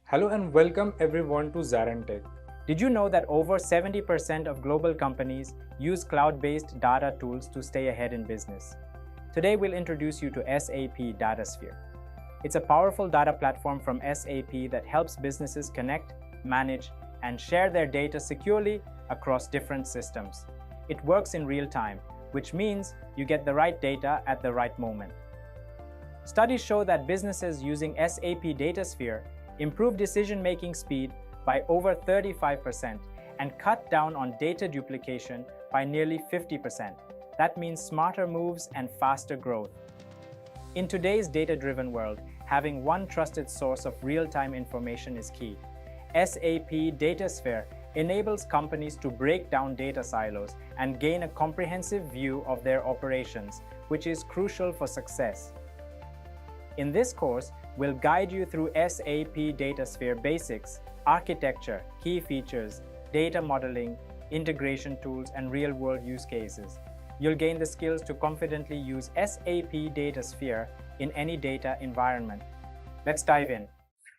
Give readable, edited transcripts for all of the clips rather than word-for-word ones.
Hello and welcome everyone to ZaranTech. Did you know that over 70% of global companies use cloud-based data tools to stay ahead in business? Today we'll introduce you to SAP Datasphere. It's a powerful data platform from SAP that helps businesses connect, manage, and share their data securely across different systems. It works in real time, which means you get the right data at the right moment. Studies show that businesses using SAP Datasphere improve decision-making speed by over 35% and cut down on data duplication by nearly 50%. That means smarter moves and faster growth. In today's data-driven world, having one trusted source of real-time information is key. SAP Datasphere enables companies to break down data silos and gain a comprehensive view of their operations, which is crucial for success. In this course, we'll guide you through SAP Datasphere basics, architecture, key features, data modeling, integration tools, and real-world use cases. You'll gain the skills to confidently use SAP Datasphere in any data environment. Let's dive in.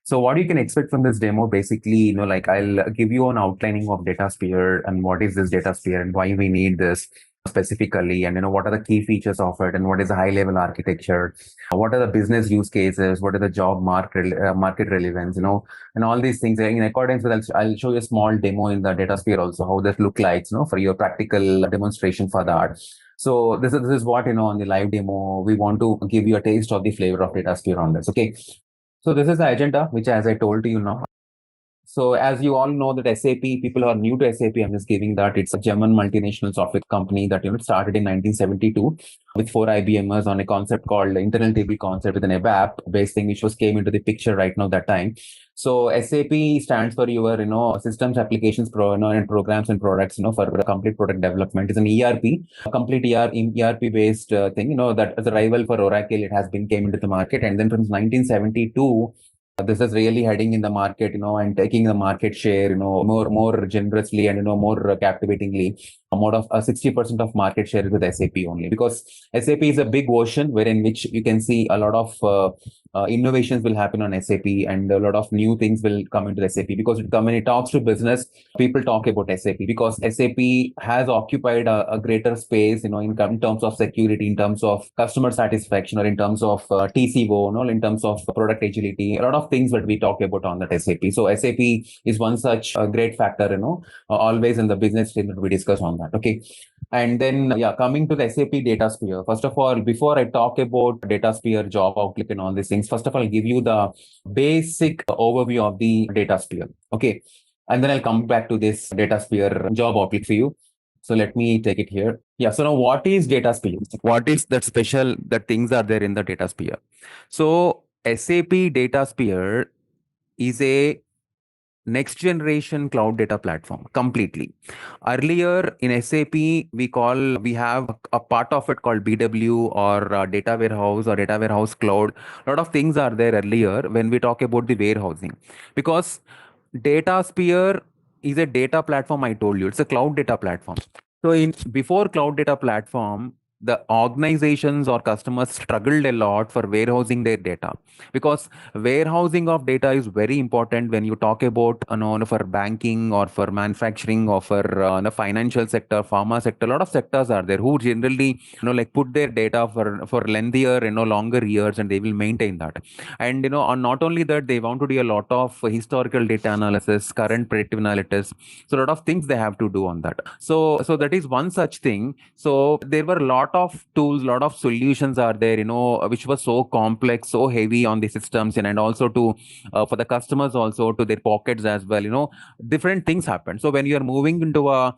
So what you can expect from this demo, basically, I'll give you an outlining of Datasphere and what is this Datasphere and why we need this specifically, and what are the key features of it, and what is the high level architecture, what are the business use cases, what are the job market relevance, and all these things. In accordance with, I'll show you a small demo in the Datasphere also, how this look like, for your practical demonstration for that. So this is what, on the live demo, we want to give you a taste of the flavor of Datasphere on this. Okay. So this is the agenda, which, as I told you now. So as you all know that SAP, people who are new to SAP, I'm just giving that it's a German multinational software company that started in 1972 with 4 IBMers on a concept called internal table concept with an ABAP based thing, which came into the picture right now that time. So SAP stands for your systems, applications, and programs and products, for complete product development. It's an ERP, a complete ERP based thing, that as a rival for Oracle, it has been came into the market. And then from 1972, this is really heading in the market, and taking the market share, more generously and, more captivatingly. More of 60% of market share is with SAP only, because SAP is a big ocean wherein which you can see a lot of innovations will happen on SAP, and a lot of new things will come into SAP, because when it talks to business, people talk about SAP because SAP has occupied a greater space, in terms of security, in terms of customer satisfaction, or in terms of TCO, in terms of product agility, a lot of things that we talk about on that SAP. So SAP is one such great factor, always in the business team that we discuss on that. Okay. And then, coming to the SAP Datasphere. First of all, before I talk about Datasphere, job outlook and all these things, first of all, I'll give you the basic overview of the Datasphere. Okay. And then I'll come back to this Datasphere job outlook for you. So let me take it here. Yeah. So now what is Datasphere? What is that special that things are there in the Datasphere? So SAP Datasphere is a next generation cloud data platform completely. Earlier in SAP, we have a part of it called BW, or data warehouse, or data warehouse cloud. A lot of things are there earlier when we talk about the warehousing, because Datasphere is a data platform. I told you it's a cloud data platform. So before cloud data platform, the organizations or customers struggled a lot for warehousing their data, because warehousing of data is very important when you talk about for banking or for manufacturing or for the financial sector, pharma sector. A lot of sectors are there who generally put their data for lengthier, longer years, and they will maintain that. And not only that, they want to do a lot of historical data analysis, current predictive analytics. So a lot of things they have to do on that. So that is one such thing. So there were a lot of tools, a lot of solutions are there, which was so complex, so heavy on the systems, and also to for the customers also, to their pockets as well. Different things happen. So when you are moving into a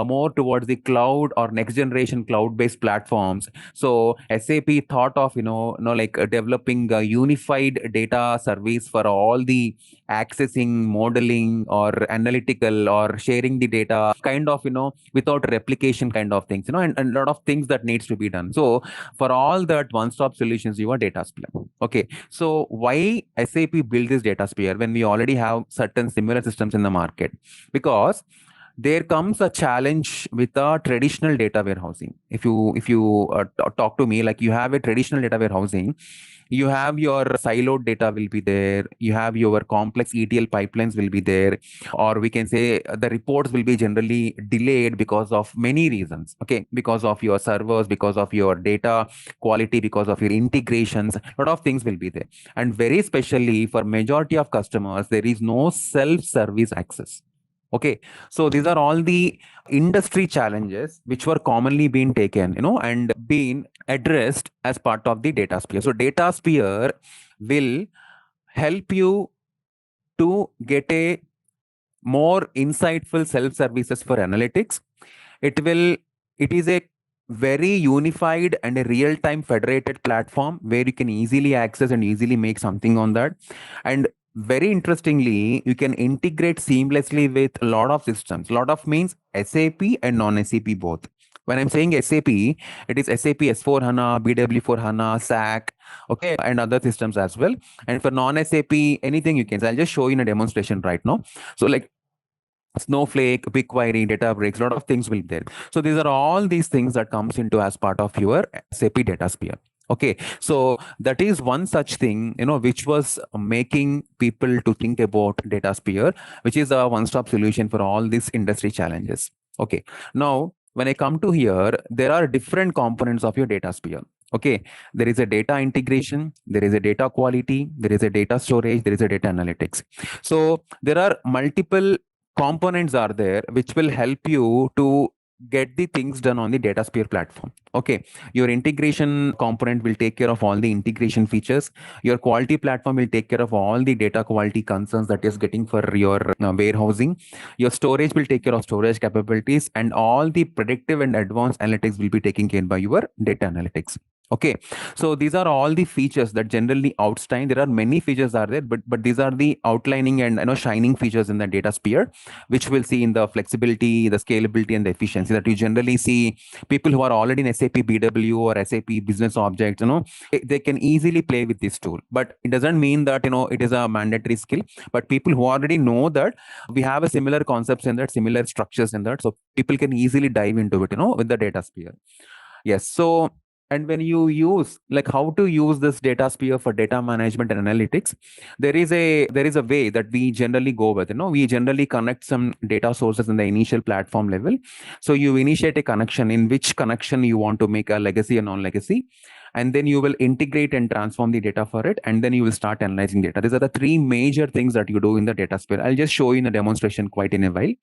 more towards the cloud or next generation cloud based platforms, so SAP thought of developing a unified data service for all the accessing, modeling, or analytical, or sharing the data kind of without replication kind of things, and a lot of things that needs to be done. So for all that one-stop solutions, you are Datasphere. Okay. So why SAP build this Datasphere when we already have certain similar systems in the market? Because there comes a challenge with a traditional data warehousing. If you talk to me, like you have a traditional data warehousing, you have your siloed data will be there, you have your complex ETL pipelines will be there, or we can say the reports will be generally delayed because of many reasons. Okay, because of your servers, because of your data quality, because of your integrations, a lot of things will be there. And very especially for majority of customers, there is no self-service access. Okay, so these are all the industry challenges which were commonly being taken, and being addressed as part of the Datasphere. So Datasphere will help you to get a more insightful self-services for analytics. It is a very unified and a real-time federated platform where you can easily access and easily make something on that. And very interestingly, you can integrate seamlessly with a lot of systems. A lot of means SAP and non-SAP both. When I'm saying SAP, it is SAP S4 HANA, BW for HANA, SAC, okay, and other systems as well. And for non-SAP, anything you can. So I'll just show you in a demonstration right now. So like Snowflake, BigQuery, Databricks, a lot of things will be there. So these are all these things that comes into as part of your SAP Datasphere. Okay, so that is one such thing, which was making people to think about Datasphere, which is a one-stop solution for all these industry challenges. Okay, now when I come to here, there are different components of your Datasphere. Okay, there is a data integration, there is a data quality, there is a data storage, there is a data analytics. So there are multiple components are there which will help you to get the things done on the Datasphere platform. Okay, your integration component will take care of all the integration features. Your quality platform will take care of all the data quality concerns that is getting for your warehousing. Your storage will take care of storage capabilities, and all the predictive and advanced analytics will be taken care by your data analytics. Okay, so these are all the features that generally outshine. There are many features are there, but these are the outlining and shining features in the Datasphere, which we'll see in the flexibility, the scalability, and the efficiency that you generally see. People who are already in SAP BW or SAP Business Objects, they can easily play with this tool. But it doesn't mean that it is a mandatory skill. But people who already know that we have a similar concepts in that, similar structures in that, so people can easily dive into it, with the Datasphere. Yes, so. And when you use like how to use this Datasphere for data management and analytics, there is a way that we generally go with. We generally connect some data sources in the initial platform level. So you initiate a connection, in which connection you want to make a legacy and non-legacy, and then you will integrate and transform the data for it, and then you will start analyzing data. These are the three major things that you do in the Datasphere. I'll just show you in a demonstration quite in a while.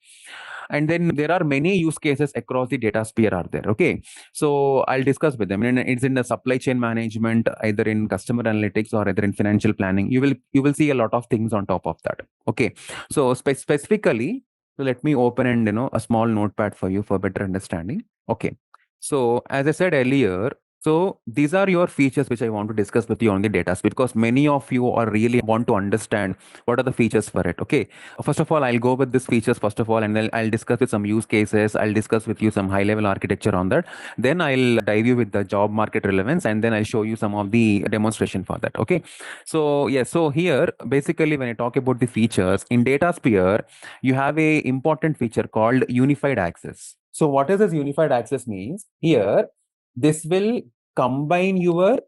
And then there are many use cases across the Datasphere are there. Okay, so I'll discuss with them. And it's in the supply chain management, either in customer analytics or either in financial planning. You will see a lot of things on top of that. Okay, so specifically, so let me open and a small notepad for you for better understanding. Okay, so as I said earlier, so these are your features which I want to discuss with you on the Datasphere, because many of you are really want to understand what are the features for it. Okay, first of all, I'll go with these features first of all, and then I'll discuss with some use cases. I'll discuss with you some high level architecture on that. Then I'll dive you with the job market relevance, and then I'll show you some of the demonstration for that. Okay, so yes, so here basically when I talk about the features in Datasphere, you have a important feature called unified access. So what does this unified access means? Here, this will combine your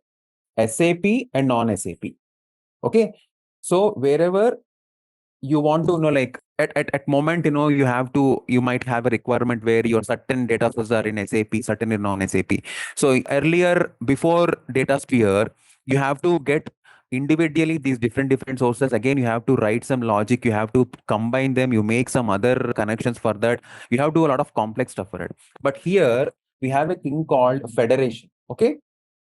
SAP and non-SAP. Okay, so wherever you want to like at moment, you might have a requirement where your certain data sources are in SAP, certain in non-SAP. So earlier, before Datasphere, you have to get individually these different sources. Again, you have to write some logic, you have to combine them, you make some other connections for that. You have to do a lot of complex stuff for it. But here we have a thing called federation. Okay,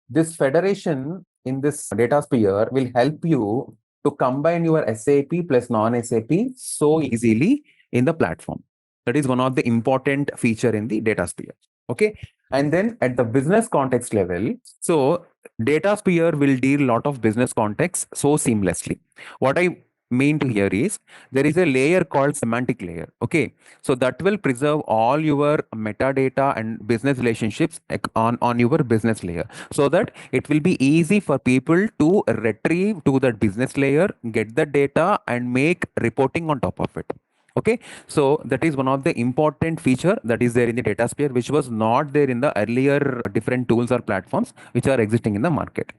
this federation in this Datasphere will help you to combine your SAP plus non-SAP so easily in the platform. That is one of the important feature in the Datasphere. Okay, and then at the business context level, so Datasphere will deal a lot of business context so seamlessly. What I mean to here is there is a layer called semantic layer. Okay, so that will preserve all your metadata and business relationships on your business layer, so that it will be easy for people to retrieve to that business layer, get the data, and make reporting on top of it. Okay, so that is one of the important feature that is there in the Datasphere, which was not there in the earlier different tools or platforms which are existing in the market.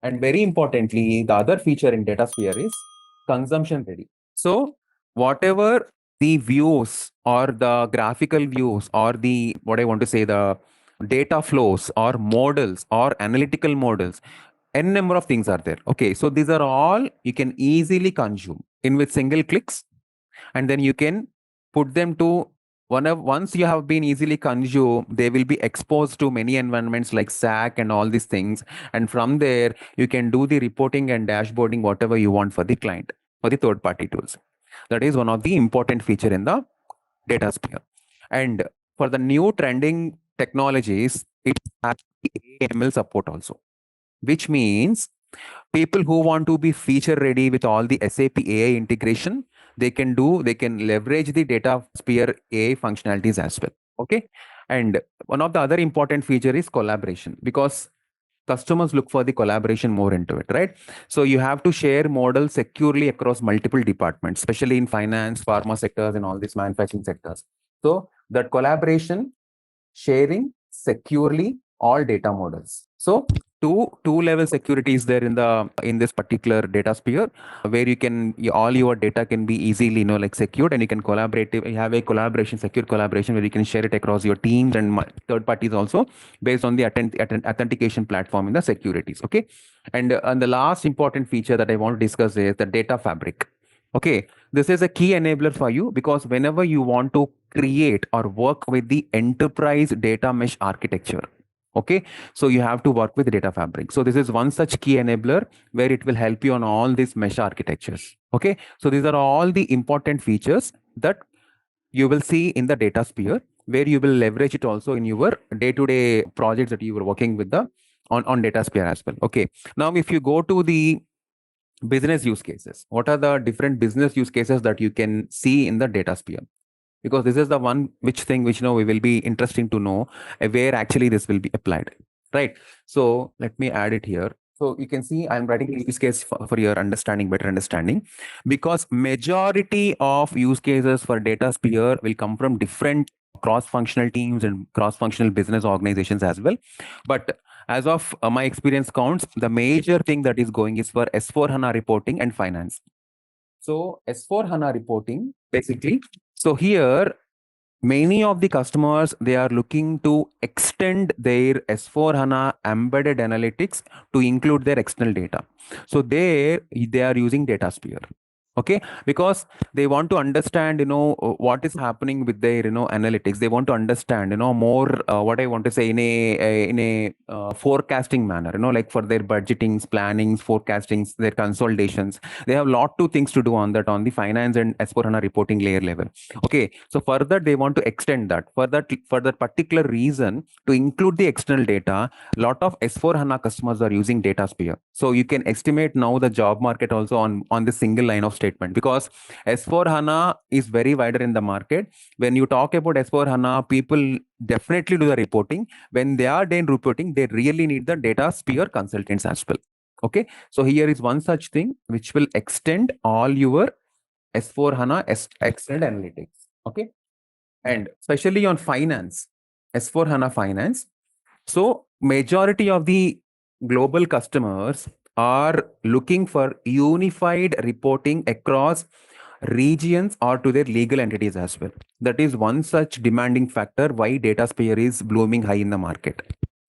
And very importantly, the other feature in Datasphere is consumption ready. So whatever the views or the graphical views or the, what I want to say, the data flows or models or analytical models, n number of things are there. Okay, so these are all you can easily consume in with single clicks, and then you can put them to once you have been easily consumed, they will be exposed to many environments like SAC and all these things. And from there, you can do the reporting and dashboarding, whatever you want for the client, for the third party tools. That is one of the important feature in the Datasphere. And for the new trending technologies, it has AML support also, which means people who want to be feature ready with all the SAP AI integration, they can leverage the Datasphere AI functionalities as well. Okay. And one of the other important feature is collaboration, because customers look for the collaboration more into it, right? So you have to share models securely across multiple departments, especially in finance, pharma sectors, and all these manufacturing sectors. So that collaboration, sharing securely all data models. So two level security is there in this particular Datasphere, where all your data can be easily like secured, and you can collaborate. You have a collaboration, secure collaboration, where you can share it across your teams and third parties also, based on the authentication platform in the securities. Okay, and the last important feature that I want to discuss is the data fabric. Okay, this is a key enabler for you, because whenever you want to create or work with the enterprise data mesh architecture, okay, so you have to work with data fabric. So this is one such key enabler where it will help you on all these mesh architectures. Okay, so these are all the important features that you will see in the Datasphere, where you will leverage it also in your day-to-day projects that you were working with the on Datasphere as well. Okay, now if you go to the business use cases, what are the different business use cases that you can see in the Datasphere? Because this is the one which we will be interesting to know where actually this will be applied, right? So let me add it here. So you can see I'm writing a use case for your better understanding, because majority of use cases for Datasphere will come from different cross-functional teams and cross-functional business organizations as well. But as of my experience counts, the major thing that is going is for S4 HANA reporting and finance. So S4 HANA reporting, basically. So here, many of the customers, they are looking to extend their S4 HANA embedded analytics to include their external data. So they are using Datasphere. Okay, because they want to understand what is happening with their analytics. They want to understand more, what I want to say, in a forecasting manner, like for their budgetings, plannings, forecastings, their consolidations. They have lot two things to do on that, on the finance and S4 HANA reporting layer level. Okay, so further they want to extend that for that particular reason, to include the external data. Lot of S4 HANA customers are using Datasphere. So you can estimate now the job market also on this single line of statement, because S4 HANA is very wider in the market. When you talk about S4 HANA, people definitely do the reporting. When they are doing reporting, they really need the Datasphere consultants as well. Okay, so here is one such thing which will extend all your S4 HANA extend analytics. Okay, and especially on finance, S4 HANA finance. So majority of the global customers are looking for unified reporting across regions or to their legal entities as well. That is one such demanding factor why Datasphere is blooming high in the market.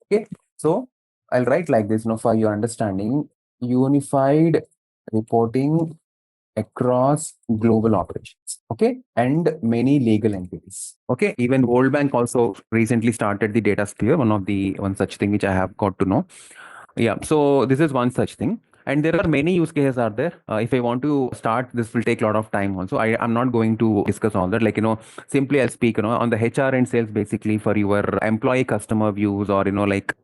Okay, so I'll write like this, for your understanding: unified reporting across global operations, okay, and many legal entities. Okay, even World Bank also recently started the Datasphere, one such thing which I have got to know. Yeah, so this is one such thing. And there are many use cases are there. If I want to start, this will take a lot of time also. I'm not going to discuss all that. Like, simply I'll speak, on the HR and sales, basically for your employee customer views, or, like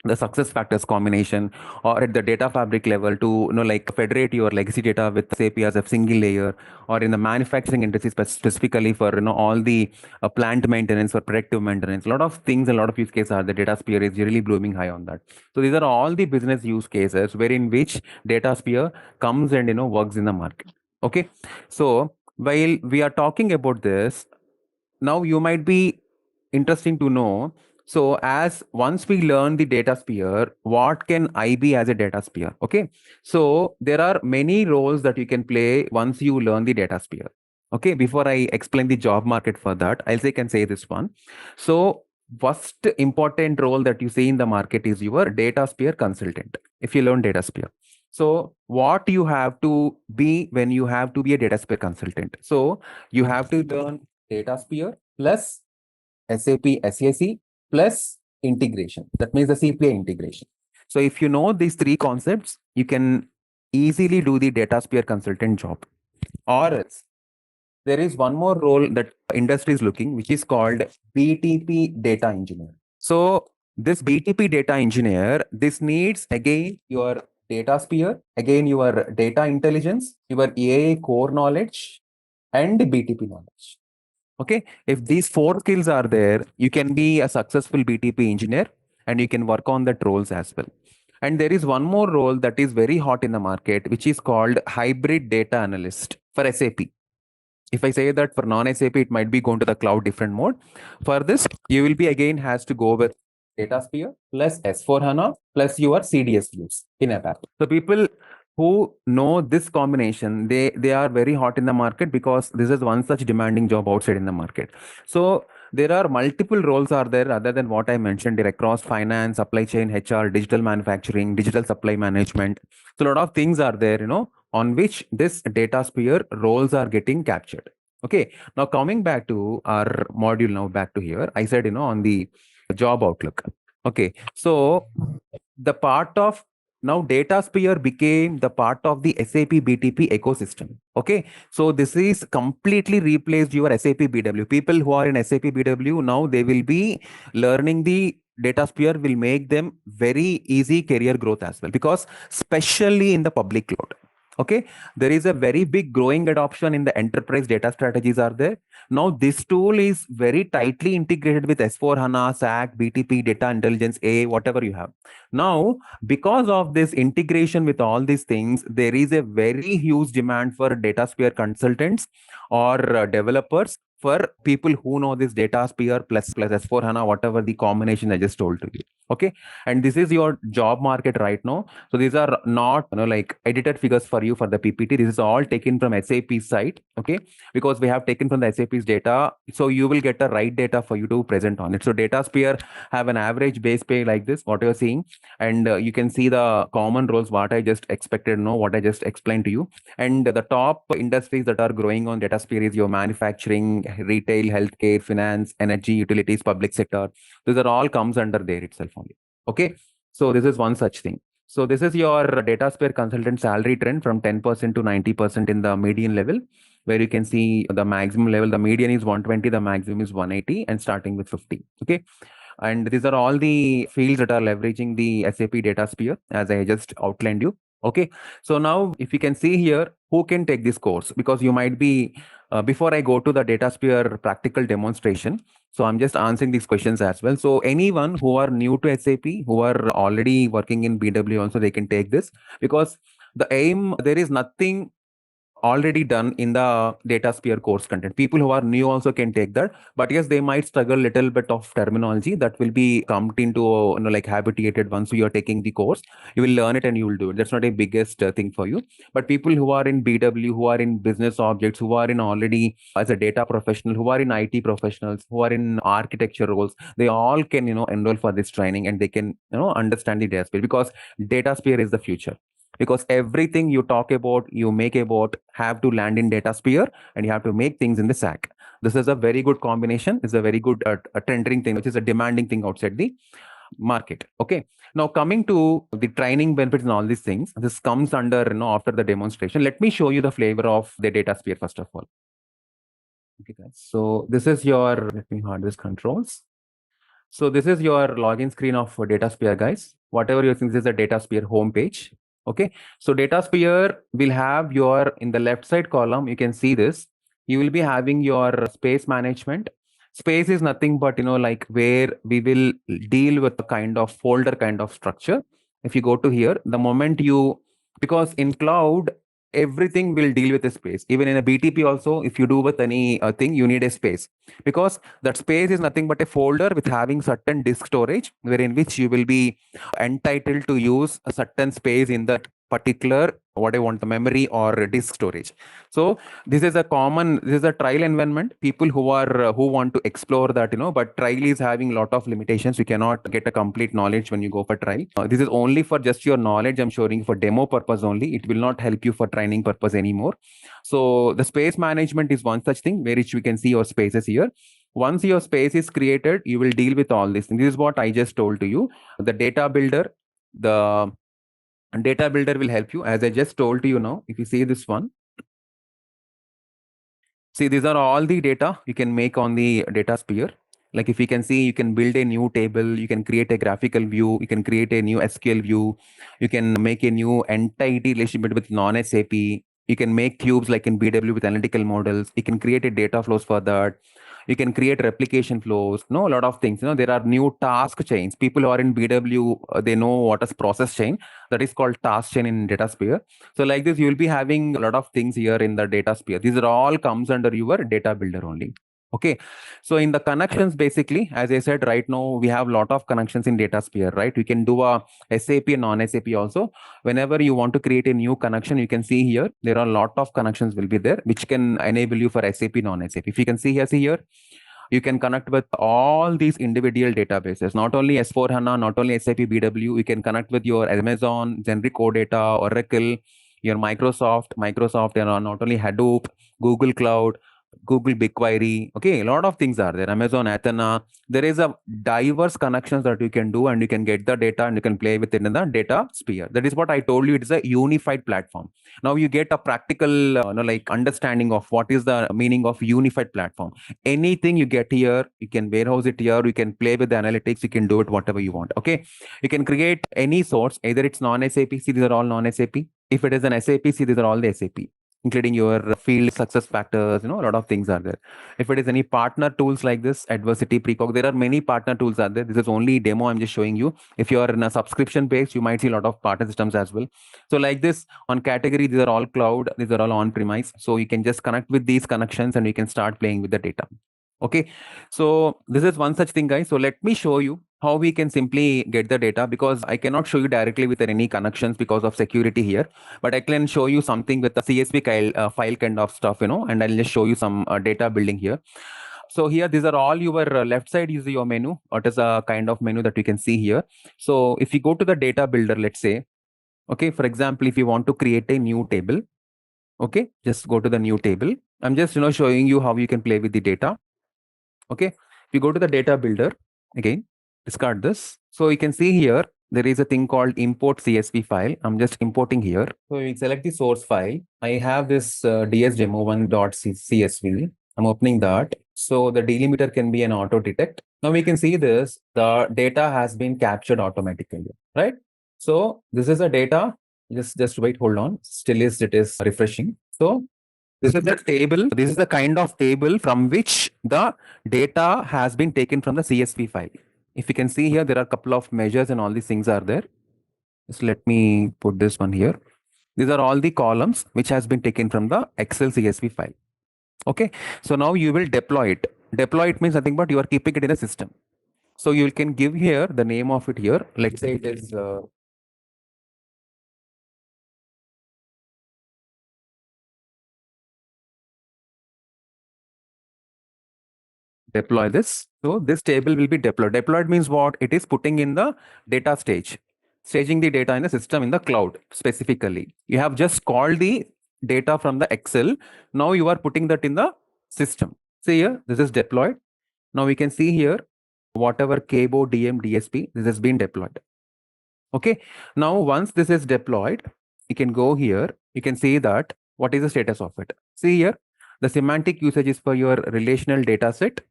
the success factors combination, or at the data fabric level to like federate your legacy data with SAP as a single layer, or in the manufacturing industry specifically for all the plant maintenance or predictive maintenance. A lot of things, a lot of use cases are the Datasphere is really blooming high on that. So these are all the business use cases wherein which Datasphere comes and works in the market. Okay, so while we are talking about this, now you might be interesting to know. So as once we learn the data sphere, what can I be as a data sphere? Okay. So there are many roles that you can play once you learn the data sphere. Okay. Before I explain the job market for that, can say this one. So first important role that you see in the market is your data sphere consultant. If you learn data sphere. So what you have to be when you have to be a data sphere consultant. So you have to learn data sphere plus SAP SAC plus integration. That means the CPI integration. So if you know these three concepts, you can easily do the data sphere consultant job. Or else there is one more role that industry is looking, which is called BTP data engineer. So this BTP data engineer, this needs again your data sphere, again your data intelligence, your AI core knowledge, and BTP knowledge. Okay, if these four skills are there, you can be a successful BTP engineer and you can work on that roles as well. And there is one more role that is very hot in the market, which is called hybrid data analyst for SAP. If I say that for non-SAP, it might be going to the cloud different mode. For this, you will be again has to go with Datasphere plus S4 HANA plus your CDS views in ABAP. So people who know this combination, they are very hot in the market because this is one such demanding job outside in the market. So there are multiple roles are there other than what I mentioned there across finance, supply chain, HR, digital manufacturing, digital supply management. So a lot of things are there, on which this data sphere roles are getting captured. Okay, now coming back to our module, now back to here, I said, on the job outlook. Okay, so the part of now data sphere became the part of the SAP BTP ecosystem. Okay, so this is completely replaced your SAP BW. People who are in SAP BW now, they will be learning the data sphere, will make them very easy career growth as well, because especially in the public cloud. Okay, there is a very big growing adoption in the enterprise data strategies are there. Now this tool is very tightly integrated with S4 HANA, SAC, BTP, data intelligence, AI, whatever you have. Now, because of this integration with all these things, there is a very huge demand for data sphere consultants or developers, for people who know this data sphere plus S4 HANA, whatever the combination I just told to you. Okay, and this is your job market right now. So these are not like edited figures for you for the PPT. This is all taken from SAP site. Okay, because we have taken from the SAP's data, so you will get the right data for you to present on it. So data sphere have an average base pay like this, what you're seeing, and you can see the common roles what I just expected, what I just explained to you. And the top industries that are growing on data sphere is your manufacturing, retail, healthcare, finance, energy, utilities, public sector. These are all comes under there itself only. Okay, so this is one such thing. So this is your data sphere consultant salary trend from 10% to 90% in the median level, where you can see the maximum level, the median is 120, the maximum is 180, and starting with 50. Okay, and these are all the fields that are leveraging the SAP Datasphere, as I just outlined you. Okay, so now if you can see here, who can take this course? Because you might be, before I go to the Datasphere practical demonstration, so I'm just answering these questions as well. So anyone who are new to SAP, who are already working in BW also, they can take this, because the aim, there is nothing already done in the Datasphere course content. People who are new also can take that, but yes, they might struggle a little bit of terminology that will be come into like habituated. Once you are taking the course, you will learn it and you will do it. That's not a biggest thing for you. But people who are in BW, who are in business objects, who are in already as a data professional, who are in IT professionals, who are in architecture roles, they all can enroll for this training, and they can understand the Datasphere, because Datasphere is the future. Because everything you talk about, you make about, have to land in Datasphere, and you have to make things in the SAC. This is a very good combination. It's a very good tendering thing, which is a demanding thing outside the market. Okay, now coming to the training benefits and all these things, this comes under after the demonstration. Let me show you the flavor of the Datasphere first of all. Okay, guys, so this is your, let me hard this controls. So this is your login screen of Datasphere, guys. Whatever you think, this is a Datasphere homepage. Okay, so Datasphere will have your, in the left side column, you can see this. You will be having your space management. Space is nothing but, like where we will deal with the kind of folder kind of structure. If you go to here, the moment you, because in cloud, everything will deal with a space. Even in a BTP also, if you do with any thing, you need a space, because that space is nothing but a folder with having certain disk storage, wherein which you will be entitled to use a certain space in that particular what I want, the memory or disk storage. So this is a trial environment. People who are who want to explore that, but trial is having a lot of limitations. You cannot get a complete knowledge when you go for trial. This is only for just your knowledge. I'm showing for demo purpose only. It will not help you for training purpose anymore. So the space management is one such thing where which we can see your spaces here. Once your space is created, you will deal with all these things. This is what I just told to you. The the data builder will help you, as I just told to you now. If you see this one, see, these are all the data you can make on the data sphere. Like if you can see, you can build a new table, you can create a graphical view, you can create a new SQL view, you can make a new entity relationship with non-SAP, you can make cubes like in BW with analytical models, you can create a data flows for that, you can create replication flows, a lot of things. There are new task chains. People who are in BW, they know what is process chain. That is called task chain in Datasphere. So like this, you will be having a lot of things here in the Datasphere. These are all comes under your data builder only. Okay. So in the connections, basically, as I said, right now, we have a lot of connections in Datasphere, right? We can do a SAP and non-SAP also. Whenever you want to create a new connection, you can see here, there are a lot of connections will be there, which can enable you for SAP, non-SAP. If you can see here, you can connect with all these individual databases, not only S4HANA, not only SAP BW, you can connect with your Amazon, generic OData, Oracle, your Microsoft, not only Hadoop, Google Cloud, Google BigQuery. Okay, a lot of things are there. Amazon Athena. There is a diverse connections that you can do, and you can get the data and you can play with it in the data sphere. That is what I told you. It is a unified platform. Now you get a practical like understanding of what is the meaning of unified platform. Anything you get here, you can warehouse it here, you can play with the analytics, you can do it whatever you want. Okay, you can create any source, either it's non-SAP, see, these are all non-SAP. If it is an SAP, see, these are all the SAP, including your field success factors, a lot of things are there. If it is any partner tools like this, adversity, precog, there are many partner tools are there. This is only demo I'm just showing you. If you are in a subscription base, you might see a lot of partner systems as well. So like this, on category, these are all cloud, these are all on-premise. So you can just connect with these connections and you can start playing with the data. Okay, so this is one such thing, guys. So let me show you how we can simply get the data, because I cannot show you directly with any connections because of security here, but I can show you something with the CSV file kind of stuff, and I'll just show you some data building here. So here, these are all your left side is your menu. What is a kind of menu that you can see here. So if you go to the data builder, let's say, okay, for example, if you want to create a new table, okay, just go to the new table. I'm just, showing you how you can play with the data. Okay, if you go to the data builder, again, discard this. So you can see here, there is a thing called import CSV file. I'm just importing here. So you select the source file. I have this dsdemo1.csv. I'm opening that. So the delimiter can be an auto detect. Now we can see this, the data has been captured automatically, right? So this is a data. Just wait, hold on. It is refreshing. So this is the table. This is the kind of table from which the data has been taken from the CSV file. If you can see here, there are a couple of measures and all these things are there. Just let me put this one here. These are all the columns which has been taken from the Excel CSV file. Okay. So now you will deploy it. Deploy it means nothing but you are keeping it in a system. So you can give here the name of it here. Let's say it is deploy this. So this table will be deployed. Deployed means what? It is putting in the data stage, staging the data in the system in the cloud specifically. You have just called the data from the Excel. Now you are putting that in the system. See here, this is deployed. Now we can see here, whatever KBO, DM, DSP, this has been deployed. Okay. Now once this is deployed, you can go here. You can see that what is the status of it. See here, the semantic usage is for your relational data set.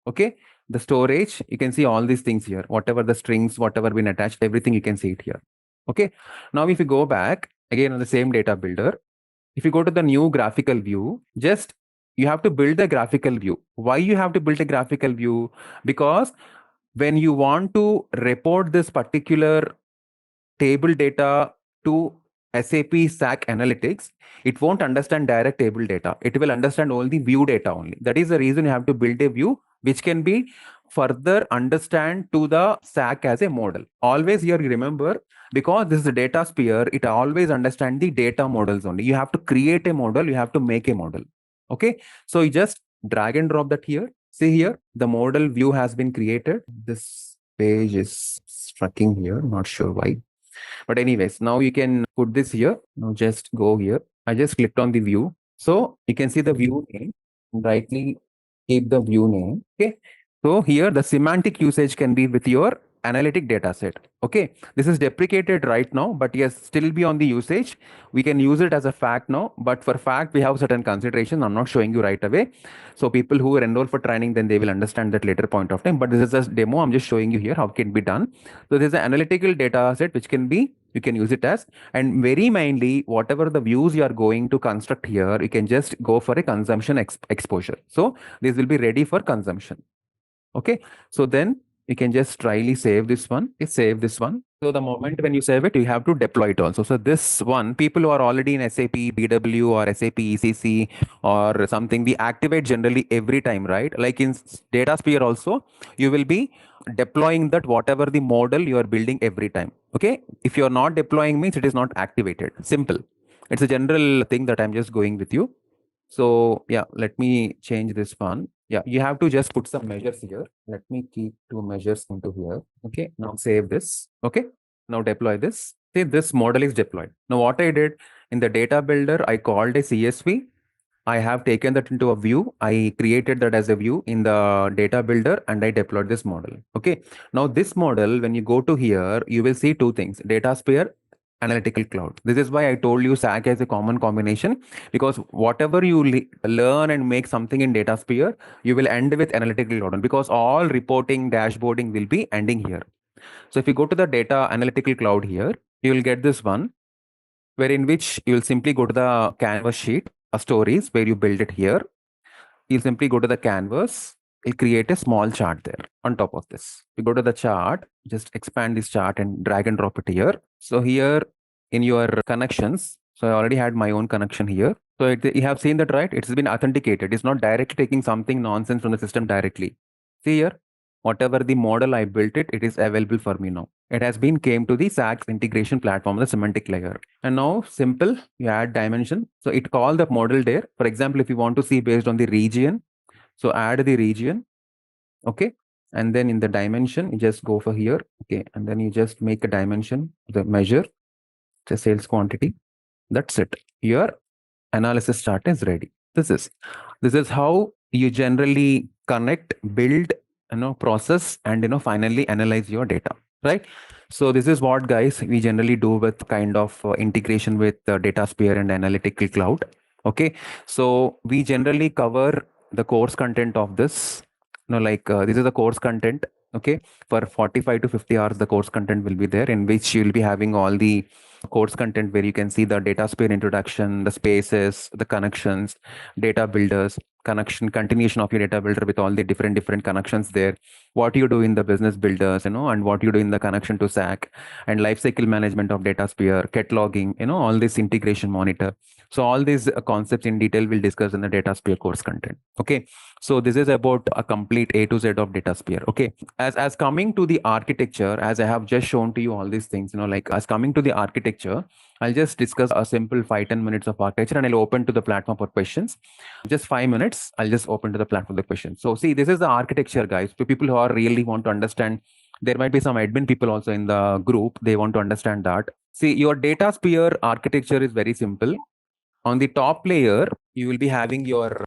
Okay, the storage, you can see all these things here, whatever the strings, whatever been attached, everything you can see it here. Okay, now if you go back again on the same data builder, if you go to the new graphical view, just you have to build a graphical view. Why you have to build a graphical view? Because when you want to report this particular table data to SAP SAC Analytics, it won't understand direct table data. It will understand only view data only. That is the reason you have to build a view which can be further understand to the SAC as a model. Always here remember, because this is a data sphere, it always understand the data models only. You have to create a model, you have to make a model. Okay, so you just drag and drop that here. See here, the model view has been created. This page is striking here, not sure why. But anyways, now you can put this here. Now just go here. I just clicked on the view. So you can see the view name. Rightly keep the view name. Okay. So here the semantic usage can be with your analytic data set. Okay. This is deprecated right now, but yes, still be on the usage. We can use it as a fact now, but for fact, we have certain consideration. I'm not showing you right away. So people who are enrolled for training, then they will understand that later point of time. But this is a demo. I'm just showing you here how it can be done. So there's an analytical data set which can be, you can use it as, and very mainly whatever the views you are going to construct here, you can just go for a consumption exposure. So this will be ready for consumption. Okay, so then you can just tryly save this one. Okay, save this one. So the moment when you save it, you have to deploy it also. So this one, people who are already in SAP BW or SAP ECC or something, we activate generally every time, right? Like in Datasphere also, you will be deploying that whatever the model you are building every time. Okay, if you are not deploying means it is not activated. Simple. It's a general thing that I'm just going with you. So yeah, let me change this one. Yeah, you have to just put some measures here. Let me keep 2 measures into here. Okay, now save this. Okay, now deploy this. See, this model is deployed. Now what I did in the data builder, I called a CSV. I have taken that into a view. I created that as a view in the data builder and I deployed this model. Okay, now this model, when you go to here, you will see two things: Datasphere, analytical cloud. This is why I told you SAC as a common combination, because whatever you learn and make something in Datasphere, you will end with analytical cloud, because all reporting, dashboarding will be ending here. So if you go to the data analytical cloud here, you will get this one, where in which you will simply go to the canvas sheet, stories, where you build it here. You'll simply go to the canvas, you'll create a small chart there on top of this. You go to the chart, just expand this chart and drag and drop it here. So here in your connections, so I already had my own connection here. So you have seen that, right? It's been authenticated. It's not directly taking something nonsense from the system directly. See here, whatever the model I built it is available for me now. It has been came to the SAC integration platform, the semantic layer. And now simple, you add dimension. So it call the model there. For example, if you want to see based on the region, so add the region. Okay. And then in the dimension, you just go for here. Okay. And then you just make a dimension, the measure, the sales quantity. That's it. Your analysis chart is ready. This is how you generally connect, build, process, and finally analyze your data, right? So this is what, guys, we generally do with kind of integration with Datasphere and analytical cloud. Okay, so we generally cover the course content of this. This is the course content. Okay, for 45 to 50 hours, the course content will be there, in which you will be having all the course content where you can see the Datasphere introduction, the spaces, the connections, data builders, continuation of your data builder with all the different connections there, what you do in the business builders, and what you do in the connection to SAC, and lifecycle management of Datasphere, cataloging, all this integration monitor. So all these concepts in detail we'll discuss in the Datasphere course content. Okay, so this is about a complete A to Z of Datasphere. Okay, as coming to the architecture, as I have just shown to you all these things, as coming to the architecture, I'll just discuss a simple 5-10 minutes of architecture, and I'll open to the platform for questions. Just 5 minutes, I'll just open to the platform for the questions. So see, this is the architecture, guys. To people who are really want to understand, there might be some admin people also in the group, they want to understand that. See, your Datasphere architecture is very simple. On the top layer, you will be having your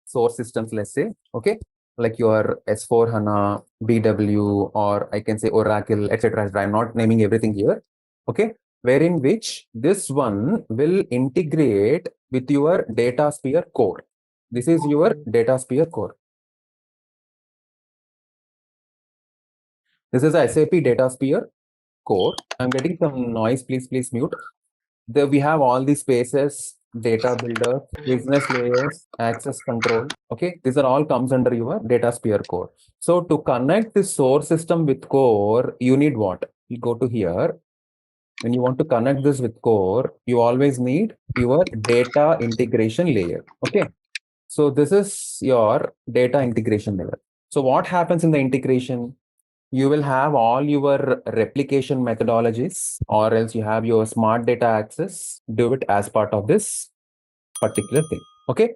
source systems, let's say, okay, like your S4 HANA, BW, or I can say Oracle, etc. I'm not naming everything here. Okay, wherein which this one will integrate with your Datasphere core. This is your Datasphere core. This is a SAP Datasphere core. I'm getting some noise. Please mute. There we have all the spaces, data builder, business layers, access control. Okay, these are all comes under your Datasphere core. So to connect the source system with core, you need what? You go to here. when you want to connect this with core, you always need your data integration layer. Okay. So this is your data integration layer. So what happens in the integration? You will have all your replication methodologies, or else you have your smart data access, do it as part of this particular thing. Okay.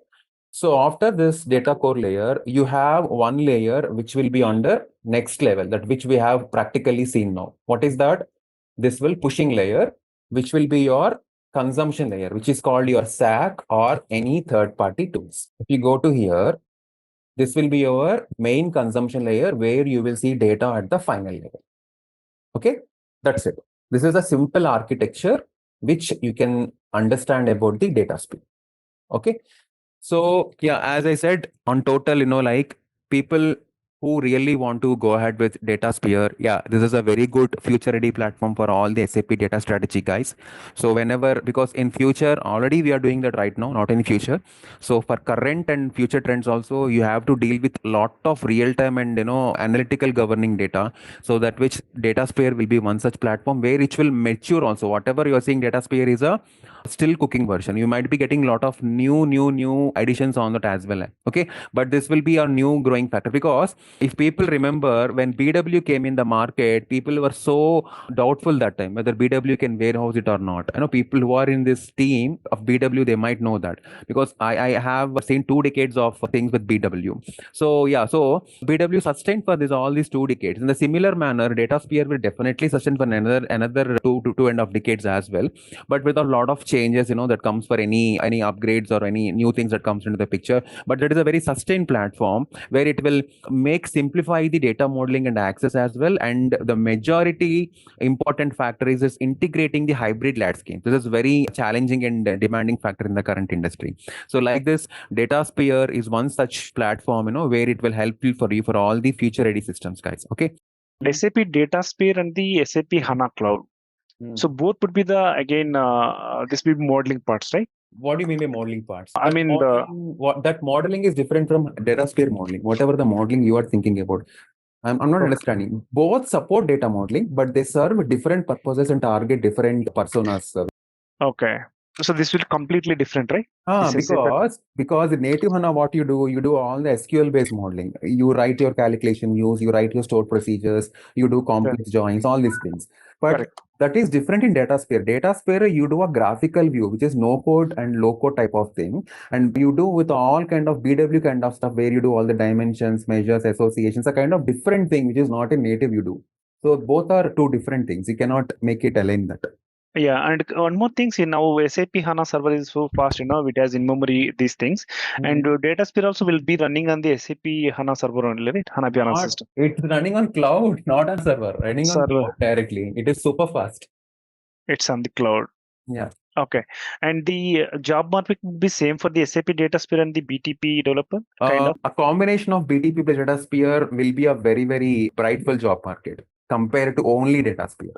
So after this data core layer, you have one layer which will be under next level, that which we have practically seen now. What is that? This will pushing layer, which will be your consumption layer, which is called your SAC or any third party tools. If you go to here, this will be your main consumption layer where you will see data at the final level. Okay, that's it. This is a simple architecture which you can understand about the data sphere. Okay. So yeah, as I said, on total, like people who really want to go ahead with Datasphere, yeah, this is a very good future ready platform for all the SAP data strategy guys. So whenever, because in future, already we are doing that right now, not in future. So for current and future trends also, you have to deal with lot of real time and, analytical governing data. So that which Datasphere will be one such platform where it will mature also. Whatever you are seeing, Datasphere is a still cooking version. You might be getting a lot of new additions on that as well. Okay, but this will be a new growing factor, because if people remember when BW came in the market, people were so doubtful that time whether BW can warehouse it or not. I know people who are in this team of BW, they might know that, because I have seen 2 decades of things with BW. So yeah, so BW sustained for this all these 2 decades. In the similar manner, Datasphere will definitely sustain for another 2 to 2.5 decades as well, but with a lot of changes that comes for any upgrades or any new things that comes into the picture. But that is a very sustained platform where it will make simplify the data modeling and access as well. And the majority important factor is integrating the hybrid landscape. This is very challenging and demanding factor in the current industry. So like this, Datasphere is one such platform where it will help you for all the future ready systems guys. Okay. SAP Datasphere and the SAP HANA Cloud. So both would be the again this will be modeling parts, right? What do you mean by modeling parts? I mean that modeling is different from Datasphere modeling. Whatever the modeling you are thinking about, I'm not Okay. understanding. Both support data modeling, but they serve different purposes and target different personas. Okay. So this will completely different, right? This is Because in native HANA, what you do all the SQL based modeling. You write your calculation views, you write your stored procedures, you do complex joins, all these things. But Correct. that is different in Datasphere. Datasphere, you do a graphical view, which is no code and low code type of thing. And you do with all kind of BW kind of stuff where you do all the dimensions, measures, associations, a kind of different thing, which is not in native you do. So both are two different things. You cannot make it align that. Yeah, and one more thing, see now SAP HANA server is so fast, it has in memory these things, and Datasphere also will be running on the SAP HANA server only, right? HANA system. It's running on cloud, not on server. Running on Server. cloud directly. It is super fast. It's on the cloud. Yeah. Okay, and the job market will be same for the SAP Datasphere and the BTP developer, kind of. A combination of BTP plus Datasphere will be a very, very brightful job market compared to only Datasphere.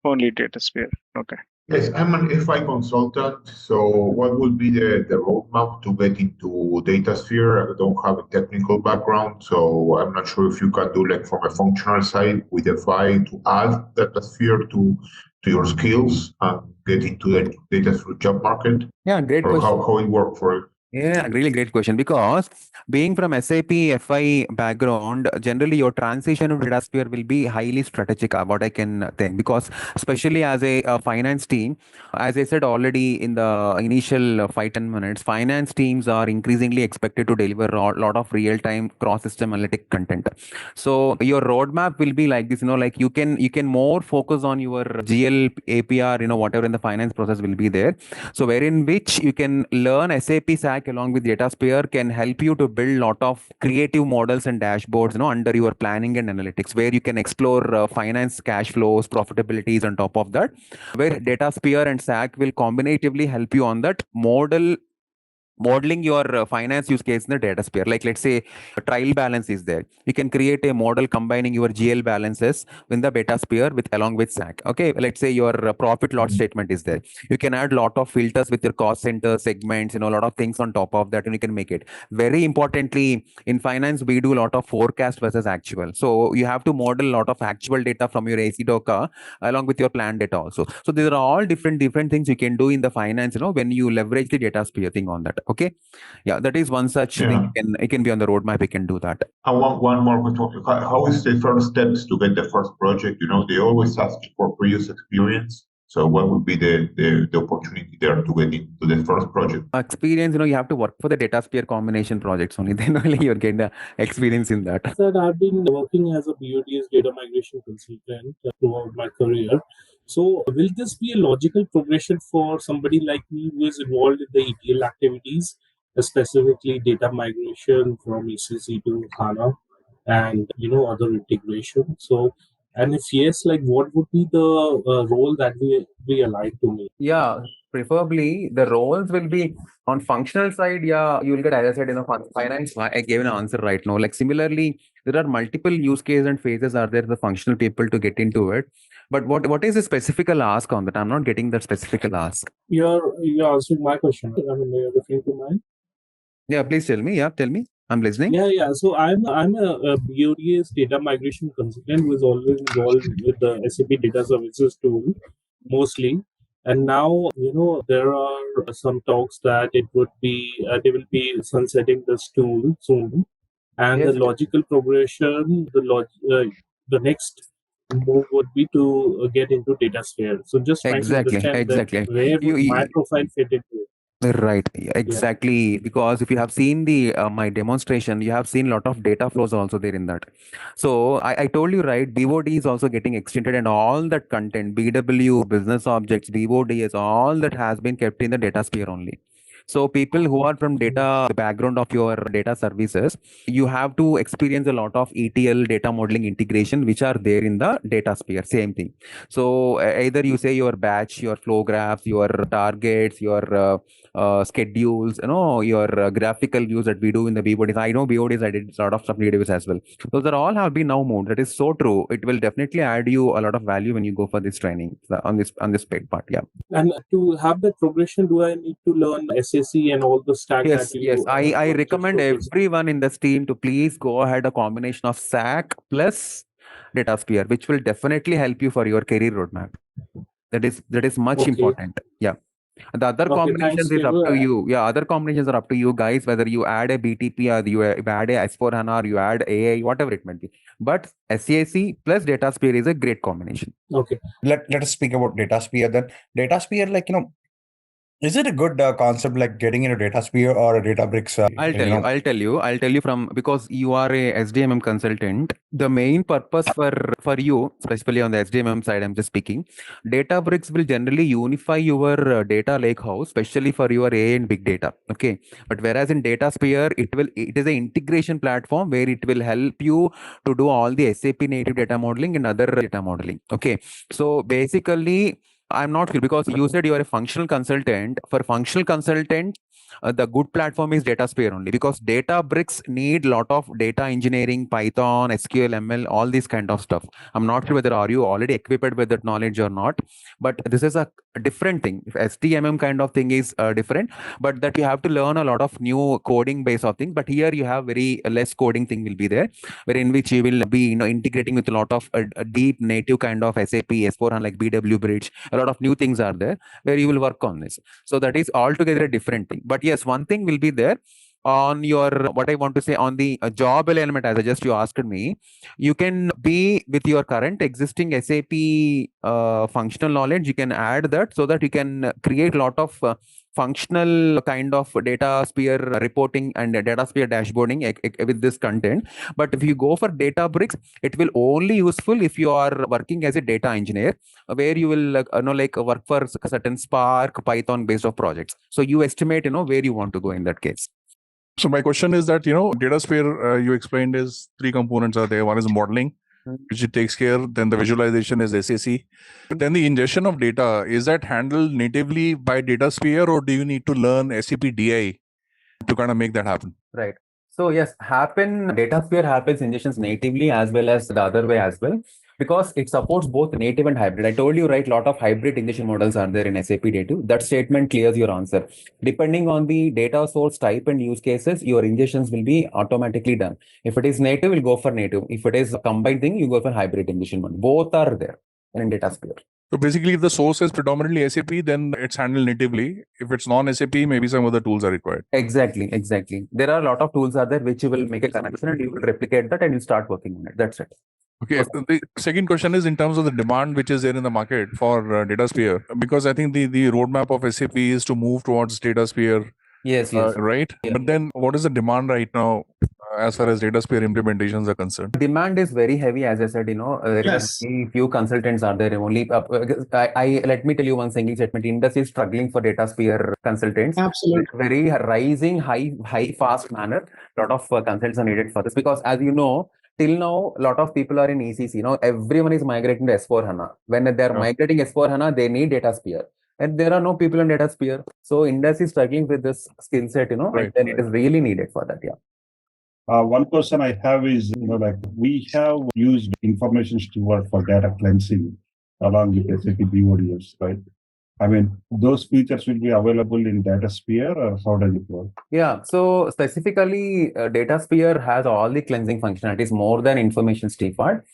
Only Datasphere. Okay. Yes, I'm an FI consultant. So what would be the roadmap to get into Datasphere? I don't have a technical background, so I'm not sure if you can do like from a functional side with FI to add Datasphere to your skills and get into the Datasphere job market. Yeah, great question. How it work for you? Yeah, really great question. Because being from SAP FI background, generally your transition to Datasphere will be highly strategic, what I can think. Because especially as a finance team, as I said already in the initial 5-10 minutes, finance teams are increasingly expected to deliver a lot of real-time cross-system analytic content. So your roadmap will be like this, like you can more focus on your GL, APR, whatever in the finance process will be there. So wherein which you can learn SAP SAC along with Datasphere can help you to build a lot of creative models and dashboards, under your planning and analytics, where you can explore finance, cash flows, profitabilities on top of that, where Datasphere and SAC will combinatively help you on that model modeling your finance use case in the data sphere. Like let's say a trial balance is there. You can create a model combining your GL balances in the data sphere with along with SAC. Okay, let's say your profit loss statement is there. You can add lot of filters with your cost center segments, a lot of things on top of that, and you can make it. Very importantly, in finance, we do a lot of forecast versus actual. So you have to model a lot of actual data from your AC Doka along with your plan data also. So these are all different things you can do in the finance, when you leverage the data sphere thing on that. Okay, yeah, that is one such thing. It can be on the roadmap. We can do that. I want one more question. How is the first steps to get the first project? They always ask for previous experience. So what would be the opportunity there to get into the first project? Experience, you have to work for the data sphere combination projects only. Then only you're getting the experience in that. That I've been working as a BOD's data migration consultant throughout my career. So will this be a logical progression for somebody like me who is involved in the ETL activities, specifically data migration from ECC to HANA and other integration? So, and if yes, like what would be the role that we aligned to me? Yeah, preferably the roles will be on functional side. Yeah, you will get, as I said, finance. I gave an answer right now. Like similarly, there are multiple use cases and phases are there the functional people to get into it. But what is the specific ask on that? I'm not getting that specific ask. You're answering my question. I mean, you're referring to mine. Yeah, please tell me. Yeah, tell me. I'm listening. Yeah. So I'm a BOD's data migration consultant who is always involved with the SAP Data Services tool, mostly. And now, there are some talks that they will be sunsetting this tool soon. And Yes. the logical progression, the next move would be to get into Datasphere. So just trying to understand that where would my profile fit into it. Right, exactly. Because if you have seen the my demonstration, you have seen a lot of data flows also there in that. So I told you, right, BOD is also getting extended and all that content, BW, business objects, BODs, all that has been kept in the data sphere only. So people who are from data background of your data services, you have to experience a lot of ETL data modeling integration, which are there in the data sphere, same thing. So either you say your batch, your flow graphs, your targets, your schedules, your graphical views that we do in the BODs. I know BODs, I did a lot of stuff in database as well. Those are all have been now moved. That is so true. It will definitely add you a lot of value when you go for this training on this paid part. Yeah. And to have that progression, do I need to learn SAC and all the stack Yes, that you? yes. I recommend everyone in this team to please go ahead a combination of SAC plus Datasphere, which will definitely help you for your career roadmap. That is much important. Yeah. The other combinations is up to you. Yeah, other combinations are up to you guys, whether you add a BTP or you add a S4HANA or you add AI, whatever it might be. But SAC plus Datasphere is a great combination. Okay. Let us speak about Datasphere then. Datasphere, is it a good concept like getting into Datasphere or a Databricks? I'll tell you from, because you are a SDMM consultant, the main purpose for you, especially on the SDMM side, I'm just speaking, Databricks will generally unify your data lakehouse, especially for your AI and big data. Okay. But whereas in Datasphere, it is an integration platform where it will help you to do all the SAP native data modeling and other data modeling. Okay. So basically, I'm not sure, because you said you are a functional consultant. For functional consultant, the good platform is Datasphere only, because Databricks need a lot of data engineering, Python, SQL, ML, all this kind of stuff. I'm not sure whether are you already equipped with that knowledge or not, but this is a different thing. If STMM kind of thing is different, but that you have to learn a lot of new coding base of things. But here you have very less coding thing will be there, wherein which you will be integrating with a lot of a deep native kind of SAP S4HANA like BW Bridge. A lot of new things are there where you will work on this. So that is altogether a different thing. But yes, one thing will be there on your, what I want to say, on the job element, as I just you asked me, you can be with your current existing SAP functional knowledge, you can add that so that you can create a lot of functional kind of Datasphere reporting and Datasphere dashboarding with this content. But if you go for Databricks, it will only useful if you are working as a data engineer, where you will work for certain Spark, Python based of projects. So you estimate where you want to go in that case. So my question is that, Datasphere, you explained is 3 components are there. One is modeling, which it takes care. Then the visualization is SAC. Then the ingestion of data, is that handled natively by Datasphere, or do you need to learn SAP DI to kind of make that happen? Right. So yes, Datasphere happens ingestions natively as well as the other way as well, because it supports both native and hybrid. I told you, right, lot of hybrid ingestion models are there in SAP Data. That statement clears your answer. Depending on the data source type and use cases, your ingestions will be automatically done. If it is native, we'll go for native. If it is a combined thing, you go for hybrid ingestion model. Both are there in Datasphere. So basically, if the source is predominantly SAP, then it's handled natively. If it's non-SAP, maybe some other tools are required. Exactly. There are a lot of tools are there which you will make a connection and you will replicate that and you start working on it. That's it. Okay. The second question is in terms of the demand which is there in the market for Datasphere, because I think the roadmap of SAP is to move towards Datasphere. Yes. Right. Yeah. But then what is the demand right now as far as Datasphere implementations are concerned? Demand is very heavy, as I said, there are very few consultants are there. Only let me tell you one single statement. Industry is struggling for Datasphere consultants. Absolutely. Very rising, high, fast manner. A lot of consultants are needed for this because, as you know, till now, a lot of people are in ECC. Everyone is migrating to S4HANA. When they are migrating S4HANA, they need Datasphere. And there are no people in Datasphere. So industry is struggling with this skill set, Right. and then it is really needed for that. Yeah. One question I have is, we have used information steward for data cleansing along with SAP BWs, right? I mean, those features will be available in Datasphere, or how does it work? Yeah, so specifically, Datasphere has all the cleansing functionalities more than information steward.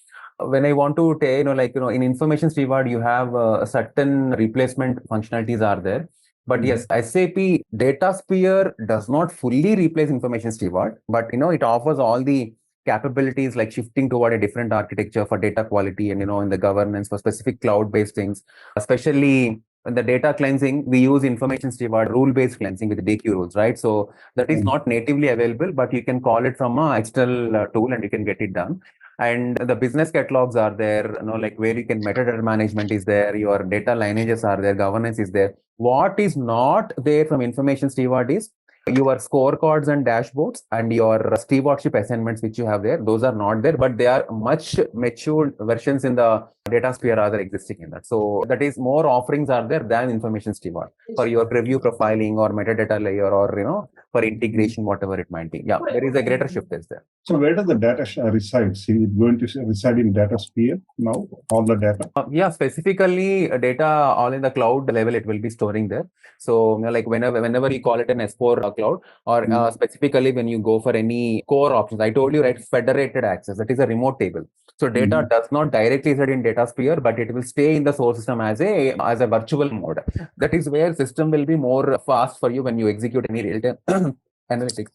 When I want to tell, in information steward, you have certain replacement functionalities are there. But yes, SAP Datasphere does not fully replace information steward, but it offers all the capabilities like shifting toward a different architecture for data quality and in the governance for specific cloud-based things. Especially in the data cleansing, we use information steward rule-based cleansing with the DQ rules, right? So that is not natively available, but you can call it from an external tool and you can get it done. And the business catalogs are there, where you can metadata management is there, your data lineages are there, governance is there. What is not there from information steward is your scorecards and dashboards and your stewardship assignments which you have there. Those are not there, but they are much mature versions in the Datasphere are there existing in that. So that is more offerings are there than information steward for your preview profiling or metadata layer or for integration, whatever it might be. Yeah, there is a greater shift is there. So where does the data reside? Is it going to reside in Datasphere now, all the data? Yeah, specifically data all in the cloud level, it will be storing there. So whenever you call it an S4 cloud or specifically when you go for any core options, I told you, right, federated access, that is a remote table. So data does not directly reside in Datasphere, but it will stay in the source system as a virtual mode. That is where system will be more fast for you when you execute any real-time analytics.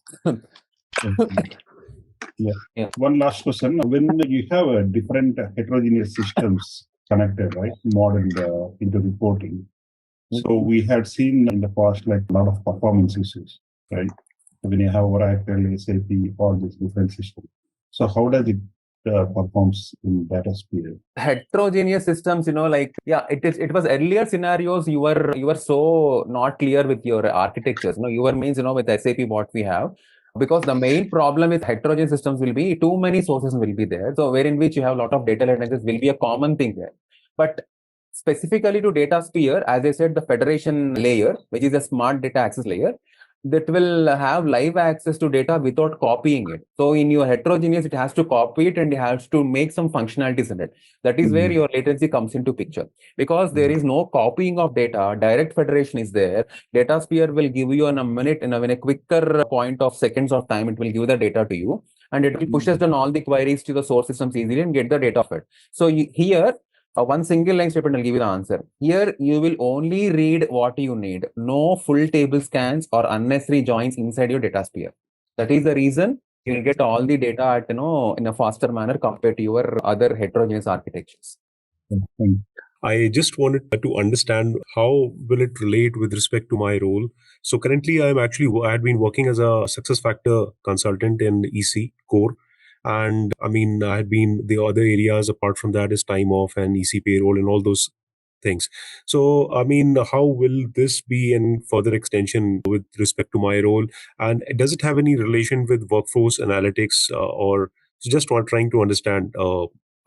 Yeah. One last question. When you have a different heterogeneous systems connected, right, modeled into reporting, so we had seen in the past a lot of performance issues, right? When you have Oracle, SAP, all these different systems. So how does it performs in Datasphere? Heterogeneous systems, it was earlier scenarios. You were so not clear with your architectures. Your means, with SAP what we have. Because the main problem with heterogeneous systems will be too many sources will be there. So wherein which you have a lot of data lineages will be a common thing there. But specifically to Datasphere, as I said, the federation layer, which is a smart data access layer, that will have live access to data without copying it. So in your heterogeneous, it has to copy it and it has to make some functionalities in it. That is where your latency comes into picture. Because there is no copying of data, direct federation is there. Datasphere will give you in a minute, in a quicker point of seconds of time, it will give the data to you. And it will push us down all the queries to the source systems easily and get the data of it. So here, one single line statement will give you the answer. Here, you will only read what you need. No full table scans or unnecessary joins inside your Datasphere. That is the reason you will get all the data at, in a faster manner compared to your other heterogeneous architectures. I just wanted to understand how will it relate with respect to my role. So currently, I had been working as a SuccessFactors consultant in EC core. And I mean, I had been the other areas apart from that is time off and EC payroll and all those things. So, I mean, how will this be in further extension with respect to my role? And does it have any relation with workforce analytics or just trying to understand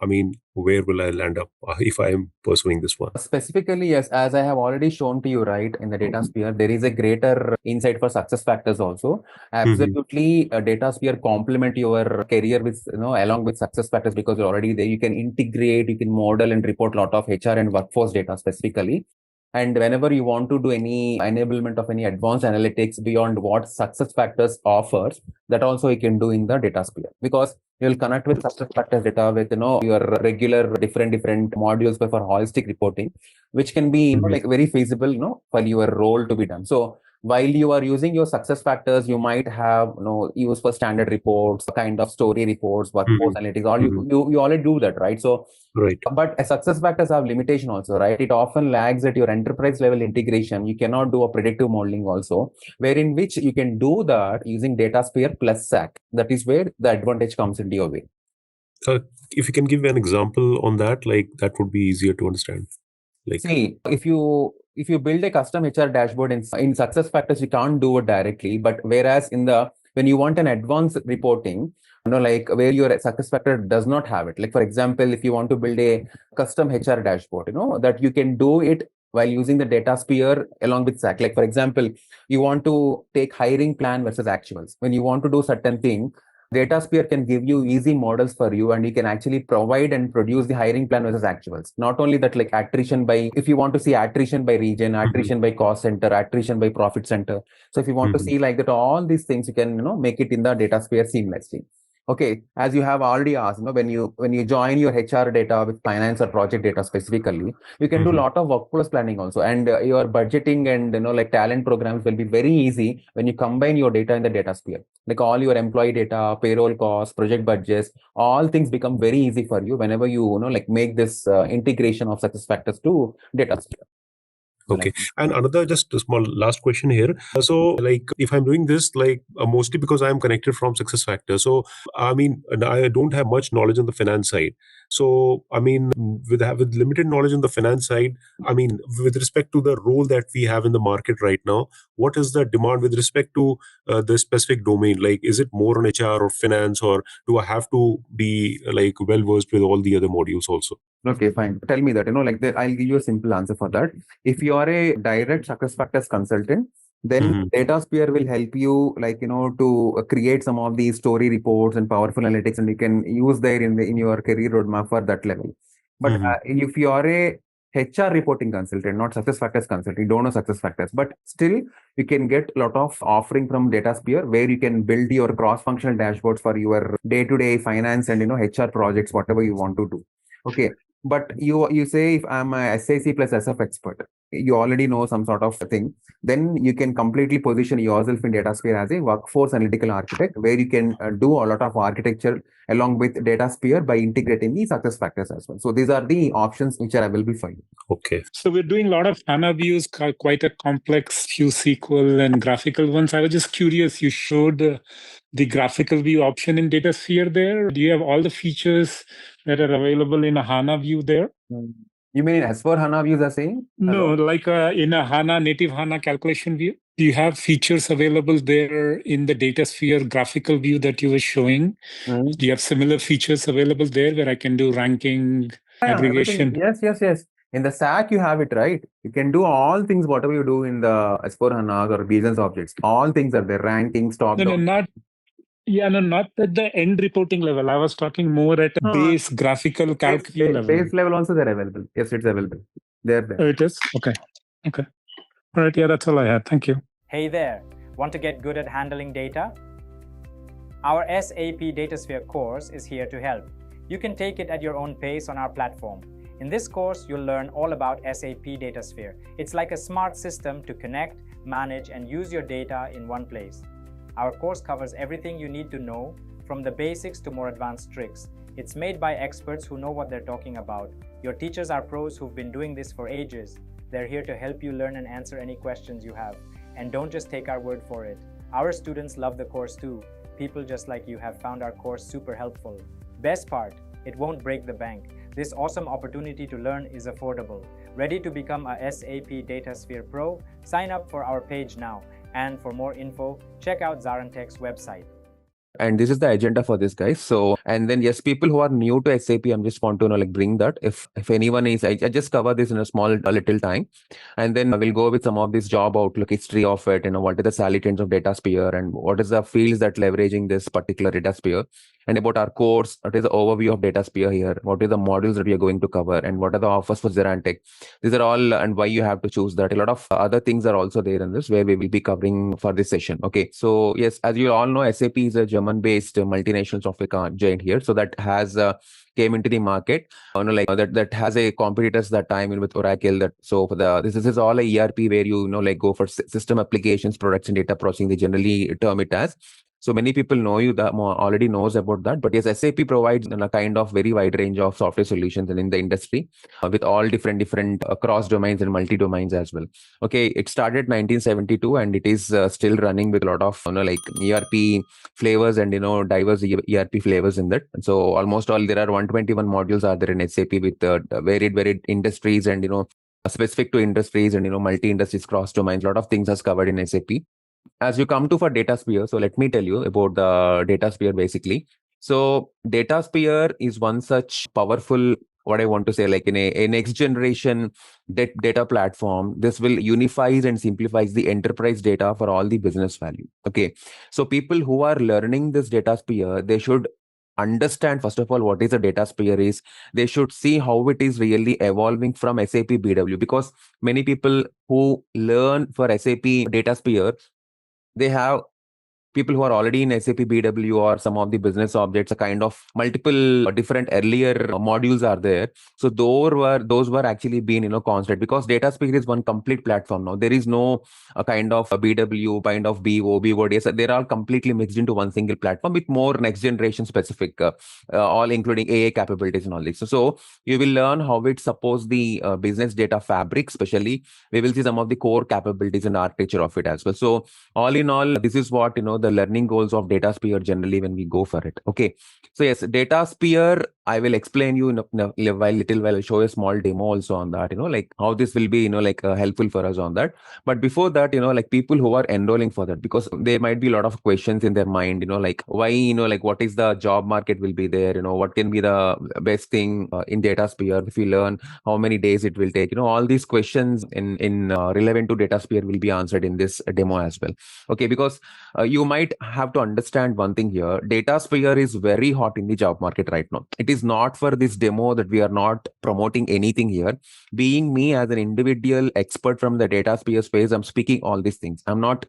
where will I land up if I am pursuing this one? Specifically, yes, as I have already shown to you, right, in the Datasphere, there is a greater insight for success factors also. Absolutely, Datasphere complement your career with, along with success factors, because you're already there. You can integrate, you can model and report a lot of HR and workforce data specifically. And whenever you want to do any enablement of any advanced analytics beyond what success factors offers, that also you can do in the Datasphere, because you'll connect with success factors data with your regular different modules for holistic reporting, which can be like very feasible for your role to be done. So while you are using your success factors, you might have use for standard reports, kind of story reports, workforce analytics. All you already do that, right? So right. But success factors have limitation also, right? It often lags at your enterprise level integration. You cannot do a predictive modeling also, wherein which you can do that using Datasphere plus SAC. That is where the advantage comes into your way. If you can give an example on that, like that would be easier to understand. Like, see, if you build a custom HR dashboard in success factors, you can't do it directly. But whereas when you want an advanced reporting, like where your success factor does not have it. Like for example, if you want to build a custom HR dashboard, that you can do it while using the Datasphere along with SAC. Like for example, you want to take hiring plan versus actuals. When you want to do certain thing, Datasphere can give you easy models for you, and you can actually provide and produce the hiring plan versus actuals. Not only that, like attrition by, if you want to see attrition by region, attrition by cost center, attrition by profit center. So if you want to see like that, all these things, you can, make it in the Datasphere seamlessly. Okay, as you have already asked, when you join your HR data with finance or project data specifically, you can do a lot of workforce planning also, and your budgeting and like talent programs will be very easy when you combine your data in the Datasphere. Like all your employee data, payroll costs, project budgets, all things become very easy for you whenever you like make this integration of success factors to Datasphere. Okay. And another just a small last question here. So like if I'm doing this, like mostly because I'm connected from success factor. So I don't have much knowledge on the finance side. So with limited knowledge on the finance side, with respect to the role that we have in the market right now, what is the demand with respect to the specific domain? Like, is it more on HR or finance, or do I have to be like well versed with all the other modules also? Okay, fine. Tell me that, like that, I'll give you a simple answer for that. If you are a direct success factors consultant, then Datasphere will help you, like, to create some of these story reports and powerful analytics, and you can use there in your career roadmap for that level. But if you are a HR reporting consultant, not success factors consultant, you don't know success factors, but still you can get a lot of offering from Datasphere where you can build your cross-functional dashboards for your day-to-day finance and, HR projects, whatever you want to do. Okay. But you say, if I'm a SAC plus SF expert, you already know some sort of thing, then you can completely position yourself in Datasphere as a workforce analytical architect, where you can do a lot of architecture along with Datasphere by integrating the success factors as well. So these are the options which are available for you. Okay. So we're doing a lot of HANA views, quite a complex few SQL and graphical ones. I was just curious, you showed the graphical view option in Datasphere there. Do you have all the features that are available in a HANA view there? You mean as for HANA views are saying? No, like in a HANA, native HANA calculation view. Do you have features available there in the Datasphere graphical view that you were showing? Do you have similar features available there where I can do ranking, aggregation? Yes. In the SAC, you have it, right? You can do all things, whatever you do in the S4HANA or business objects. All things are there, ranking, top down. Not at the end reporting level. I was talking more at a base graphical calc view level. Base level also they're available. Yes, it's available. They're there. Oh, it is? Okay. All right, yeah, that's all I had. Thank you. Hey there. Want to get good at handling data? Our SAP Datasphere course is here to help. You can take it at your own pace on our platform. In this course, you'll learn all about SAP Datasphere. It's like a smart system to connect, manage, and use your data in one place. Our course covers everything you need to know, from the basics to more advanced tricks. It's made by experts who know what they're talking about. Your teachers are pros who've been doing this for ages. They're here to help you learn and answer any questions you have. And don't just take our word for it. Our students love the course too. People just like you have found our course super helpful. Best part, it won't break the bank. This awesome opportunity to learn is affordable. Ready to become a SAP Datasphere Pro? Sign up for our page now. And for more info, check out ZaranTech's website. And this is the agenda for this, guys. So, and then yes, people who are new to SAP, I'm just want to bring that. If anyone is, I just cover this in a little time, and then we'll go with some of this job outlook, history of it. What are the salary trends of Datasphere, and what is the fields that leveraging this particular Datasphere, and about our course. What is the overview of Datasphere here? What are the modules that we are going to cover, and what are the offers for ZaranTech? These are all, and why you have to choose that. A lot of other things are also there in this, where we will be covering for this session. Okay, so yes, as you all know, SAP is a German-based multinational software giant here, so that has came into the market. That has a competitors that time with Oracle. That so for this is all a ERP where you go for system applications, products, and data processing. They generally term it as. So many people know you that already knows about that. But yes, SAP provides a kind of very wide range of software solutions and in the industry with all different cross domains and multi domains as well. Okay, it started 1972 and it is still running with a lot of ERP flavors and diverse ERP flavors in that. And so almost all there are 121 modules are there in SAP with varied industries and specific to industries and multi industries, cross domains. A lot of things are covered in SAP. As you come to for Datasphere, so let me tell you about the Datasphere basically. So Datasphere is one such powerful, what I want to say, like in a next generation data platform. This will unifies and simplifies the enterprise data for all the business value. Okay, so people who are learning this Datasphere, they should understand first of all what is a Datasphere is. They should see how it is really evolving from SAP BW, because many people who learn for SAP Datasphere, they have people who are already in SAP BW or some of the business objects, a kind of multiple different earlier modules are there. So those were actually being constant, because Datasphere is one complete platform now. There is no a kind of a BW, kind of BO, BODS. They're all completely mixed into one single platform with more next generation specific, all including AI capabilities and all this. So you will learn how it supports the business data fabric. Especially, we will see some of the core capabilities and architecture of it as well. So all in all, this is what the learning goals of Datasphere generally when we go for it. Okay, so yes, Datasphere, I will explain you in a little while. I'll show a small demo also on that, like how this will be helpful for us on that. But before that, like people who are enrolling for that, because there might be a lot of questions in their mind, like why, like what is the job market will be there, what can be the best thing in Datasphere if you learn, how many days it will take, all these questions in relevant to Datasphere will be answered in this demo as well. Okay, because you might have to understand one thing here. Datasphere is very hot in the job market right now. It is not for this demo that we are not promoting anything here. Being me as an individual expert from the Datasphere space, I'm speaking all these things. I'm not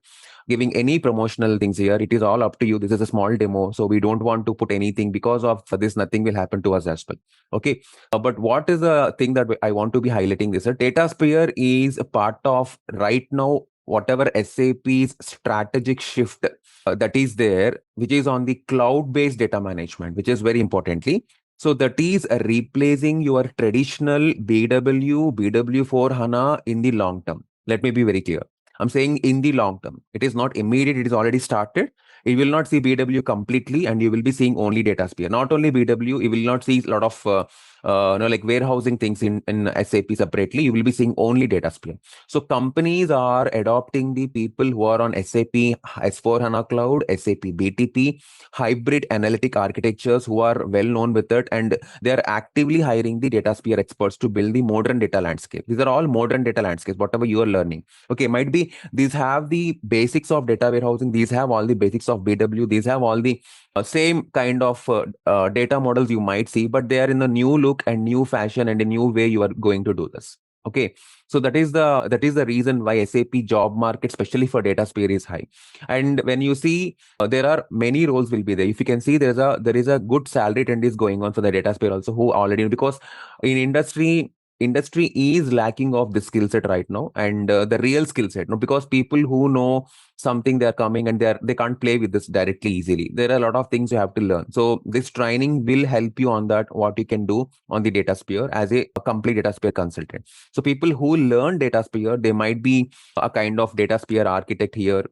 giving any promotional things here. It is all up to you. This is a small demo, so we don't want to put anything, because of this nothing will happen to us as well. Okay, but what is the thing that I want to be highlighting this? Datasphere is a part of right now whatever SAP's strategic shift that is there, which is on the cloud-based data management, which is very importantly. So that is replacing your traditional BW, BW4 HANA in the long term. Let me be very clear. I'm saying in the long term. It is not immediate. It is already started. You will not see BW completely, and you will be seeing only Datasphere. Not only BW, you will not see a lot of like warehousing things in SAP separately. You will be seeing only Datasphere. So companies are adopting the people who are on SAP S4HANA Cloud, SAP BTP, hybrid analytic architectures who are well known with it, and they are actively hiring the Datasphere experts to build the modern data landscape. These are all modern data landscapes, whatever you are learning. Okay, might be these have the basics of data warehousing, these have all the basics of BW, these have all the same kind of data models you might see, but they are in a new look and new fashion and a new way you are going to do this. Okay, so that is the reason why SAP job market, especially for Datasphere, is high. And when you see there are many roles will be there. If you can see, there is a good salary trend is going on for the Datasphere also, who already, because in industry is lacking of the skill set right now, and the real skill set, because people who know something, they are coming and they can't play with this directly easily. There are a lot of things you have to learn. So this training will help you on that, what you can do on the Datasphere as a complete Datasphere consultant. So people who learn Datasphere, they might be a kind of Datasphere architect here,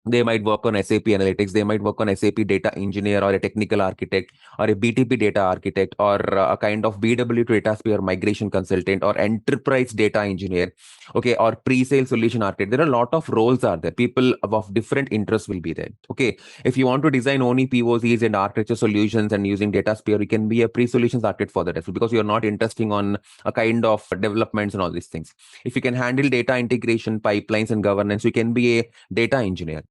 They might work on SAP Analytics. They might work on SAP Data Engineer or a technical architect or a BTP data architect or a kind of BW to Datasphere migration consultant or enterprise data engineer, okay, or pre-sale solution architect. There are a lot of roles are there. People of different interests will be there, okay. If you want to design only POCs and architecture solutions and using Datasphere, you can be a pre-solutions architect for that as well, because you're not interesting on a kind of developments and all these things. If you can handle data integration, pipelines and governance, you can be a data engineer.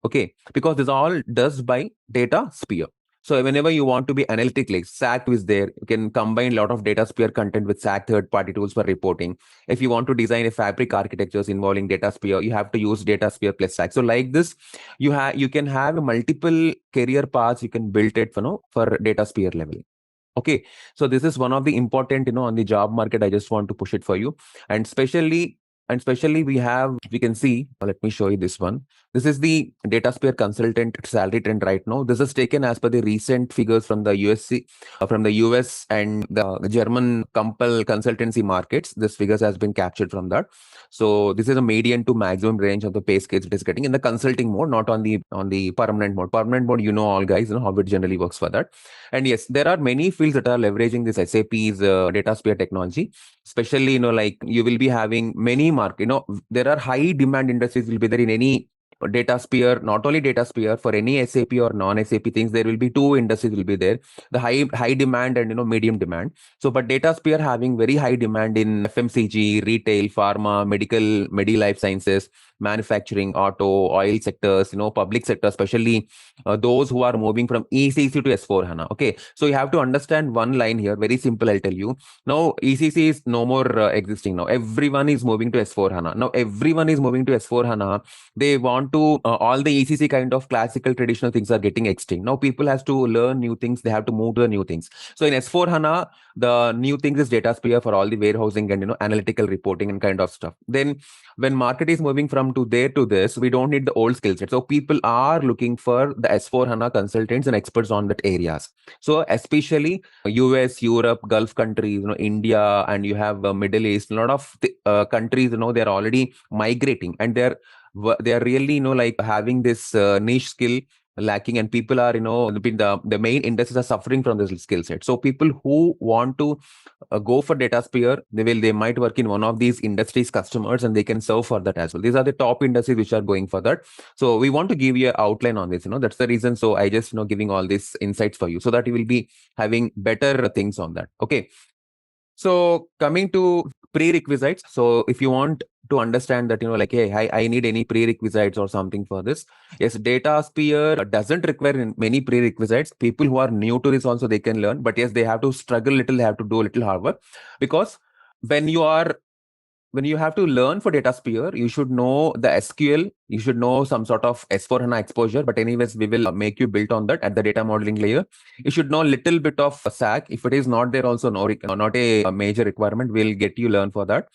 Okay, because this all does by Datasphere. So whenever you want to be analytic, SAC is there. You can combine a lot of Datasphere content with SAC third-party tools for reporting. If you want to design a fabric architectures involving Datasphere, you have to use Datasphere plus SAC. So like this, you can have multiple career paths. You can build it, for Datasphere level. Okay, so this is one of the important, on the job market. I just want to push it for you, and especially we can see. Let me show you this one. This is the Datasphere consultant salary trend right now. This is taken as per the recent figures from the from the US and the German consultancy markets. This figures has been captured from that. So this is a median to maximum range of the pay scales it is getting in the consulting mode, not on the permanent mode. Permanent mode, all guys, how it generally works for that. And yes, there are many fields that are leveraging this SAP's Datasphere technology. Especially, like you will be having many there are high demand industries will be there in any Datasphere, not only Datasphere, for any SAP or non-SAP things, there will be two industries will be there. The high demand and medium demand. So, but Datasphere having very high demand in FMCG, retail, pharma, medical life sciences, manufacturing, auto, oil sectors, public sector, especially those who are moving from ECC to S4HANA. Okay, so you have to understand one line here. Very simple, I'll tell you. Now, ECC is no more existing now. Everyone is moving to S4HANA. Now, everyone is moving to S4HANA. They want to, all the ECC kind of classical traditional things are getting extinct. Now, people has to learn new things. They have to move to the new things. So in S4HANA, the new things is Datasphere for all the warehousing and, analytical reporting and kind of stuff. Then when market is moving from to there to this, we don't need the old skill set. So people are looking for the S4HANA consultants and experts on that areas. So especially US, Europe, Gulf countries, India, and you have Middle East, a lot of countries, they're already migrating, and they're really, like having this niche skill lacking, and people are, the main industries are suffering from this skill set. So people who want to go for Datasphere, they might work in one of these industries customers, and they can serve for that as well. These are the top industries which are going for that. So we want to give you an outline on this. That's the reason. So I just giving all these insights for you, so that you will be having better things on that. Okay. So coming to prerequisites. So if you want to understand that, hey, I need any prerequisites or something for this. Yes, Datasphere doesn't require many prerequisites. People who are new to this also, they can learn. But yes, they have to struggle a little. They have to do a little hard work, because when you have to learn for Datasphere, you should know the SQL, you should know some sort of S4HANA exposure. But anyways, we will make you build on that at the data modeling layer. You should know a little bit of SAC. If it is not there also, not a major requirement, we'll get you learn for that.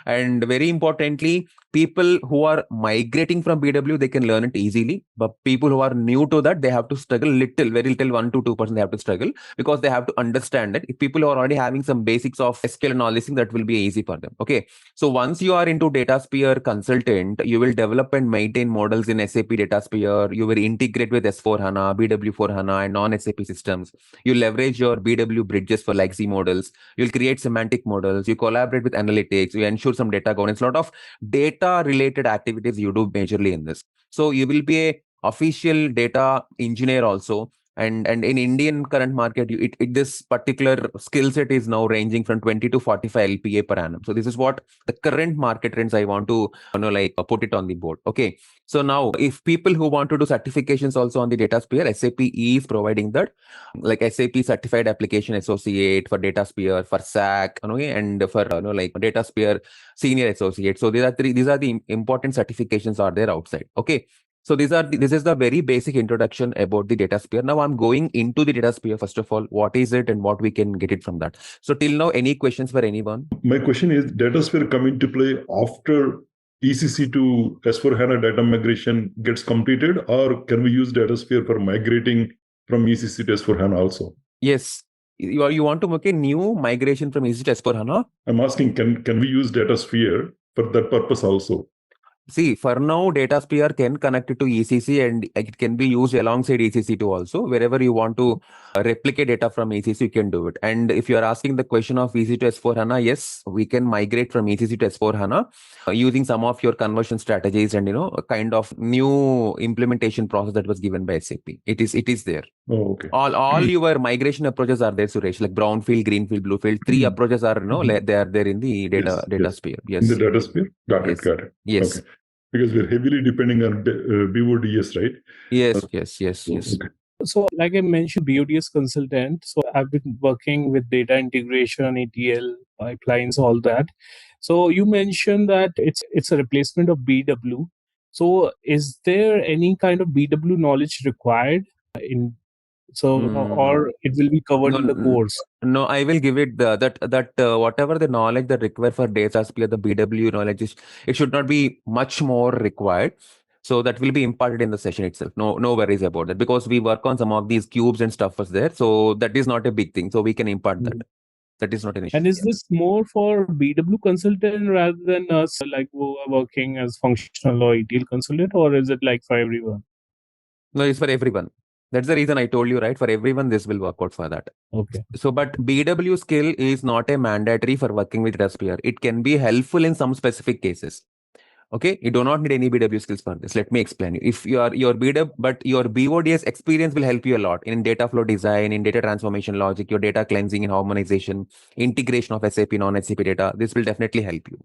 And very importantly, people who are migrating from BW, they can learn it easily. But people who are new to that, they have to struggle very little, 1 to 2%, they have to struggle, because they have to understand it. If people are already having some basics of SQL and all this thing, that will be easy for them. Okay. So once you are into Datasphere consultant, you will develop and maintain models in SAP Datasphere. You will integrate with S4HANA, BW4HANA and non-SAP systems. You leverage your BW bridges for legacy models. You'll create semantic models. You collaborate with analytics. You ensure some data governance. A lot of data related activities you do majorly in this. So you will be a official data engineer also. And in Indian current market, this particular skill set is now ranging from 20 to 45 LPA per annum. So this is what the current market trends I want to put it on the board. Okay. So now if people who want to do certifications also on the Datasphere, SAP is providing that, like SAP Certified Application Associate for Datasphere, for SAC, and for Datasphere Senior Associate. So these are the important certifications are there outside. Okay. So this is the very basic introduction about the Datasphere. Now I'm going into the Datasphere. First of all, what is it and what we can get it from that. So till now, any questions for anyone? My question is, Datasphere come into play after ECC to S4HANA data migration gets completed, or can we use Datasphere for migrating from ECC to S4HANA also? Yes. You want to make a new migration from ECC to S4HANA? I'm asking, can we use Datasphere for that purpose also? See, for now, Datasphere can connect it to ECC and it can be used alongside ECC too also. Wherever you want to replicate data from ECC, you can do it. And if you are asking the question of ECC to S4HANA, yes, we can migrate from ECC to S4HANA using some of your conversion strategies and, a kind of new implementation process that was given by SAP. It is there. Oh, okay. All your migration approaches are there, Suresh, like brownfield, greenfield, bluefield. Three approaches are, they are there in the Datasphere. Yes. In the Datasphere? Got it. Yes. Okay. Because we're heavily depending on BODS, right? Yes. Okay. So, like I mentioned, BODS consultant. So, I've been working with data integration, ETL, pipelines, all that. So, you mentioned that it's a replacement of BW. So, is there any kind of BW knowledge required in? Or it will be covered in the course? No, I will give it that whatever the knowledge that required for Datasphere, the BW knowledge it should not be much more required. So that will be imparted in the session itself. No worries about that, because we work on some of these cubes and stuff was there. So that is not a big thing. So we can impart that. That is not an issue. And is this more for BW consultant rather than us, like who are working as functional or ETL consultant, or is it like for everyone? No, it's for everyone. That's the reason I told you, right? For everyone, this will work out for that. Okay. So, but BW skill is not a mandatory for working with Datasphere. It can be helpful in some specific cases. Okay, you do not need any BW skills for this. Let me explain you. If your BW, but your BODS experience will help you a lot in data flow design, in data transformation logic, your data cleansing and harmonization, integration of SAP, non-SAP data. This will definitely help you.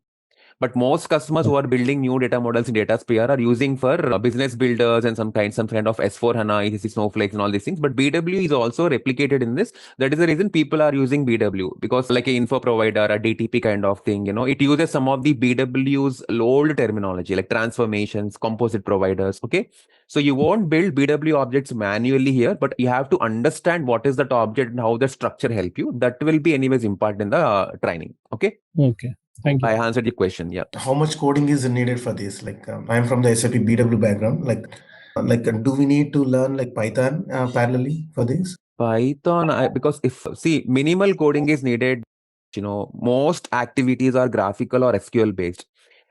But most customers who are building new data models in Datasphere are using for business builders and some kind of S4HANA, ECC Snowflakes and all these things. But BW is also replicated in this. That is the reason people are using BW, because like an info provider, a DTP kind of thing, it uses some of the BW's old terminology like transformations, composite providers. Okay. So you won't build BW objects manually here, but you have to understand what is that object and how the structure help you. That will be anyways important in the training. Okay. Okay. Thank you. I answered your question. Yeah. How much coding is needed for this? Like I'm from the SAP BW background. Like do we need to learn like Python parallelly for this? Python, because minimal coding is needed. Most activities are graphical or SQL based.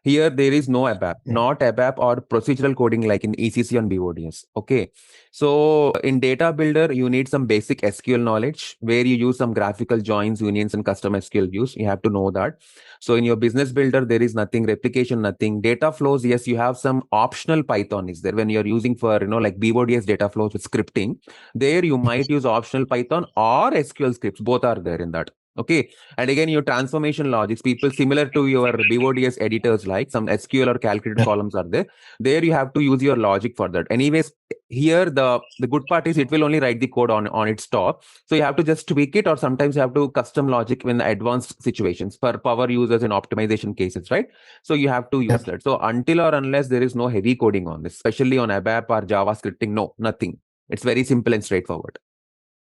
Here, there is no ABAP, not ABAP or procedural coding like in ECC and BODS. Okay. So in Data Builder, you need some basic SQL knowledge where you use some graphical joins, unions, and custom SQL views. You have to know that. So in your Business Builder, there is nothing, replication, nothing. Data flows, yes, you have some optional Python is there when you're using for, like BODS data flows with scripting. There you might use optional Python or SQL scripts. Both are there in that. Okay. And again, your transformation logics, people similar to your BODS editors, like some SQL or calculated columns are there. There you have to use your logic for that. Anyways, here the good part is it will only write the code on its top. So you have to just tweak it, or sometimes you have to custom logic in advanced situations for power users and optimization cases, right? So you have to use that. So until or unless there is no heavy coding on this, especially on ABAP or Java scripting, no, nothing. It's very simple and straightforward.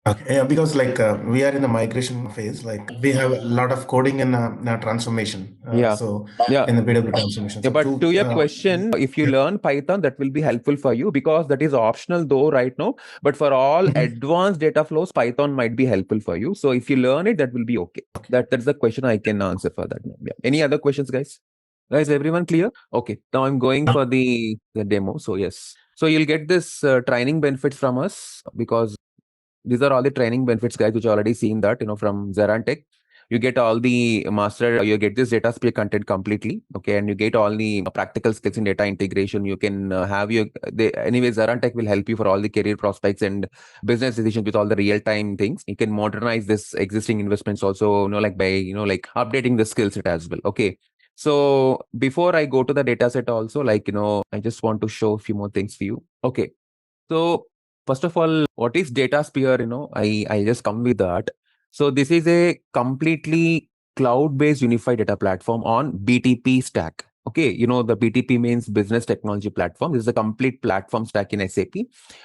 Okay, yeah, because like we are in the migration phase, like we have a lot of coding and transformation. So in the BW transformation. So but to your question, if you learn Python, that will be helpful for you, because that is optional though right now. But for all advanced data flows, Python might be helpful for you. So if you learn it, that will be okay. That's the question I can answer for that. Yeah. Any other questions, guys? Guys, everyone clear? Okay. Now I'm going for the demo. So yes. So you'll get this training benefits from us, because these are all the training benefits, guys, which you already seen that, from ZaranTech. You get all the master, you get this Datasphere content completely. Okay. And you get all the practical skills in data integration. You can have anyway, ZaranTech will help you for all the career prospects and business decisions with all the real-time things. You can modernize this existing investments also, like by, like updating the skill set as well. Okay. So before I go to the data set also, I just want to show a few more things for you. Okay. So first of all, what is Datasphere? I just come with that. So this is a completely cloud-based unified data platform on BTP stack. Okay, the BTP means Business Technology Platform. This is a complete platform stack in SAP,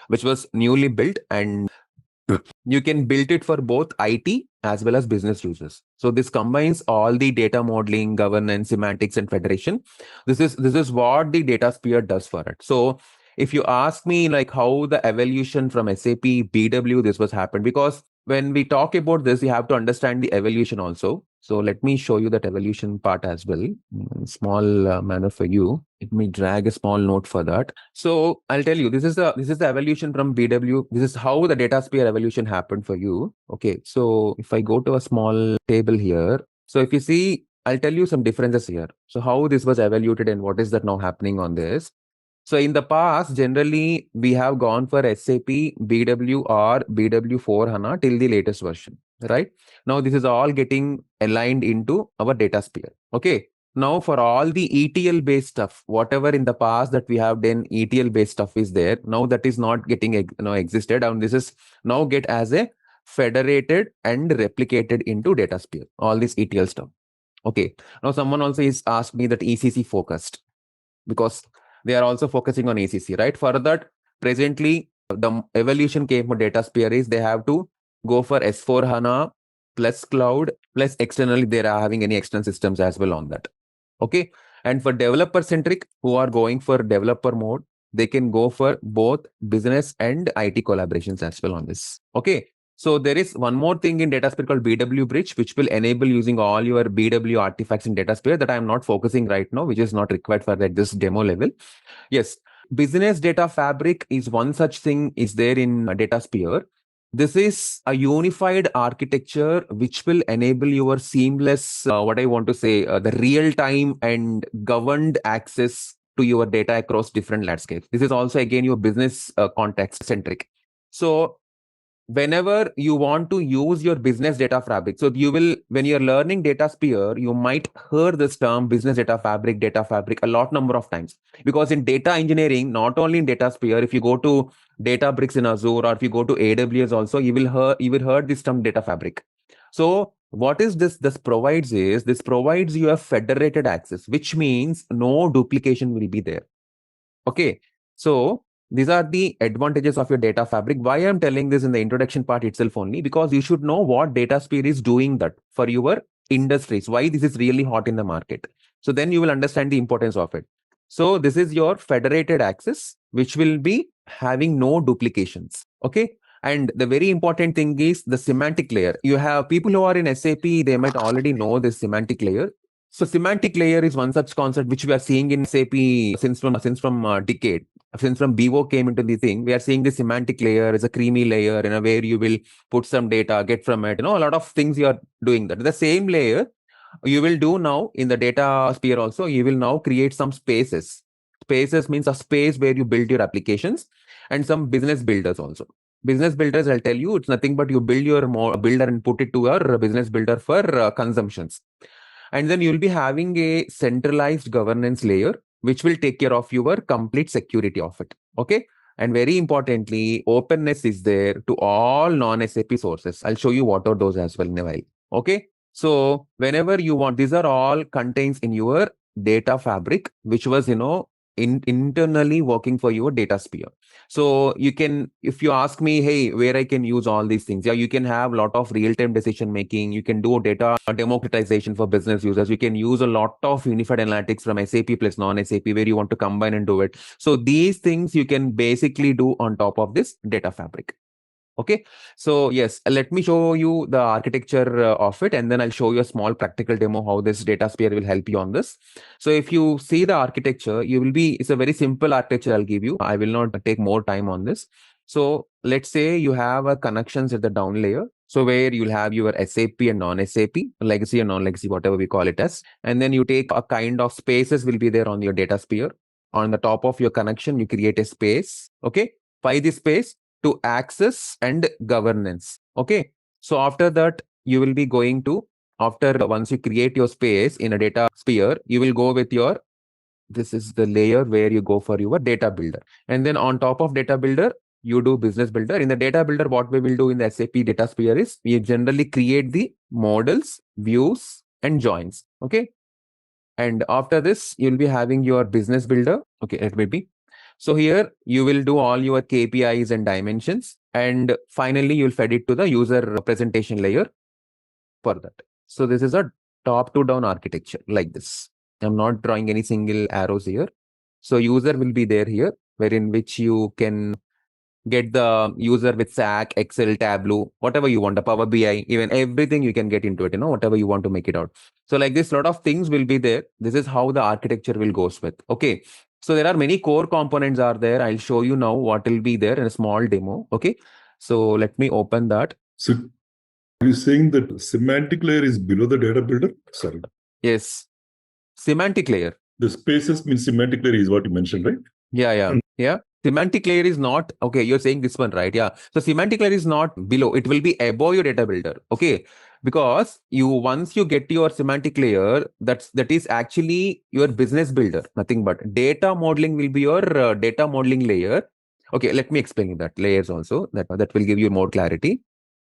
which was newly built, and you can build it for both IT as well as business users. So this combines all the data modeling, governance, semantics, and federation. This is what the Datasphere does for it. So if you ask me like how the evolution from SAP BW this was happened, because when we talk about this, you have to understand the evolution also. So let me show you that evolution part as well in small manner for you. Let me drag a small note for that. So I'll tell you, this is the evolution from BW. This is how the Datasphere evolution happened for you. Okay, so if I go to a small table here, so if you see, I'll tell you some differences here. So how this was evaluated and what is that now happening on this. So in the past, generally, we have gone for SAP BW or BW4 HANA till the latest version, right? Now, this is all getting aligned into our Datasphere. Okay. Now, for all the ETL-based stuff, whatever in the past that we have done ETL-based stuff is there. Now, that is not getting existed. And this is now get as a federated and replicated into Datasphere, all this ETL stuff. Okay. Now, someone also is asked me that ECC focused, because they are also focusing on ECC, right? For that, presently, the evolution came for Datasphere is they have to go for S4 HANA plus cloud plus externally they are having any external systems as well on that. Okay. And for developer centric who are going for developer mode, they can go for both business and IT collaborations as well on this. Okay. So there is one more thing in Datasphere called BW Bridge, which will enable using all your BW artifacts in Datasphere that I am not focusing right now, which is not required for this demo level. Yes, business data fabric is one such thing is there in Datasphere. This is a unified architecture which will enable your seamless, what I want to say, the real-time and governed access to your data across different landscapes. This is also, again, your business context-centric. So whenever you want to use your business data fabric, so you will, when you're learning Datasphere, you might hear this term business data fabric a lot number of times, because in data engineering, not only in Datasphere, if you go to Databricks in Azure or if you go to AWS also, you will heard this term data fabric. So what is this? This provides you a federated access, which means no duplication will be there. Okay, so these are the advantages of your data fabric. Why I'm telling this in the introduction part itself only, because you should know what Datasphere is doing that for your industries, why this is really hot in the market. So then you will understand the importance of it. So this is your federated access, which will be having no duplications. Okay. And the very important thing is the semantic layer. You have people who are in SAP, they might already know this semantic layer. So semantic layer is one such concept which we are seeing in SAP since from decade. Since from BO came into the thing, we are seeing the semantic layer is a creamy layer, where you will put some data, get from it, a lot of things you are doing that. The same layer you will do now in the Datasphere also. You will now create some spaces. Spaces means a space where you build your applications, and some business builders also. Business builders, I'll tell you, it's nothing but you build your builder and put it to your business builder for consumptions. And then you'll be having a centralized governance layer, which will take care of your complete security of it. Okay. And very importantly, openness is there to all non-SAP sources. I'll show you what are those as well in a while. Okay. So whenever you want, these are all contains in your data fabric, which was, internally working for your Datasphere. So you can, if you ask me, hey, where I can use all these things, yeah, you can have a lot of real-time decision making. You can do data democratization for business users. You can use a lot of unified analytics from SAP plus non-SAP where you want to combine and do it. So these things you can basically do on top of this data fabric. Okay, so yes, let me show you the architecture of it, and then I'll show you a small practical demo how this Datasphere will help you on this. So if you see the architecture, it's a very simple architecture I'll give you. I will not take more time on this. So let's say you have a connections at the down layer. So where you'll have your SAP and non-SAP, legacy and non-legacy, whatever we call it as. And then you take a kind of spaces will be there on your Datasphere. On the top of your connection, you create a space. Okay, by this space, to access and governance. Okay. So after that, you will be going to, once you create your space in a Datasphere, you will go with this is the layer where you go for your data builder. And then on top of data builder, you do business builder. In the data builder, what we will do in the SAP Datasphere is we generally create the models, views, and joins. Okay. And after this, you'll be having your business builder. Okay, let me be. So here you will do all your KPIs and dimensions. And finally, you'll fed it to the user presentation layer for that. So this is a top to down architecture like this. I'm not drawing any single arrows here. So user will be there here, wherein which you can get the user with SAC, Excel, Tableau, whatever you want, the Power BI, even everything you can get into it, whatever you want to make it out. So like this, lot of things will be there. This is how the architecture will goes with. Okay. So there are many core components are there. I'll show you now what will be there in a small demo. Okay. So let me open that. So are you saying that semantic layer is below the data builder? Sorry. Yes. Semantic layer. The spaces means semantic layer is what you mentioned, right? Yeah. Semantic layer is not, okay, you're saying this one, right? Yeah. So semantic layer is not below, it will be above your data builder. Okay. Because once you get your semantic layer, that is actually your business builder, nothing but data modeling will be your data modeling layer. Okay, let me explain that layers also, that will give you more clarity.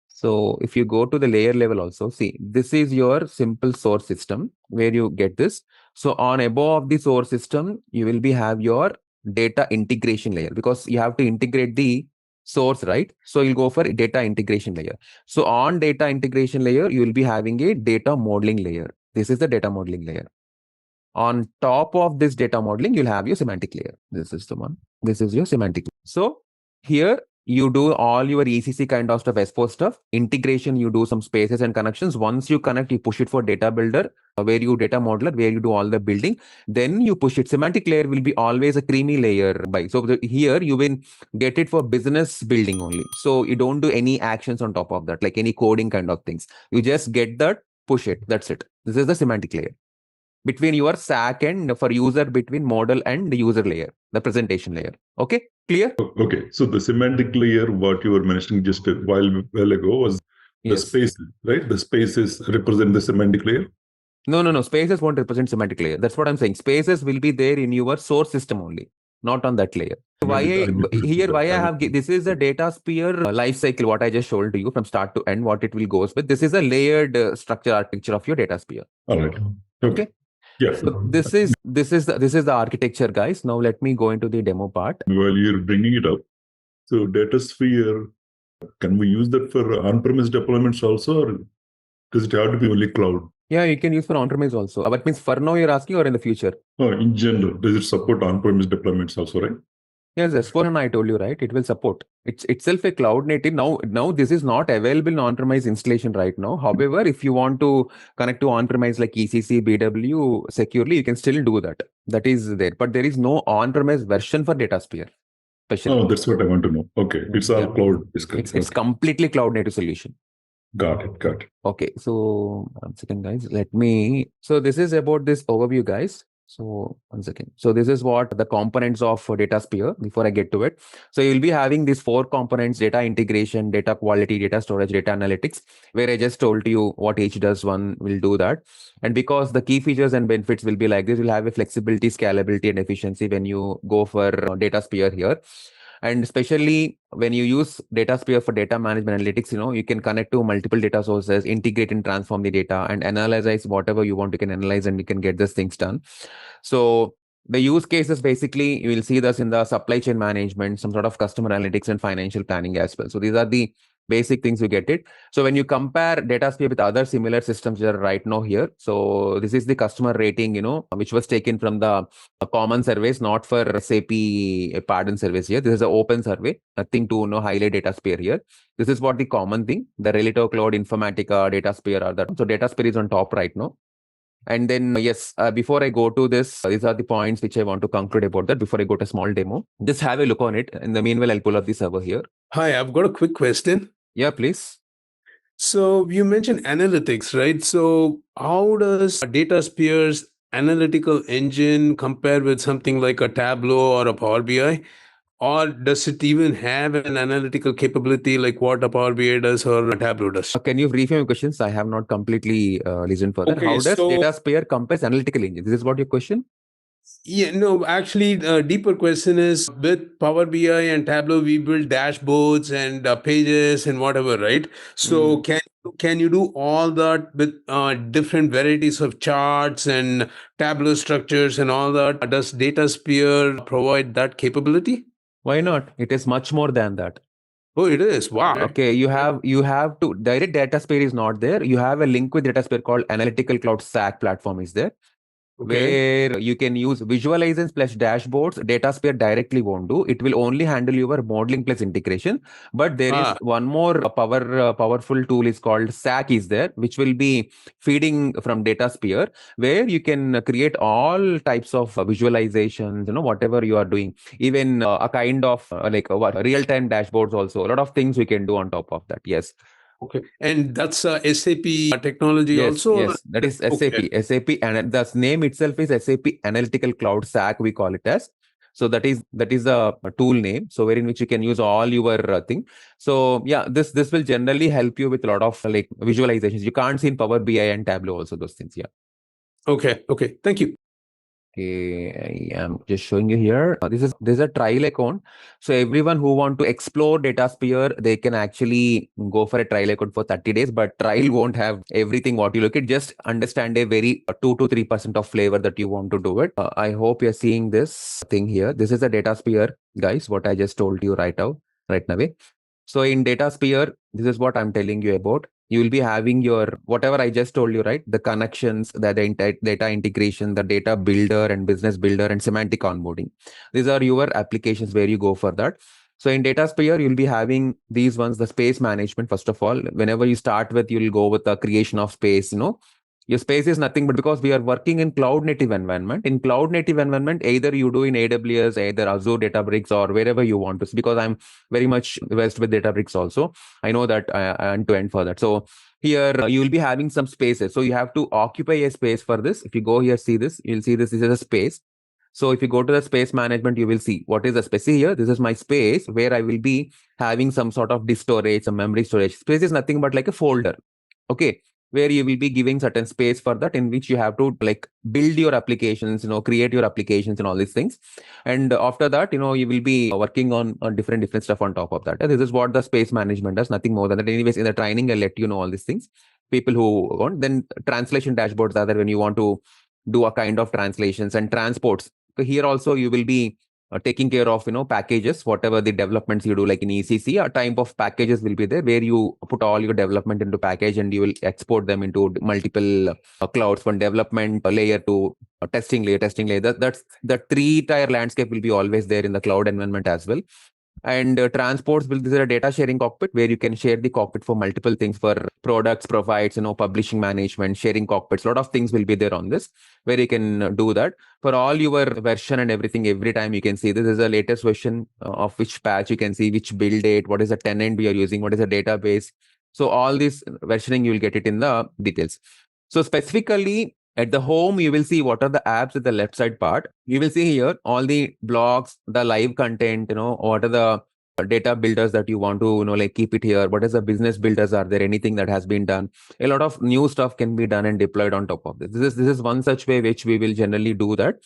So if you go to the layer level also, see, this is your simple source system where you get this. So on above the source system, you will have your data integration layer, because you have to integrate the source, right? So you'll go for data integration layer. So on data integration layer, you will be having a data modeling layer. This is the data modeling layer. On top of this data modeling, you'll have your semantic layer. This is the one. This is your semantic. So here you do all your ECC kind of stuff, S4 stuff. Integration, you do some spaces and connections. Once you connect, you push it for data builder, where you data modeler, where you do all the building. Then you push it. Semantic layer will be always a creamy layer. So here you will get it for business building only. So you don't do any actions on top of that, like any coding kind of things. You just get that, push it. That's it. This is the semantic layer. Between your SAC and for user, between model and the user layer, the presentation layer. Okay, clear? Okay, so the semantic layer, what you were mentioning just a while ago, was the spaces, right? The spaces represent the semantic layer. No. Spaces won't represent semantic layer. That's what I'm saying. Spaces will be there in your source system only, not on that layer. Why I have this is a Datasphere life cycle, what I just showed to you from start to end, what it will goes with. This is a layered structure architecture of your Datasphere. All right. Okay. Yes. So this is the architecture, guys. Now let me go into the demo part. While you're bringing it up, so Datasphere, can we use that for on-premise deployments also, or does it have to be only cloud? Yeah, you can use for on-premise also. But means for now you're asking, or in the future? Oh, in general, does it support on-premise deployments also, right? Yes, S4HANA, I told you, right? It will support. It's itself a cloud native. Now this is not available in on-premise installation right now. However, if you want to connect to on-premise like ECC, BW securely, you can still do that. That is there. But there is no on-premise version for Datasphere. Especially. Oh, that's what I want to know. Okay. It's all cloud. It's completely cloud native solution. Got it. Okay. So 1 second, guys. So this is about this overview, guys. So 1 second. So this is what the components of Datasphere, before I get to it. So you'll be having these 4 components: data integration, data quality, data storage, data analytics, where I just told you what each does. One will do that. And because the key features and benefits will be like this, you'll have a flexibility, scalability, and efficiency when you go for Datasphere here. And especially when you use Datasphere for data management analytics, you can connect to multiple data sources, integrate and transform the data, and analyze whatever you want. You can analyze and you can get these things done. So the use cases, basically, you will see this in the supply chain management, some sort of customer analytics and financial planning as well. So these are the basic things you get it. So when you compare Datasphere with other similar systems that are right now here, so this is the customer rating, which was taken from the common surveys, not for SAP pardon surveys here. This is an open survey, nothing to highlight Datasphere here. This is what the common thing, the Relative Cloud, Informatica, Datasphere are that. So Datasphere is on top right now. And then, yes, before I go to this, these are the points which I want to conclude about that before I go to a small demo. Just have a look on it. In the meanwhile, I'll pull up the server here. Hi, I've got a quick question. Yeah, please. So you mentioned analytics, right? So how does Datasphere's analytical engine compare with something like a Tableau or a Power BI? Or does it even have an analytical capability like what a Power BI does or a Tableau does? Can you reframe your questions? I have not completely listened for that. How does Datasphere compares analytical engine? This is what your question? Yeah, no, actually, the deeper question is with Power BI and Tableau, we build dashboards and pages and whatever, right? So can you do all that with different varieties of charts and Tableau structures and all that? Does Datasphere provide that capability? Why not? It is much more than that. Oh, it is. Wow. Okay, you have to direct Datasphere is not there. You have a link with Datasphere called Analytical Cloud SAC platform is there. where you can use visualizations plus dashboards. Datasphere directly won't do. It will only handle your modeling plus integration. But there is one more powerful tool is called SAC is there, which will be feeding from Datasphere, where you can create all types of visualizations, whatever you are doing, even a kind of real-time dashboards also. A lot of things we can do on top of that. Yes. Okay, and that's SAP technology also? Yes, that is SAP. SAP, and the name itself is SAP Analytical Cloud SAC, we call it as. So that is a tool name, so wherein which you can use all your thing. So yeah, this will generally help you with a lot of visualizations. You can't see in Power BI and Tableau also those things. Yeah. Okay. Thank you. Okay, I am just showing you here. This is a trial account. So everyone who want to explore Datasphere, they can actually go for a trial account for 30 days. But trial won't have everything what you look at. Just understand a very 2 to 3% of flavor that you want to do it. I hope you're seeing this thing here. This is a Datasphere, guys. What I just told you right now. So in Datasphere, this is what I'm telling you about. You will be having your, whatever I just told you, right? The connections, the data integration, the data builder and business builder and semantic onboarding. These are your applications where you go for that. So in Datasphere, you'll be having these ones, the space management. First of all, whenever you start with, you'll go with the creation of space, Your space is nothing but because we are working in cloud native environment. In cloud native environment, either you do in AWS, either Azure Databricks or wherever you want to. Because I'm very much versed with Databricks also. I know that end to end for that. So here you will be having some spaces. So you have to occupy a space for this. If you go here, see this, you'll see this is a space. So if you go to the space management, you will see what is the space here. This is my space where I will be having some sort of disk storage, some memory storage. Space is nothing but like a folder. Okay. Where you will be giving certain space for that, in which you have to build your applications, create your applications and all these things. And after that, you will be working on different stuff on top of that. And this is what the space management does, nothing more than that. Anyways, in the training, I'll let you know all these things. People who want, then translation dashboards are there when you want to do a kind of translations and transports. So here also you will be taking care of packages, whatever the developments you do, like in ECC, a type of packages will be there where you put all your development into package and you will export them into multiple clouds, from development layer to testing layer. That's the 3-tier landscape will be always there in the cloud environment as well. And transports will, this is a data sharing cockpit where you can share the cockpit for multiple things, for products, provides, publishing management, sharing cockpits. A lot of things will be there on this where you can do that for all your version and everything. Every time you can see this is the latest version of which patch, you can see which build date, what is the tenant we are using, what is the database. So all this versioning, you will get it in the details. So specifically, at the home, you will see what are the apps at the left side part. You will see here all the blogs, the live content, what are the data builders that you want to, keep it here. What is the business builders? Are there anything that has been done? A lot of new stuff can be done and deployed on top of this. This is one such way which we will generally do that.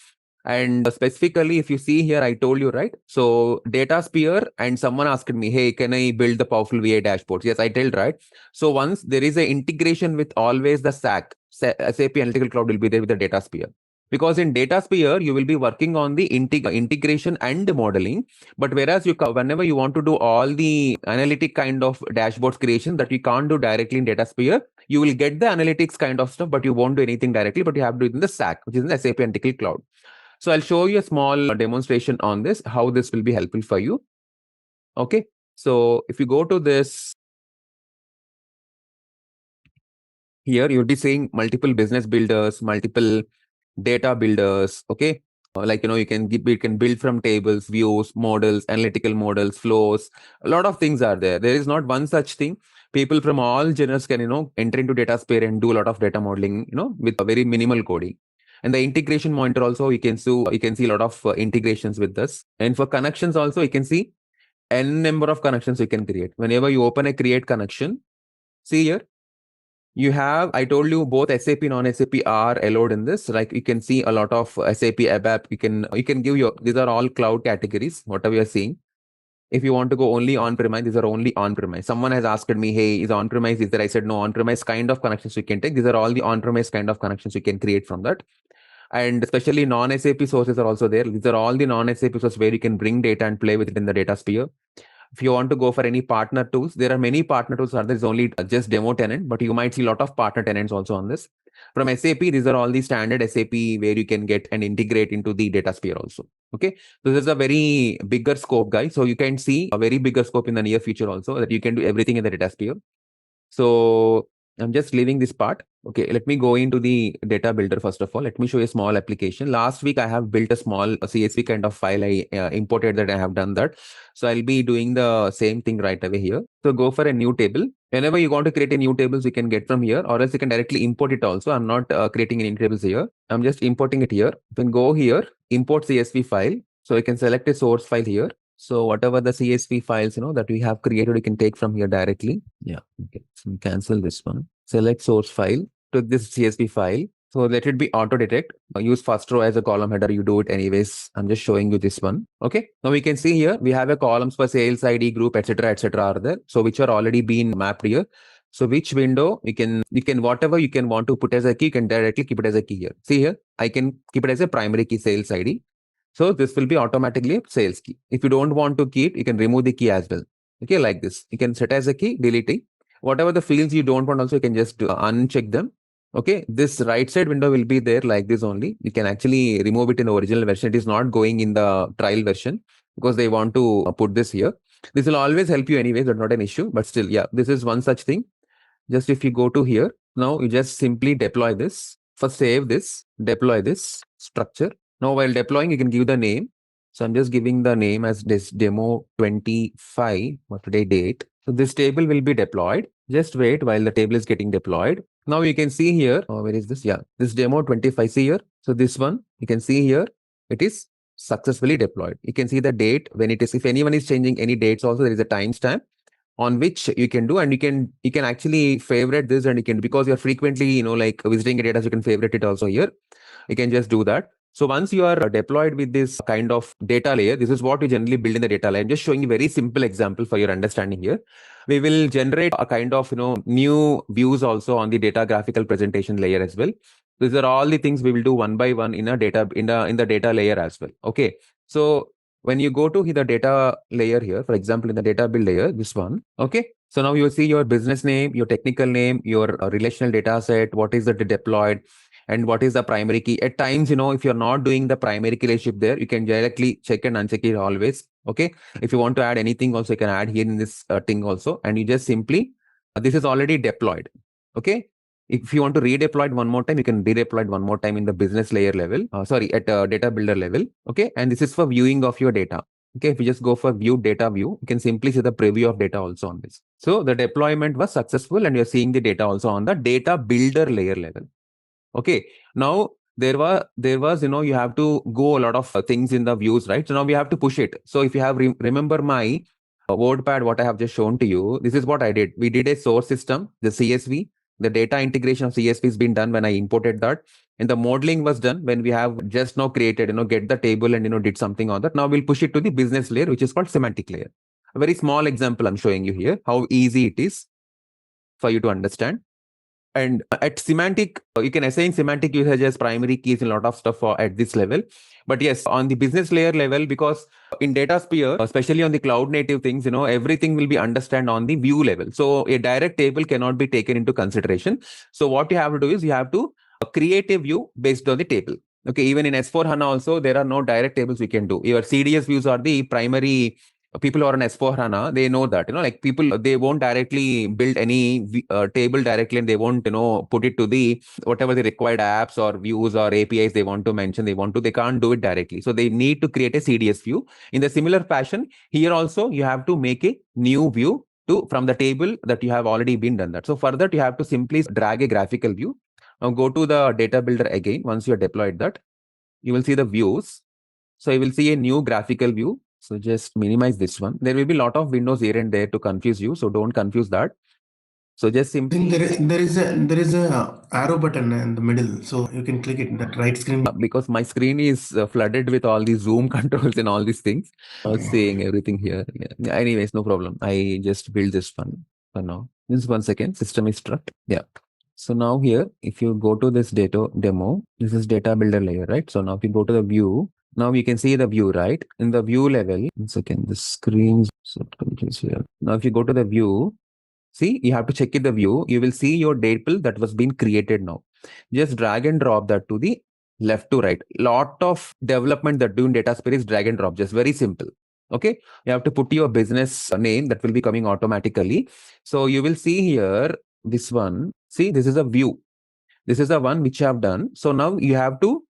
And specifically, if you see here, I told you, right? So Datasphere, and someone asked me, hey, can I build the powerful VA dashboards? Yes, I told, right? So once there is an integration with always the SAC, SAP Analytical Cloud will be there with the Datasphere. Because in Datasphere, you will be working on the integration and modeling. But whereas whenever you want to do all the analytic kind of dashboards creation that you can't do directly in Datasphere, you will get the analytics kind of stuff, but you won't do anything directly, but you have to do it in the SAC, which is in the SAP Analytical Cloud. So I'll show you a small demonstration on this, how this will be helpful for you. Okay. So if you go to this, here you'll be seeing multiple business builders, multiple data builders. Okay. You can build from tables, views, models, analytical models, flows. A lot of things are there. There is not one such thing. People from all genres can, enter into Datasphere and do a lot of data modeling, with a very minimal coding. And the integration monitor also, you can see a lot of integrations with this. And for connections also, you can see n number of connections you can create. Whenever you open a create connection, see here, you have, I told you both SAP, non-SAP are allowed in this. Like you can see a lot of SAP ABAP. You can give your, these are all cloud categories, whatever you're seeing. If you want to go only on-premise, these are only on-premise. Someone has asked me, hey, is on-premise, is there? I said, no, on-premise kind of connections you can take. These are all the on-premise kind of connections you can create from that. And especially non-SAP sources are also there. These are all the non-SAP sources where you can bring data and play with it in the Datasphere. If you want to go for any partner tools, there are many partner tools. There is only just demo tenant, but you might see a lot of partner tenants also on this. From SAP, these are all the standard SAP where you can get and integrate into the Datasphere also. Okay, so this is a very bigger scope, guys. So you can see a very bigger scope in the near future also, that you can do everything in the Datasphere. So I'm just leaving this part. Okay, let me go into the data builder first of all. Let me show you a small application. Last week, I have built a small CSV kind of file. I imported that. I have done that. So I'll be doing the same thing right away here. So go for a new table. Whenever you want to create a new tables, you can get from here, or else you can directly import it also. I'm not creating any tables here. I'm just importing it here. You can go here, import CSV file. So you can select a source file here. So whatever the CSV files, that we have created, you can take from here directly. Yeah. Okay. So cancel this one. Select source file. Took this CSV file. So let it be auto detect. Use first row as a column header. You do it anyways. I'm just showing you this one. Okay. Now we can see here we have a columns for sales ID, group, etc., are there. So which are already been mapped here. So which window you can whatever you can want to put as a key, you can directly keep it as a key here. See here, I can keep it as a primary key, sales ID. So this will be automatically a sales key. If you don't want to keep, you can remove the key as well. Okay, like this. You can set as a key, delete it. Whatever the fields you don't want also, you can just uncheck them. Okay, this right side window will be there like this only. You can actually remove it in the original version. It is not going in the trial version because they want to put this here. This will always help you anyways, but not an issue. But still, yeah, this is one such thing. Just if you go to here, now you just simply deploy this. First save this, deploy this structure. Now while deploying, you can give the name. So I'm just giving the name as this demo 25 for today date. So this table will be deployed. Just wait while the table is getting deployed. Now you can see here, where is this? Yeah, this demo 25, see here. So this one, you can see here, it is successfully deployed. You can see the date when it is, if anyone is changing any dates also, there is a timestamp on which you can do, and you can actually favorite this, and you can, because you're frequently, like visiting a data, so you can favorite it also here. You can just do that. So once you are deployed with this kind of data layer, this is what we generally build in the data layer. I'm just showing you a very simple example for your understanding here. We will generate a kind of, new views also on the data graphical presentation layer as well. These are all the things we will do one by one in a data, in the data layer as well. Okay. So when you go to the data layer here, for example, in the data build layer, this one, okay. So now you will see your business name, your technical name, your relational data set, what is the deployed, and what is the primary key. At times, if you're not doing the primary key relationship there, you can directly check and uncheck it always. Okay. If you want to add anything also, you can add here in this thing also, and you just simply, this is already deployed. Okay. If you want to redeploy it one more time, you can redeploy it one more time in the business layer level, at data builder level. Okay. And this is for viewing of your data. Okay. If you just go for view data view, you can simply see the preview of data also on this. So the deployment was successful, and you're seeing the data also on the data builder layer level. Okay. Now there was, you have to go a lot of things in the views, right? So now we have to push it. So if you have remember my WordPad, what I have just shown to you, this is what I did. We did a source system, the CSV. The data integration of CSV has been done when I imported that. And the modeling was done when we have just now created, get the table and, did something on that. Now we'll push it to the business layer, which is called semantic layer. A very small example I'm showing you here, how easy it is for you to understand. And at semantic, you can assign semantic usage as primary keys and a lot of stuff at this level. But yes, on the business layer level, because in Datasphere, especially on the cloud native things, everything will be understand on the view level. So a direct table cannot be taken into consideration. So what you have to do is you have to create a view based on the table. Okay, even in S4HANA also, there are no direct tables we can do. Your CDS views are the primary. People who are on S4HANA, they know that, like people, they won't directly build any table directly, and they won't, put it to the whatever the required apps or views or APIs they want to mention, they can't do it directly. So they need to create a CDS view. In the similar fashion, here also, you have to make a new view from the table that you have already been done that. So for that, you have to simply drag a graphical view. Now go to the data builder again. Once you have deployed that, you will see the views. So you will see a new graphical view. So just minimize this one. There will be a lot of windows here and there to confuse you. So don't confuse that. So just simply. There is a arrow button in the middle. So you can click it in that right screen. Because my screen is flooded with all these zoom controls and all these things. I was saying everything here. Yeah. Anyways, no problem. I just build this one for now. Just 1 second. System is struck. Yeah. So now here, if you go to this data demo, this is data builder layer, right? So now if you go to the view, now you can see the view, right? In the view level, 1 second, the screen's here. Now if you go to the view, see, you have to check in the view, you will see your table that was being created now. Just drag and drop that to the left to right. Lot of development that do in Datasphere is drag and drop, just very simple. Okay, you have to put your business name that will be coming automatically. So you will see here this one. See, this is a view. This is the one which you have done. So now you have to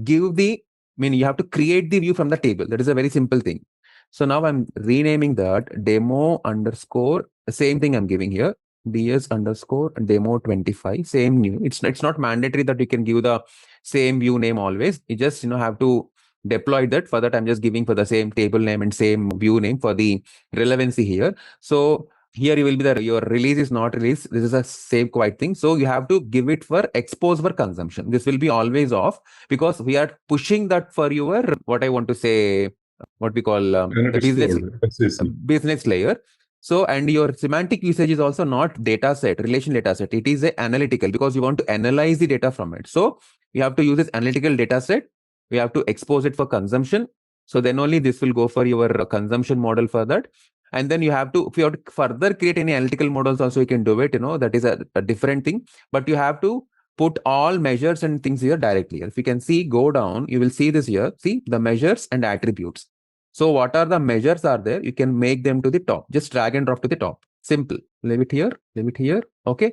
give the, you have to create the view from the table. That is a very simple thing. So now I'm renaming that demo underscore, same thing I'm giving here, ds underscore demo 25, same new. It's not mandatory that you can give the same view name always. You just have to deploy that. For that, I'm just giving for the same table name and same view name for the relevancy here. So here you will be your release is not released. This is a save quite thing. So you have to give it for expose for consumption. This will be always off because we are pushing that for your, what I want to say, what we call the business layer. So, and your semantic usage is also not data set, relation data set. It is a analytical because you want to analyze the data from it. So you have to use this analytical data set. We have to expose it for consumption. So then only this will go for your consumption model for that. And then you have to, if you have to further create any analytical models also, you can do it, that is a different thing. But you have to put all measures and things here directly. If you can see, go down, you will see this here. See the measures and attributes. So what are the measures are there? You can make them to the top. Just drag and drop to the top. Simple. Leave it here. Leave it here. Okay.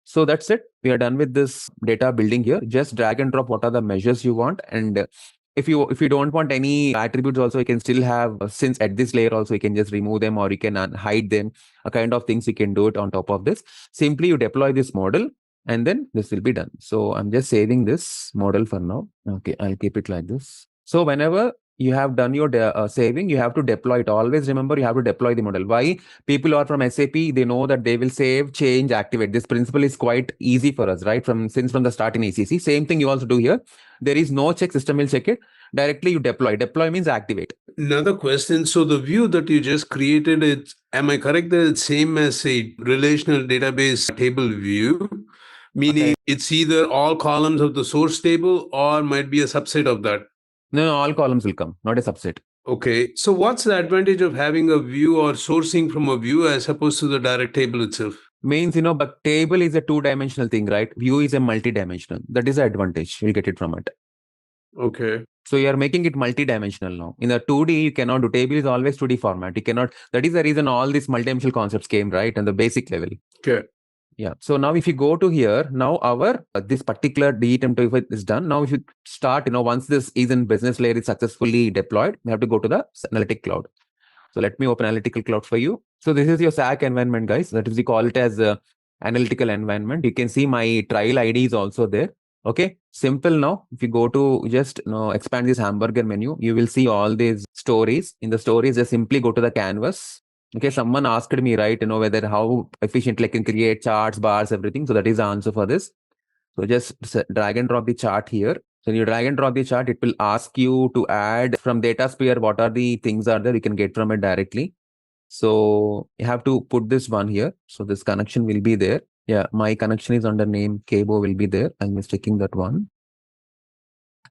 So that's it. We are done with this data building here. Just drag and drop what are the measures you want. And if you don't want any attributes also, you can still have, since at this layer also, you can just remove them or you can hide them, a kind of things you can do it on top of this. Simply you deploy this model and then this will be done. So I'm just saving this model for now. Okay, I'll keep it like this. So whenever you have done your saving, you have to deploy it. Always remember, you have to deploy the model. Why? People are from SAP, they know that they will save, change, activate. This principle is quite easy for us, right? From the start in ECC. Same thing you also do here. There is no check, system will check it. Directly you deploy. Deploy means activate. Another question. So the view that you just created, am I correct that it's same as a relational database table view? Meaning it's either all columns of the source table or might be a subset of that? No, all columns will come, not a subset. Okay. So what's the advantage of having a view or sourcing from a view as opposed to the direct table itself? Means, but table is a two-dimensional thing, right? View is a multi-dimensional. That is the advantage. You'll get it from it. Okay. So you are making it multi-dimensional now. In the 2D, you cannot do. Table is always 2D format. You cannot. That is the reason all these multi-dimensional concepts came, right? And the basic level. Okay. Yeah. So now if you go to here, now our this particular DTM25 is done. Now if you start, once this is in business layer is successfully deployed, we have to go to the analytic cloud. So let me open analytical cloud for you. So this is your SAC environment, guys. That is, we call it as analytical environment. You can see my trial ID is also there. Okay. Simple now. If you go to just expand this hamburger menu, you will see all these stories. In the stories, just simply go to the canvas. Okay, someone asked me, right, whether how efficiently I can create charts, bars, everything. So that is the answer for this. So just drag and drop the chart here. So when you drag and drop the chart, it will ask you to add from Datasphere, what are the things are there you can get from it directly. So you have to put this one here. So this connection will be there. Yeah, my connection is under name Kbo will be there. I'm just checking that one.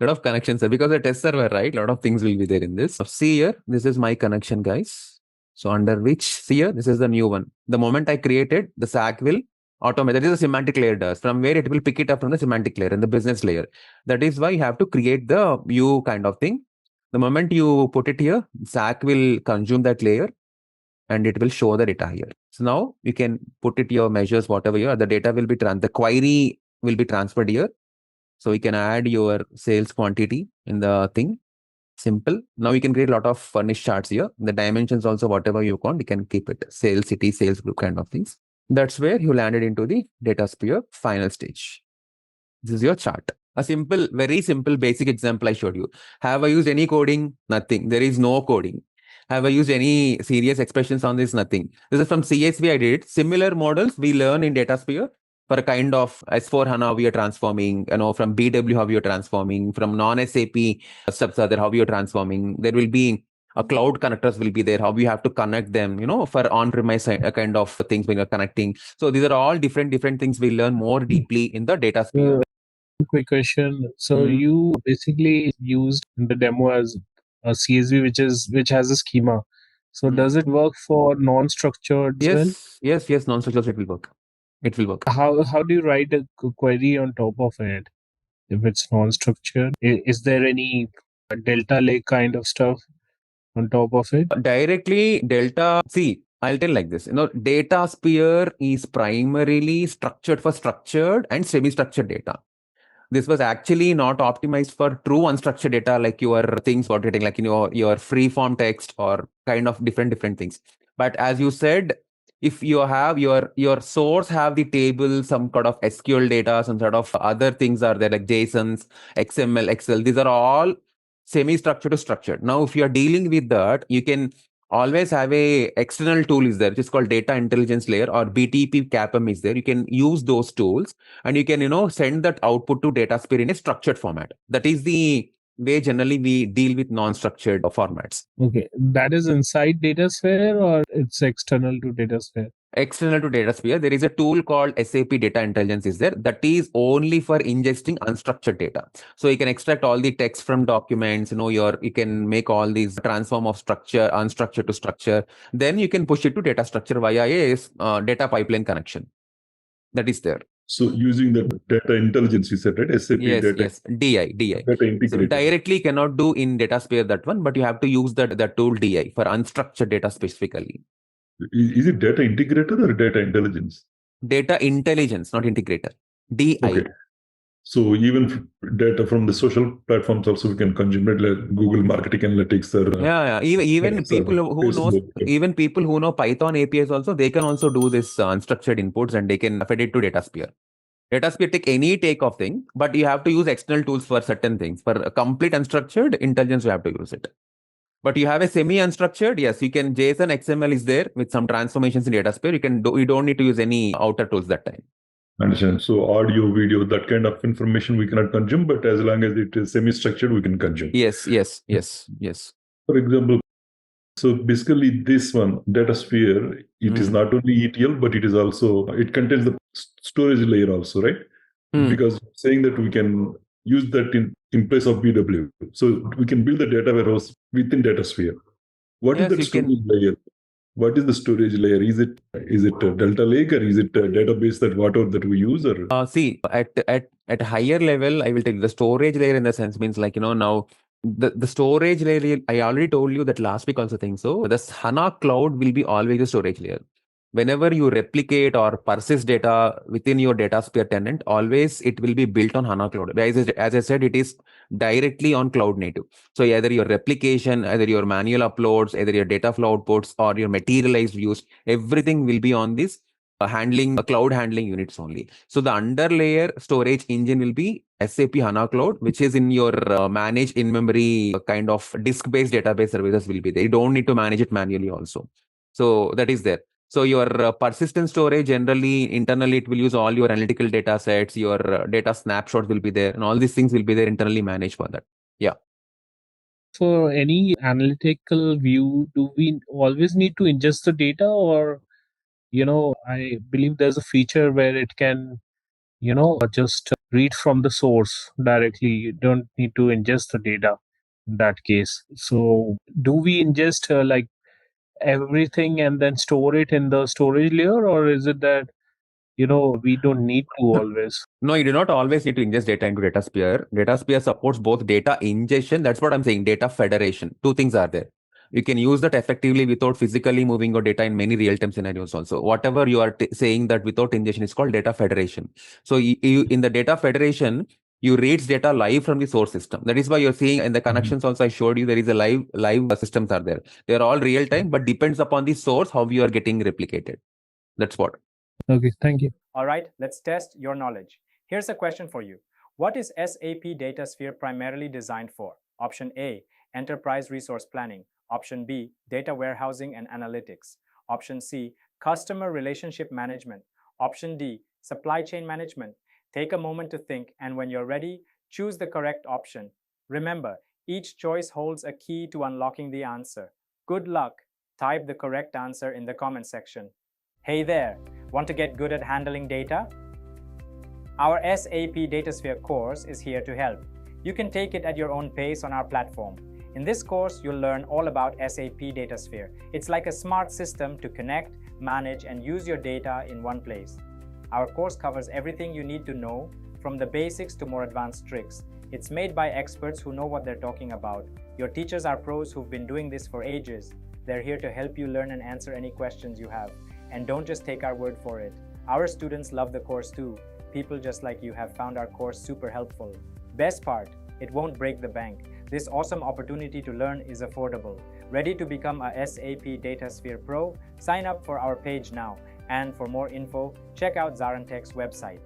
A lot of connections there because the test server, right? A lot of things will be there in this. So see here, this is my connection, guys. So under which, see here, this is the new one. The moment I created, the SAC will automate. That is the semantic layer does. From where it will pick it up from the semantic layer and the business layer. That is why you have to create the view kind of thing. The moment you put it here, SAC will consume that layer and it will show the data here. So now you can put it your measures, whatever you are, the data will be the query will be transferred here. So you can add your sales quantity in the thing. Simple. Now you can create a lot of furnished charts here. The dimensions also, whatever you want, you can keep it. Sales city, sales group kind of things. That's where you landed into the Datasphere final stage. This is your chart. A simple, very simple, basic example I showed you. Have I used any coding? Nothing. There is no coding. Have I used any serious expressions on this? Nothing. This is from CSV I did. Similar models we learn in Datasphere. For a kind of S4 HANA, we are transforming, from BW, how we are transforming, from non-SAP steps are there, how we are transforming. There will be a cloud connectors will be there, how we have to connect them, for on-premise kind of things when you're connecting. So these are all different things we learn more deeply in the Datasphere. Quick question. So you basically used the demo as a CSV, which has a schema. So does it work for non-structured? Yes, non-structured it will work. it will work. How do you write a query on top of it if it's non-structured? Is there any delta lake kind of stuff on top of it? Directly delta, see, I'll tell like this, Datasphere is primarily structured for structured and semi-structured data. This was actually not optimized for true unstructured data, like your things what getting like your free form text or kind of different things. But as you said, if you have your source have the table, some sort of SQL data, some sort of other things are there like JSONs, XML, Excel, these are all semi-structured to structured. Now, if you are dealing with that, you can always have a external tool is there, which is called data intelligence layer, or BTP CAPM is there. You can use those tools and you can, send that output to Datasphere in a structured format. That is the way generally we deal with non-structured formats. Okay, that is inside Datasphere or it's external to Datasphere? External to Datasphere, there is a tool called SAP Data Intelligence is there. That is only for ingesting unstructured data. So you can extract all the text from documents, you can make all these transform of structure, unstructured to structure. Then you can push it to data structure via a data pipeline connection. That is there. So using the data intelligence, you said, right? SAP yes, data. Yes, DI. Data integrated. So directly cannot do in Datasphere that one, but you have to use that tool DI for unstructured data specifically. Is it data integrator or data intelligence? Data intelligence, not integrator. DI. Okay. So even data from the social platforms also we can consume it, like Google Marketing Analytics or even people who know Python APIs also, they can also do this unstructured inputs and they can feed it to Datasphere. Datasphere take any take of thing, but you have to use external tools for certain things. For a complete unstructured intelligence, you have to use it. But you have a semi-unstructured, yes, you can. JSON, XML is there with some transformations in Datasphere. You don't need to use any outer tools that time. Understand. So audio, video, that kind of information we cannot consume, but as long as it is semi-structured, we can consume. Yes. For example, so basically this one, Datasphere, it is not only ETL, but it is also, it contains the storage layer also, right? Because saying that we can use that in place of BW. So we can build the data warehouse within Datasphere. What is the storage layer? What is the storage layer? Is it a Delta Lake or is it a database that whatever that we use? Or see, at higher level, I will tell you the storage layer in the sense means like now the storage layer. I already told you that last week also think so. The HANA cloud will be always a storage layer. Whenever you replicate or persist data within your Datasphere tenant, always it will be built on HANA Cloud. As I said, it is directly on cloud native. So either your replication, either your manual uploads, either your data flow outputs or your materialized views, everything will be on this cloud handling units only. So the underlayer storage engine will be SAP HANA Cloud, which is in your managed in-memory kind of disk-based database services will be there. You don't need to manage it manually also. So that is there. So your persistent storage, generally, internally, it will use all your analytical data sets, your data snapshots will be there, and all these things will be there internally managed for that. Yeah. For any analytical view, do we always need to ingest the data, or, I believe there's a feature where it can, just read from the source directly. You don't need to ingest the data in that case. So do we ingest like everything and then store it in the storage layer, or is it that we don't need to always? No, you do not always need to ingest data into Datasphere. Datasphere supports both data ingestion, that's what I'm saying, data federation. Two things are there. You can use that effectively without physically moving your data in many real-time scenarios also. Whatever you are saying that without ingestion is called data federation. So in the data federation, you read data live from the source system. That is why you're seeing in the connections also I showed you there is a live systems are there. They are all real time, but depends upon the source how you are getting replicated. That's what. Okay, thank you. All right, let's test your knowledge. Here's a question for you. What is SAP Datasphere primarily designed for? Option A, enterprise resource planning. Option B, data warehousing and analytics. Option C, customer relationship management. Option D, supply chain management. Take a moment to think, and when you're ready, choose the correct option. Remember, each choice holds a key to unlocking the answer. Good luck. Type the correct answer in the comment section. Hey there, want to get good at handling data? Our SAP Datasphere course is here to help. You can take it at your own pace on our platform. In this course, you'll learn all about SAP Datasphere. It's like a smart system to connect, manage, and use your data in one place. Our course covers everything you need to know, from the basics to more advanced tricks. It's made by experts who know what they're talking about. Your teachers are pros who've been doing this for ages. They're here to help you learn and answer any questions you have. And don't just take our word for it. Our students love the course too. People just like you have found our course super helpful. Best part, it won't break the bank. This awesome opportunity to learn is affordable. Ready to become a SAP Datasphere Pro? Sign up for our page now. And for more info, check out ZaranTech's website.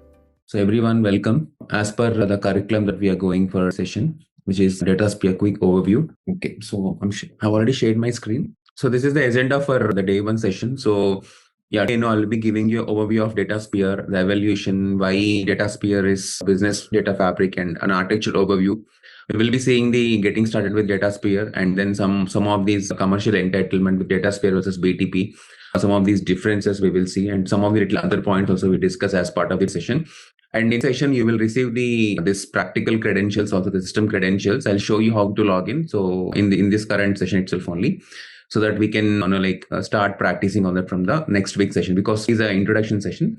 So everyone, welcome. As per the curriculum that we are going for session, which is Datasphere quick overview. Okay, so I've already shared my screen. So this is the agenda for the day one session. So yeah, I'll be giving you an overview of Datasphere, the evaluation, why Datasphere is business data fabric, and an architectural overview. We will be seeing the getting started with Datasphere, and then some of these commercial entitlement with Datasphere versus BTP. Some of these differences we will see, and some of the little other points also we discuss as part of the session. And in session, you will receive this practical credentials, also the system credentials. I'll show you how to log in. So in this current session itself only, so that we can start practicing on that from the next week session, because it's an introduction session.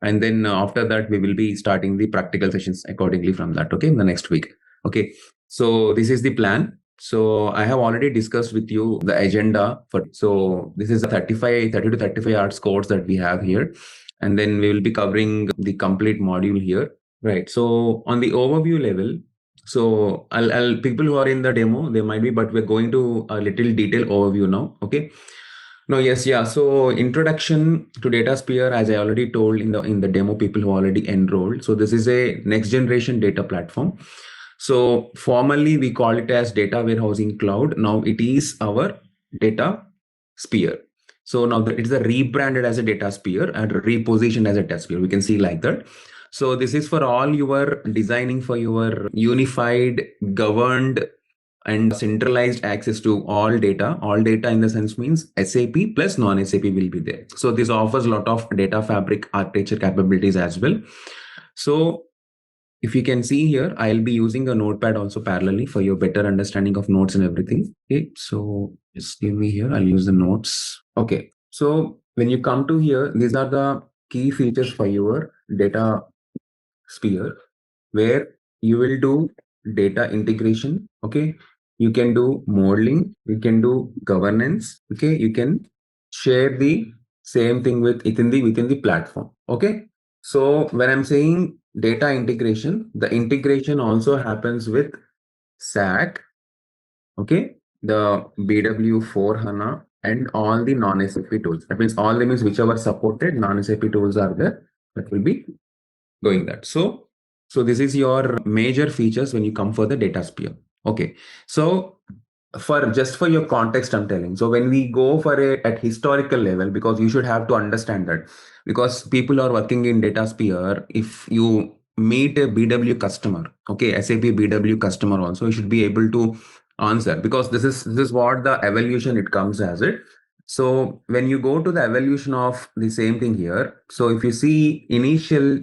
And then after that, we will be starting the practical sessions accordingly from that. Okay, in the next week. Okay, so this is the plan. So I have already discussed with you the agenda for. So this is a 30 to 35 hours course that we have here. And then we will be covering the complete module here, right? So on the overview level, so I'll people who are in the demo, they might be, but we're going to a little detailed overview now. Okay. No, yes, yeah. So introduction to Datasphere, as I already told in the demo, people who already enrolled. So this is a next generation data platform. So formerly we call it as data warehousing cloud. Now it is our Datasphere. So now it is rebranded as a Datasphere and repositioned as a Datasphere. We can see like that. So this is for all your designing for your unified, governed, and centralized access to all data. All data in the sense means SAP plus non-SAP will be there. So this offers a lot of data fabric architecture capabilities as well. So if you can see here, I'll be using a notepad also parallelly for your better understanding of notes and everything. Okay, so just give me here. I'll use the notes. Okay, so when you come to here, these are the key features for your Datasphere, where you will do data integration. Okay, you can do modeling, you can do governance. Okay, you can share the same thing within the platform. Okay, so when I'm saying data integration, the integration also happens with SAC, okay, the BW for HANA, and all the non-SAP tools. That means all the means whichever supported non-SAP tools are there, that will be going that. So this is your major features when you come for the Datasphere. Okay, so for your context, I'm telling. So when we go for at historical level, because you should have to understand that, because people are working in Datasphere, if you meet a BW customer, okay, SAP BW customer also, you should be able to answer, because this is what the evolution it comes as it. So when you go to the evolution of the same thing here, so if you see initial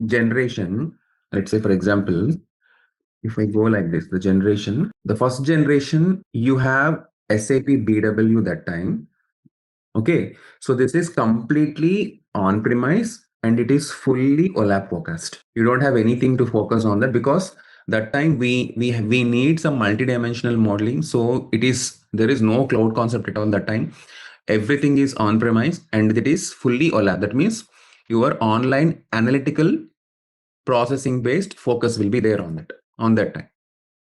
generation, let's say for example, if I go like this, the first generation, you have SAP BW that time. Okay, so this is completely on-premise and it is fully OLAP focused. You don't have anything to focus on that, because that time we need some multidimensional modeling. So there is no cloud concept at all that time. Everything is on-premise and it is fully OLAP. That means your online analytical processing based focus will be there on that time.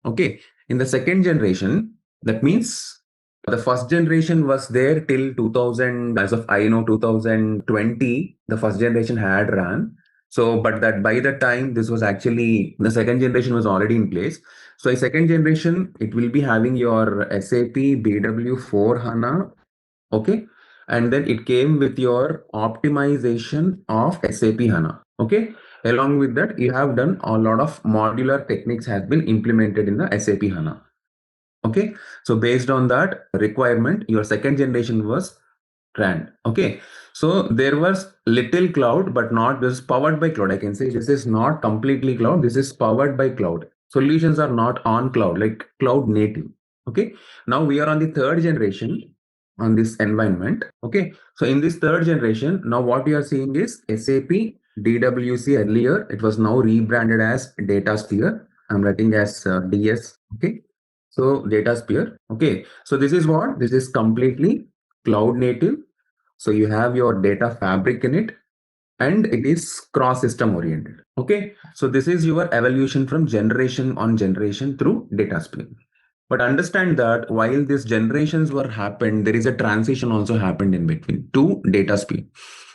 Okay, in the second generation, that means the first generation was there till 2000, as of I know 2020, the first generation had run. So, but that by the time this was actually, the second generation was already in place. So a second generation, it will be having your SAP BW for HANA. Okay, and then it came with your optimization of SAP HANA. Okay, along with that, you have done a lot of modular techniques has been implemented in the SAP HANA. Okay, so based on that requirement, your second generation was ran. Okay, so there was little cloud, but not this powered by cloud. I can say this is not completely cloud. This is powered by cloud. Solutions are not on cloud, like cloud native. Okay, now we are on the third generation on this environment. Okay, so in this third generation, now what we are seeing is SAP DWC earlier. It was now rebranded as Datasphere. I'm writing as DS. Okay. So Datasphere. Okay. So this is what? This is completely cloud native. So you have your data fabric in it, and it is cross-system oriented. Okay. So this is your evolution from generation on generation through Datasphere. But understand that while these generations were happened, there is a transition also happened in between to Datasphere.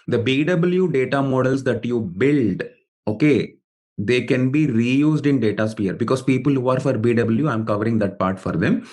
The BW data models that you build, okay, they can be reused in Datasphere, because people who are for BW, I'm covering that part for them.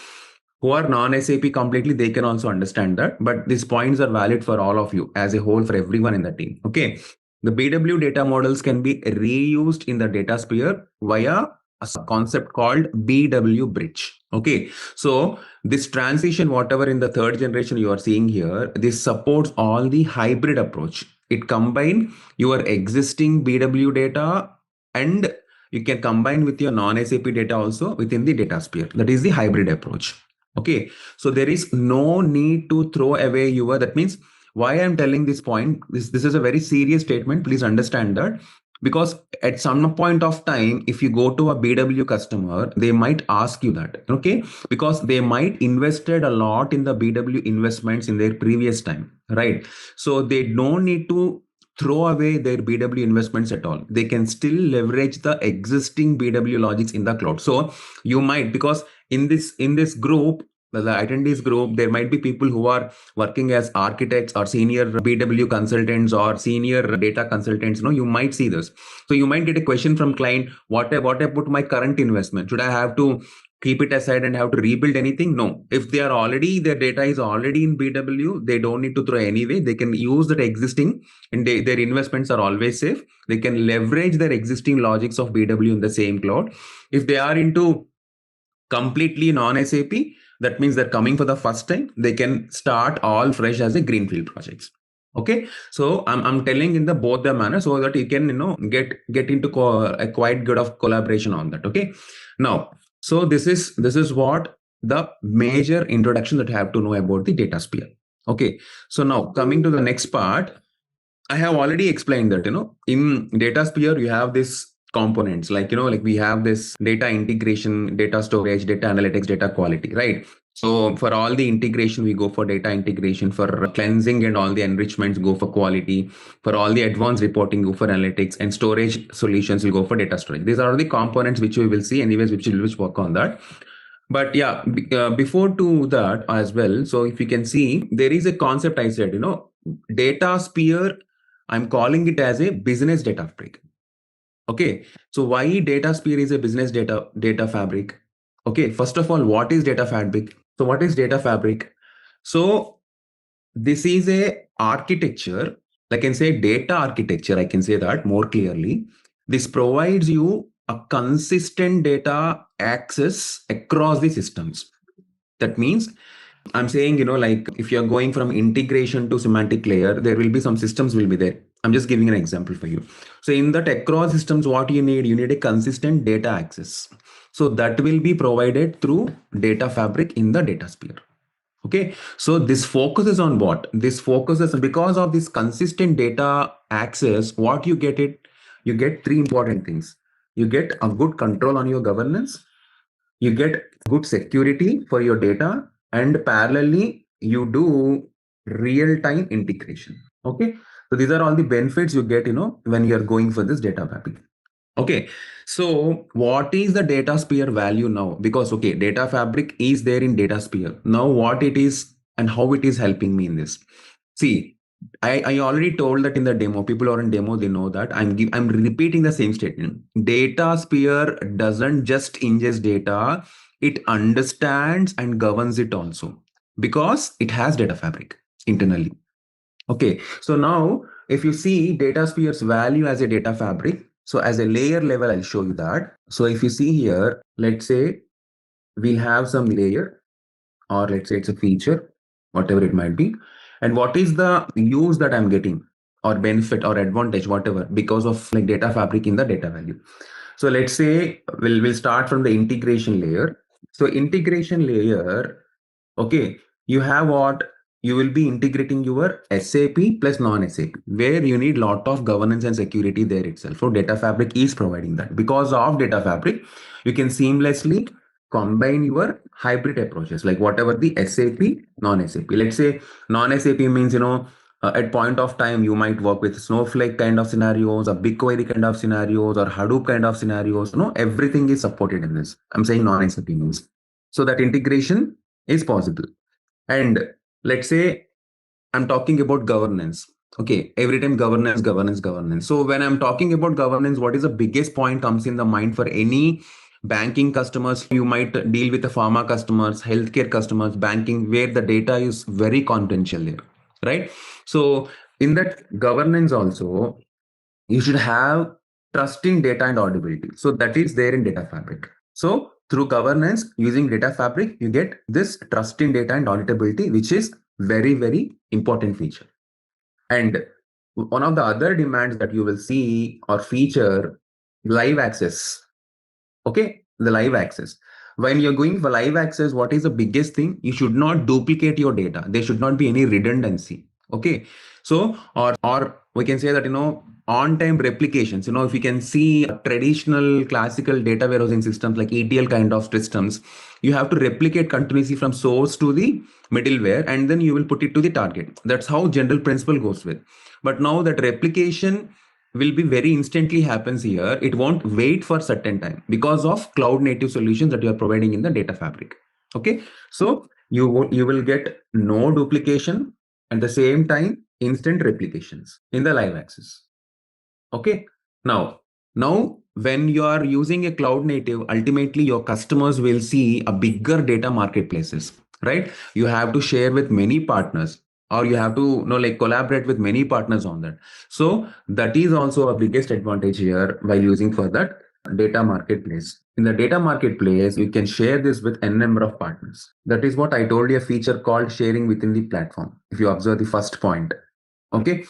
Who are non-SAP completely, they can also understand that. But these points are valid for all of you as a whole, for everyone in the team. Okay. The BW data models can be reused in the Datasphere via a concept called BW bridge. Okay. So this transition, whatever in the third generation you are seeing here, this supports all the hybrid approach. It combines your existing BW data, and you can combine with your non-SAP data also within the Datasphere. That is the hybrid approach. Okay. So there is no need to throw away your, that means why I'm telling this point, this is a very serious statement. Please understand that, because at some point of time, if you go to a BW customer, they might ask you that, okay, because they might invested a lot in the BW investments in their previous time, right? So they don't need to throw away their BW investments at all. They can still leverage the existing BW logics in the cloud. So you might, because in this group, the attendees group, there might be people who are working as architects or senior BW consultants or senior data consultants. You might see this. So you might get a question from client, what I put my current investment? Should I have to keep it aside and have to rebuild anything? No. If they are already, their data is already in BW, they don't need to throw anyway. They can use that existing, and their investments are always safe. They can leverage their existing logics of BW in the same cloud. If they are into completely non-SAP, that means they're coming for the first time, they can start all fresh as a greenfield projects. Okay. So I'm telling in the both the manner, so that you can, get into a quite good of collaboration on that. Okay. Now, so this is what the major introduction that you have to know about the Datasphere. Okay. So now coming to the next part, I have already explained that, in Datasphere, you have this components like we have this data integration, data storage, data analytics, data quality, right? So for all the integration, we go for data integration. For cleansing and all the enrichments, go for quality. For all the advanced reporting, go for analytics. And storage solutions, will go for data storage. These are the components which we will see anyways, which will work on that. But yeah, before to that as well, so if you can see, there is a concept I said, Datasphere, I'm calling it as a business data fabric. Okay. So why Datasphere is a business data fabric? Okay. First of all, what is data fabric? So what is data fabric? So this is a architecture. I can say data architecture. I can say that more clearly. This provides you a consistent data access across the systems. That means I'm saying, if you're going from integration to semantic layer, there will be some systems will be there. I'm just giving an example for you. So in that across systems, what you need a consistent data access. So that will be provided through data fabric in the Datasphere. Okay. So this focuses on what? This focuses because of this consistent data access, what you get you get three important things. You get a good control on your governance. You get good security for your data, and parallelly you do real-time integration. Okay. So these are all the benefits you get, when you're going for this data fabric. Okay. So what is the Datasphere value now? Because, okay, data fabric is there in Datasphere. Now what it is and how it is helping me in this. See, I already told that in the demo. People who are in demo, they know that I'm repeating the same statement. Datasphere doesn't just ingest data, it understands and governs it also, because it has data fabric internally. Okay. So now if you see Datasphere's value as a data fabric, so as a layer level, I'll show you that. So if you see here, let's say we'll have some layer, or let's say it's a feature, whatever it might be. And what is the use that I'm getting, or benefit or advantage, whatever, because of data fabric in the data value. So let's say we'll start from the integration layer. So integration layer, okay, you have what? you will be integrating your SAP plus non-SAP, where you need lot of governance and security there itself. So Data Fabric is providing that. Because of Data Fabric, you can seamlessly combine your hybrid approaches, like whatever the SAP, non-SAP. Let's say non-SAP means, at point of time, you might work with Snowflake kind of scenarios, or BigQuery kind of scenarios, or Hadoop kind of scenarios. Everything is supported in this. I'm saying non-SAP means. So that integration is possible. And let's say I'm talking about governance. Okay, every time governance. So when I'm talking about governance, what is the biggest point comes in the mind for any banking customers? You might deal with the pharma customers, healthcare customers, banking, where the data is very confidential there, right? So in that governance also, you should have trust in data and auditability. So that is there in Data Fabric. So through governance using Data Fabric, you get this trust in data and auditability, which is very, very important feature. And one of the other demands that you will see or feature, live access. Okay, the live access. When you're going for live access, what is the biggest thing? You should not duplicate your data. There should not be any redundancy. Okay, so or we can say that on-time replications. If you can see traditional classical data warehousing systems like ETL kind of systems, you have to replicate continuously from source to the middleware, and then you will put it to the target. That's how general principle goes with. But now that replication will be very instantly happens here. It won't wait for certain time because of cloud native solutions that you are providing in the Data Fabric. Okay, so you will get no duplication, at the same time instant replications in the live access. Okay, now when you are using a cloud native, ultimately your customers will see a bigger data marketplaces, right? You have to share with many partners, or you have to collaborate with many partners on that. So that is also a biggest advantage here while using for that data marketplace. In the data marketplace, you can share this with n number of partners. That is what I told you, a feature called sharing within the platform, if you observe the first point. Okay,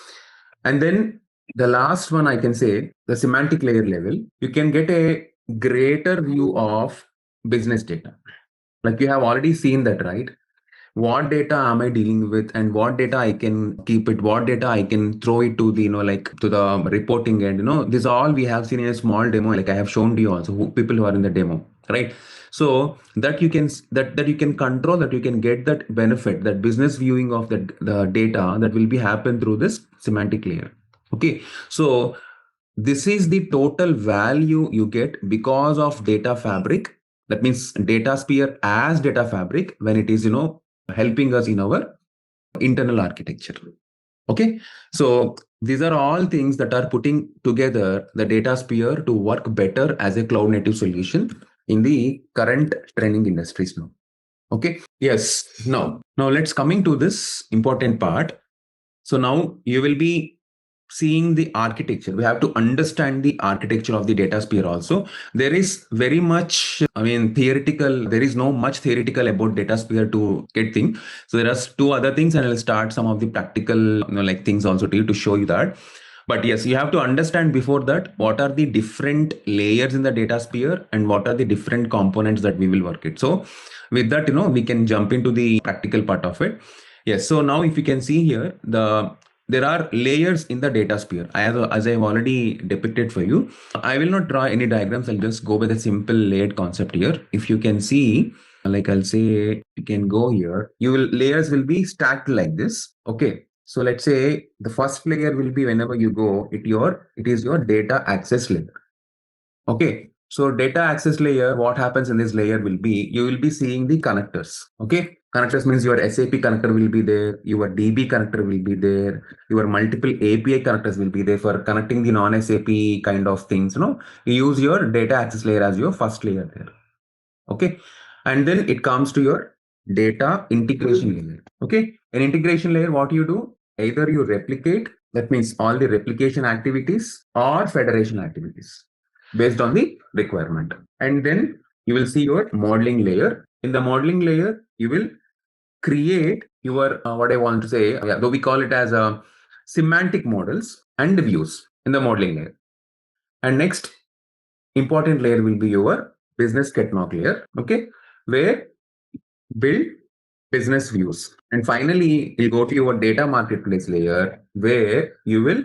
and then the last one, I can say the semantic layer level, you can get a greater view of business data. Like you have already seen that, right? What data am I dealing with, and what data I can keep it, what data I can throw it to the, to the reporting end. This all we have seen in a small demo, like I have shown to you also, people who are in the demo, right? So that you can that you can control, that you can get that benefit, that business viewing of the data that will be happen through this semantic layer. Okay, so this is the total value you get because of Data Fabric. That means Datasphere as Data Fabric when it is helping us in our internal architecture. Okay, so these are all things that are putting together the Datasphere to work better as a cloud native solution in the current training industries now. Okay, yes, now let's coming to this important part. So now you will be seeing the architecture. We have to understand the architecture of the Datasphere also. There is very much, theoretical. There is no much theoretical about Datasphere to get things. So there are two other things, and I'll start some of the practical, things also to you to show you that. But yes, you have to understand before that what are the different layers in the Datasphere and what are the different components that we will work it. So with that, we can jump into the practical part of it. Yes. So now if you can see here, there are layers in the Datasphere, as I have already depicted for you. I will not draw any diagrams. I'll just go with a simple layered concept here. If you can see, like I'll say, you can go here. Layers will be stacked like this. Okay. So let's say the first layer will be, whenever you go, it is your data access layer. Okay. So data access layer, what happens in this layer will be, you will be seeing the connectors. Okay. Connectors means your SAP connector will be there, your DB connector will be there, your multiple API connectors will be there for connecting the non-SAP kind of things. You use your data access layer as your first layer there. Okay. And then it comes to your data integration layer. Okay. An integration layer, what you do? Either you replicate, that means all the replication activities, or federation activities based on the requirement. And then you will see your modeling layer. In the modeling layer, you will create your, what I want to say, though we call it as semantic models and views in the modeling layer. And next important layer will be your business catalog layer. Okay, where build business views. And finally, you'll go to your data marketplace layer where you will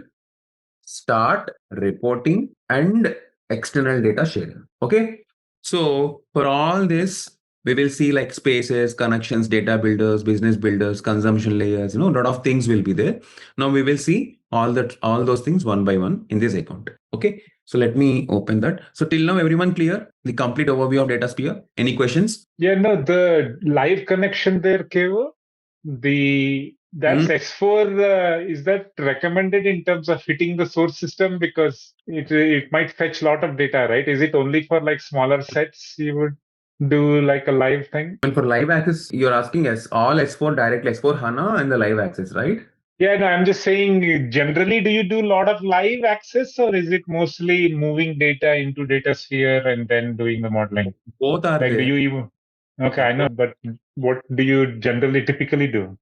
start reporting and external data sharing. Okay. So for all this, we will see like spaces, connections, data builders, business builders, consumption layers, a lot of things will be there. Now we will see all those things one by one in this account. Okay. So let me open that. So till now, everyone clear? The complete overview of Datasphere. Any questions? Yeah, no, the live connection there, Kevo, that's S4. Is that recommended in terms of hitting the source system? Because it might fetch a lot of data, right? Is it only for like smaller sets you would do like a live thing? And for live access, you're asking all S4 directly, S4 HANA and the live access, right? Yeah, no, I'm just saying, generally, do you do a lot of live access, or is it mostly moving data into Datasphere and then doing the modeling? Both are like, there. do you even... Okay, I know, but what do you generally typically do?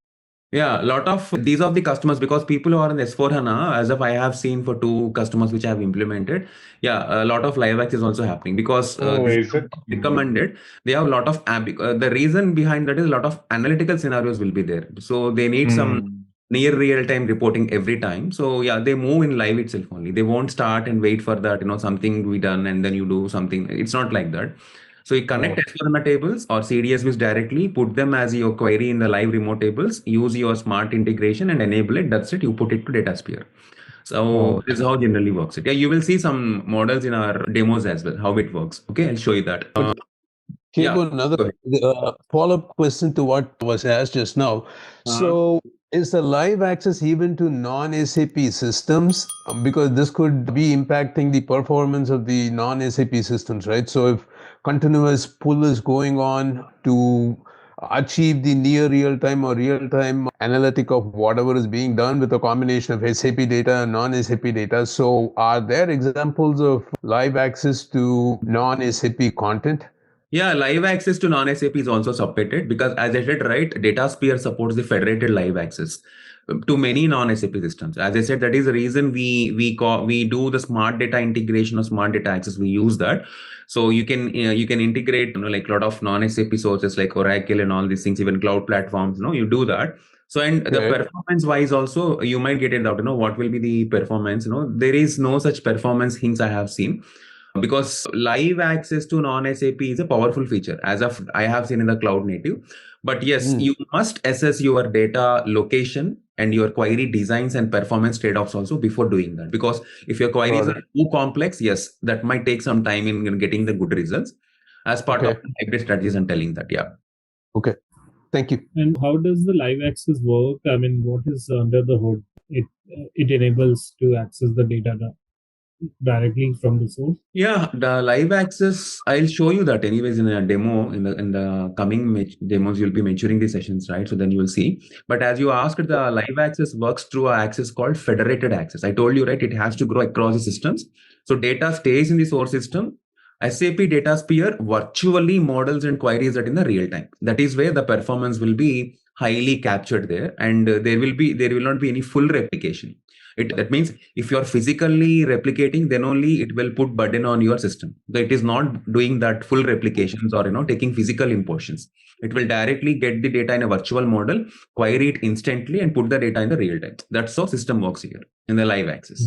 Yeah, a lot of these are the customers, because people who are in S4 HANA, as of I have seen for 2 customers which I have implemented, a lot of live access is also happening, because this is recommended. They have a lot of the reason behind that is a lot of analytical scenarios will be there. So they need some near real-time reporting every time. So yeah, they move in live itself only. They won't start and wait for that, something to be done and then you do something. It's not like that. So you connect S4HANA tables or CDSVs directly, put them as your query in the live remote tables, use your smart integration and enable it. That's it. You put it to Datasphere. So this is how generally works it. Yeah, you will see some models in our demos as well, how it works. Okay, I'll show you that. Another follow-up question to what was asked just now. So is the live access even to non-SAP systems? Because this could be impacting the performance of the non-SAP systems, right? So if continuous pull is going on to achieve the near real-time or real-time analytic of whatever is being done with a combination of SAP data and non-SAP data. So are there examples of live access to non-SAP content? Yeah, live access to non-SAP is also supported, because as I said, right, Datasphere supports the federated live access to many non-SAP systems. As I said, that is the reason we do the smart data integration or smart data access. We use that. So you can integrate like a lot of non-SAP sources like Oracle and all these things, even cloud platforms. You do that. So and the performance wise also, you might get it out. What will be the performance? There is no such performance hints I have seen. Because live access to non-SAP is a powerful feature, as of I have seen in the cloud native. But yes, you must assess your data location and your query designs and performance trade-offs also before doing that. Because if your queries are too complex, yes, that might take some time in getting the good results. As part of hybrid strategies, and telling that, Okay, thank you. And how does the live access work? I mean, what is under the hood? It enables to access the data directly from the source. Yeah, the live access, I'll show you that anyways in a demo. In the coming demos, you'll be maturing the sessions, right? So then you will see. But as you asked, the live access works through an access called federated access. I told you, right, it has to grow across the systems. So data stays in the source system. SAP Datasphere virtually models and queries that in the real time. That is where the performance will be highly captured there, and there will not be any full replication. That means if you are physically replicating, then only it will put burden on your system. So it is not doing that full replications or taking physical importations. It will directly get the data in a virtual model, query it instantly, and put the data in the real time. That's how system works here in the live access.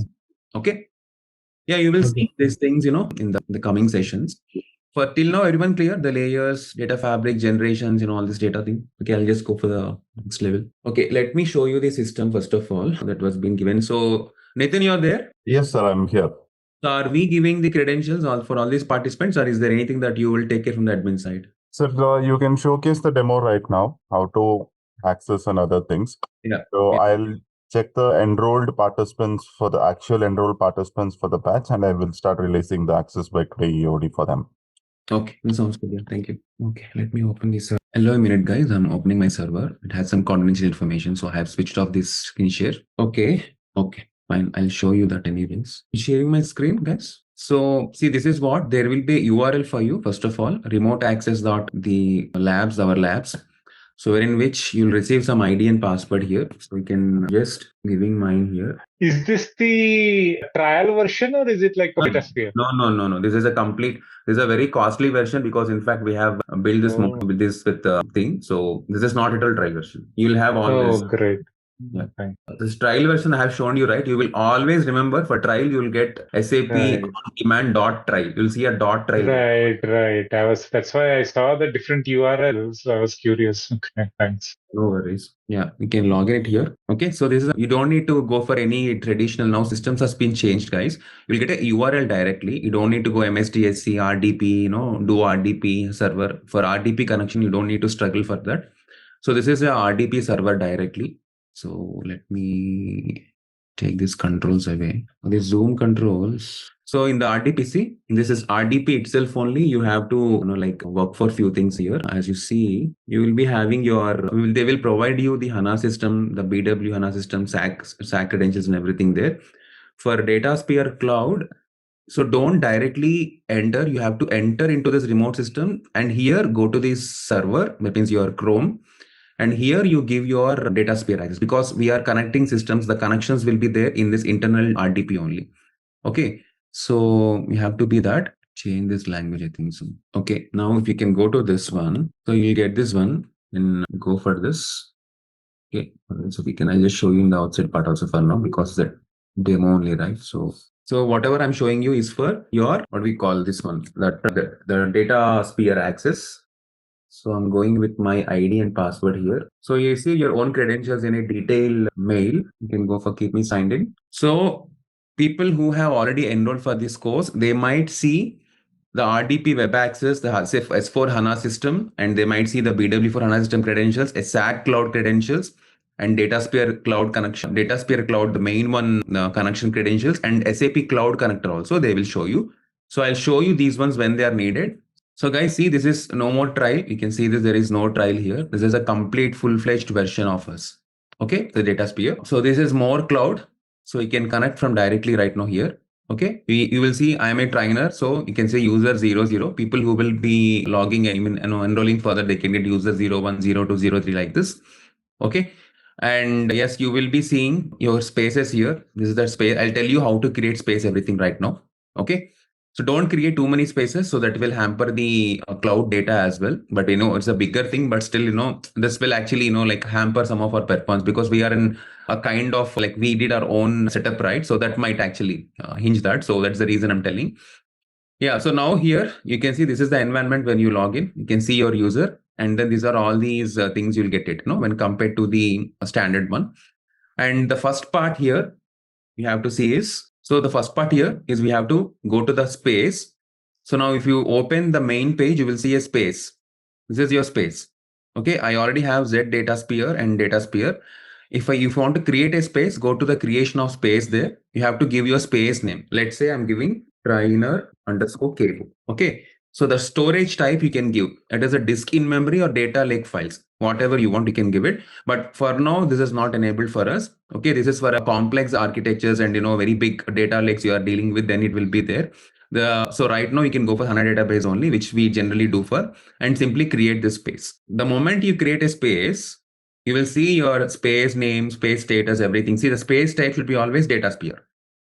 Okay. Yeah, you will see these things, in the coming sessions. For till now, everyone clear? The layers, data fabric, generations, all this data thing. Okay, I'll just go for the next level. Okay, let me show you the system first of all that was being given. So, Nathan, you're there? Yes, sir, I'm here. So are we giving the credentials for all these participants, or is there anything that you will take care from the admin side? Sir, you can showcase the demo right now, how to access and other things. Yeah. So I'll check the enrolled participants for the actual enrolled participants for the batch, and I will start releasing the access by today EOD for them. Okay, that sounds good. Yeah, thank you. Okay, let me open this. Hello, a minute, guys. I'm opening my server. It has some confidential information, so I have switched off this screen share. Okay, fine. I'll show you that anyways. Sharing my screen, guys. So see, this is what there will be URL for you. First of all, remote access dot the labs, our labs. So in which you'll receive some ID and password here. So you can just giving mine here. Is this the trial version or is it like a Datasphere? No. This is a very costly version because in fact we have built this with the thing. So this is not at all trial version. You'll have all this. Oh, great. Yeah. This trial version I have shown you, right? You will always remember for trial, you will get SAP demand dot trial. You'll see a dot trial. Right. That's why I saw the different URLs. So I was curious. Okay, thanks. No worries. Yeah, you can log in it here. Okay, so this is you don't need to go for any traditional now. Systems has been changed, guys. You'll get a URL directly. You don't need to go MSDSC, RDP, do RDP server. For RDP connection, you don't need to struggle for that. So this is a RDP server directly. So let me take these controls away. These Zoom controls. So in the RDPC, this is RDP itself only. You have to work for few things here. As you see, you will be having they will provide you the HANA system, the BW HANA system, SAC credentials and everything there. For Datasphere Cloud, so don't directly enter. You have to enter into this remote system and here go to this server, that means your Chrome. And here you give your Datasphere access because we are connecting systems. The connections will be there in this internal RDP only. Okay. So we have to be that. Change this language, I think so. Okay. Now if you can go to this one, so you get this one and go for this. Okay. So I'll just show you in the outside part also for now because that demo only, right? So whatever I'm showing you is for your, what we call this one, the Datasphere access. So I'm going with my ID and password here. So you see your own credentials in a detailed mail. You can go for keep me signed in. So people who have already enrolled for this course, they might see the RDP web access, the S4 HANA system, and they might see the BW for HANA system credentials, SAC cloud credentials, and Datasphere cloud connection. Datasphere cloud, the main one connection credentials, and SAP cloud connector also they will show you. So I'll show you these ones when they are needed. So guys, see, this is no more trial. You can see this, there is no trial here. This is a complete full-fledged version of us. Okay, the Datasphere. So this is more cloud. So you can connect from directly right now here. Okay, you will see I am a trainer. So you can say user 00. People who will be logging and enrolling further, they can get user 01, 02, 03 like this. Okay. And yes, you will be seeing your spaces here. This is the space. I'll tell you how to create space, everything right now. Okay. So don't create too many spaces so that will hamper the cloud data as well. But it's a bigger thing, but still, this will actually, hamper some of our performance because we are in a kind of we did our own setup, right? So that might actually hinge that. So that's the reason I'm telling. Yeah. So now here you can see this is the environment when you log in. You can see your user. And then these are all these things you'll get it, when compared to the standard one. And the first part here you have to see is, so the first part here is we have to go to the space. So now if you open the main page, you will see a space. This is your space. Okay, I already have Z Datasphere and Datasphere. If you want to create a space, go to the creation of space there. You have to give your space name. Let's say I'm giving trainer_K. Okay. So the storage type you can give. It is a disk in memory or data lake files. Whatever you want, you can give it. But for now, this is not enabled for us. Okay, this is for a complex architectures and very big data lakes you are dealing with, then it will be there. So right now you can go for HANA database only, which we generally do for, and simply create this space. The moment you create a space, you will see your space name, space status, everything. See, the space type should be always Datasphere.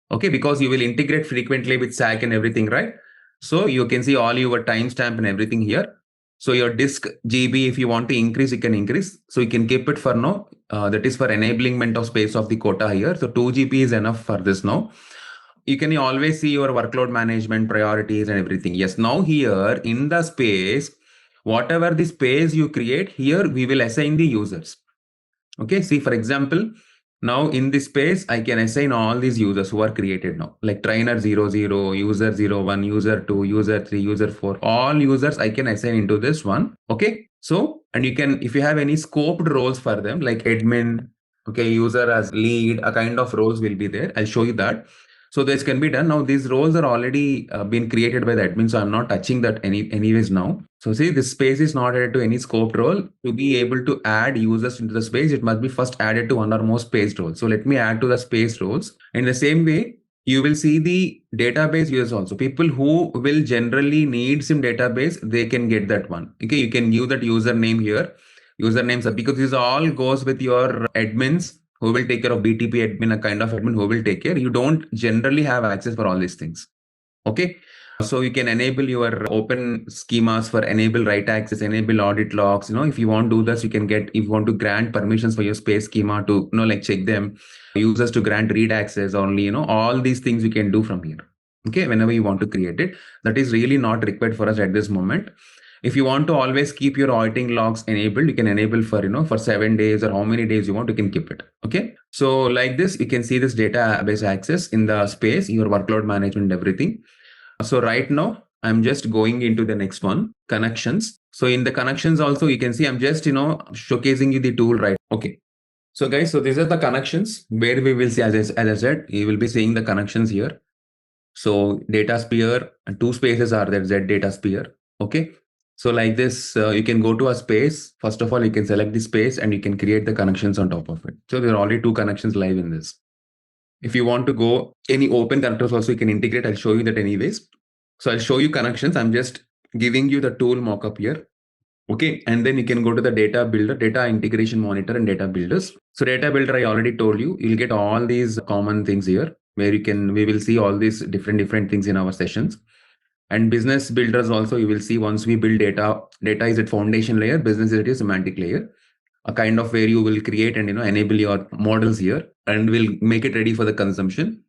Okay, because you will integrate frequently with SAC and everything, right? So you can see all your timestamp and everything here. So your disk GB, if you want to increase, you can increase. So you can keep it for now. That is for enablement of space of the quota here. So 2 GB is enough for this now. You can always see your workload management priorities and everything. Yes, now here in the space, whatever the space you create here, we will assign the users. Okay, see, for example, now in this space, I can assign all these users who are created now, like trainer 00, user 01, user 2, user 3, user 4, all users I can assign into this one. Okay, so, and you can, if you have any scoped roles for them, like admin, okay, user as lead, a kind of roles will be there. I'll show you that. So this can be done. Now these roles are already been created by the admin. So I'm not touching that anyways now. So see, this space is not added to any scoped role. To be able to add users into the space, it must be first added to one or more spaced roles. So let me add to the spaced roles. In the same way, you will see the database users also. People who will generally need some database, they can get that one. Okay, you can give that username here. usernames, because this all goes with your admins who will take care of BTP admin, a kind of admin who will take care. You don't generally have access for all these things. Okay. So you can enable your open schemas for enable write access, enable audit logs. If you want to do this, you can get, if you want to grant permissions for your space schema to, check them, users to grant read access only, all these things you can do from here. Okay. Whenever you want to create it, that is really not required for us at this moment. If you want to always keep your auditing logs enabled, you can enable for, for 7 days or how many days you want, you can keep it. Okay. So like this, you can see this database access in the space, your workload management, everything. So right now, I'm just going into the next one, connections. So in the connections also, you can see I'm just, showcasing you the tool, right? Okay. So guys, so these are the connections where we will see, as I said, you will be seeing the connections here. So Datasphere, and 2 spaces are there, Z Datasphere. Okay. So like this, you can go to a space. First of all, you can select the space and you can create the connections on top of it. So there are already 2 connections live in this. If you want to go any open connectors also, you can integrate. I'll show you that anyways. So I'll show you connections. I'm just giving you the tool mockup here. Okay. And then you can go to the data builder, data integration monitor and data builders. So data builder, I already told you, you'll get all these common things here where we will see all these different things in our sessions. And business builders also, you will see once we build data is at foundation layer, business is at a semantic layer, a kind of where you will create and, enable your models here and will make it ready for the consumption.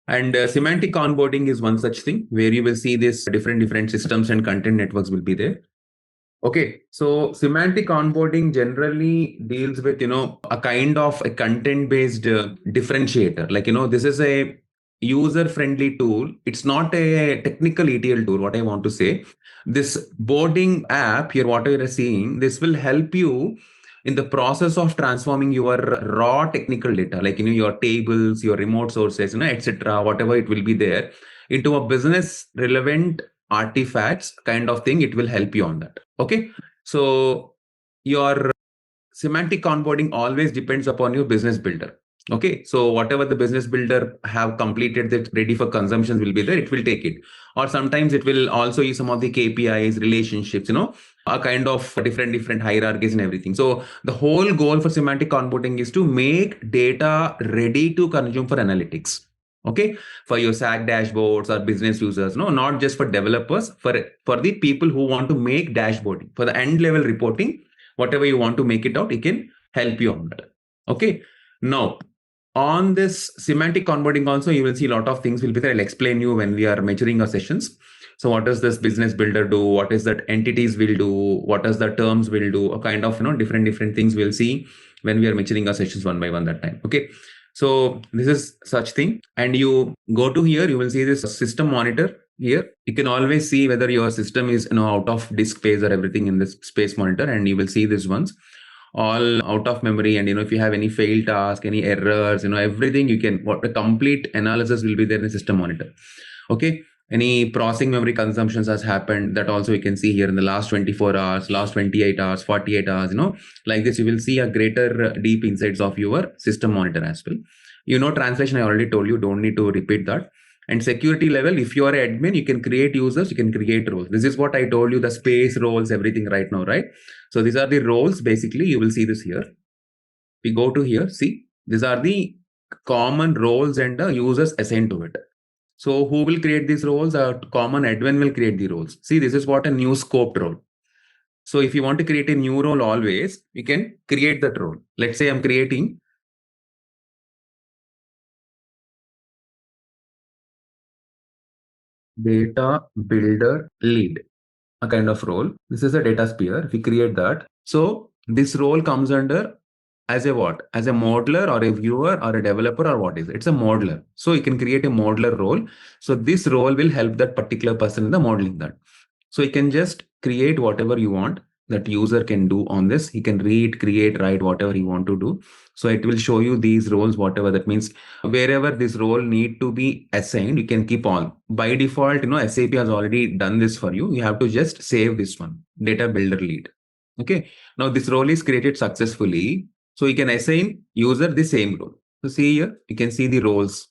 And semantic onboarding is one such thing where you will see this different systems and content networks will be there. Okay, so semantic onboarding generally deals with, a kind of a content-based differentiator. Like, this is a user-friendly tool. It's not a technical ETL tool, what I want to say. This boarding app here, what you're seeing, this will help you in the process of transforming your raw technical data, like, your tables, your remote sources, etc., whatever it will be there, into a business relevant artifacts kind of thing. It will help you on that. Okay. So your semantic onboarding always depends upon your business builder. Okay. So whatever the business builder have completed that ready for consumption will be there, it will take it. Or sometimes it will also use some of the KPIs, relationships, a kind of different hierarchies and everything. So the whole goal for semantic onboarding is to make data ready to consume for analytics. Okay, for your SAC dashboards or business users, not just for developers, for the people who want to make dashboarding, for the end level reporting, whatever you want to make it out, it can help you on that. Okay, now on this semantic onboarding also, you will see a lot of things will be there. I'll explain you when we are measuring our sessions. So what does this business builder do? What is that entities will do? What does the terms will do? A kind of, different things we'll see when we are measuring our sessions one by one that time. Okay. So this is such thing. And you go to here, you will see this system monitor here. You can always see whether your system is, out of disk space or everything in this space monitor. And you will see these ones all out of memory. And, if you have any failed task, any errors, everything you can, what the complete analysis will be there in the system monitor. Okay. Any processing memory consumptions has happened, that also you can see here in the last 24 hours, last 28 hours, 48 hours, like this, you will see a greater deep insights of your system monitor as well. Translation, I already told you, don't need to repeat that. And security level, if you are an admin, you can create users, you can create roles. This is what I told you, the space roles, everything right now, right? So these are the roles, basically, you will see this here. We go to here, see, these are the common roles and the users assigned to it. So who will create these roles? A common admin will create the roles. See, this is what a new scoped role. So if you want to create a new role always, you can create that role. Let's say I'm creating data builder lead, a kind of role. This is a Datasphere. If we create that, so this role comes under as a what? As a modeler or a viewer or a developer, or what is it? It's a modeler. So you can create a modeler role. So this role will help that particular person in the modeling that. So you can just create whatever you want that user can do on this. He can read, create, write, whatever he want to do. So it will show you these roles, whatever that means. Wherever this role need to be assigned, you can keep on. By default, SAP has already done this for you. You have to just save this one, data builder lead. Okay. Now this role is created successfully. So you can assign user the same role. So see here, you can see the roles,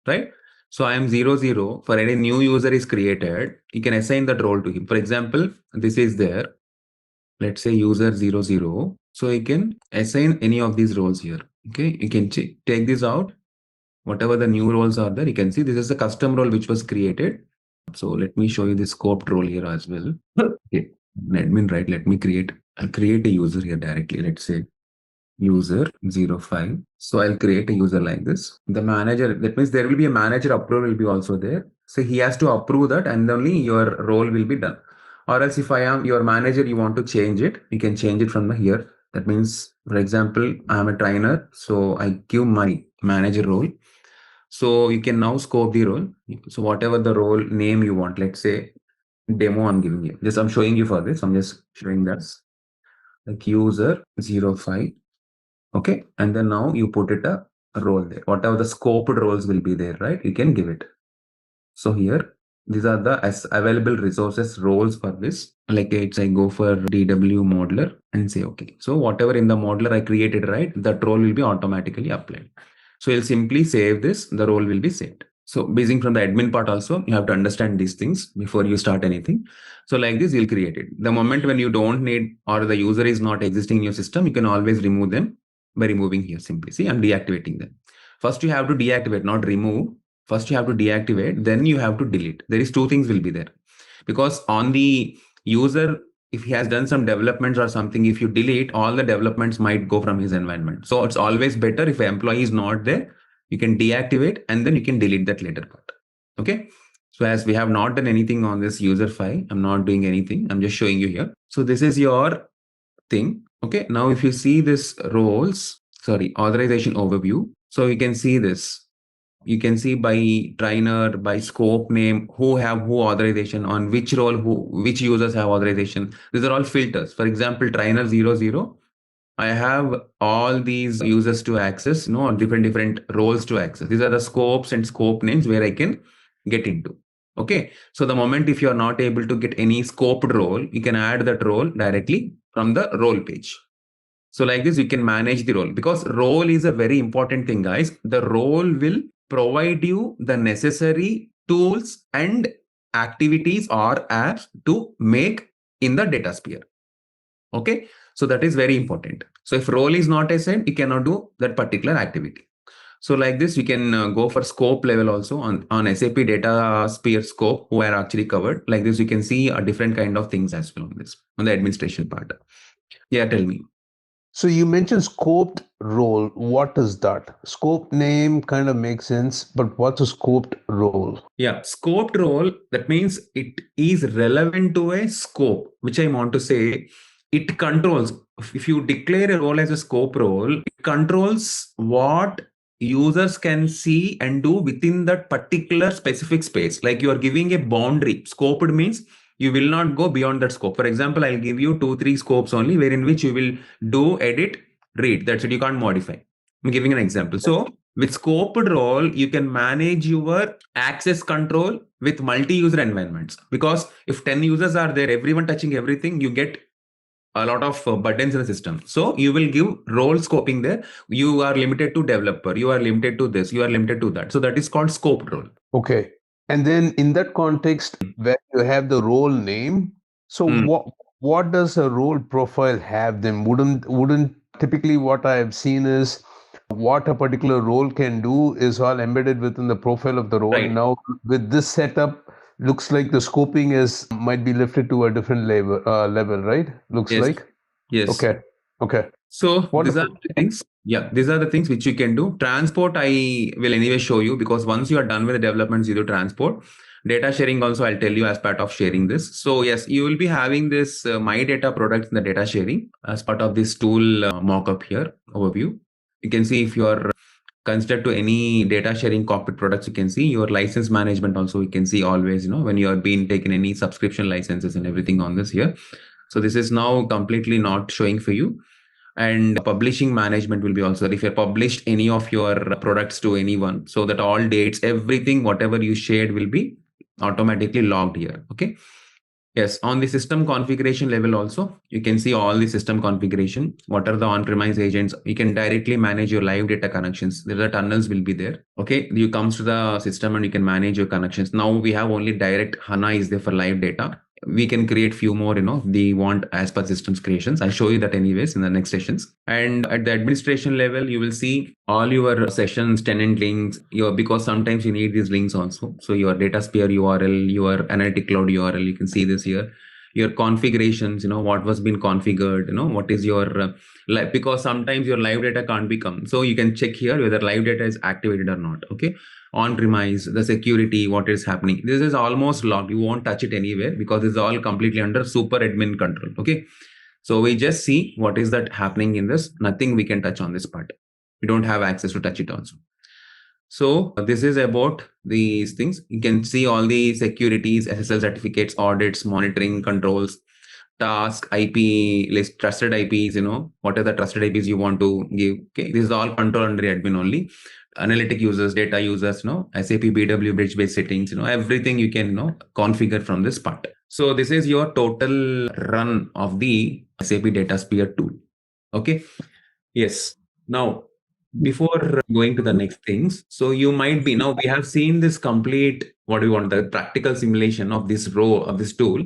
right? So I am 00. For any new user is created, you can assign that role to him. For example, this is there. Let's say user 00. So you can assign any of these roles here. Okay, you can take this out. Whatever the new roles are there, you can see this is the custom role which was created. So let me show you the scoped role here as well. Okay, admin, right? I'll create a user here directly. Let's say user 05. So I'll create a user like this. The manager, that means there will be a manager approval will be also there. So he has to approve that and only your role will be done. Or else if I am your manager, you want to change it, you can change it from the here. That means, for example, I'm a trainer. So I give my manager role. So you can now scope the role. So whatever the role name you want, let's say demo I'm giving you. I'm showing you for this. I'm just showing that like user 05. Okay. And then now you put it a role there. Whatever the scoped roles will be there, right? You can give it. So here, these are the available resources roles for this. Like I go for DW modeler and say, okay. So whatever in the modeler I created, right? That role will be automatically applied. So you'll simply save this, the role will be saved. So basing from the admin part also, you have to understand these things before you start anything. So like this, you'll create it. The moment when you don't need or the user is not existing in your system, you can always remove them by removing here simply. See, I'm deactivating them. First, you have to deactivate, not remove. First, you have to deactivate, then you have to delete. There is two things will be there. Because on the user, if he has done some developments or something, if you delete, all the developments might go from his environment. So it's always better if an employee is not there, you can deactivate and then you can delete that later part. Okay. So as we have not done anything on this user file, I'm not doing anything. I'm just showing you here. So this is your thing. Okay. Now, if you see this authorization overview. So you can see this. You can see by trainer, by scope name, who authorization, on which role, which users have authorization. These are all filters. For example, trainer 00, I have all these users to access, different roles to access. These are the scopes and scope names where I can get into. Okay. So the moment if you are not able to get any scoped role, you can add that role directly from the role page. So like this, you can manage the role, because role is a very important thing, guys. The role will provide you the necessary tools and activities or apps to make in the Datasphere. Okay. So that is very important. So if role is not assigned, you cannot do that particular activity. So like this, you can go for scope level also on SAP Datasphere scope, who are actually covered. Like this, you can see a different kind of things as well on this, on the administration part. Yeah, tell me. So you mentioned scoped role. What is that? Scope name kind of makes sense, but what's a scoped role? Yeah, scoped role, that means it is relevant to a scope, which I want to say. It controls, if you declare a role as a scope role, it controls what users can see and do within that particular specific space. Like you are giving a boundary. Scoped means you will not go beyond that scope. For example, I'll give you 2-3 scopes only, wherein which you will do, edit, read. That's it. You can't modify. I'm giving an example. So with scoped role, you can manage your access control with multi-user environments. Because if 10 users are there, everyone touching everything, you get a lot of burdens in the system. So you will give role scoping there. You are limited to developer. You are limited to this. You are limited to that. So that is called scoped role. Okay. And then in that context, where you have the role name, so what does a role profile have then? Wouldn't typically what I have seen is what a particular role can do is all embedded within the profile of the role. Right. Now with this setup, looks like the scoping might be lifted to a different level, right? Looks like. Yes. Okay. So these are the things. Yeah, these are the things which you can do. Transport, I will anyway show you, because once you are done with the developments, you do transport. Data sharing also, I'll tell you as part of sharing this. So yes, you will be having this My Data products in the data sharing as part of this tool mockup here, overview. You can see if you are considered to any data sharing cockpit products, you can see your license management also, you can see always, when you are being taken any subscription licenses and everything on this here. So this is now completely not showing for you. And publishing management will be also, if you published any of your products to anyone, so that all dates, everything, whatever you shared will be automatically logged here. Okay. Yes, on the system configuration level also, you can see all the system configuration. What are the on-premise agents? You can directly manage your live data connections. There are tunnels will be there. Okay, you comes to the system and you can manage your connections. Now we have only direct HANA is there for live data. we can create few more, we want as per systems creations. I'll show you that anyways in the next sessions. And at the administration level, you will see all your sessions, tenant links, because sometimes you need these links also. So your Datasphere URL, your Analytic Cloud URL, you can see this here. Your configurations, what was been configured, what is your because sometimes your live data can't become. So you can check here whether live data is activated or not. Okay. On premise, the security, what is happening. This is almost logged. You won't touch it anywhere because it's all completely under super admin control. Okay. So we just see what is that happening in this. Nothing we can touch on this part. We don't have access to touch it also. So this is about these things. You can see all the securities, SSL certificates, audits, monitoring, controls, task, IP list, trusted IPs, what are the trusted IPs you want to give. Okay, this is all control under admin only. Analytic users, data users, SAP BW bridge-based settings, everything you can configure from this part. So this is your total run of the SAP Datasphere tool. Okay. Yes. Now, before going to the next things, so you might be, now we have seen this complete, what do you want, the practical simulation of this row of this tool.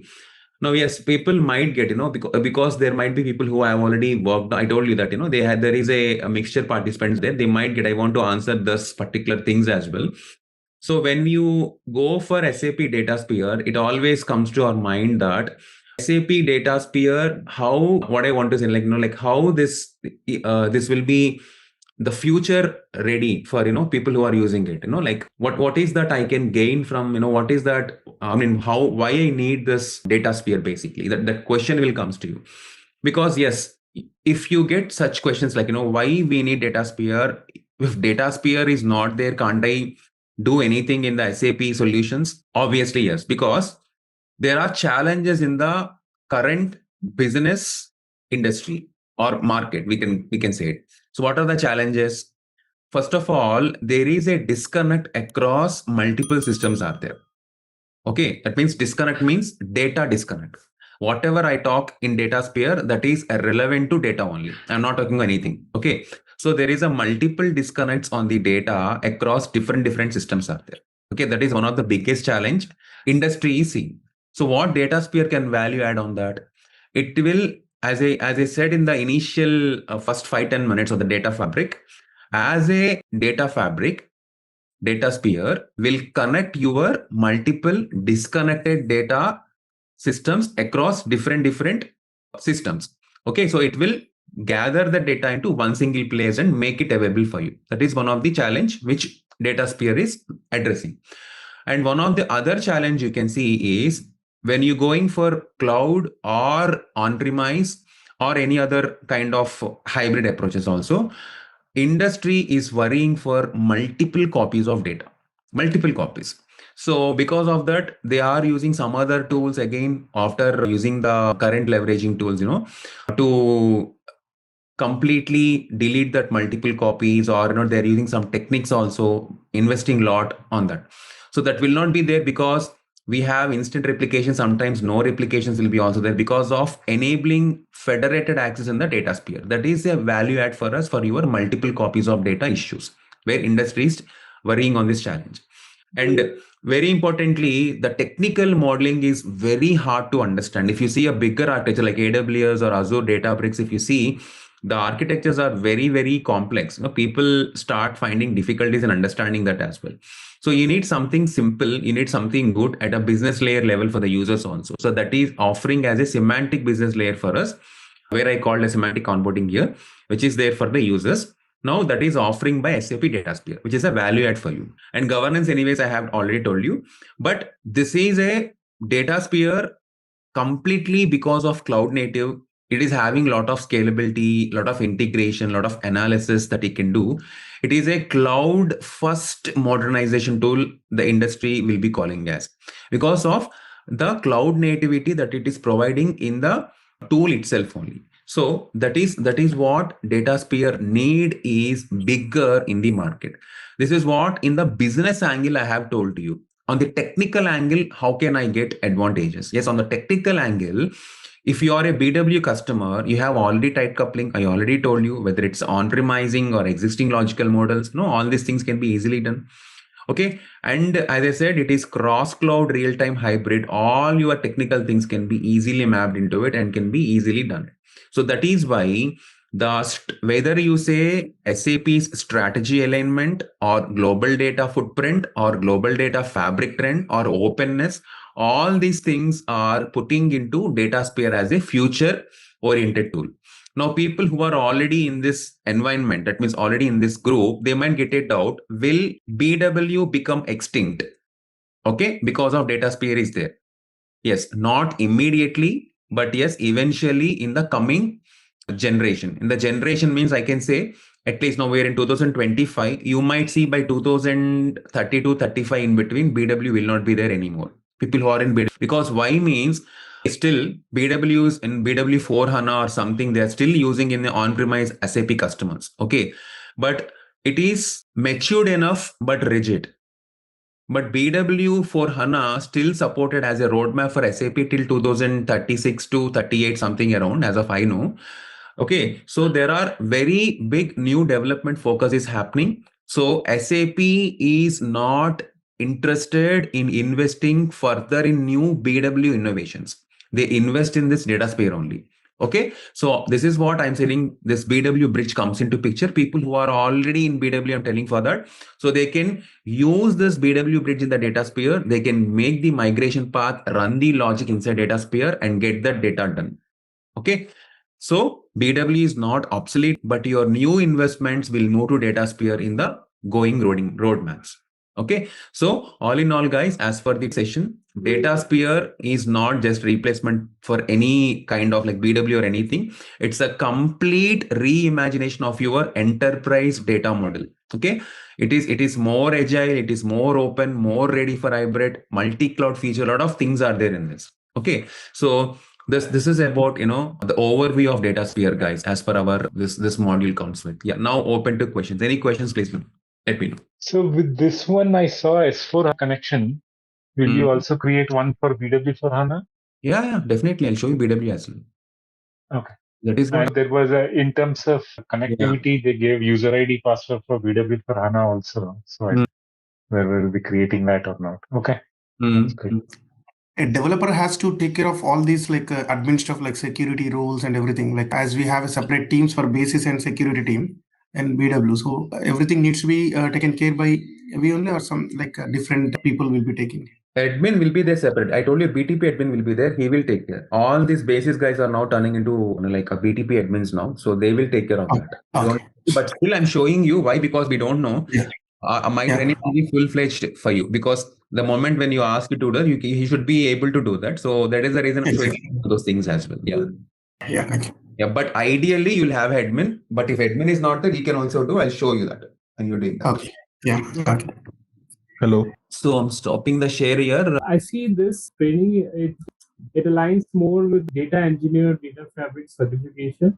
Now, yes, people might get, because there might be people who have already worked. I told you that, there is a mixture participants there. They might get, I want to answer this particular things as well. So when you go for SAP Datasphere, it always comes to our mind that SAP Datasphere, what I want to say, how this will be the future ready for, people who are using it, what is that I can gain from, what is that, why I need this Datasphere basically, that question will comes to you. Because yes, if you get such questions like, why we need Datasphere, if Datasphere is not there, can't I do anything in the SAP solutions? Obviously, yes, because there are challenges in the current business industry or market, we can say it. So what are the challenges? First of all, there is a disconnect across multiple systems are there. Okay, that means disconnect means data disconnect. Whatever I talk in Datasphere, that is relevant to data only. I'm not talking anything. Okay, so there is a multiple disconnects on the data across different systems are there. Okay, that is one of the biggest challenge industry is seeing. So what Datasphere can value add on that? It will, as I said in the initial first 5-10 minutes of the data fabric, as a data fabric, Datasphere will connect your multiple disconnected data systems across different systems. Okay, so it will gather the data into one single place and make it available for you. That is one of the challenge which Datasphere is addressing. And one of the other challenge you can see is when you're going for cloud or on-premise or any other kind of hybrid approaches also, industry is worrying for multiple copies of data, multiple copies. So because of that, they are using some other tools again after using the current leveraging tools, to completely delete that multiple copies, or they're using some techniques also, investing a lot on that. So that will not be there because we have instant replication. Sometimes no replications will be also there because of enabling federated access in the Datasphere. That is a value add for us for your multiple copies of data issues, where industry is worrying on this challenge. And very importantly, the technical modeling is very hard to understand. If you see a bigger architecture like AWS or Azure Databricks, if you see, the architectures are very complex. People start finding difficulties in understanding that as well. So you need something simple, you need something good at a business layer level for the users also. So that is offering as a semantic business layer for us, where I called a semantic onboarding here, which is there for the users. Now that is offering by SAP Datasphere, which is a value add for you. And governance anyways, I have already told you, but this is a Datasphere completely because of cloud native. It is having a lot of scalability, a lot of integration, a lot of analysis that it can do. It is a cloud first modernization tool the industry will be calling as, because of the cloud nativity that it is providing in the tool itself only. So that is what Datasphere need is bigger in the market. This is what in the business angle I have told you. On the technical angle, how can I get advantages? Yes, on the technical angle, if you are a BW customer, you have already tight coupling. I already told you whether it's on-premising or existing logical models. No, all these things can be easily done. Okay. And as I said, it is cross-cloud real-time hybrid. All your technical things can be easily mapped into it and can be easily done. So that is why whether you say SAP's strategy alignment or global data footprint or global data fabric trend or openness, all these things are putting into Datasphere as a future-oriented tool. Now, people who are already in this environment, that means already in this group, they might get a doubt, will BW become extinct? Okay, because of Datasphere is there. Yes, not immediately, but yes, eventually in the coming generation. In the generation means I can say, at least now we're in 2025, you might see by 2030 to 35 in between, BW will not be there anymore. People who are in BW, because why means still BWs in BW 4 HANA or something, they're still using in the on-premise SAP customers. Okay. But it is matured enough, but rigid. But BW for HANA still supported as a roadmap for SAP till 2036 to 38, something around, as of I know. Okay, so there are very big new development focus is happening. So SAP is not interested in investing further in new BW innovations. They invest in this Datasphere only. Okay, so this is what I'm saying. This BW bridge comes into picture. People who are already in BW, I'm telling for that. So they can use this BW bridge in the Datasphere. They can make the migration path, run the logic inside Datasphere and get that data done. Okay. So BW is not obsolete, but your new investments will move to Datasphere in the going roadmaps. Okay. So all in all, guys, as for the session, Datasphere is not just replacement for any kind of like BW or anything. It's a complete reimagination of your enterprise data model. Okay. It is more agile. It is more open, more ready for hybrid, multi-cloud feature. A lot of things are there in this. Okay. So this is about, you know, the overview of Datasphere, guys, as per our this module comes with. Yeah, now open to questions. Any questions, please let me know. So with this one, I saw S4 connection. Will you also create one for BW for HANA? Yeah, definitely. I'll show you BW as well. Okay. That is good. And there was in terms of connectivity, they gave user ID password for BW for HANA also. So I whether we'll be creating that or not. Okay. That's great. A developer has to take care of all these like admin stuff like security roles and everything. Like as we have a separate teams for basis and security team and BW, so everything needs to be taken care by we only or some like different people will be taking. Admin will be there separate. I told you BTP admin will be there. He will take care. All these basis guys are now turning into like a BTP admins now. So they will take care of that. Okay. But still I'm showing you why, because we don't know. Yeah. My training will be full-fledged for you, because the moment when you ask you to do, he should be able to do that. So that is the reason I'm showing those things as well. Yeah. Yeah. But ideally you'll have admin. But if admin is not there, he can also do. I'll show you that. And you're doing that. Okay. Yeah. Okay. Hello. So I'm stopping the share here. I see this training, it aligns more with data engineer, data fabric certification.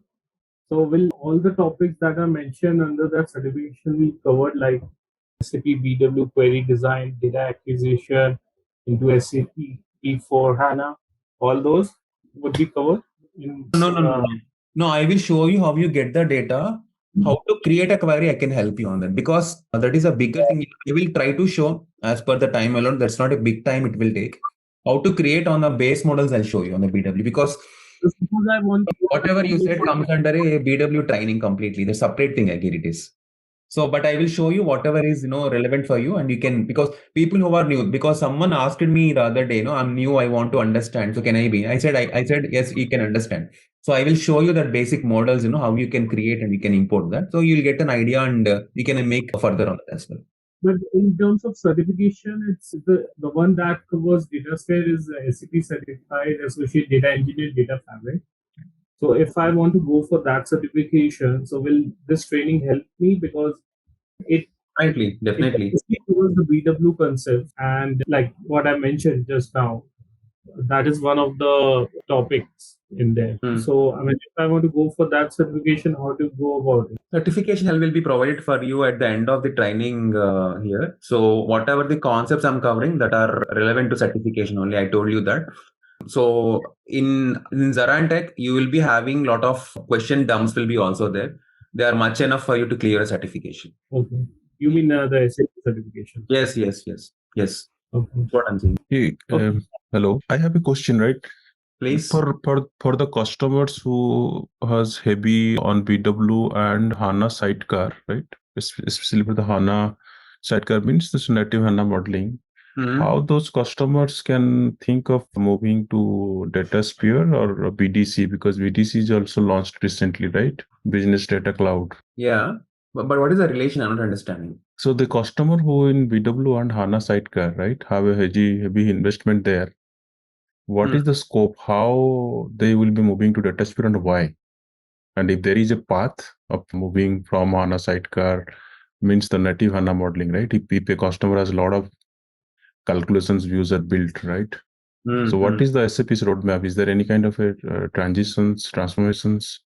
So will all the topics that are mentioned under that certification be covered, like SAP BW query design, data acquisition into SAP for HANA, all those would be covered? No, I will show you how you get the data. How to create a query, I can help you on that, because that is a bigger thing. I will try to show as per the time alone. That's not a big time it will take. How to create on the base models, I'll show you on the BW, because whatever you said comes under a BW training completely. The separate thing, I get it is. So, but I will show you whatever is, you know, relevant for you, and you can, because people who are new, because someone asked me the other day, I'm new, I want to understand. So can I be? I said, yes, you can understand. So I will show you that basic models, how you can create and you can import that. So you'll get an idea, and you can make further on that as well. But in terms of certification, it's the one that covers Datasphere is SAP Certified Associate Data Engineer, Data Fabric. So if I want to go for that certification, so will this training help me? Because it definitely covers the BW concept, and like what I mentioned just now, that is one of the topics in there. So I mean, if I want to go for that certification, how to go about it? Certification will be provided for you at the end of the training here. So whatever the concepts I'm covering that are relevant to certification only, I told you that. So in ZaranTech, you will be having a lot of question dumps will be also there. They are much enough for you to clear a certification. Okay. You mean the SAP certification? Yes. Okay. What I'm saying. Hey, hello. I have a question, right? Please. For the customers who has heavy on BW and HANA sidecar, right? Especially for the HANA sidecar means this native HANA modeling. How those customers can think of moving to Datasphere or BDC, because BDC is also launched recently, right? Business Data Cloud. Yeah. But what is the relation? I'm not understanding. So the customer who in BW and HANA sidecar, right, have a heavy investment there. What is the scope? How they will be moving to Datasphere and why? And if there is a path of moving from HANA sidecar, means the native HANA modeling, right? If a customer has a lot of calculations views are built, right? So what is the SAP's roadmap? Is there any kind of a transformations?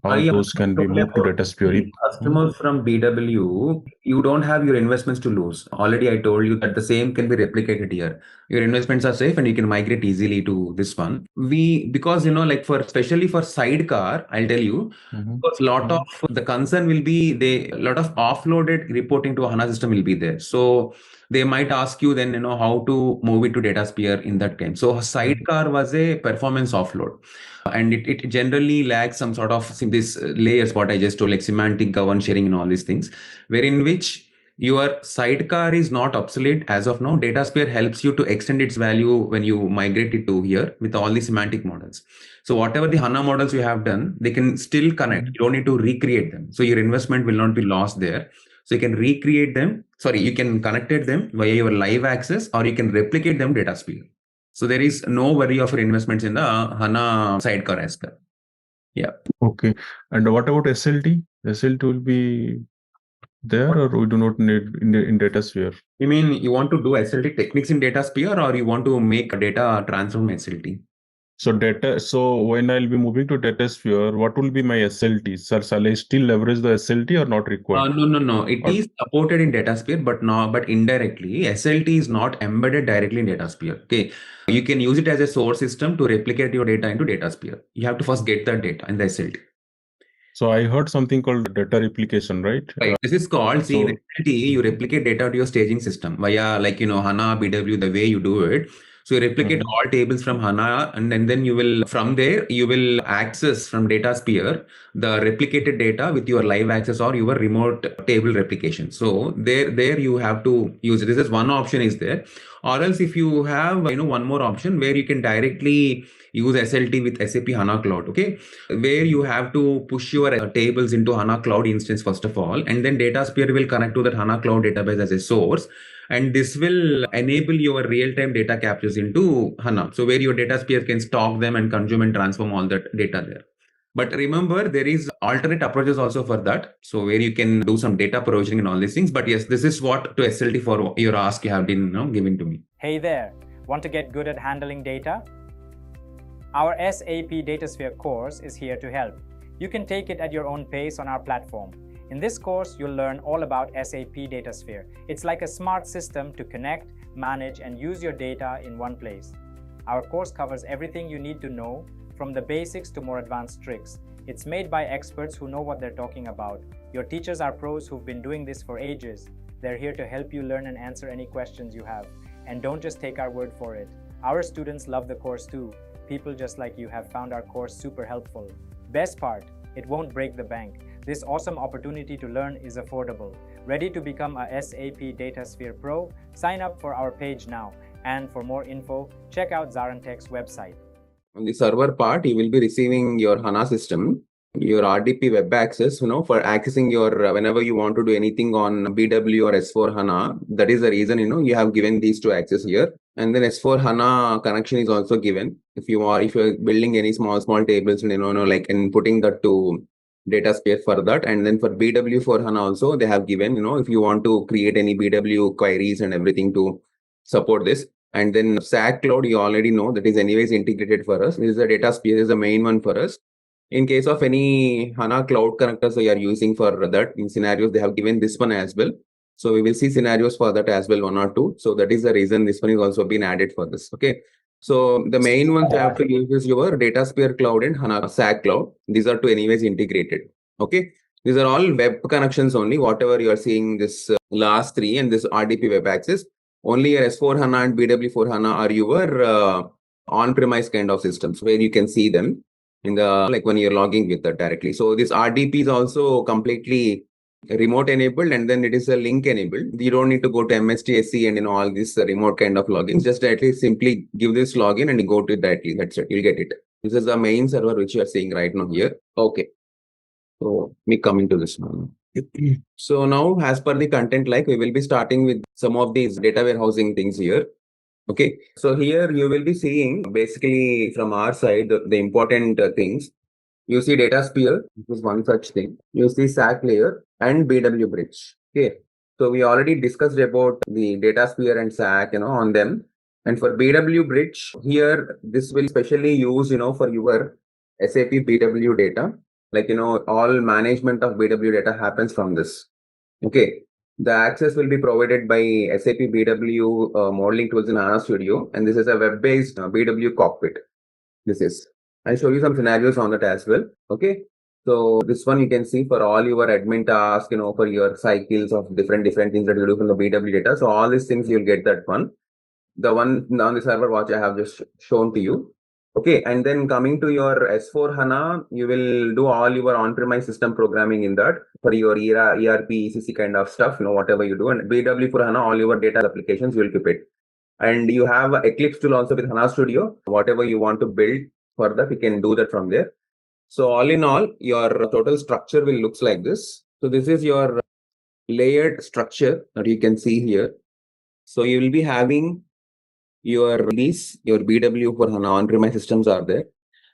How those can be moved to Datasphere? Customers from BW, you don't have your investments to lose. Already I told you that the same can be replicated here. Your investments are safe and you can migrate easily to this one. Because like especially for sidecar, I'll tell you, because lot of the concern will be a lot of offloaded reporting to a HANA system will be there. So they might ask you then, how to move it to Datasphere in that time. So sidecar was a performance offload. And it generally lacks some sort of these layers, what I just told, like semantic govern sharing and all these things, wherein which your sidecar is not obsolete as of now. Datasphere helps you to extend its value when you migrate it to here with all the semantic models. So whatever the HANA models you have done, they can still connect. You don't need to recreate them. So your investment will not be lost there. So you can recreate them. Sorry, you can connect them via your live access, or you can replicate them Datasphere. So there is no worry of your investments in the HANA sidecar as well. Yeah. Okay. And what about SLT? SLT will be there, or we do not need in Datasphere? You mean you want to do SLT techniques in Datasphere, or you want to make a data transfer from SLT? So when I'll be moving to Datasphere, what will be my SLT? Sir, shall I still leverage the SLT or not required? No. It is supported in Datasphere, but indirectly. SLT is not embedded directly in Datasphere. Okay. You can use it as a source system to replicate your data into Datasphere. You have to first get that data in the SLT. So I heard something called data replication, right? Right. This is called, in SLT, you replicate data to your staging system via HANA, BW, the way you do it. So you replicate all tables from HANA, and then you will, from there, you will access from Datasphere the replicated data with your live access or your remote table replication. So there you have to use it. This is one option is there. Or else if you have, one more option where you can directly use SLT with SAP HANA Cloud, okay? Where you have to push your tables into HANA Cloud instance first of all, and then Datasphere will connect to that HANA Cloud database as a source. And this will enable your real-time data captures into HANA. So where your Datasphere can stock them and consume and transform all that data there. But remember, there is alternate approaches also for that. So where you can do some data provisioning and all these things. But yes, this is what to SLT for your ask you have been giving to me. Hey there, want to get good at handling data? Our SAP Datasphere course is here to help. You can take it at your own pace on our platform. In this course, you'll learn all about SAP Datasphere. It's like a smart system to connect, manage, and use your data in one place. Our course covers everything you need to know, from the basics to more advanced tricks. It's made by experts who know what they're talking about. Your teachers are pros who've been doing this for ages. They're here to help you learn and answer any questions you have. And don't just take our word for it. Our students love the course too. People just like you have found our course super helpful. Best part, it won't break the bank. This awesome opportunity to learn is affordable. Ready to become a SAP Datasphere Pro? Sign up for our page now. And for more info, check out ZaranTech's website. On the server part, you will be receiving your HANA system, your RDP web access, for accessing your, whenever you want to do anything on BW or S4 HANA. That is the reason, you have given these two access here. And then S4 HANA connection is also given. If you're building any small tables, and putting that to Datasphere for that. And then for BW for HANA also, they have given, if you want to create any BW queries and everything to support this. And then SAC Cloud, you already know that is anyways integrated for us. This is the Datasphere is the main one for us. In case of any HANA Cloud connectors we are using for that, in scenarios, they have given this one as well. So we will see scenarios for that as well, 1 or 2. So that is the reason this one is also been added for this. Okay. So the main ones you have to use is your Datasphere Cloud and HANA SAC Cloud. These are two anyways integrated. Okay. These are all web connections only. Whatever you are seeing, this last three and this RDP web access, only your S4HANA and BW4HANA are your on-premise kind of systems where you can see them in the, like when you're logging with that directly. So this RDP is also completely remote enabled, and then it is a link enabled. You don't need to go to MSTSC and all this remote kind of logins. Just directly simply give this login and go to it directly. That's it. You'll get it. This is the main server which you are seeing right now here. Okay. So me coming to this one. So now, as per the content, like we will be starting with some of these data warehousing things here. Okay. So here you will be seeing basically from our side the important things. You see Datasphere, this is one such thing. You see SAC layer and BW bridge. Okay. So we already discussed about the Datasphere and SAC, on them. And for BW bridge, here, this will specially use, for your SAP BW data. Like, all management of BW data happens from this. Okay. The access will be provided by SAP BW modeling tools in HANA Studio. And this is a web-based BW cockpit. This is. I'll show you some scenarios on that as well. Okay. So this one you can see for all your admin tasks, for your cycles of different things that you do from the BW data. So all these things, you'll get that one. The one on the server watch I have just shown to you. Okay. And then coming to your S4 HANA, you will do all your on-premise system programming in that for your ERP, ECC kind of stuff, whatever you do. And BW for HANA, all your data applications, you will keep it. And you have Eclipse tool also with HANA Studio. Whatever you want to build for that, you can do that from there. So all in all, your total structure will looks like this. So this is your layered structure that you can see here. So you will be having your BW for HANA on-premise systems are there.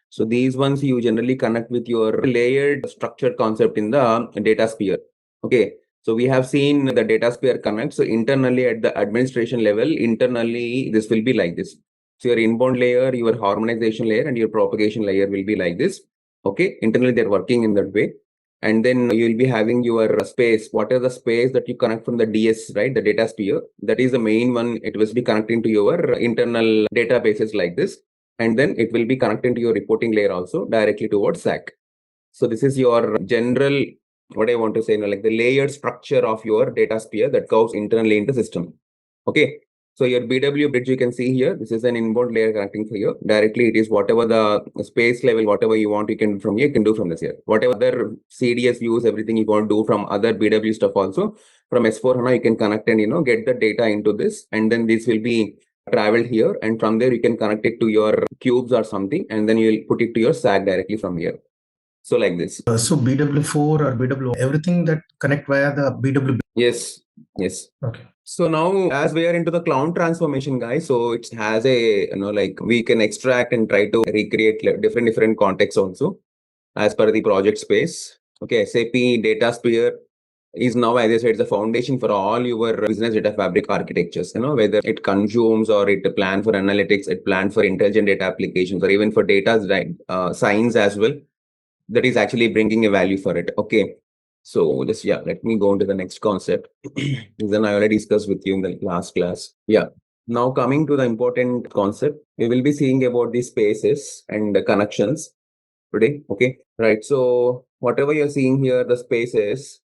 So these ones you generally connect with your layered structured concept in the Datasphere. Okay. So we have seen the Datasphere connect. So internally at the administration level, internally this will be like this. So your inbound layer, your harmonization layer, and your propagation layer will be like this. Okay. Internally they're working in that way. And then you'll be having your space. What is the space that you connect from the DS, right? The Datasphere. That is the main one. It will be connecting to your internal databases like this. And then it will be connecting to your reporting layer also directly towards SAC. So this is your general, what I want to say, like the layered structure of your Datasphere that goes internally in the system. Okay. So your BW bridge you can see here, this is an inbound layer connecting for you. Directly it is whatever the space level, whatever you want, you can from here, you can do from this here. Whatever other CDS views, everything you want to do from other BW stuff also, from S4 HANA, you can connect and get the data into this. And then this will be traveled here. And from there, you can connect it to your cubes or something. And then you'll put it to your SAC directly from here. So like this. So BW4 or BW, everything that connect via the BW. Yes. Yes. Okay. So now as we are into the cloud transformation, guys, so it has a, like we can extract and try to recreate different contexts also as per the project space. Okay. SAP Datasphere is now, as I said, the foundation for all your business data fabric architectures, whether it consumes or it plan for analytics, it plan for intelligent data applications, or even for data science as well. That is actually bringing a value for it. Okay. So let me go into the next concept. Then I already discussed with you in the last class. Yeah. Now coming to the important concept, we will be seeing about the spaces and the connections today. Okay. Right. So whatever you're seeing here, the spaces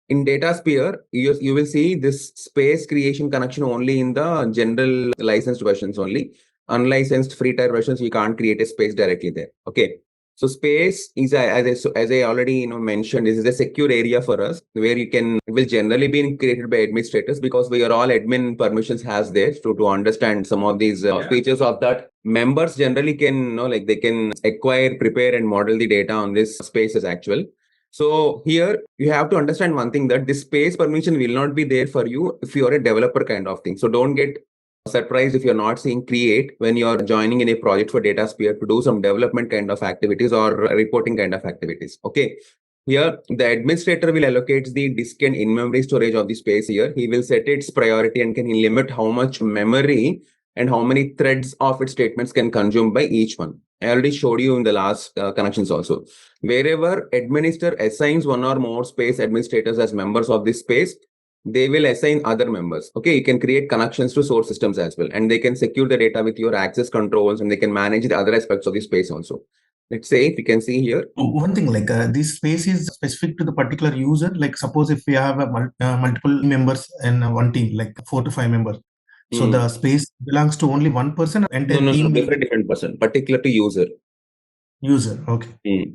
in Datasphere, you will see this space creation connection only in the general licensed versions only. Unlicensed free tier versions, you can't create a space directly there. Okay. So space is, as I already mentioned, this is a secure area for us where it will generally be created by administrators, because we are all admin permissions has there to understand some of these features of that. Members generally can, they can acquire, prepare, and model the data on this spaces actual. So here you have to understand one thing, that this space permission will not be there for you if you're a developer kind of thing. So don't get surprised if you're not seeing create when you're joining in a project for Datasphere to do some development kind of activities or reporting kind of activities. Okay. Here, the administrator will allocate the disk and in-memory storage of the space here. He will set its priority and can limit how much memory and how many threads of its statements can consume by each one. I already showed you in the last connections also. Wherever administrator assigns one or more space administrators as members of this space, they will assign other members. Okay, you can create connections to source systems as well, and they can secure the data with your access controls, and they can manage the other aspects of the space also. Let's say if you can see here. One thing, like this space is specific to the particular user. Like suppose if we have a multiple members in one team, like 4 to 5 members. So the space belongs to only one person, and No, team different person, particular to user. User, okay.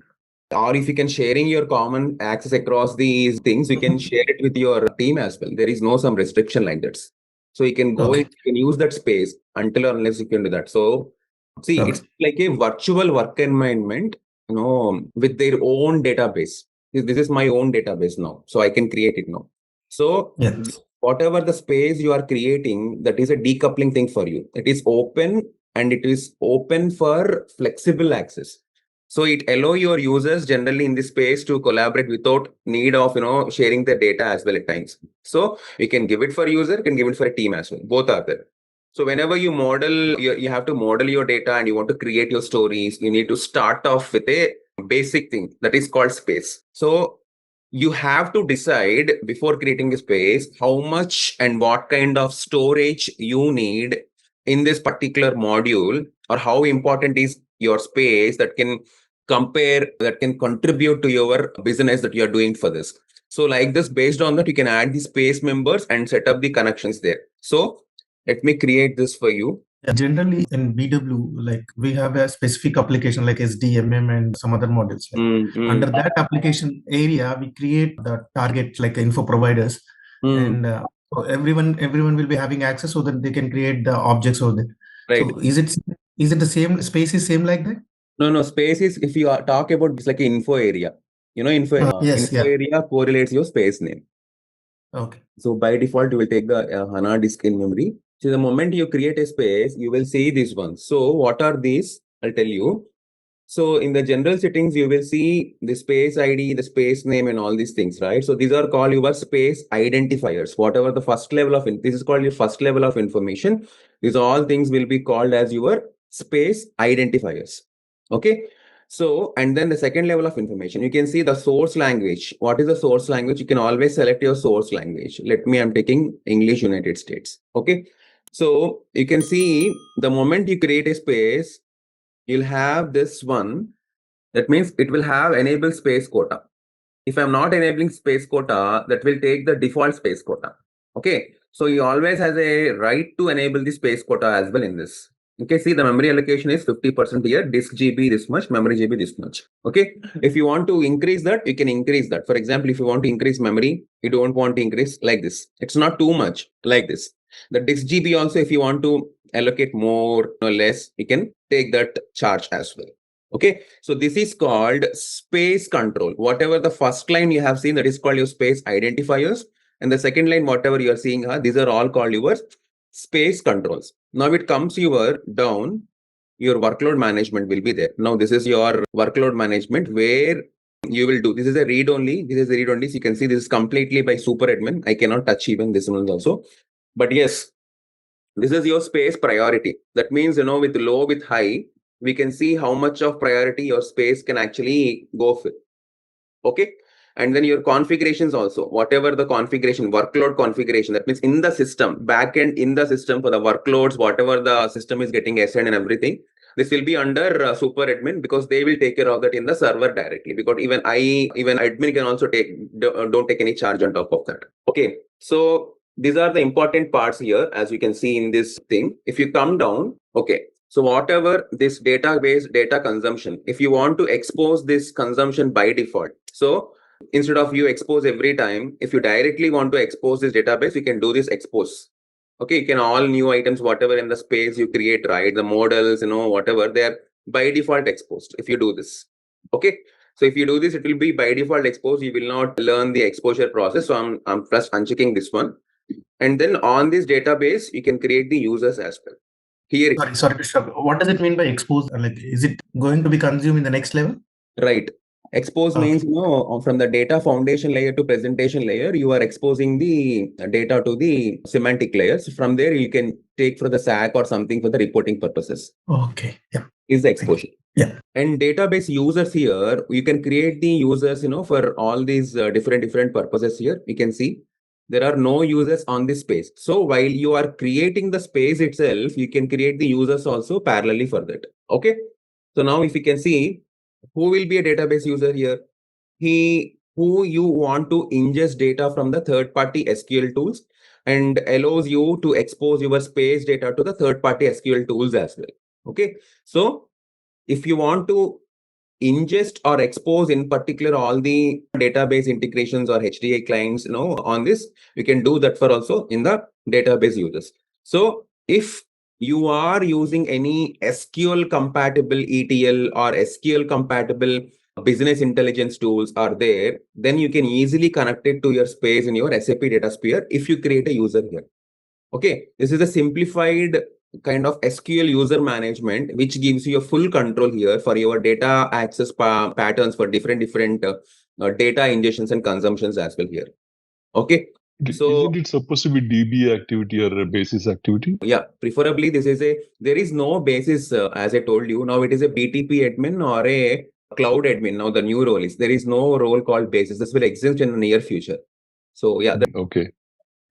Or if you can sharing your common access across these things, you can share it with your team as well. There is no some restriction like that. So you can go, you can use that space until or unless you can do that. So see, it's like a virtual work environment, with their own database. This is my own database now, so I can create it now. So whatever the space you are creating, that is a decoupling thing for you. It is open, and it is open for flexible access. So it allow your users generally in this space to collaborate without need of sharing their data as well at times. So you can give it for user, you can give it for a team as well. Both are there. So whenever you model, you have to model your data and you want to create your stories, you need to start off with a basic thing that is called space. So you have to decide before creating a space how much and what kind of storage you need in this particular module, or how important is your space that can contribute to your business that you are doing for this. So like this, based on that, you can add the space members and set up the connections there. So let me create this for you. Generally in BW, like we have a specific application like SDMM and some other models. Under that application area, we create the target like info providers, and so everyone will be having access so that they can create the objects over there. Right. So is it the same space is same like that? No, space is, if you talk about, it's like an info area. Info area correlates your space name. Okay. So by default, you will take the HANA disk in memory. So the moment you create a space, you will see this one. So what are these? I'll tell you. So in the general settings, you will see the space ID, the space name, and all these things, right? So these are called your space identifiers. Whatever the first level of, this is called your first level of information. These all things will be called as your space identifiers. Okay. So, and then the second level of information, you can see the source language. What is the source language? You can always select your source language. I'm taking English United States. Okay. So you can see the moment you create a space, you'll have this one. That means it will have enable space quota. If I'm not enabling space quota, that will take the default space quota. Okay. So you always has a right to enable the space quota as well in this. Okay, see the memory allocation is 50% here, disk GB this much, memory GB this much. Okay, if you want to increase that, you can increase that. For example, if you want to increase memory, you don't want to increase like this. It's not too much like this. The disk GB also, if you want to allocate more or less, you can take that charge as well. Okay, so this is called space control. Whatever the first line you have seen, that is called your space identifiers. And the second line, whatever you are seeing, these are all called your space controls. Now it comes down, your workload management will be there. Now this is your workload management where you will do, this is a read only. So you can see this is completely by super admin. I cannot touch even this one also. But yes, this is your space priority. That means, with low, with high, we can see how much of priority your space can actually go for. Okay. And then your configurations also, whatever the configuration, workload configuration, that means in the system, backend in the system for the workloads, whatever the system is getting assigned and everything, this will be under super admin, because they will take care of that in the server directly. Because even admin can also don't take any charge on top of that. Okay. So these are the important parts here, as you can see in this thing. If you come down, okay. So whatever this database data consumption, if you want to expose this consumption by default, so instead of you expose every time, if you directly want to expose this database, you can do this expose. Okay, you can all new items, whatever in the space you create, right? The models, whatever, they are by default exposed if you do this. Okay, so if you do this, it will be by default exposed. You will not learn the exposure process. So I'm first unchecking this one. And then on this database, you can create the users as well. Here. Sorry, what does it mean by expose? Like, is it going to be consumed in the next level? Right. Expose means, from the data foundation layer to presentation layer, you are exposing the data to the semantic layers. From there, you can take for the SAC or something for the reporting purposes. Okay. Yeah. Is the exposure. Yeah. And database users here, you can create the users, for all these different purposes here. You can see there are no users on this space. So while you are creating the space itself, you can create the users also parallelly for that. Okay. So now if you can see, who will be a database user here? Who you want to ingest data from the third-party SQL tools and allows you to expose your space data to the third-party SQL tools as well. Okay. So if you want to ingest or expose in particular all the database integrations or HDI clients, on this, you can do that for also in the database users. So if you are using any SQL compatible ETL or SQL compatible business intelligence tools are there, then you can easily connect it to your space in your SAP Datasphere if you create a user here. Okay, this is a simplified kind of SQL user management, which gives you a full control here for your data access patterns for different data ingestions and consumptions as well here. Okay. So isn't it supposed to be DB activity or a basis activity? Yeah, preferably there is no basis, as I told you. Now it is a BTP admin or a cloud admin. Now the new role is, there is no role called basis. This will exist in the near future. So yeah, okay.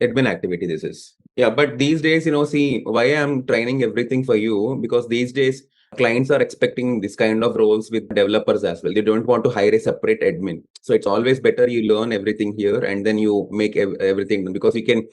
Admin activity this is. Yeah, but these days, see why I'm training everything for you, because these days clients are expecting this kind of roles with developers as well. They don't want to hire a separate admin. So it's always better you learn everything here and then you make everything, because you can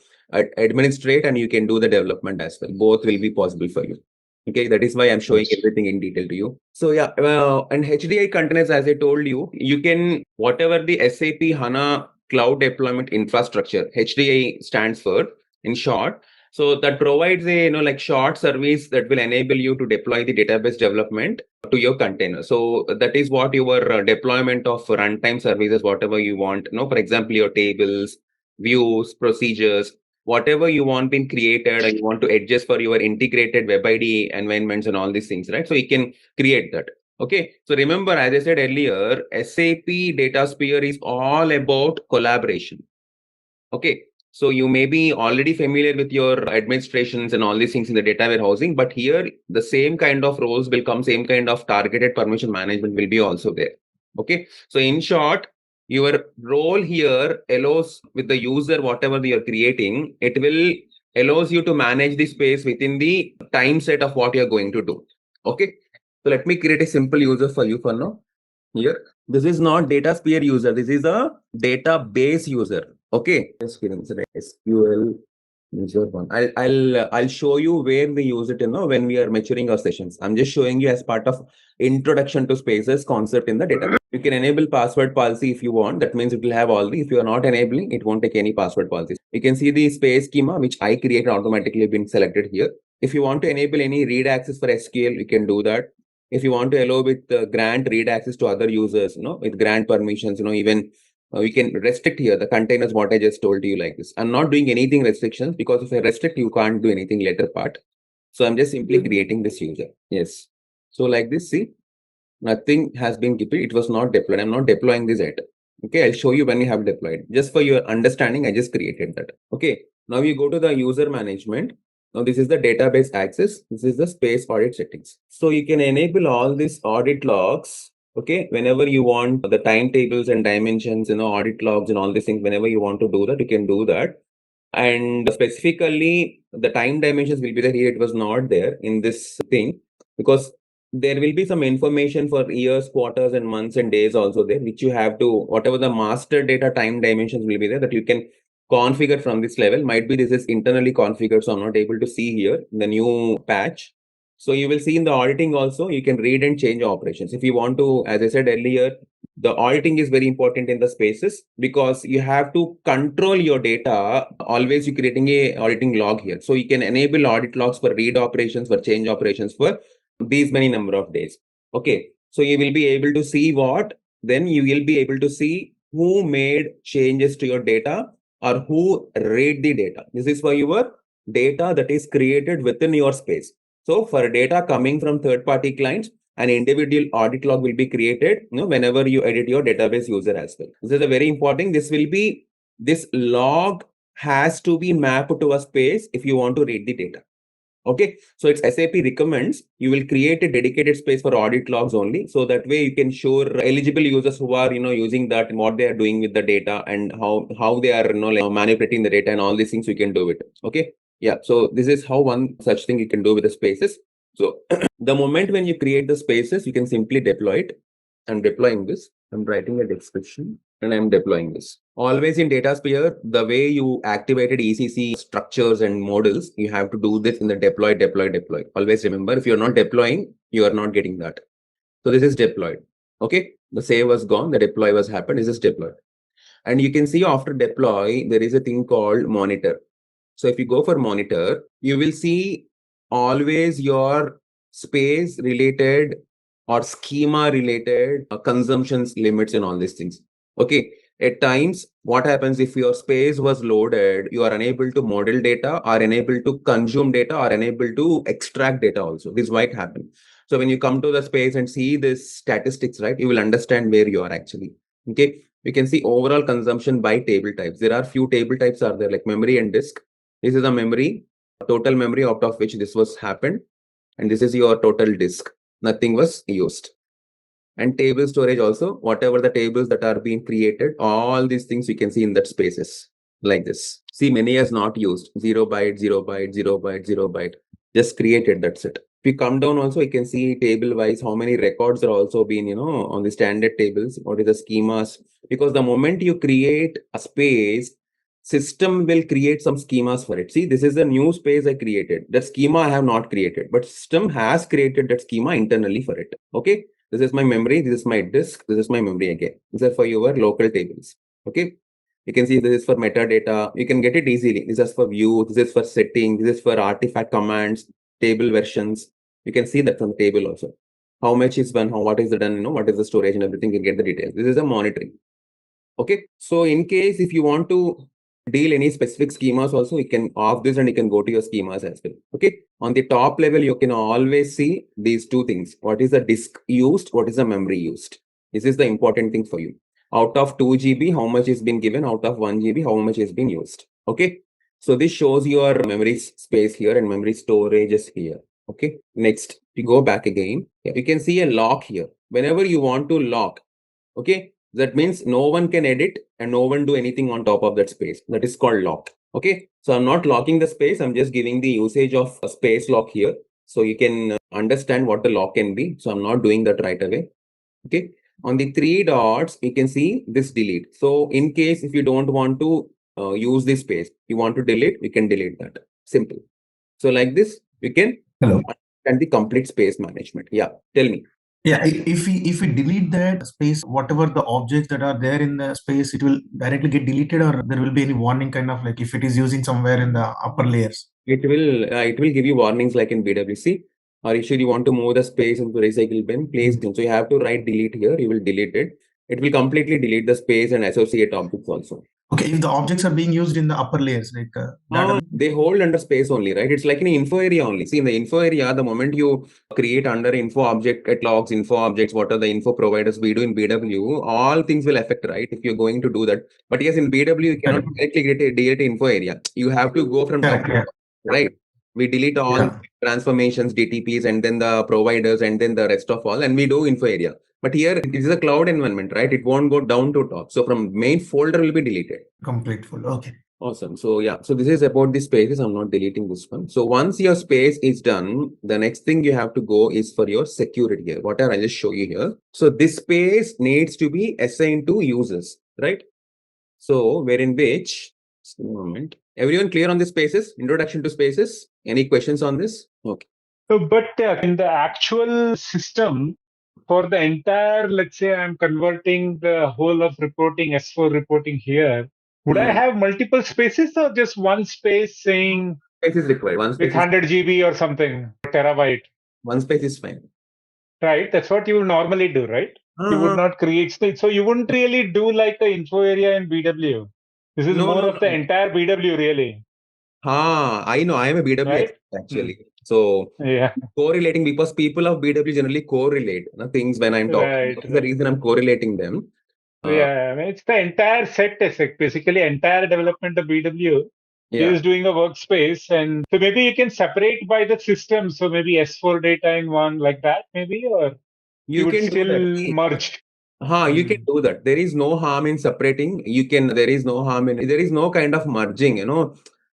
administrate and you can do the development as well. Both will be possible for you. Okay, that is why I'm showing everything in detail to you. So yeah, and HDI containers, as I told you, you can, whatever the SAP HANA Cloud Deployment Infrastructure, HDI stands for, in short. So that provides a, like short service that will enable you to deploy the database development to your container. So that is what your deployment of runtime services, whatever you want, for example, your tables, views, procedures, whatever you want been created and you want to adjust for your integrated web ID environments and all these things, right? So you can create that. Okay, so remember, as I said earlier, SAP Datasphere is all about collaboration. Okay, so you may be already familiar with your administrations and all these things in the data warehousing, but here the same kind of roles will come, same kind of targeted permission management will be also there. Okay, so in short, your role here allows with the user, whatever you're creating, it will allows you to manage the space within the time set of what you're going to do. Okay, so let me create a simple user for you for now. Here, this is not Datasphere user. This is a database user. Okay, SQL user one. I'll show you where we use it. When we are maturing our sessions. I'm just showing you as part of introduction to spaces concept in the database. You can enable password policy if you want. That means it will have all the. If you are not enabling, it won't take any password policies. You can see the space schema which I created automatically been selected here. If you want to enable any read access for SQL, you can do that. If you want to allow with grant read access to other users, with grant permissions, even we can restrict here the containers, what I just told you like this. I'm not doing anything restrictions, because if I restrict, you can't do anything later part. So I'm just simply creating this user. Yes. So like this, see, nothing has been given. It was not deployed. I'm not deploying this item. Okay, I'll show you when you have deployed. Just for your understanding, I just created that. Okay, now you go to the user management. Now this is the database access. This is the space audit settings. So you can enable all these audit logs. Okay, whenever you want the timetables and dimensions, audit logs and all these things, whenever you want to do that, you can do that. And specifically, the time dimensions will be there. Here it was not there in this thing, because there will be some information for years, quarters, and months and days also there, which you have to, whatever the master data time dimensions will be there, that you can configure from this level. Might be this is internally configured, so I'm not able to see here in the new patch. So you will see in the auditing also, you can read and change operations. If you want to, as I said earlier, the auditing is very important in the spaces, because you have to control your data. Always you're creating a auditing log here. So you can enable audit logs for read operations, for change operations, for these many number of days. Okay, so you will be able to see then you will be able to see who made changes to your data or who read the data. This is for your data that is created within your space. So for data coming from third-party clients, an individual audit log will be created whenever you edit your database user as well. This is a very important. This log has to be mapped to a space if you want to read the data. Okay, so it's SAP recommends you will create a dedicated space for audit logs only. So that way you can show eligible users who are, using that and what they are doing with the data and how they are, manipulating the data and all these things you can do it. Okay. Yeah. So this is how one such thing you can do with the spaces. So the moment when you create the spaces, you can simply deploy it. I'm deploying this. I'm writing a description and I'm deploying this. Always in Datasphere, the way you activated ECC structures and models, you have to do this in the deploy. Always remember, if you're not deploying, you are not getting that. So this is deployed. Okay. The save was gone. The deploy was happened. This is deployed. And you can see after deploy, there is a thing called monitor. So if you go for monitor, you will see always your space related or schema related consumptions limits and all these things. Okay. At times, what happens if your space was loaded, you are unable to model data, or unable to consume data, or unable to extract data also. This might happen. So when you come to the space and see this statistics, right, you will understand where you are actually. Okay. You can see overall consumption by table types. There are few table types are there like memory and disk. This is a memory, total memory out of which this was happened. And this is your total disk. Nothing was used. And table storage also, whatever the tables that are being created, all these things you can see in that spaces like this. See, many is not used. 0 byte, 0 byte, 0 byte, 0 byte. Just created, that's it. If you come down also, you can see table wise how many records are also being, on the standard tables. What is the schemas? Because the moment you create a space, system will create some schemas for it. See, this is a new space I created. That schema I have not created, but system has created that schema internally for it. Okay. This is my memory. This is my disk. This is my memory again. These are for your local tables. Okay. You can see this is for metadata. You can get it easily. This is for view. This is for setting. This is for artifact commands, table versions. You can see that from the table also. How much is done, what is done, what is the storage and everything. You can get the details. This is a monitoring. Okay. So in case if you want to deal any specific schemas also, you can off this and you can go to your schemas as well. Okay. On the top level, you can always see these two things. What is the disk used? What is the memory used? This is the important thing for you. Out of 2 GB, how much is been given? Out of 1 GB, how much is being used? Okay. So this shows your memory space here and memory storage is here. Okay. Next, you go back again. You can see a lock here. Whenever you want to lock, okay, that means no one can edit and no one do anything on top of that space. That is called lock. Okay. So I'm not locking the space. I'm just giving the usage of a space lock here. So you can understand what the lock can be. So I'm not doing that right away. Okay. On the 3 dots, you can see this delete. So in case if you don't want to use this space, you want to delete, you can delete that. Simple. So like this, you can understand the complete space management. Yeah. Tell me. Yeah, if we delete that space, whatever the objects that are there in the space, it will directly get deleted, or there will be any warning kind of like if it is using somewhere in the upper layers. It will give you warnings like in BWC, or if you want to move the space into recycle bin, please do. So you have to write delete here. You will delete it. It will completely delete the space and associate objects also. Okay, if the objects are being used in the upper layers, like they hold under space only, right? It's like an info area only. See, in the info area, the moment you create under info object catalogs, info objects, what are the info providers we do in BW, all things will affect, right? If you're going to do that. But yes, in BW, you cannot directly delete info area. You have to go from top, right? We delete all transformations, DTPs, and then the providers, and then the rest of all, and we do info area. But here it is a cloud environment, right? It won't go down to top. So from main folder will be deleted. Complete folder. Okay. Awesome. So yeah, so this is about the spaces. I'm not deleting this one. So once your space is done, the next thing you have to go is for your security here. Whatever I'll just show you here. So this space needs to be assigned to users, right? So wherein which, just a moment. Everyone clear on the spaces? Introduction to spaces? Any questions on this? Okay. So, but in the actual system, for the entire, let's say I'm converting the whole of reporting, S4 reporting here, would I have multiple spaces or just one space saying space is required. One space with 100 GB or something, terabyte? One space is fine. Right. That's what you will normally do, right? You would not create space. So you wouldn't really do like the info area in BW. This is more of the entire BW really. I know. I am a BW expert actually. So yeah, correlating, because people of BW generally correlate things when I'm talking. That's the reason I'm correlating them. Yeah, I mean, it's the entire set, basically entire development of BW. You're just doing a workspace, and so maybe you can separate by the system. So maybe S4 data in one like that, maybe, or you would can still do that. merge. You can do that. There is no harm in separating. There is no harm in, there is no kind of merging,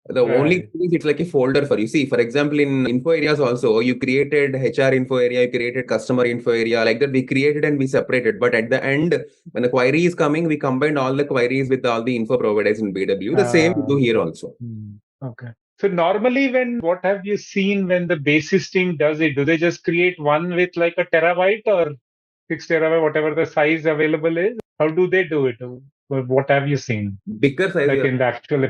The only thing is it's like a folder for you. See, for example, in info areas also, you created HR info area, you created customer info area, like that we created and we separated. But at the end, when the query is coming, we combined all the queries with all the info providers in BW. The same we do here also. Okay. So normally what have you seen when the basis team does it? Do they just create one with like a terabyte or 6 terabyte, whatever the size available is? How do they do it? What have you seen? Bigger size. Like in the actual,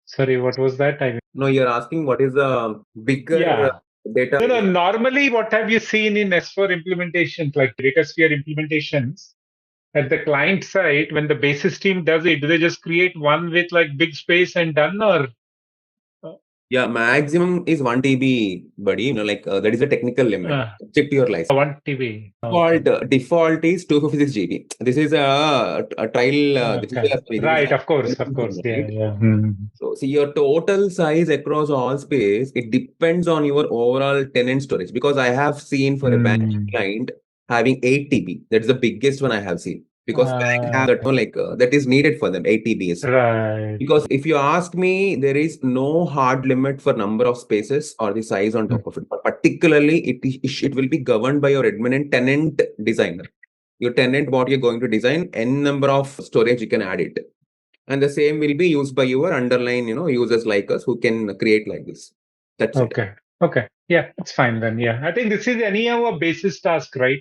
sorry, what was that? No, you're asking what is the bigger data? No, normally what have you seen in S4 implementations, like Datasphere implementations? At the client side, when the basis team does it, do they just create one with like big space and done, or? Yeah, maximum is 1 TB, buddy. That is a technical limit. Check to your license. 1 TB. Default is 256 GB. This is a trial. Right, of course. Yeah. So, see, your total size across all space, it depends on your overall tenant storage. Because I have seen for a banking client having 8 TB. That's the biggest one I have seen. Because bank have that is needed for them, 8 TB. Right. Because if you ask me, there is no hard limit for number of spaces or the size on top of it. But particularly, it will be governed by your admin and tenant designer. Your tenant, what you're going to design, n number of storage you can add it. And the same will be used by your underlying, users like us who can create like this. That's it. Okay. Yeah, that's fine then. Yeah. I think this is anyhow a basis task, right?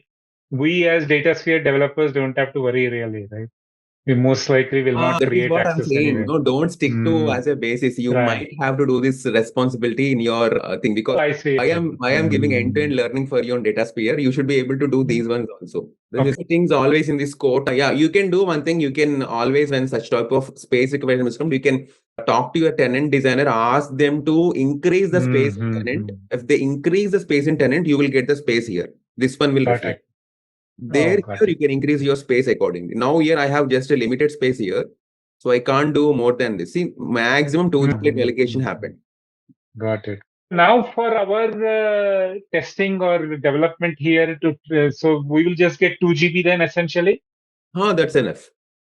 We as Datasphere developers don't have to worry really, right? We most likely will not create what access I'm saying. anyway. No, don't stick to as a basis. You might have to do this responsibility in your thing, because I am giving end-to-end learning for you on Datasphere. You should be able to do these ones also. There's things always in this code. Yeah, you can do one thing. You can always, when such type of space requirements come, you can talk to your tenant designer, ask them to increase the space in tenant. If they increase the space in tenant, you will get the space here. This one will reflect. Here you can increase your space accordingly. Now here I have just a limited space here, so I can't do more than this. See, maximum 2 GB allocation happened. Got it. Now for our testing or development here, so we will just get 2 GB then essentially? That's enough.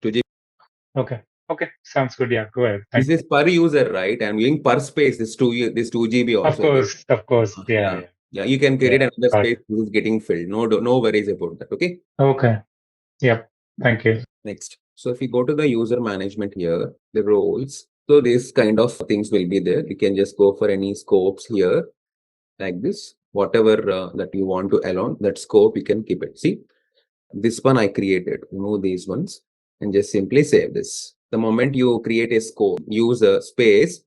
2 GB. Okay, sounds good. Yeah, go ahead. This is per user, right? I'm giving per space, this 2 GB also. Of course. Yeah. Yeah, you can create another space which is getting filled. No worries about that. Okay. Yep. Thank you. Next. So if you go to the user management here, the roles. So this kind of things will be there. You can just go for any scopes here, like this. Whatever that you want to allow, that scope you can keep it. See, this one I created. Remove these ones and just simply save this. The moment you create a scope, use a space,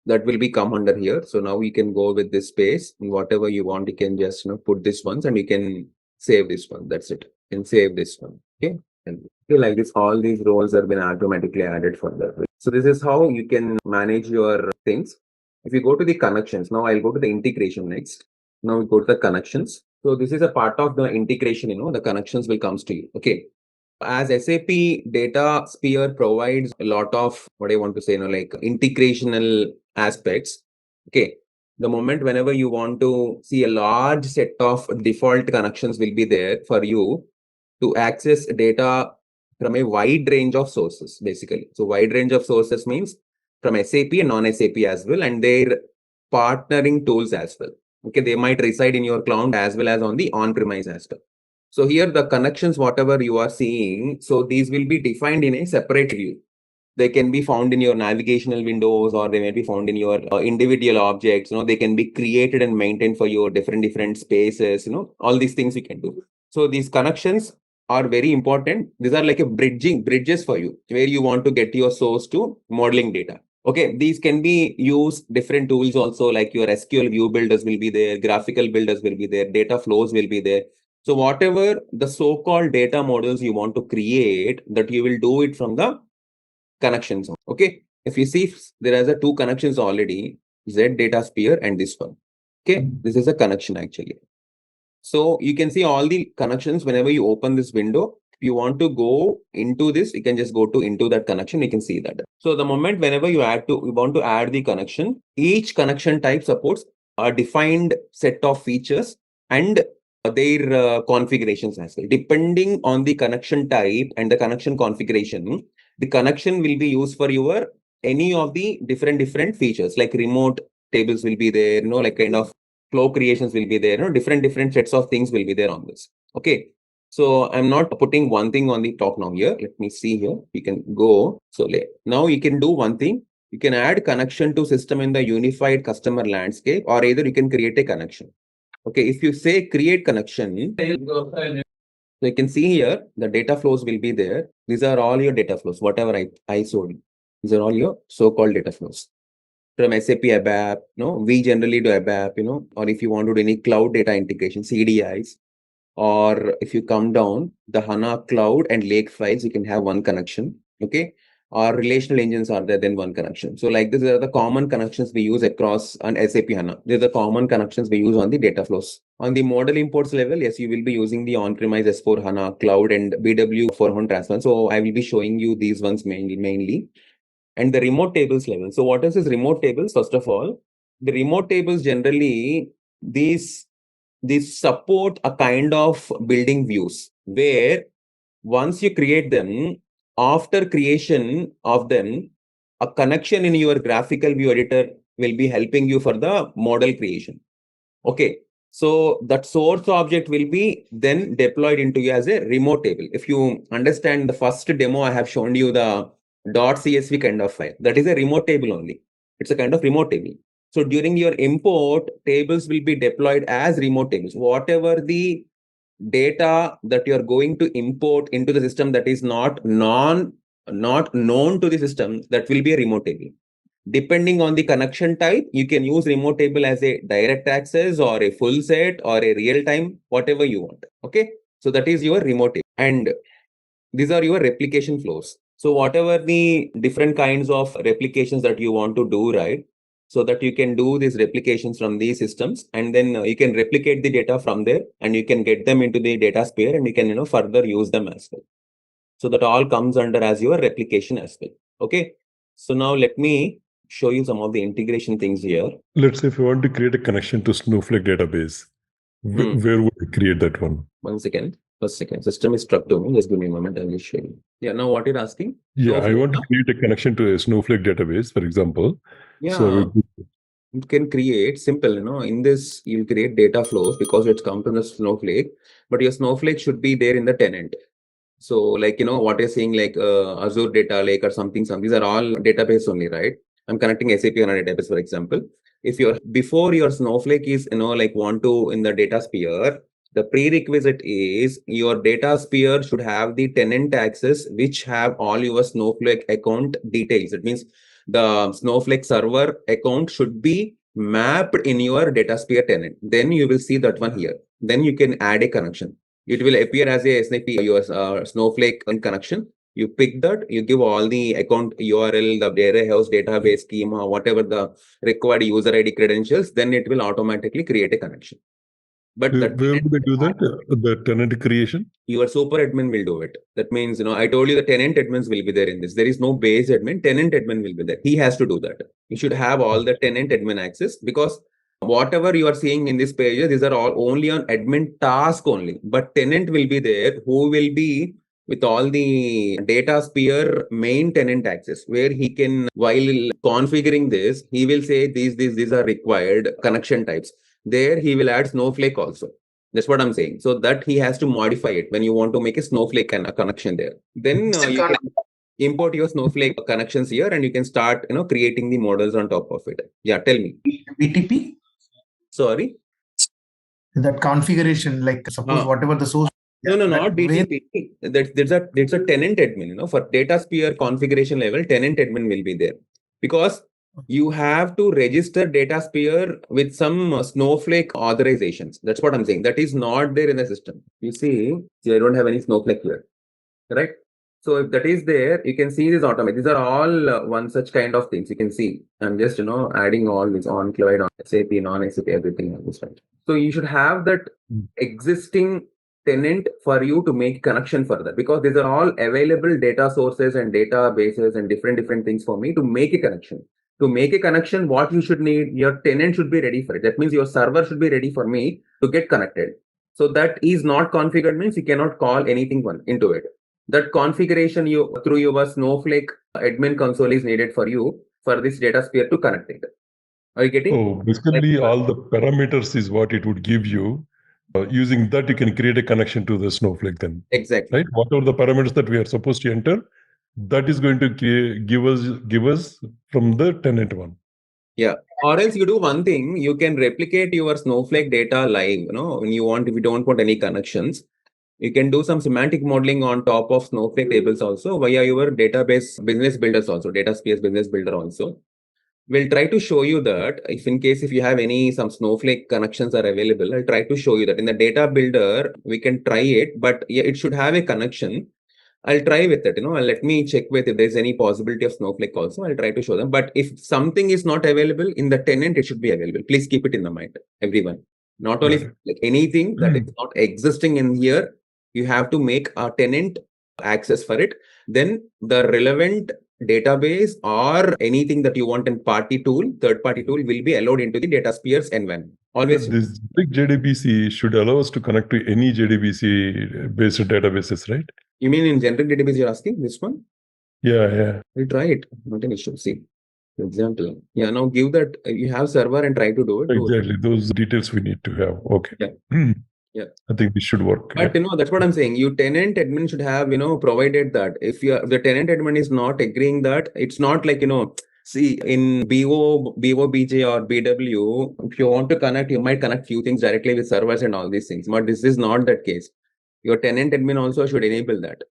that will be come under here. So now you can go with this space, and whatever you want, you can just put this ones and you can save this one. That's it. You can save this one. Okay. And like this, all these roles have been automatically added further. So this is how you can manage your things. If you go to the connections, now I'll go to the integration next. Now we go to the connections. So this is a part of the integration, the connections will comes to you. Okay. As SAP Datasphere provides a lot of, what I want to say, like integrational aspects. Okay. The moment whenever you want to see a large set of default connections will be there for you to access data from a wide range of sources, basically. So wide range of sources means from SAP and non-SAP as well, and their partnering tools as well. Okay. They might reside in your cloud as well as on the on-premise as well. So here the connections, whatever you are seeing, so these will be defined in a separate view. They can be found in your navigational windows, or they may be found in your individual objects. They can be created and maintained for your different spaces. All these things you can do. So these connections are very important. These are like a bridges for you, where you want to get your source to modeling data. Okay, these can be used different tools also, like your SQL view builders will be there, graphical builders will be there, data flows will be there. So whatever the so-called data models you want to create, that you will do it from the connections. Okay. If you see, there are 2 connections already, Z Datasphere and this one. Okay. This is a connection actually. So you can see all the connections whenever you open this window. If you want to go into this, you can just go to into that connection. You can see that. So the moment whenever you want to add the connection, each connection type supports a defined set of features and their configurations as well. Depending on the connection type and the connection configuration, the connection will be used for your any of the different features, like remote tables will be there, like kind of flow creations will be there, different sets of things will be there on this. Okay. So I'm not putting one thing on the top now here. Let me see here. You can go. So now you can do one thing. You can add connection to system in the unified customer landscape, or either you can create a connection. Okay. If you say create connection, so you can see here, the data flows will be there. These are all your data flows, whatever I showed you. These are all your so-called data flows. From SAP ABAP, we generally do ABAP, or if you want to do any cloud data integration, CDIs, or if you come down, the HANA cloud and lake files, you can have one connection, okay? Or relational engines are there, then one connection. So like this are the common connections we use across on SAP HANA. These are the common connections we use on the data flows. On the model imports level, yes, you will be using the on-premise S4 HANA cloud and BW for HANA transfer. So I will be showing you these ones mainly. And the remote tables level. So what is this remote tables? First of all, the remote tables generally, these support a kind of building views where once you create them, after creation of them, a connection in your graphical view editor will be helping you for the model creation. Okay. So that source object will be then deployed into you as a remote table. If you understand the first demo, I have shown you the .csv kind of file. That is a remote table only. It's a kind of remote table. So during your import, tables will be deployed as remote tables. Whatever the data that you're going to import into the system that is not known to the system, that will be a remote table. Depending on the connection type, you can use remote table as a direct access or a full set or a real time, whatever you want. Okay. So that is your remote table. And these are your replication flows. So whatever the different kinds of replications that you want to do, right? So that you can do these replications from these systems, and then you can replicate the data from there, and you can get them into the Datasphere, and you can further use them as well. So that all comes under as your replication as well. Okay. So now let me show you some of the integration things here. Let's say if you want to create a connection to Snowflake database, where would you create that one? 1 second. First second. System is struck to me. Just give me a moment. I will show you. Yeah. Now what you're asking? Yeah, I want to create a connection to a Snowflake database, for example. Yeah. So you can create simple, in this, you'll create data flows because it's come to the Snowflake, but your Snowflake should be there in the tenant. So like, what you're saying, like Azure Data Lake or something, these are all database only, right? I'm connecting SAP HANA database, for example. If before your Snowflake is, like want to in the Datasphere, the prerequisite is your Datasphere should have the tenant access, which have all your Snowflake account details. It means the Snowflake server account should be mapped in your Datasphere tenant. Then you will see that one here. Then you can add a connection. It will appear as a SAP, your Snowflake connection. You pick that, you give all the account URL, the warehouse database schema, whatever the required user ID credentials, then it will automatically create a connection. But where would I do that? The tenant creation? Your super admin will do it. That means, I told you the tenant admins will be there in this. There is no base admin, tenant admin will be there. He has to do that. You should have all the tenant admin access, because whatever you are seeing in this page, these are all only on admin task only. But tenant will be there who will be with all the Datasphere main tenant access, where he can, while configuring this, he will say these are required connection types. There he will add Snowflake also. That's what I'm saying. So that he has to modify it when you want to make a Snowflake connection there. Then you can import your Snowflake connections here, and you can start, creating the models on top of it. Yeah, tell me. BTP? Sorry? That configuration, like suppose whatever the source. No, not BTP. There's a tenant admin, for Datasphere configuration level, tenant admin will be there. Because you have to register Datasphere with some Snowflake authorizations. That's what I'm saying. That is not there in the system. You see, I don't have any Snowflake here, right? So if that is there, you can see this automatic. These are all one such kind of things. You can see. I'm just, adding all this on cloud, on SAP, non-SAP, everything on this, right? So you should have that existing tenant for you to make connection further, because these are all available data sources and databases and different things for me to make a connection. To make a connection, what you should need, your tenant should be ready for it. That means your server should be ready for me to get connected. So that is not configured means you cannot call anything into it. That configuration through your Snowflake admin console is needed for you for this Datasphere to connect it. Are you getting? Oh, basically all the parameters is what it would give you. Using that, you can create a connection to the Snowflake then. Exactly. Right? Whatever the parameters that we are supposed to enter, that is going to give us from the tenant one. Yeah. Or else you do one thing, you can replicate your Snowflake data live, when you want, if you don't want any connections, you can do some semantic modeling on top of Snowflake tables also via your database business builders also, Datasphere business builder also. We'll try to show you that if you have some Snowflake connections are available, I'll try to show you that in the data builder, we can try it, but yeah, it should have a connection. I'll try with it, let me check with if there's any possibility of Snowflake also. I'll try to show them. But if something is not available in the tenant, it should be available. Please keep it in the mind, everyone. Not only anything that is not existing in here, you have to make a tenant access for it. Then the relevant database or anything that you want in third-party tool will be allowed into the Datasphere's environment. Always. This big JDBC should allow us to connect to any JDBC based databases, right? You mean in generic database you're asking this one? Yeah. We'll try it. Not an issue. See, for example. Yeah, now give that, you have server and try to do it. Exactly. Those details we need to have. Okay. Yeah. Yeah. I think this should work. But that's what I'm saying. You tenant admin should have, provided that. If the tenant admin is not agreeing that, it's not like, see, in BO, BJ or BW, if you want to connect, you might connect few things directly with servers and all these things. But this is not that case. Your tenant admin also should enable that.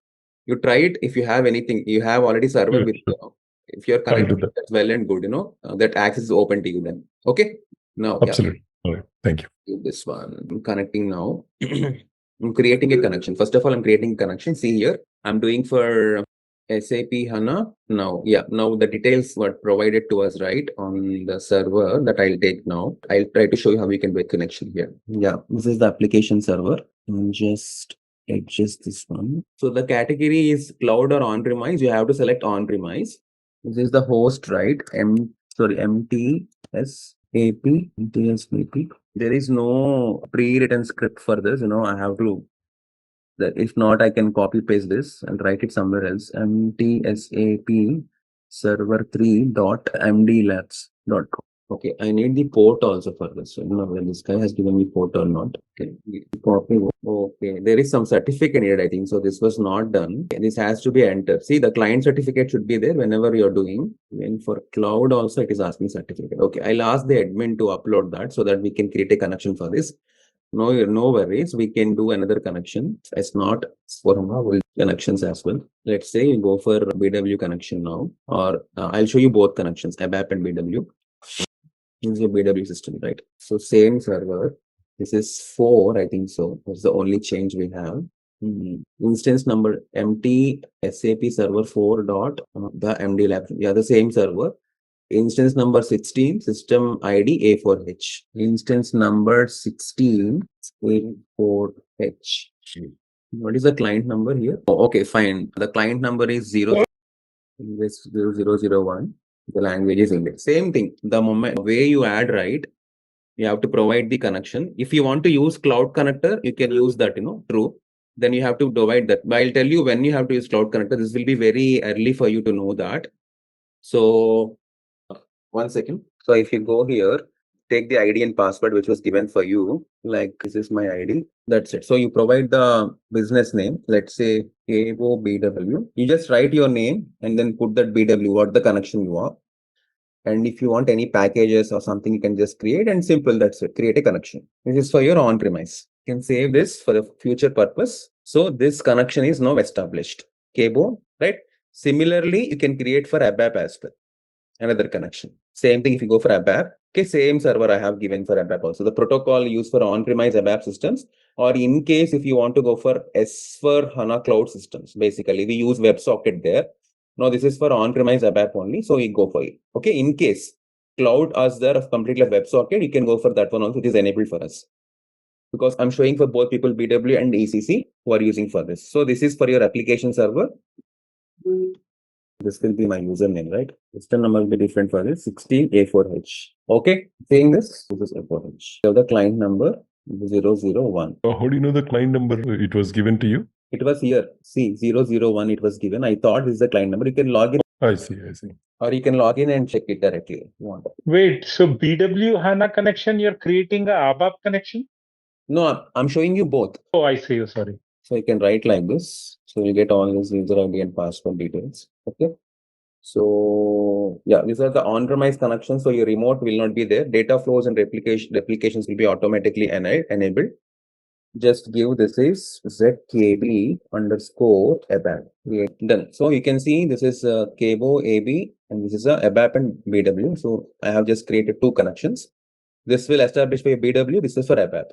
You try it if you have anything. You have already server with you. If you're connected, that's well and good, that access is open to you then. Okay? Now, absolutely. All right. Thank you. This one. I'm connecting now. I'm creating a connection. First of all, I'm creating a connection. See here, I'm doing for SAP HANA. Now, now the details were provided to us, right, on the server that I'll take now. I'll try to show you how we can make connection here. Yeah, this is the application server. And just adjust this one. So the category is cloud or on-premise. You have to select on-premise. This is the host, right? MTSAP. There is no pre-written script for this. I have to. If not, I can copy paste this and write it somewhere else. MTSAP server3.mdlabs.com. Okay, I need the port also for this. So, whether this guy has given me port or not. Okay, copy. Okay, there is some certificate needed, I think. So this was not done. Okay, this has to be entered. See, the client certificate should be there whenever you're doing. And for cloud also, it is asking certificate. Okay, I'll ask the admin to upload that so that we can create a connection for this. No worries. We can do another connection. It's not for connections as well. Let's say you go for BW connection now, or I'll show you both connections, ABAP and BW. This is a BW system, right? So same server. This is 4, I think so. That's the only change we have. Instance number MT SAP server 4 dot the MD lab. Yeah, the same server. Instance number 16, system ID A4H. Instance number 16, A4H. What is the client number here? Oh, okay, fine. The client number is 001. The language is English. Same thing. The way you add, right? You have to provide the connection. If you want to use cloud connector, you can use that, true. Then you have to provide that. But I'll tell you when you have to use cloud connector. This will be very early for you to know that. So, one second. So if you go here, take the ID and password which was given for you. Like this is my ID. That's it. So you provide the business name. Let's say BW. You just write your name and then put that BW, what the connection you are. And if you want any packages or something, you can just create and simple. That's it. Create a connection. This is for your on-premise. You can save this for the future purpose. So this connection is now established. Kbo, right? Similarly, you can create for ABAP as well. Another connection. Same thing if you go for ABAP. Okay, same server I have given for ABAP also. The protocol used for on-premise ABAP systems, or in case if you want to go for S4 HANA cloud systems, basically we use WebSocket there. Now this is for on-premise ABAP only, so we go for it. Okay, in case cloud is there of completely WebSocket, you can go for that one also, which is enabled for us. because I'm showing for both people BW and ECC who are using for this. So this is for your application server. This will be my username, right? System number will be different for this, 16A4H. Okay, seeing this is A4H. You have the client number 001. How do you know the client number? It was given to you? It was here. See, 001 it was given. I thought this is the client number. You can log in. I see. Or you can log in and check it directly if you want. Wait, so BW HANA connection, you're creating a ABAP connection? No, I'm showing you both. Oh, I see. Sorry. So you can write like this. So you get all this user ID and password details. Okay. So yeah, these are the on-premise connections. So your remote will not be there. Data flows and replications will be automatically enabled. Just give this is ZKB underscore ABAP. Done. So you can see this is KBO AB and this is a ABAP and BW. So I have just created two connections. This will establish for BW. This is for ABAP.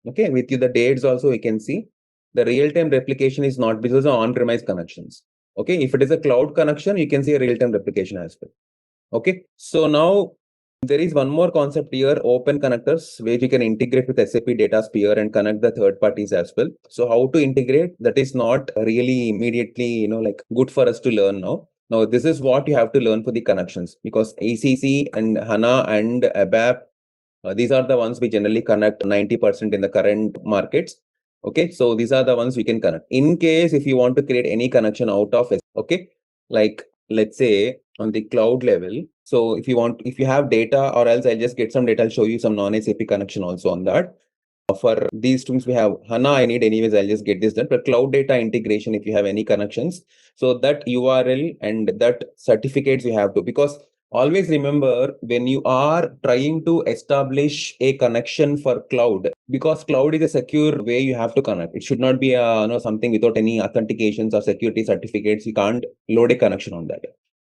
Okay, with you the dates also you can see. The real-time replication is not because of on-premise connections. Okay, if it is a cloud connection, you can see a real-time replication as well. Okay, so now there is one more concept here, open connectors, where you can integrate with SAP Datasphere and connect the third parties as well. So how to integrate, that is not really immediately, like good for us to learn now. Now, this is what you have to learn for the connections, because ECC and HANA and ABAP, these are the ones we generally connect 90% in the current markets. Okay, so these are the ones we can connect. In case if you want to create any connection out of it, okay, like let's say on the cloud level. So if you have data, or else I'll just get some data, I'll show you some non-SAP connection also on that. For these students, we have HANA, I need anyways, I'll just get this done. But cloud data integration, if you have any connections, so that URL and that certificates you have to, because always remember when you are trying to establish a connection for cloud, because cloud is a secure way you have to connect. It should not be something without any authentications or security certificates. You can't load a connection on that.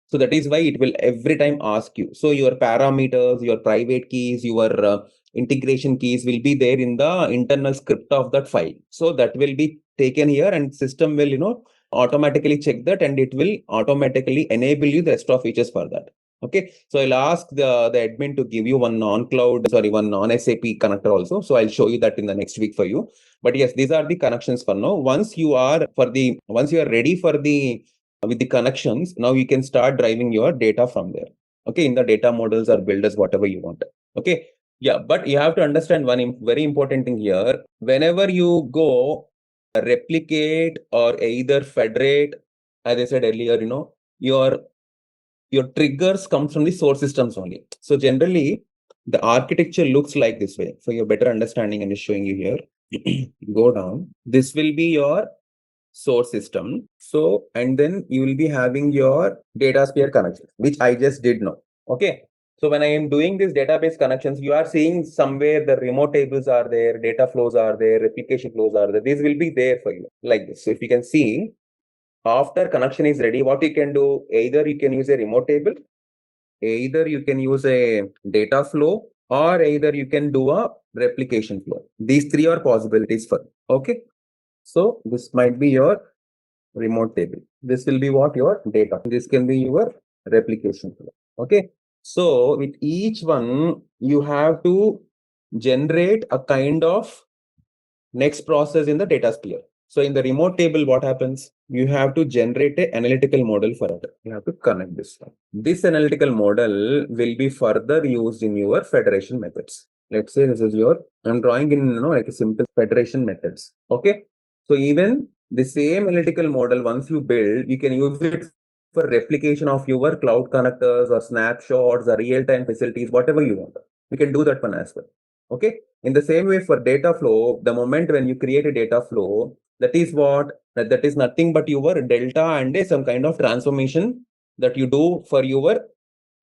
So that is why it will every time ask you. So your parameters, your private keys, your integration keys will be there in the internal script of that file. So that will be taken here and system will, automatically check that and it will automatically enable you the extra features for that. Okay, so I'll ask the admin to give you one one non-SAP connector also. So I'll show you that in the next week for you. But yes, these are the connections for now. Once you are ready for with the connections, now you can start driving your data from there. Okay, in the data models or builders, whatever you want. Okay, yeah, but you have to understand one very important thing here. Whenever you go replicate or either federate, as I said earlier, your triggers comes from the source systems only. So generally, the architecture looks like this way. For your better understanding, I'm just showing you here. Go down. This will be your source system. So, and then you will be having your Datasphere connection, which I just did now. Okay. So when I am doing this database connections, you are seeing somewhere the remote tables are there, data flows are there, replication flows are there. These will be there for you like this. So if you can see, after connection is ready, what you can do, either you can use a remote table, either you can use a data flow, or either you can do a replication flow. These three are possibilities for, okay. So this might be your remote table. This will be what your data. This can be your replication flow. Okay. So with each one, you have to generate a kind of next process in the Datasphere. So in the remote table, what happens? You have to generate an analytical model for it. You have to connect this. This analytical model will be further used in your federation methods. Let's say this is I'm drawing in, like a simple federation methods. Okay. So even the same analytical model, once you build, you can use it for replication of your cloud connectors or snapshots or real-time facilities, whatever you want. You can do that one as well. Okay. In the same way for data flow, the moment when you create a data flow, that is nothing but your delta and some kind of transformation that you do for your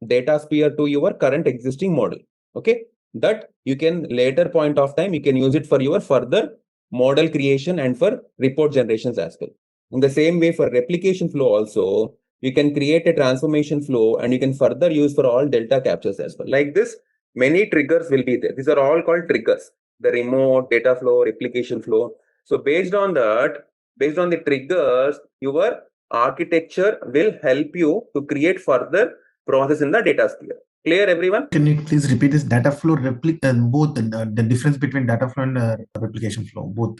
Datasphere to your current existing model. Okay. That you can later point of time, you can use it for your further model creation and for report generations as well. In the same way for replication flow also, you can create a transformation flow and you can further use for all delta captures as well. Like this, many triggers will be there. These are all called triggers. The remote, data flow, replication flow. So based on that, based on the triggers, your architecture will help you to create further process in the Datasphere. Clear, everyone? Can you please repeat this data flow both the difference between data flow and replication flow, both?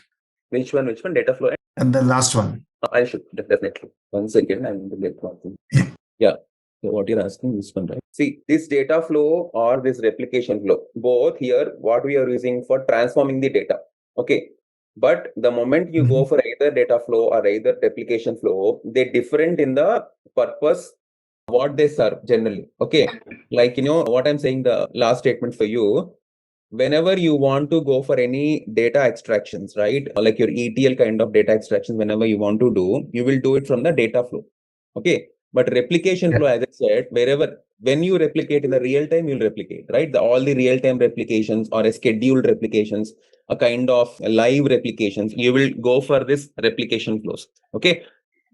Which one? Data flow? And the last one. I should definitely. 1 second, I will get one thing. Yeah. So what you're asking is one, right? See, this data flow or this replication flow, both here, what we are using for transforming the data. Okay. But the moment you go for either data flow or either replication flow, they're different in the purpose, what they serve generally. Okay. Like, what I'm saying, the last statement for you, whenever you want to go for any data extractions, right? Like your ETL kind of data extractions, whenever you want to do, you will do it from the data flow. Okay. But replication flow, as I said, when you replicate in the real time, you'll replicate, right? All the real time replications or a scheduled replications, a kind of live replications, you will go for this replication flows. Okay.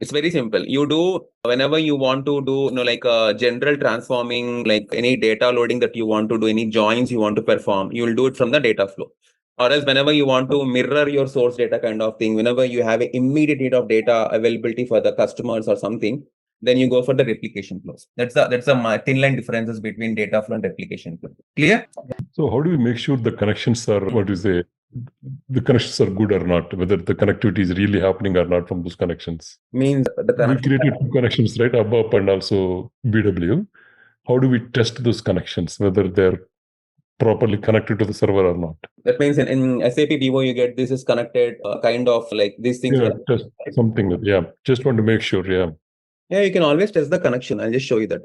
It's very simple. You do whenever you want to do, like a general transforming, like any data loading that you want to do, any joins you want to perform, you will do it from the data flow. Or else whenever you want to mirror your source data kind of thing, whenever you have an immediate need of data availability for the customers or something, then you go for the replication flows. That's the thin line differences between data flow and replication flow. Clear? So how do we make sure the connections are, the connections are good or not, whether the connectivity is really happening or not from those connections? Means we created 2 connections, right? ABAP and also BW. How do we test those connections, whether they're properly connected to the server or not? That means in SAP BW, you get this is connected, kind of like these things. Yeah, test something with, just want to make sure, Yeah, you can always test the connection. I'll just show you that.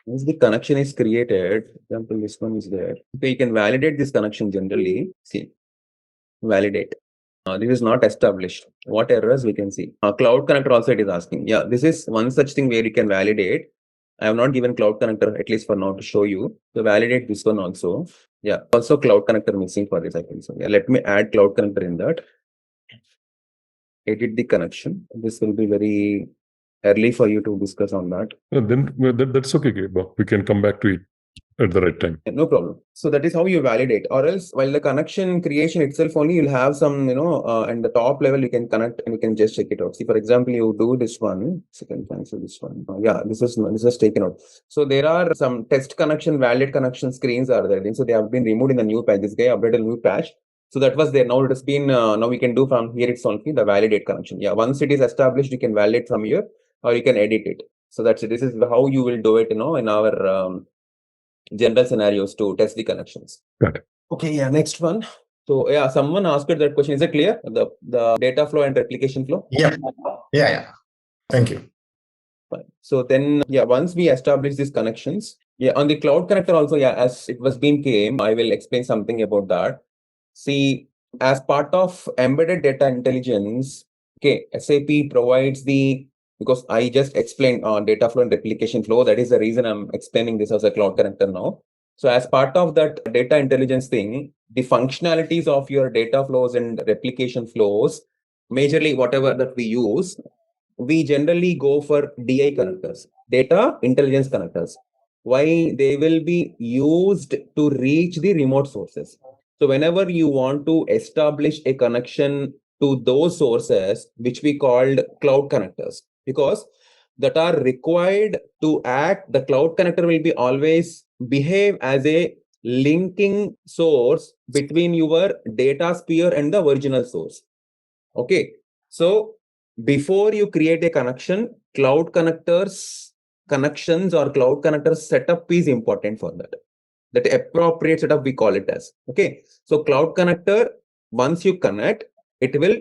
Once the connection is created, for example, this one is there. Okay, you can validate this connection generally. See, validate. This is not established. What errors we can see? Cloud connector also it is asking. Yeah, this is one such thing where you can validate. I have not given cloud connector, at least for now, to show you. So validate this one also. Yeah, also cloud connector missing for this, I think so. Yeah, let me add cloud connector in that. Edit the connection. This will be very early for you to discuss on that. Then that's okay, Bob. We can come back to it at the right time. No problem. So that is how you validate. Or else, while the connection creation itself only, you'll have some, and the top level you can connect and you can just check it out. See, for example, you do this one. Second, cancel this one. Yeah, this is taken out. So there are some test connection, valid connection screens are there. So they have been removed in the new patch. This guy updated a new patch. So that was there. Now it has been, now we can do from here. It's only the validate connection. Yeah, once it is established, you can validate from here or you can edit it. So that's it. This is how you will do it, in our general scenarios to test the connections. Got it. Okay, yeah, next one. So yeah, someone asked that question. Is it clear? The data flow and replication flow? Yeah. Thank you. Fine. So then, once we establish these connections, on the cloud connector also, as it was being came, I will explain something about that. See, as part of embedded data intelligence, okay, SAP provides because I just explained data flow and replication flow. That is the reason I'm explaining this as a cloud connector now. So as part of that data intelligence thing, the functionalities of your data flows and replication flows, majorly whatever that we use, we generally go for DI connectors, data intelligence connectors. Why? They will be used to reach the remote sources. So whenever you want to establish a connection to those sources, which we called cloud connectors, because that are required to act, the cloud connector will be always behave as a linking source between your data sphere and the original source. Okay. So before you create a connection, cloud connectors connections or cloud connector setup is important for that. That appropriate setup we call it as. Okay. So cloud connector, once you connect, it will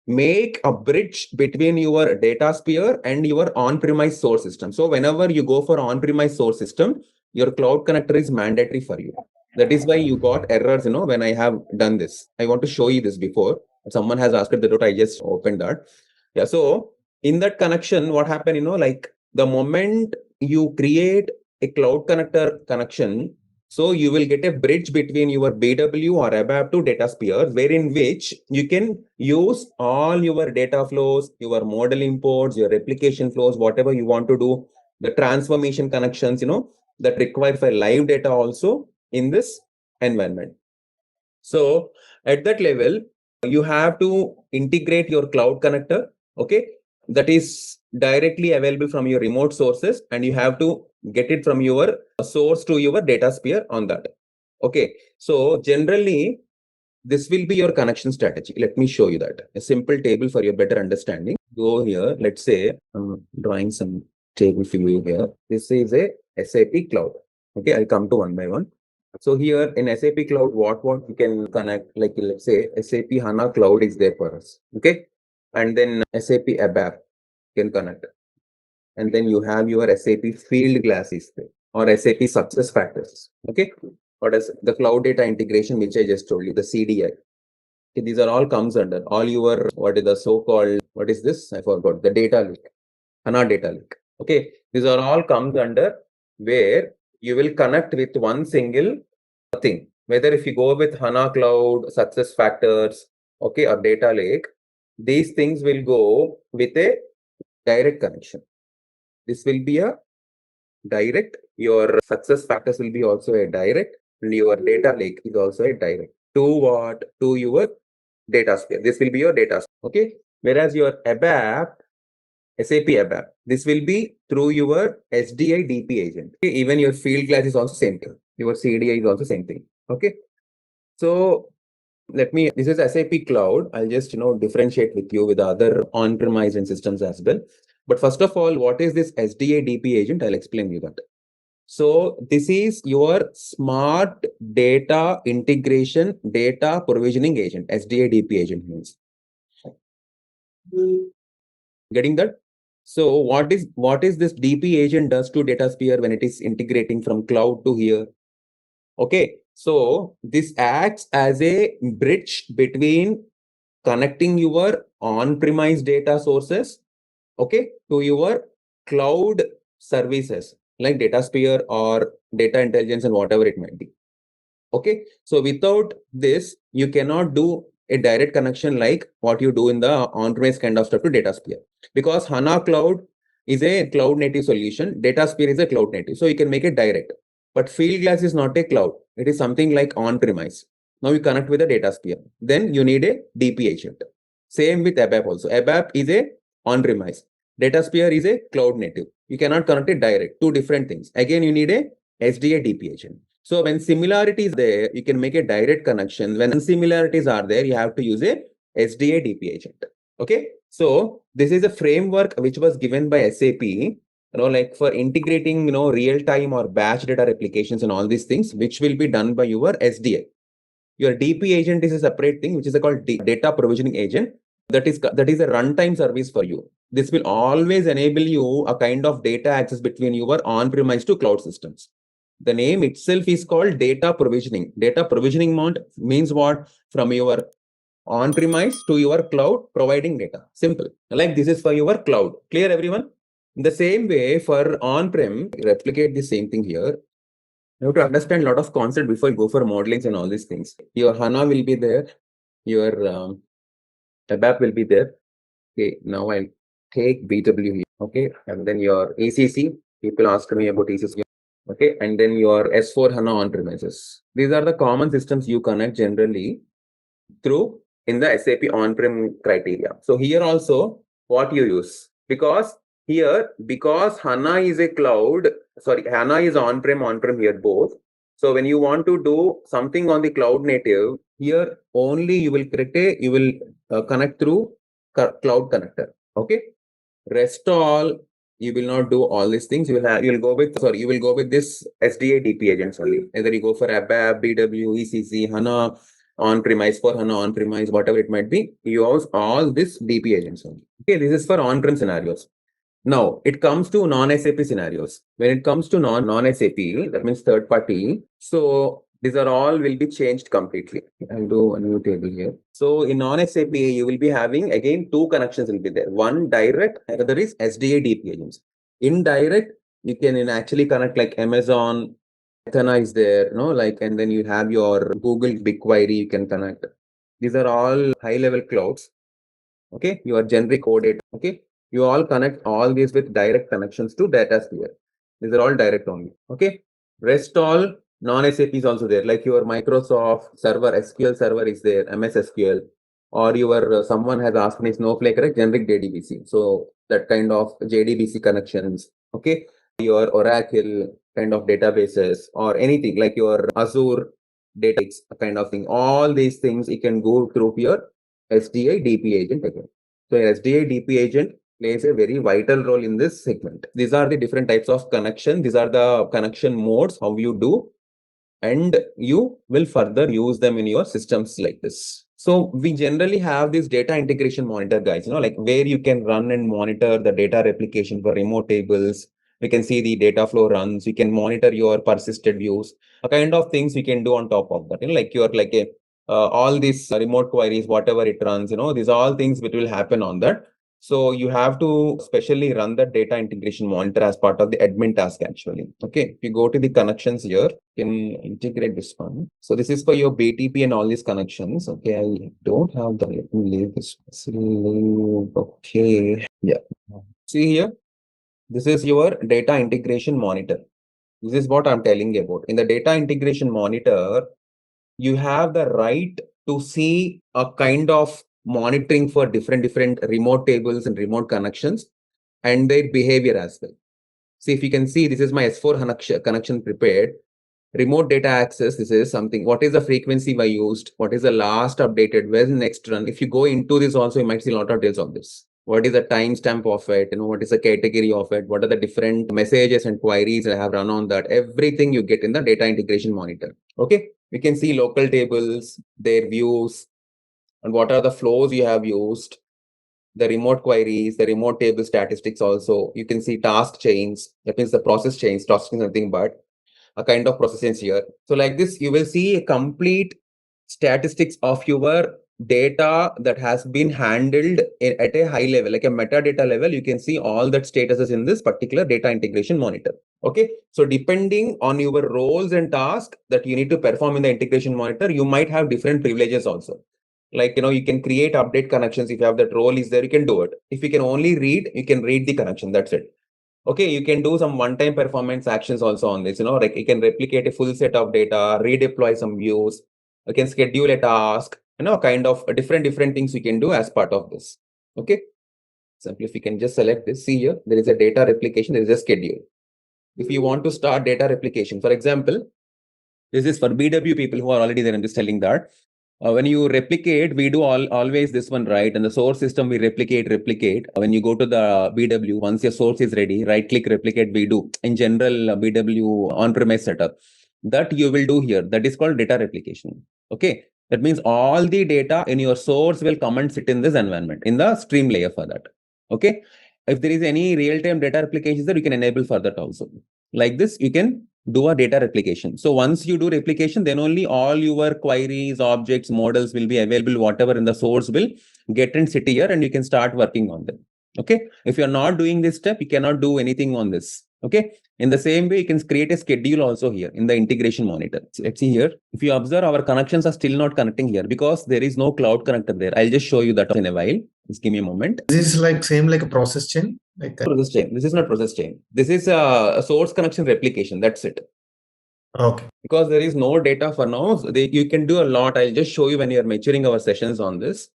make a bridge between your data sphere and your on-premise source system. So whenever you go for on-premise source system, your cloud connector is mandatory for you. That is why you got errors, when I have done this. I want to show you this before. Someone has asked that, I just opened that. Yeah. So in that connection, what happened, like the moment you create a cloud connector connection, so you will get a bridge between your BW or ABAP to Datasphere, wherein which you can use all your data flows, your model imports, your replication flows, whatever you want to do, the transformation connections, that require for live data also in this environment. So at that level, you have to integrate your cloud connector, okay, that is directly available from your remote sources, and you have to get it from your source to your Datasphere on that. Okay, so generally, this will be your connection strategy. Let me show you that. A simple table for your better understanding. Go here. Let's say I'm drawing some table for you here. This is a SAP Cloud. Okay, I'll come to one by one. So here in SAP Cloud, what we can connect, like let's say SAP HANA Cloud is there for us. Okay, and then SAP ABAP can connect. And then you have your SAP Field Glass is there, or SAP Success Factors. Okay, what is the cloud data integration, which I just told you, the CDI. Okay, these are all comes under all your, what is the so-called, what is this? I forgot, the data lake, HANA data lake. Okay, these are all comes under where you will connect with one single thing. Whether if you go with HANA Cloud, Success Factors, okay, or data lake, these things will go with a direct connection. This will be a direct. Your success factors will be also a direct, and your data lake is also a direct. To what? To your Datasphere. This will be your Datasphere. Okay. Whereas your ABAP, SAP ABAP, this will be through your SDI DP agent. Okay? Even your field glass is also same thing. Your CDI is also same thing. Okay. So this is SAP Cloud. I'll just, differentiate with you with other on-premise and systems as well. But first of all, what is this SDA DP agent? I'll explain you that. So this is your smart data integration, data provisioning agent. SDA DP agent means. Getting that? So what is this DP agent does to Datasphere when it is integrating from cloud to here? Okay, so this acts as a bridge between connecting your on-premise data sources, okay, to your cloud services like Datasphere or data intelligence and whatever it might be. Okay, so without this, you cannot do a direct connection like what you do in the on-premise kind of stuff to Datasphere, because HANA Cloud is a cloud native solution. Datasphere is a cloud native, so you can make it direct. But Fieldglass is not a cloud. It is something like on-premise. Now you connect with the Datasphere. Then you need a DP agent. Same with ABAP also. ABAP is a on-premise. Datasphere is a cloud native. You cannot connect it direct. Two different things. Again, you need a SDA DP agent. So when similarities are there, you can make a direct connection. When similarities are there, you have to use a SDA DP agent. Okay. So this is a framework which was given by SAP, like for integrating, real-time or batch data replications and all these things, which will be done by your SDA. Your DP agent is a separate thing, which is called data provisioning agent. That is a runtime service for you. This will always enable you a kind of data access between your on-premise to cloud systems. The name itself is called data provisioning. Data provisioning means what? From your on-premise to your cloud, providing data. Simple. Like this is for your cloud. Clear, everyone? In the same way, for on-prem, replicate the same thing here. You have to understand a lot of concept before you go for modelings and all these things. Your HANA will be there. Your ABAP will be there. Okay, now I'll take BW here. Okay, and then your ECC. People ask me about ECC. Okay, and then your S4 HANA on-premises. These are the common systems you connect generally through in the SAP on-prem criteria. So here also, what you use? Because HANA is a cloud, HANA is on-prem here both. So when you want to do something on the cloud native, here only you will connect through cloud connector. Okay. Rest all, you will not do all these things. You will go with this SDA DP agents only. Either you go for ABAP, BW, ECC, HANA on-premise, for HANA on-premise, whatever it might be, you use all this DP agents only. Okay, this is for on-prem scenarios. Now, it comes to non-SAP scenarios. When it comes to non-SAP, that means third party. So these are all will be changed completely. I'll do a new table here. So in non-SAP, you will be having, again, two connections will be there. One direct, another is SDA DP agents. Indirect, you can actually connect like Amazon, Athena is there, and then you have your Google BigQuery, you can connect. These are all high-level clouds. Okay, your generic coded. Okay, you all connect all these with direct connections to Datasphere. These are all direct only. Okay, rest all non-SAP is also there, like your Microsoft server, SQL server is there, MS SQL, or your someone has asked me Snowflake, right? Generic JDBC. So that kind of JDBC connections. Okay, your Oracle kind of databases or anything like your Azure data kind of thing. All these things you can go through your SDA DP agent again. So your SDA DP agent plays a very vital role in this segment. These are the different types of connection. These are the connection modes, how you do, and you will further use them in your systems like this. So we generally have this data integration monitor, guys, like where you can run and monitor the data replication for remote tables. We can see the data flow runs. We can monitor your persisted views, a kind of things we can do on top of that. Like you're like a all these remote queries, whatever it runs, these are all things which will happen on that. So you have to specially run the data integration monitor as part of the admin task actually. Okay, if you go to the connections here, you can integrate this one. So this is for your BTP and all these connections. Okay, I don't have the, let me leave this. Okay, yeah. See here, this is your data integration monitor. This is what I'm telling you about. In the data integration monitor, you have the right to see a kind of monitoring for different remote tables and remote connections and their behavior as well. See, if you can see, this is my S4 connection prepared. Remote data access, this is something. What is the frequency I used? What is the last updated? Where's the next run? If you go into this also, you might see a lot of details on this. What is the timestamp of it? What is the category of it? What are the different messages and queries I have run on that? Everything you get in the data integration monitor. Okay. You can see local tables, their views, and what are the flows you have used, the remote queries, the remote table statistics also. You can see task chains, that means the process chains, task is nothing but a kind of processes here. So like this, you will see a complete statistics of your data that has been handled at a high level, like a metadata level. You can see all that statuses in this particular data integration monitor. Okay, so depending on your roles and tasks that you need to perform in the integration monitor, you might have different privileges also. Like, you can create update connections. If you have that role is there, you can do it. If you can only read, you can read the connection. That's it. Okay, you can do some one-time performance actions also on this. Like you can replicate a full set of data, redeploy some views. You can schedule a task. Kind of different things you can do as part of this. Okay. Simply, if you can just select this, see here, there is a data replication. There is a schedule. If you want to start data replication, for example, this is for BW people who are already there. I'm just telling that. When you replicate, we do always this one, right? And the source system, we replicate. When you go to the BW, once your source is ready, right click, replicate, we do. In general, BW on-premise setup, that you will do here. That is called data replication. Okay. That means all the data in your source will come and sit in this environment, in the stream layer for that. Okay. If there is any real-time data replications that you can enable for that also. Like this, you can do a data replication. So once you do replication, then only all your queries, objects, models will be available. Whatever in the source will get and sit here, and you can start working on them. Okay. If you're not doing this step, you cannot do anything on this. Okay. In the same way, you can create a schedule also here in the integration monitor. So let's see here. If you observe, our connections are still not connecting here because there is no cloud connector there. I'll just show you that in a while. Just give me a moment. This is like same like a process chain. Process chain. This is not process chain. This is a source connection replication. That's it. Okay. Because there is no data for now, so you can do a lot. I'll just show you when you're maturing our sessions on this.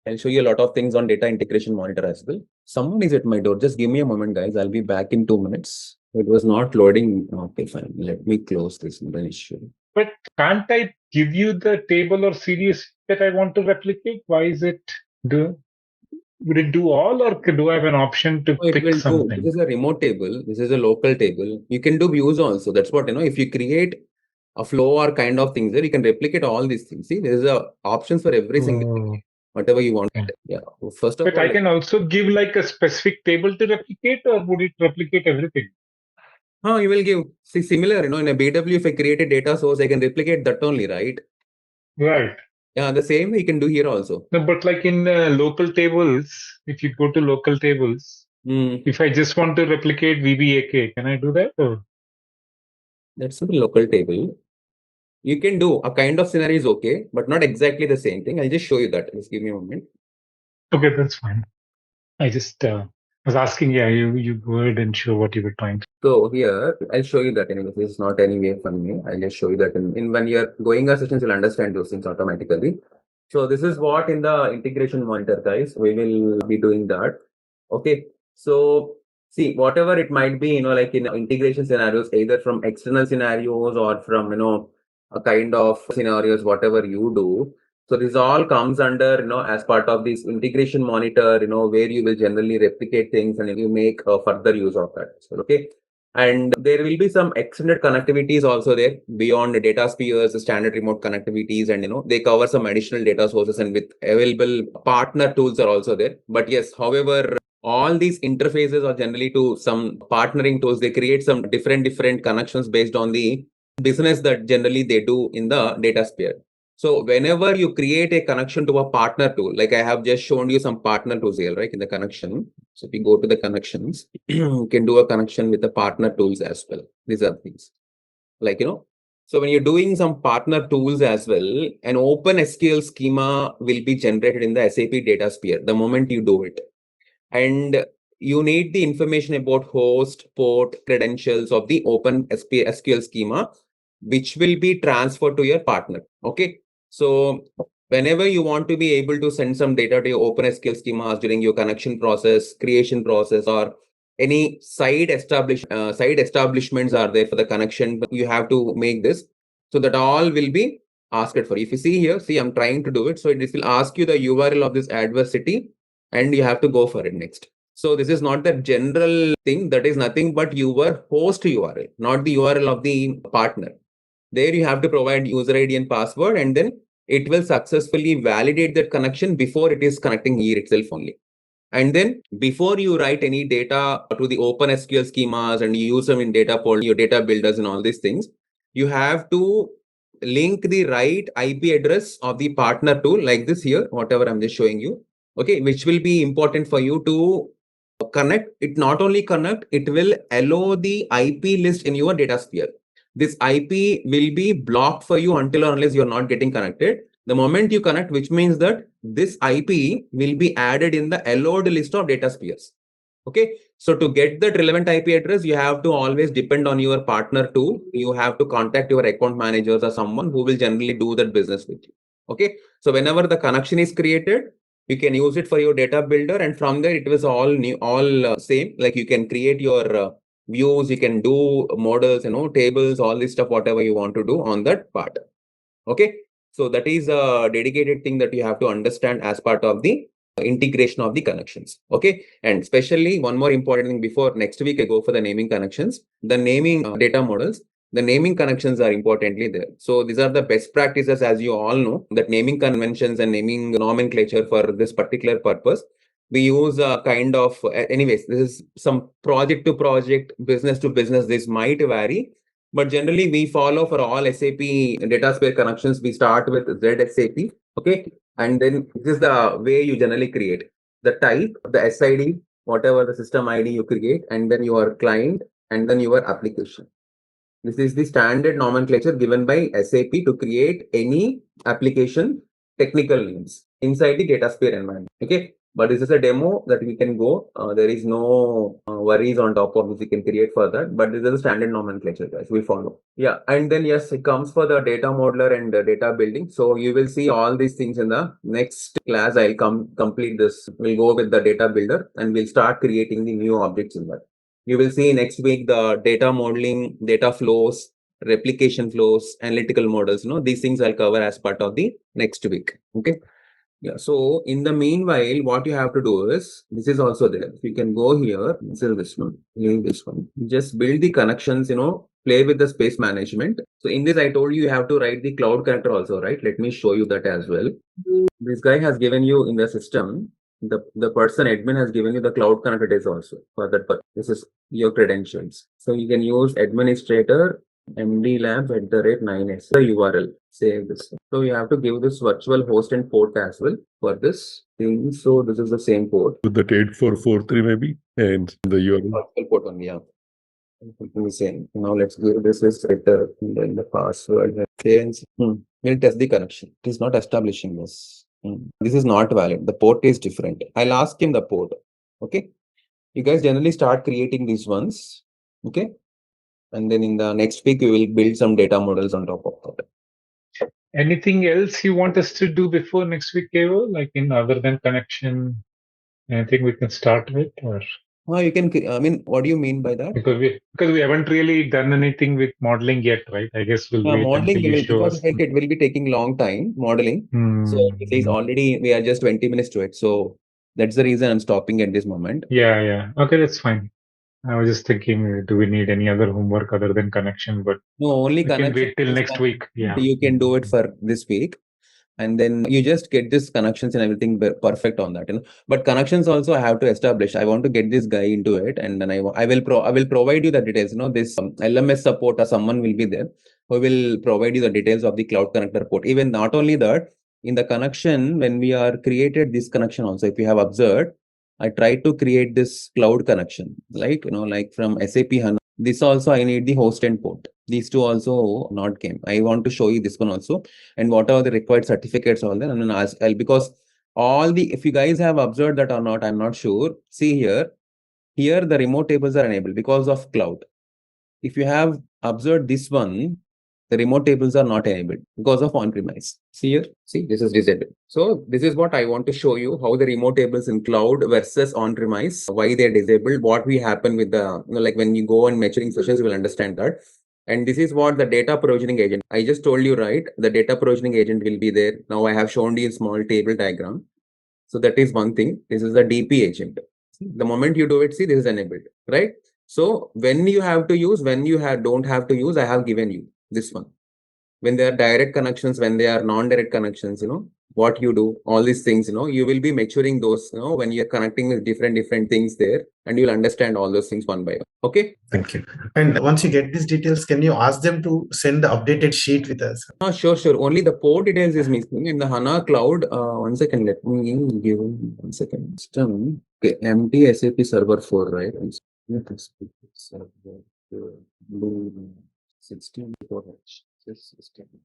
I'll show you a lot of things on data integration monitor as well. Someone is at my door. Just give me a moment, guys. I'll be back in 2 minutes. It was not loading. Okay, fine. Let me close this and then issue. But can't I give you the table or series that I want to replicate? Why is it would it do all, or do I have an option to pick something? This is a remote table. This is a local table. You can do views also. That's what, if you create a flow or kind of things there, you can replicate all these things. See, there is a options for every single whatever you want. Yeah. First of all, I can also give like a specific table to replicate, or would it replicate everything? No, you will give, see, similar, in a BW, if I create a data source, I can replicate that only, right? Right. Yeah, the same way you can do here also. No, but like in local tables, if you go to local tables, if I just want to replicate VBAK, can I do that? Or? That's a local table. You can do a kind of scenario is okay, but not exactly the same thing. I'll just show you that. Just give me a moment. Okay, that's fine. I just was asking, you go ahead and show what you were trying to. So here, I'll show you that anyway. This is not any way from me. I'll just show you that in when you're going our sessions, you'll understand those things automatically. So this is what in the integration monitor, guys, we will be doing that. Okay. So See, whatever it might be, like in integration scenarios, either from external scenarios or from, a kind of scenarios, whatever you do. So this all comes under, as part of this integration monitor, where you will generally replicate things and you make further use of that. So, okay. And there will be some extended connectivities also there beyond the data spheres, standard remote connectivities, and they cover some additional data sources, and with available partner tools are also there. But yes, however, all these interfaces are generally to some partnering tools. They create some different connections based on the business that generally they do in the data sphere. So whenever you create a connection to a partner tool, like I have just shown you some partner tools here, right, in the connection. So if you go to the connections, you can do a connection with the partner tools as well. These are things like, so when you're doing some partner tools as well, an open SQL schema will be generated in the SAP Datasphere the moment you do it. And you need the information about host, port, credentials of the open SQL schema, which will be transferred to your partner. Okay. So whenever you want to be able to send some data to your open SQL schemas during your connection process, creation process, or any side establishments are there for the connection, you have to make this. So that all will be asked for. If you see here, see, I'm trying to do it. So it will ask you the URL of this adversity, and you have to go for it next. So this is not the general thing. That is nothing but your host URL, not the URL of the partner. There you have to provide user ID and password, and then it will successfully validate that connection before it is connecting here itself only. And then before you write any data to the open SQL schemas and you use them in data folder, your data builders and all these things, you have to link the right IP address of the partner tool like this here, whatever I'm just showing you. Okay, which will be important for you to connect. It not only connect, it will allow the IP list in your data sphere. This IP will be blocked for you until or unless you're not getting connected. The moment you connect, which means that this IP will be added in the allowed list of data spheres. Okay. So to get that relevant IP address, you have to always depend on your partner tool. You have to contact your account managers or someone who will generally do that business with you. Okay. So whenever the connection is created, you can use it for your data builder, and from there it was all new, all same. Like you can create your views, you can do models, tables, all this stuff, whatever you want to do on that part. Okay. So that is a dedicated thing that you have to understand as part of the integration of the connections. Okay. And especially one more important thing before next week, I go for the naming connections, the naming data models. The naming connections are importantly there. So these are the best practices, as you all know, that naming conventions and naming nomenclature for this particular purpose. We use a kind of, anyways, this is some project to project, business to business. This might vary, but generally we follow for all SAP Datasphere connections. We start with ZSAP. Okay. And then this is the way you generally create the type, the SID, whatever the system ID you create, and then your client, and then your application. This is the standard nomenclature given by SAP to create any application technical names inside the Datasphere environment. Okay. But this is a demo that we can go. There is no worries on top of this. We can create for that. But this is a standard nomenclature, guys. We follow. Yeah. And then, yes, it comes for the data modeler and the data building. So you will see all these things in the next class. I'll complete this. We'll go with the data builder and we'll start creating the new objects in that. You will see next week the data modeling, data flows, replication flows, analytical models. These things I'll cover as part of the next week. Okay. Yeah. So in the meanwhile, what you have to do is, this is also there. If you can go here, this one. Just build the connections, play with the space management. So in this, I told you have to write the cloud connector also, right? Let me show you that as well. This guy has given you in the system, the person admin has given you the cloud connector days also for that. But this is your credentials. So you can use administrator mdlab@9s, the URL. Save this. So you have to give this virtual host and port as well for this thing. So this is the same port. With that 8443 maybe, and the URL. Virtual port only, yeah. Same. Now let's give this is better in the password. We'll test the connection. It is not establishing this. This is not valid. The port is different. I'll ask him the port. Okay. You guys generally start creating these ones. Okay. And then in the next week, we will build some data models on top of that. Anything else you want us to do before next week, Kevo? Like in other than connection, anything we can start with, or? You can, I mean, what do you mean by that? Because we haven't really done anything with modeling yet, right? I guess we'll wait Modeling, until you show because us. it will be taking long time, modeling. So it says already we are just 20 minutes to it. So that's the reason I'm stopping at this moment. Yeah. Okay, that's fine. I was just thinking, do we need any other homework other than connection? But No, only we can connection. wait till next week. Yeah. You can do it for this week. And then you just get this connections and everything perfect on that, But connections also I have to establish. I want to get this guy into it, and then I will provide you the details. This LMS support or someone will be there who will provide you the details of the cloud connector port. Even not only that, in the connection, when we are created this connection also, if you have observed, I tried to create this cloud connection, like like from SAP HANA. This also I need the host and port. These two also not came. I want to show you this one also, and what are the required certificates all there. And then ask because all the, if you guys have observed that or not, I'm not sure. See here the remote tables are enabled because of cloud. If you have observed this one, the remote tables are not enabled because of on-premise. See here, see, this is disabled. So this is what I want to show you, how the remote tables in cloud versus on-premise, why they're disabled, what will happen with the, like when you go on maturing sessions, you will understand that. And this is what the data provisioning agent, I just told you, right? The data provisioning agent will be there. Now I have shown you a small table diagram. So that is one thing. This is the DP agent. The moment you do it, see, this is enabled, right? So when you have to use, when you don't have to use, I have given you this one. When they are direct connections, when they are non-direct connections, what you do, all these things, you will be maturing those, when you're connecting with different things there, and you'll understand all those things one by one. Okay. Thank you. And once you get these details, can you ask them to send the updated sheet with us? Sure. Only the port details is missing in the HANA cloud. 1 second. Let me give 1 second. System. Okay. Empty SAP server 4, right? 16.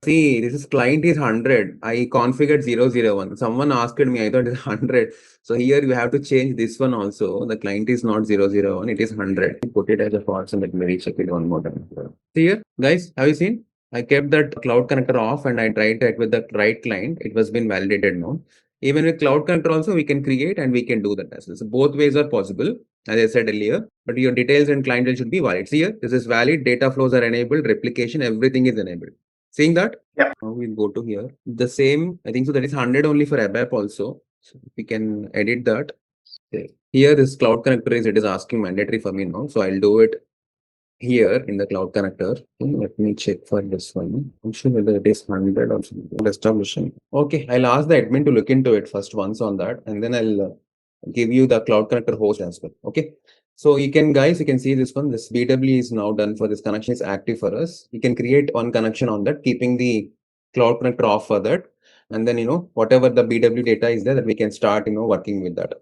See, this is client is 100. I configured 001. Someone asked me, I thought it's 100. So here you have to change this one also. The client is not 001, it is 100. Put it as a false and let me recheck it one more time. See here, guys, have you seen? I kept that cloud connector off and I tried that with the right client. It was been validated now. Even with cloud connector also, we can create and we can do that as well. So both ways are possible, as I said earlier, but your details and client should be valid. See here, this is valid, data flows are enabled, replication, everything is enabled. Seeing that? Yeah. Now we'll go to here. The same, I think so that is 100 only for ABAP also. So we can edit that. Okay. Here this cloud connector it is asking mandatory for me now. So I'll do it here in the cloud connector. Let me check for this one. I'm sure whether it is 100 or something. Establishing. Okay, I'll ask the admin to look into it first once on that, and then I'll give you the cloud connector host as well. Okay. So you can see this one. This BW is now done for this connection is active for us. You can create one connection on that, keeping the cloud connector off for that, and then whatever the BW data is there, that we can start working with that.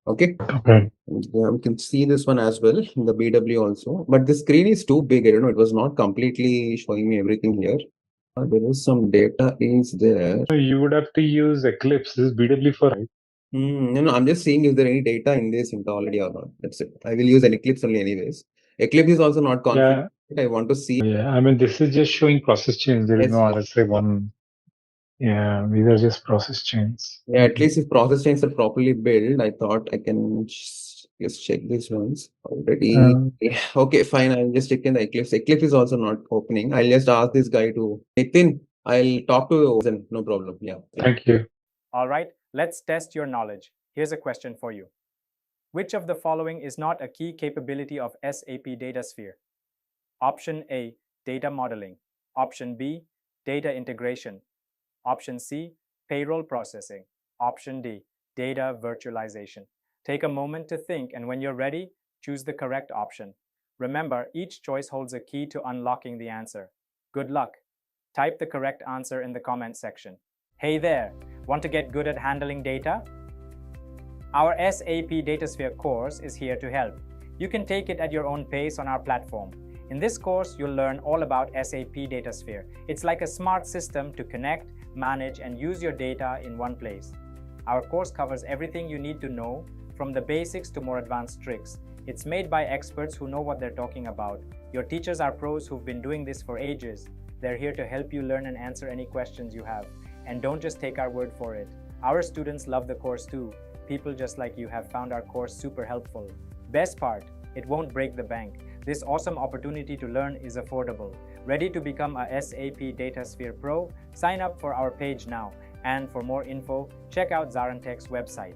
Okay. Okay. Yeah, we can see this one as well in the BW also, but the screen is too big. I don't know. It was not completely showing me everything here. There is some data is there. You would have to use Eclipse. This is BW for right? No, I'm just seeing is there any data in this already or not. That's it. I will use an Eclipse only anyways. Eclipse is also not configured. Yeah. I want to see. Yeah, I mean, this is just showing process chains. There is no RSA one. Yeah, these are just process chains. Yeah, at least if process chains are properly built, I thought I can just check these ones already. Okay, fine. I'll just check in the Eclipse. Eclipse is also not opening. I'll just ask this guy to Nitin. I'll talk to you. No problem. Yeah. Thank you. All right, let's test your knowledge. Here's a question for you. Which of the following is not a key capability of SAP Datasphere? Option A, data modeling. Option B, data integration. Option C, payroll processing. Option D, data virtualization. Take a moment to think, and when you're ready, choose the correct option. Remember, each choice holds a key to unlocking the answer. Good luck. Type the correct answer in the comment section. Hey there, want to get good at handling data? Our SAP Datasphere course is here to help. You can take it at your own pace on our platform. In this course, you'll learn all about SAP Datasphere. It's like a smart system to connect, manage, and use your data in one place. Our course covers everything you need to know, from the basics to more advanced tricks. It's made by experts who know what they're talking about. Your teachers are pros who've been doing this for ages. They're here to help you learn and answer any questions you have. And don't just take our word for it. Our students love the course too. People just like you have found our course super helpful. Best part, it won't break the bank. This awesome opportunity to learn is affordable. Ready to become a SAP Datasphere Pro? Sign up for our page now. And for more info, check out ZaranTech's website.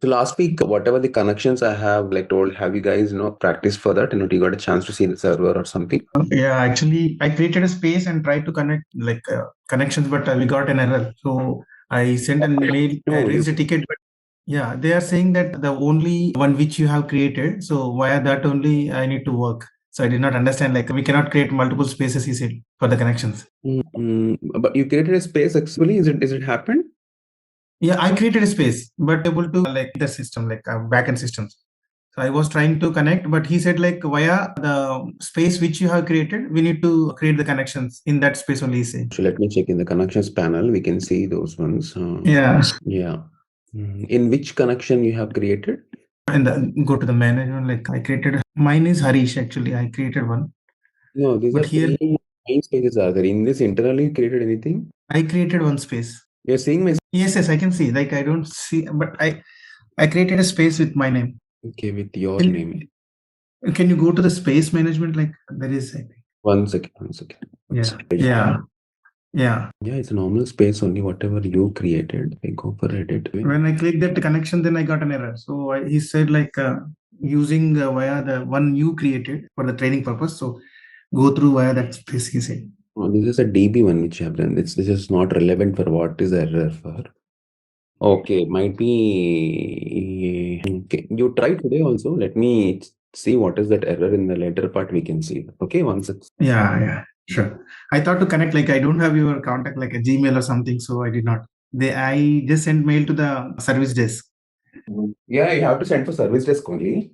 So last week, whatever the connections I have told, have you guys practiced for that? And you got a chance to see the server or something? Yeah, actually, I created a space and tried to connect connections, but we got an error. So I sent an email, I raised a ticket, but yeah, they are saying that the only one which you have created, so via that only I need to work. So I did not understand, we cannot create multiple spaces, he said, for the connections. But you created a space actually, is it happened? Yeah, I created a space, but able to the system, backend systems. So I was trying to connect, but he said via the space which you have created, we need to create the connections in that space only, he said. So let me check in the connections panel. We can see those ones. Yeah. Yeah. In which connection you have created? And go to the management, I created, mine is Harish actually, I created one. No, these But are here, main spaces are there. In this internally you created anything? I created one space. You're seeing my... Yes, I can see. I don't see, but I created a space with my name. Okay, with your name. Can you go to the space management? There is, I think. One second. Yeah. Yeah. Yeah, it's a normal space only, whatever you created. I go for edit. When I click that connection, then I got an error. So he said using via the one you created for the training purpose. So go through via that space, he said. Oh, this is a DB one which you have done. This is not relevant for what is the error for. Okay, might be... Okay, you try today also. Let me see what is that error in the later part we can see. Okay, once it's... Yeah, sure. I thought to connect, I don't have your contact, a Gmail or something, so I did not. I just sent mail to the service desk. Yeah, you have to send for service desk only.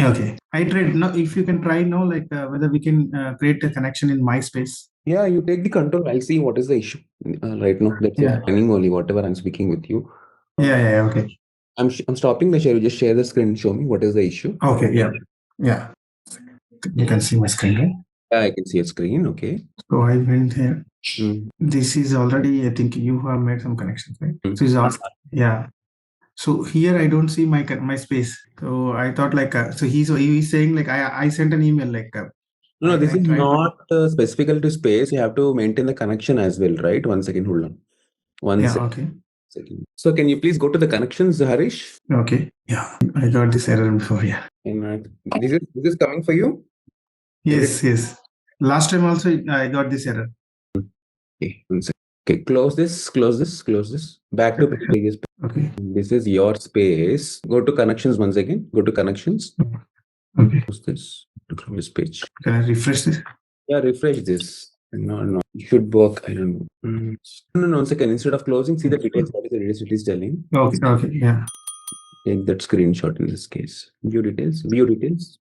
Okay. I tried. Now, if you can try now, whether we can create a connection in MySpace. Yeah, you take the control. I'll see what is the issue right now. That's running only whatever I'm speaking with you. Yeah, okay. I'm stopping the share. You just share the screen. Show me what is the issue. Okay, yeah. You can see my screen, right? Yeah, I can see a screen. Okay. So I went here. This is already, I think you have made some connections, right? So it's all, yeah. So here I don't see my space. So I thought so he's saying I sent an email No, this is not specifical to space. You have to maintain the connection as well, right? 1 second, hold on. Okay. Second. So can you please go to the connections, Harish? Okay. Yeah, I got this error before. Yeah. This is coming for you? Yes. Last time also I got this error. Okay, 1 second. Okay, close this. Back to previous. Okay. This is your space. Go to connections once again. Go to connections. Okay. Close this to close this page. Can I refresh this? Yeah, refresh this. No. It should work. I don't know. No, 1 second. Instead of closing, see the details. What is the details it is telling? Okay, yeah. Take that screenshot in this case. View details.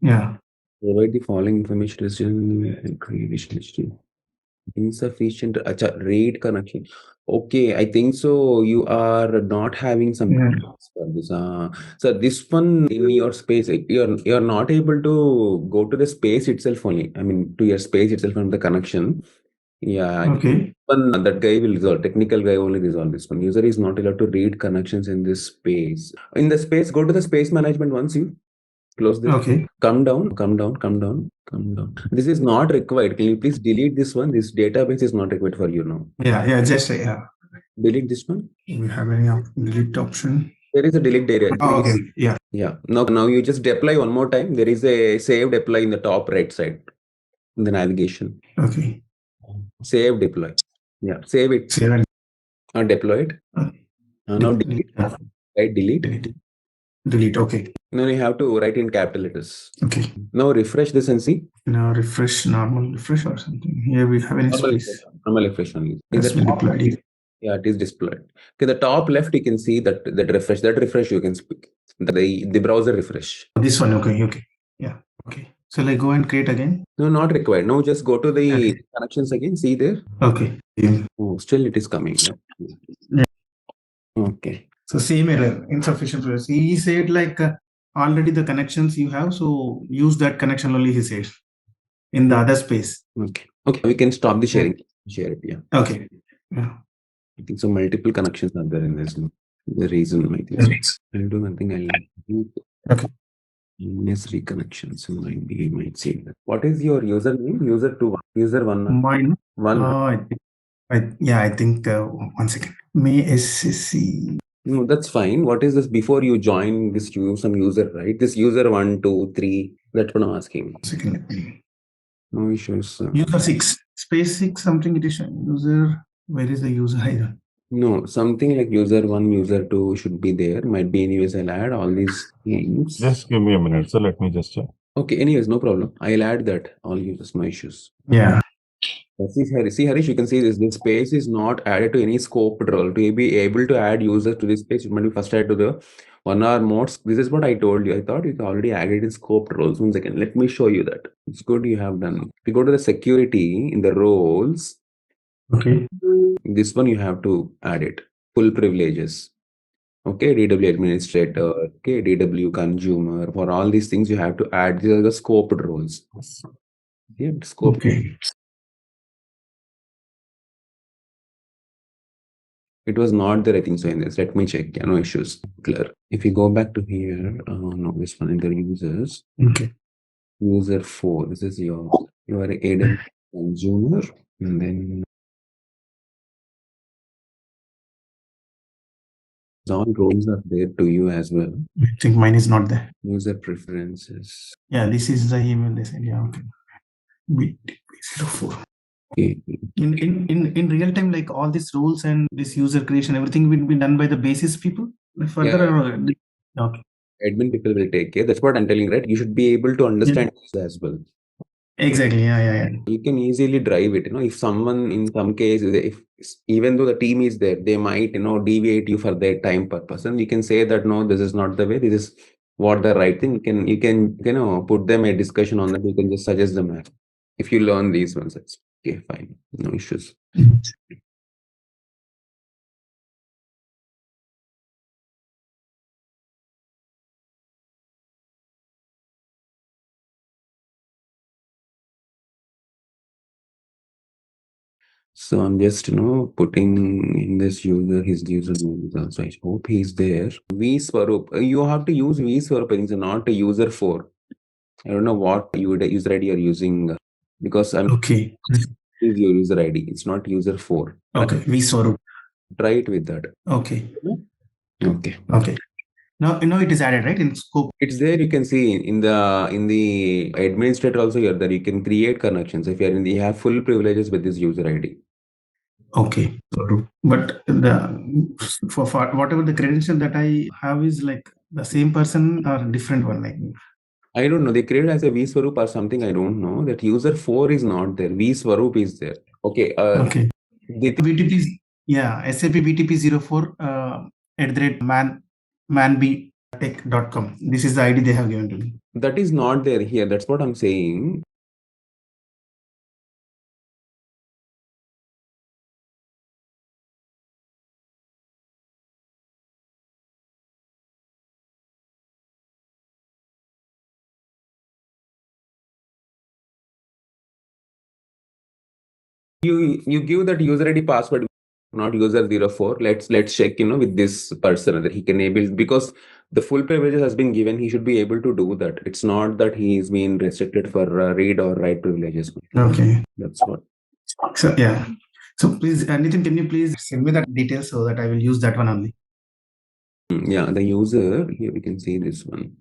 Yeah. Provide the following information and creation. Insufficient read connection. Okay, I think so. You are not having some for this. So this one in your space, you're not able to go to the space itself only. I mean, to your space itself from the connection. Yeah. Okay. That guy will resolve. Technical guy only resolve this one. User is not allowed to read connections in this space. In the space, go to the space management once you close this. Okay. Come down. This is not required. Can you please delete this one? This database is not required for you now. Yeah, just yeah. Delete this one. Do we have any delete option? There is a delete area. Oh, okay. Yeah. Now you just deploy one more time. There is a save deploy in the top right side in the navigation. Okay. Save deploy. Yeah, save it. Save and deploy it. Now delete. Right, delete. Delete. Okay. Now you have to write in capital letters. Okay. Now refresh this and see. Now refresh, normal refresh or something. Here we have any space. Normal refresh only. It's been deployed. Yeah, it is displayed. Okay, the top left you can see that refresh. That refresh you can speak. The browser refresh. This one. Okay. Yeah. Okay. So go and create again? No, not required. Now just go to the connections again. See there. Okay. Oh, still it is coming. Yeah. Okay. So same error, insufficient progress. He said already the connections you have, so use that connection only, he said, in the other space. Okay, we can stop the sharing. Share it, yeah. Okay. Yeah. I think so multiple connections are there in this. The reason might be. I'll do one thing. Okay. Necessary connections. You might see that. What is your username? User 2, user 1. Mine. One. I think 1 second. May SCC. No, that's fine. What is this before you join this some user, right? This user 1, 2, 3. That's what I'm asking. Second, let me. No issues. User 6. Space 6 something edition. User. Where is the user here? No, something like user 1, user 2 should be there. Might be anyways. I'll add all these names. Just give me a minute. So let me just check. Okay, anyways, no problem. I'll add that. All users, no issues. Yeah. See, Harish, you can see this. This space is not added to any scoped role. To be able to add users to this space, you might be first add to the one or more. This is what I told you. I thought you already added in scoped roles. 1 second. Let me show you that. It's good you have done. If you go to the security in the roles, okay, this one you have to add it. Full privileges. Okay, DW administrator, okay, DW consumer. For all these things, you have to add. These are the scoped roles. Yeah, scope. Okay. It was not there, I think so. In this, let me check. Yeah, no issues. Clear. If you go back to here, no, this one in the users. Okay. User 4. This is your AWS consumer, and then all roles are there to you as well. I think mine is not there. User preferences. Yeah, this is the email they sent. Yeah, okay. BTP04. Okay. In real time, like all these rules and this user creation, everything will be done by the basis people further. Yeah. Okay. Admin people will take care. That's what I'm telling, right? You should be able to understand this as well. Exactly. Yeah. You can easily drive it. If someone in some case, if even though the team is there, they might deviate you for their time purpose, and you can say that no, this is not the way. This is what the right thing. You can put them a discussion on that. You can just suggest them if you learn these ones. It's okay, fine, no issues. So I'm just putting in this user his username. So I hope he's there. vSwarup. You have to use vSwarup. It's not a user 4. I don't know what user ID you're using because I'm okay. Is your user ID. It's not user 4. Okay, vSwarup. Try it with that. Okay. Okay. Okay. Now it is added, right? In scope. It's there. You can see in the administrator also you're there. You can create connections if you have full privileges with this user ID. Okay. But for whatever the credential that I have is like the same person or different one, like I don't know. They created as a vSwarup or something. I don't know. That user 4 is not there. vSwarup is there. Okay. Okay. BTP, SAP BTP 04 @manbtech.com. This is the ID they have given to me. That is not there here. That's what I'm saying. You give that user ID password, not user 04. Let's check with this person that he can able, because the full privileges has been given. He should be able to do that. It's not that he's been restricted for read or write privileges. Okay, that's what. So so please, Nitin, can you please send me that details so that I will use that one only? Yeah, the user here we can see this one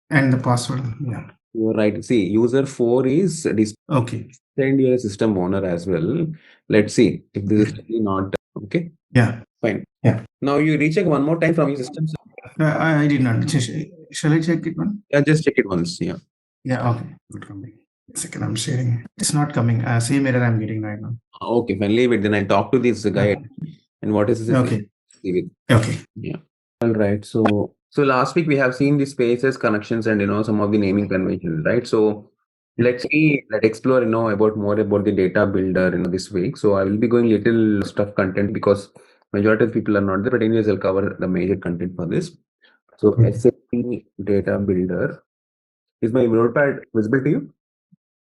and the password. Yeah, you're right. See, user 4 is okay. Send your system owner as well. Let's see if this is not okay. Yeah, fine. Yeah. Now you recheck one more time from your system. I did not. Shall I check it one? Yeah, just check it once. Yeah. Yeah. Okay. Second, I'm sharing. It's not coming. Same error I'm getting right now. Okay, fine. Leave it. Then I talk to this guy. And what is this? Okay. Leave it. Okay. Yeah. All right. So last week we have seen the spaces, connections, and some of the naming conventions, right? So let's explore about more about the data builder this week. So I will be going little stuff content because majority of people are not there, but anyways I'll cover the major content for this. So SAP data builder. Is my notepad visible to you?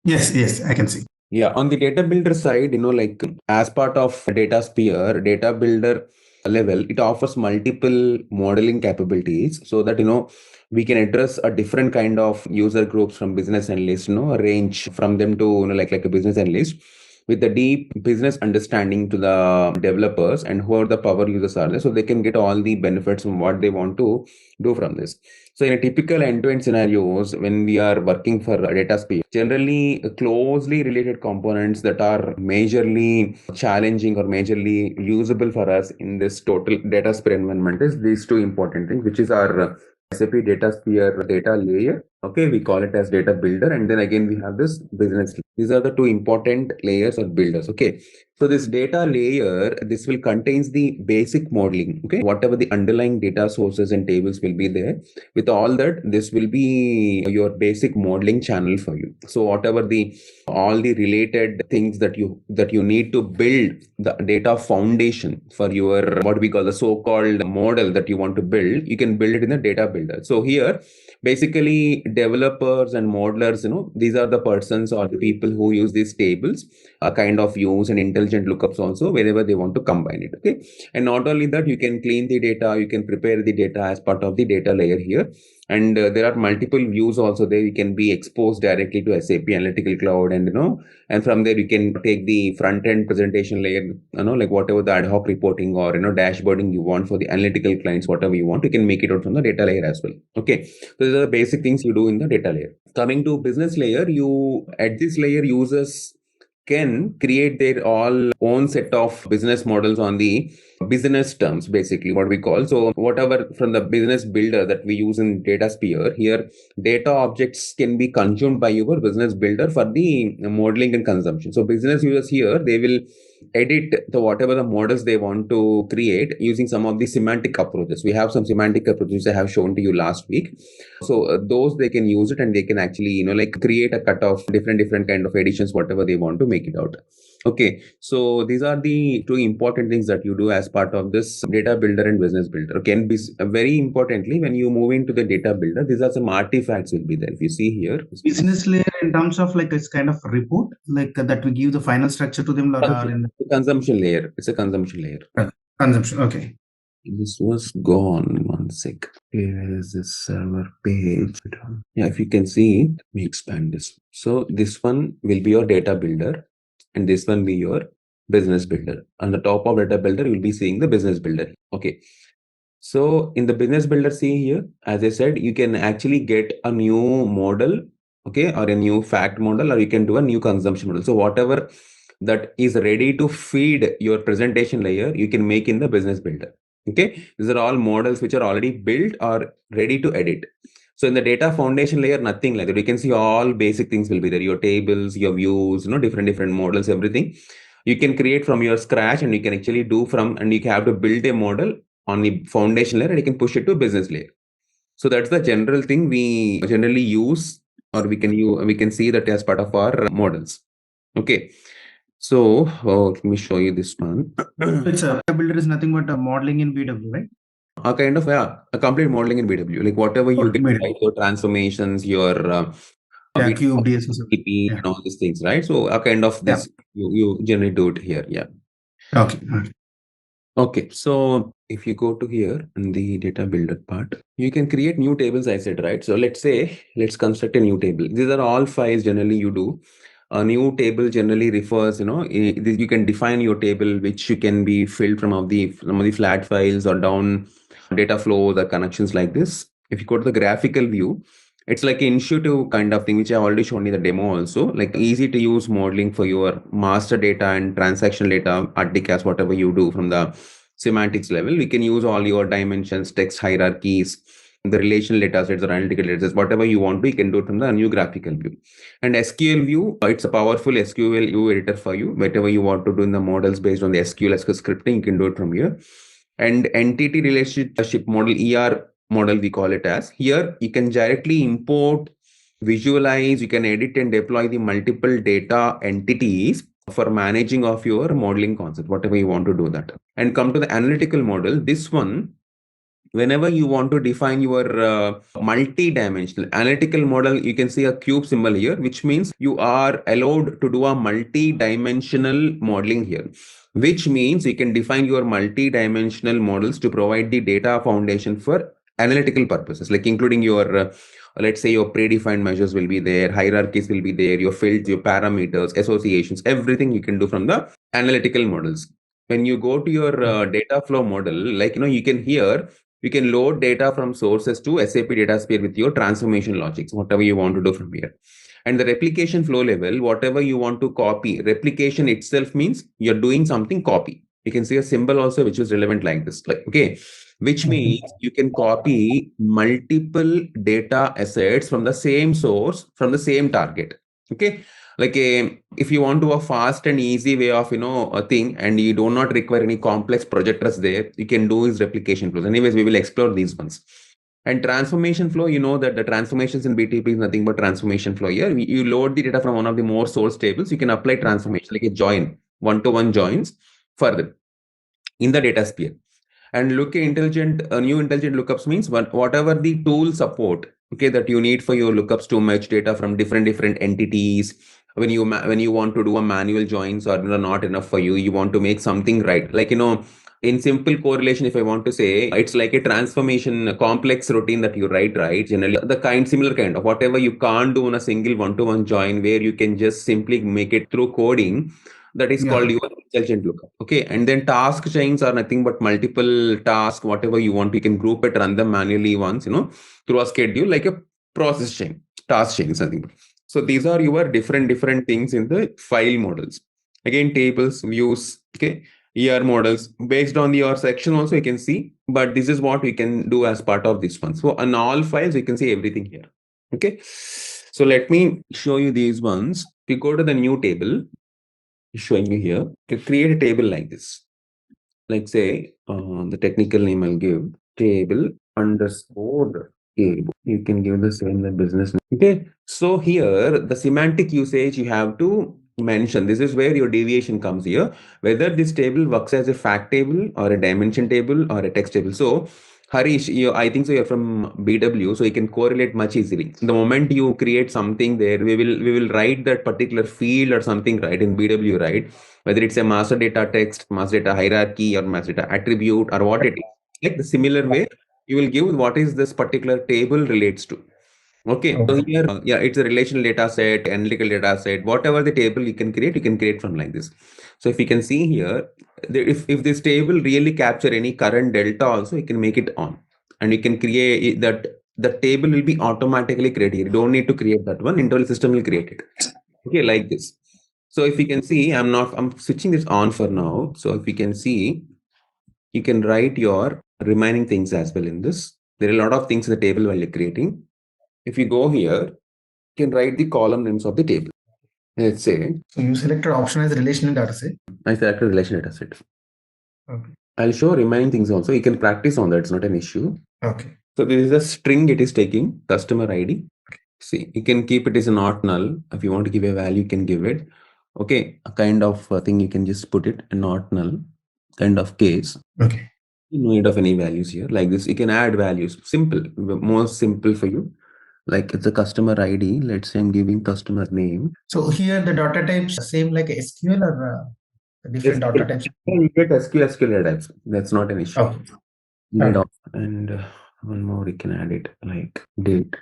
Yes, I can see. Yeah, on the data builder side, as part of Datasphere, data builder level, it offers multiple modeling capabilities so that, we can address a different kind of user groups from business analysts, a range from them to, like a business analyst with the deep business understanding to the developers and who are the power users are there, so they can get all the benefits from what they want to do from this. So in a typical end-to-end scenarios, when we are working for Datasphere, generally closely related components that are majorly challenging or majorly usable for us in this total Datasphere environment is these two important things, which is our SAP Datasphere data layer. Okay, we call it as data builder, and then again we have this business. These are the two important layers or builders. Okay, so this data layer, this will contains the basic modeling. Okay, whatever the underlying data sources and tables will be there. With all that, this will be your basic modeling channel for you. So whatever all the related things that you need to build the data foundation for your what we call the so-called model that you want to build, you can build it in the data builder. So here basically developers and modelers, these are the persons or the people who use these tables, a kind of use and intelligent lookups also wherever they want to combine it. Okay, and not only that, you can clean the data, you can prepare the data as part of the data layer here. And there are multiple views also there. You can be exposed directly to SAP Analytical Cloud, and and from there you can take the front end presentation layer, like whatever the ad hoc reporting or dashboarding you want for the analytical clients, whatever you want, you can make it out from the data layer as well. Okay, so these are the basic things you do in the data layer. Coming to business layer, at this layer users can create their all own set of business models on the business terms, basically what we call. So whatever from the business builder that we use in Datasphere, here data objects can be consumed by your business builder for the modeling and consumption. So business users here, they will edit whatever the models they want to create using some of the semantic approaches. We have some semantic approaches I have shown to you last week. So those they can use it, and they can actually create a cut of different kind of editions, whatever they want to make it out. Okay, so these are the two important things that you do as part of this data builder and business builder. Okay, and very importantly, when you move into the data builder, these are some artifacts will be there. If you see here, business layer in terms of it's kind of report that we give the final structure to them. Consumption layer. It's a consumption layer. Consumption. Okay. This was gone. One sec. Here is this server page. Yeah, if you can see, let me expand this. So this one will be your data builder, and this one be your business builder. On the top of data builder, you'll be seeing the business builder. Okay. So in the business builder, see here, as I said, you can actually get a new model, okay, or a new fact model, or you can do a new consumption model. So whatever that is ready to feed your presentation layer, you can make in the business builder. Okay, these are all models which are already built or ready to edit. So in the data foundation layer, nothing like that. You can see all basic things will be there. Your tables, your views, different models, everything you can create from your scratch, and you can actually do from, and you have to build a model on the foundation layer, and you can push it to business layer. So that's the general thing we generally use, or we can see that as part of our models. Okay. So let me show you this one. It's a builder is nothing but a modeling in BW, right? A kind of a complete modeling in BW, like whatever you get, right? Your transformations, your cube, DSS, and all these things, right? So a kind of this you generally do it here. Yeah. Okay. Okay, so if you go to here in the data builder part, you can create new tables, I said, right? So let's construct a new table. These are all files generally you do. A new table generally refers, you can define your table, which you can be filled from of the flat files or down data flows or connections like this. If you go to the graphical view, it's like an intuitive kind of thing, which I already shown you the demo also, like easy to use modeling for your master data and transaction data, articles, whatever you do from the semantics level. We can use all your dimensions, text hierarchies, the relational data sets or analytical data sets, whatever you want to, you can do it from the new graphical view. And SQL view, it's a powerful SQL view editor for you. Whatever you want to do in the models based on the SQL scripting, you can do it from here. And entity relationship model, ER model, we call it as. Here, you can directly import, visualize, you can edit and deploy the multiple data entities for managing of your modeling concept, whatever you want to do that. And come to the analytical model, this one, whenever you want to define your multi-dimensional analytical model, you can see a cube symbol here, which means you are allowed to do a multi-dimensional modeling here, which means you can define your multi-dimensional models to provide the data foundation for analytical purposes, like including your let's say your predefined measures will be there, hierarchies will be there, your fields, your parameters, associations, everything you can do from the analytical models. When you go to your data flow model, like, you can here, you can load data from sources to SAP Datasphere with your transformation logics, whatever you want to do from here. And the replication flow level, whatever you want to copy, replication itself means you're doing something copy. You can see a symbol also which is relevant like this, like, okay, which means you can copy multiple data assets from the same source, from the same target. Okay, like if you want to a fast and easy way of a thing, and you do not require any complex projectors there, you can do is replication flows. Anyways, we will explore these ones. And transformation flow, you know that the transformations in BTP is nothing but transformation flow. Here you load the data from one of the more source tables, you can apply transformation like a join, one-to-one joins further in the data sphere. And look new intelligent lookups means whatever the tool support, okay, that you need for your lookups to match data from different entities. When you want to do a manual joins or not enough for you, you want to make something right, like in simple correlation, if I want to say, it's like a transformation, a complex routine that you write, right? Generally the similar kind of whatever you can't do on a single one-to-one join, where you can just simply make it through coding, that is called your intelligent lookup. Okay, and then task chains are nothing but multiple tasks, whatever you want, you can group it, run them manually once, through a schedule, like a process chain, task chain, something. So these are your different things in the file models. Again, tables, views, okay, ER models based on your section also you can see, but this is what we can do as part of this one. So on all files, you can see everything here. Okay, so let me show you these ones. We go to the new table, showing you here, to create a table like this. Like say, the technical name I'll give table underscore table. You can give the same the business name. Okay, so here the semantic usage you have to mention. This is where your deviation comes here, whether this table works as a fact table or a dimension table or a text table. So Harish, I think so you're from BW, so you can correlate much easily. The moment you create something there, we will write that particular field or something, right, in BW, right? Whether it's a master data text, master data hierarchy, or master data attribute, or what it is. Like the similar way, you will give what is this particular table relates to. Okay, so here, it's a relational data set, analytical data set, whatever the table you can create from like this. So if you can see here, if this table really capture any current delta also, you can make it on, and you can create that. The table will be automatically created. You don't need to create that one. Internal system will create it. Okay, like this. So if you can see, I'm switching this on for now. So if you can see, you can write your remaining things as well in this. There are a lot of things in the table while you're creating. If you go here, you can write the column names of the table. Let's say. So you selected option as relational data set. I selected relational data set. Okay. I'll show remaining things also. You can practice on that. It's not an issue. Okay. So this is a string it is taking, customer ID. Okay. See, you can keep it as a not null. If you want to give a value, you can give it. Okay, a kind of thing you can just put it a not null kind of case. Okay. No need of any values here. Like this, you can add values. Simple, more simple for you. Like it's a customer ID. Let's say I'm giving customer name. So here the data types same like SQL or different data types. You get SQL data types. That's not an issue. Okay. And one more, you can add it like date.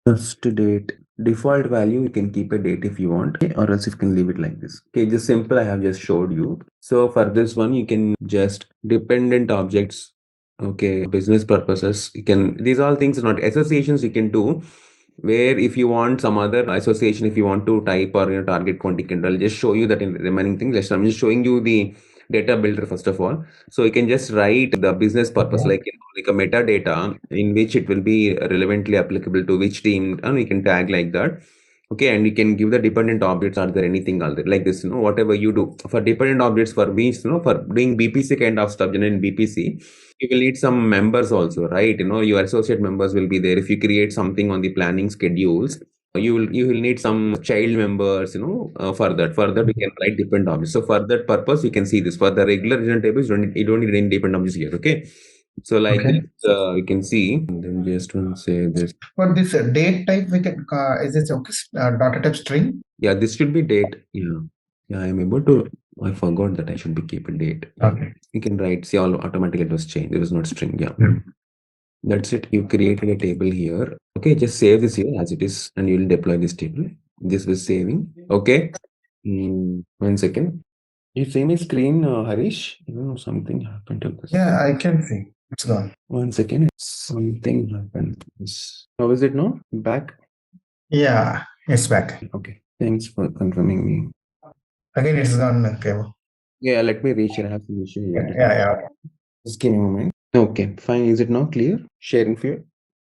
Just date. Default value, you can keep a date if you want, okay, or else you can leave it like this. Okay, just simple. I have just showed you. So for this one, you can just dependent objects. Okay, business purposes. You can, these all things are not associations you can do. Where if you want some other association, if you want to type or target quantity control, I'll just show you that in remaining things. I'm just showing you the data builder first of all. So you can just write the business purpose, like a metadata in which it will be relevantly applicable to which team, and we can tag like that. Okay, and you can give the dependent objects. Are there anything other like this? Whatever you do for dependent objects for which for doing BPC kind of stuff, in BPC, you will need some members also, right? Your associate members will be there. If you create something on the planning schedules, you will need some child members, for that we can write dependent objects. So for that purpose, you can see this. For the regular tables, you don't need any dependent objects here. Okay, So like Okay. this, you can see, and then just want to say this. For this date type, we can is this okay? Data type string. Yeah, this should be date. Yeah. Yeah, I'm able to. I forgot that I should be keep a date. Yeah. Okay. You can write, see, all automatically it was changed. It was not string. Yeah. Mm. That's it. You created a table here. Okay, just save this here as it is, and you will deploy this table. This was saving. Okay. 1 second. You see my screen, Harish? Something happened to this. Yeah, I can see. It's gone. 1 second. Something happened. How is it now? Back? Yeah, it's back. Okay. Thanks for confirming me. Again, it's gone. Okay. Yeah, let me reshare. I have to issue here. Yeah. Just give me a moment. Okay, fine. Is it now clear? Sharing view?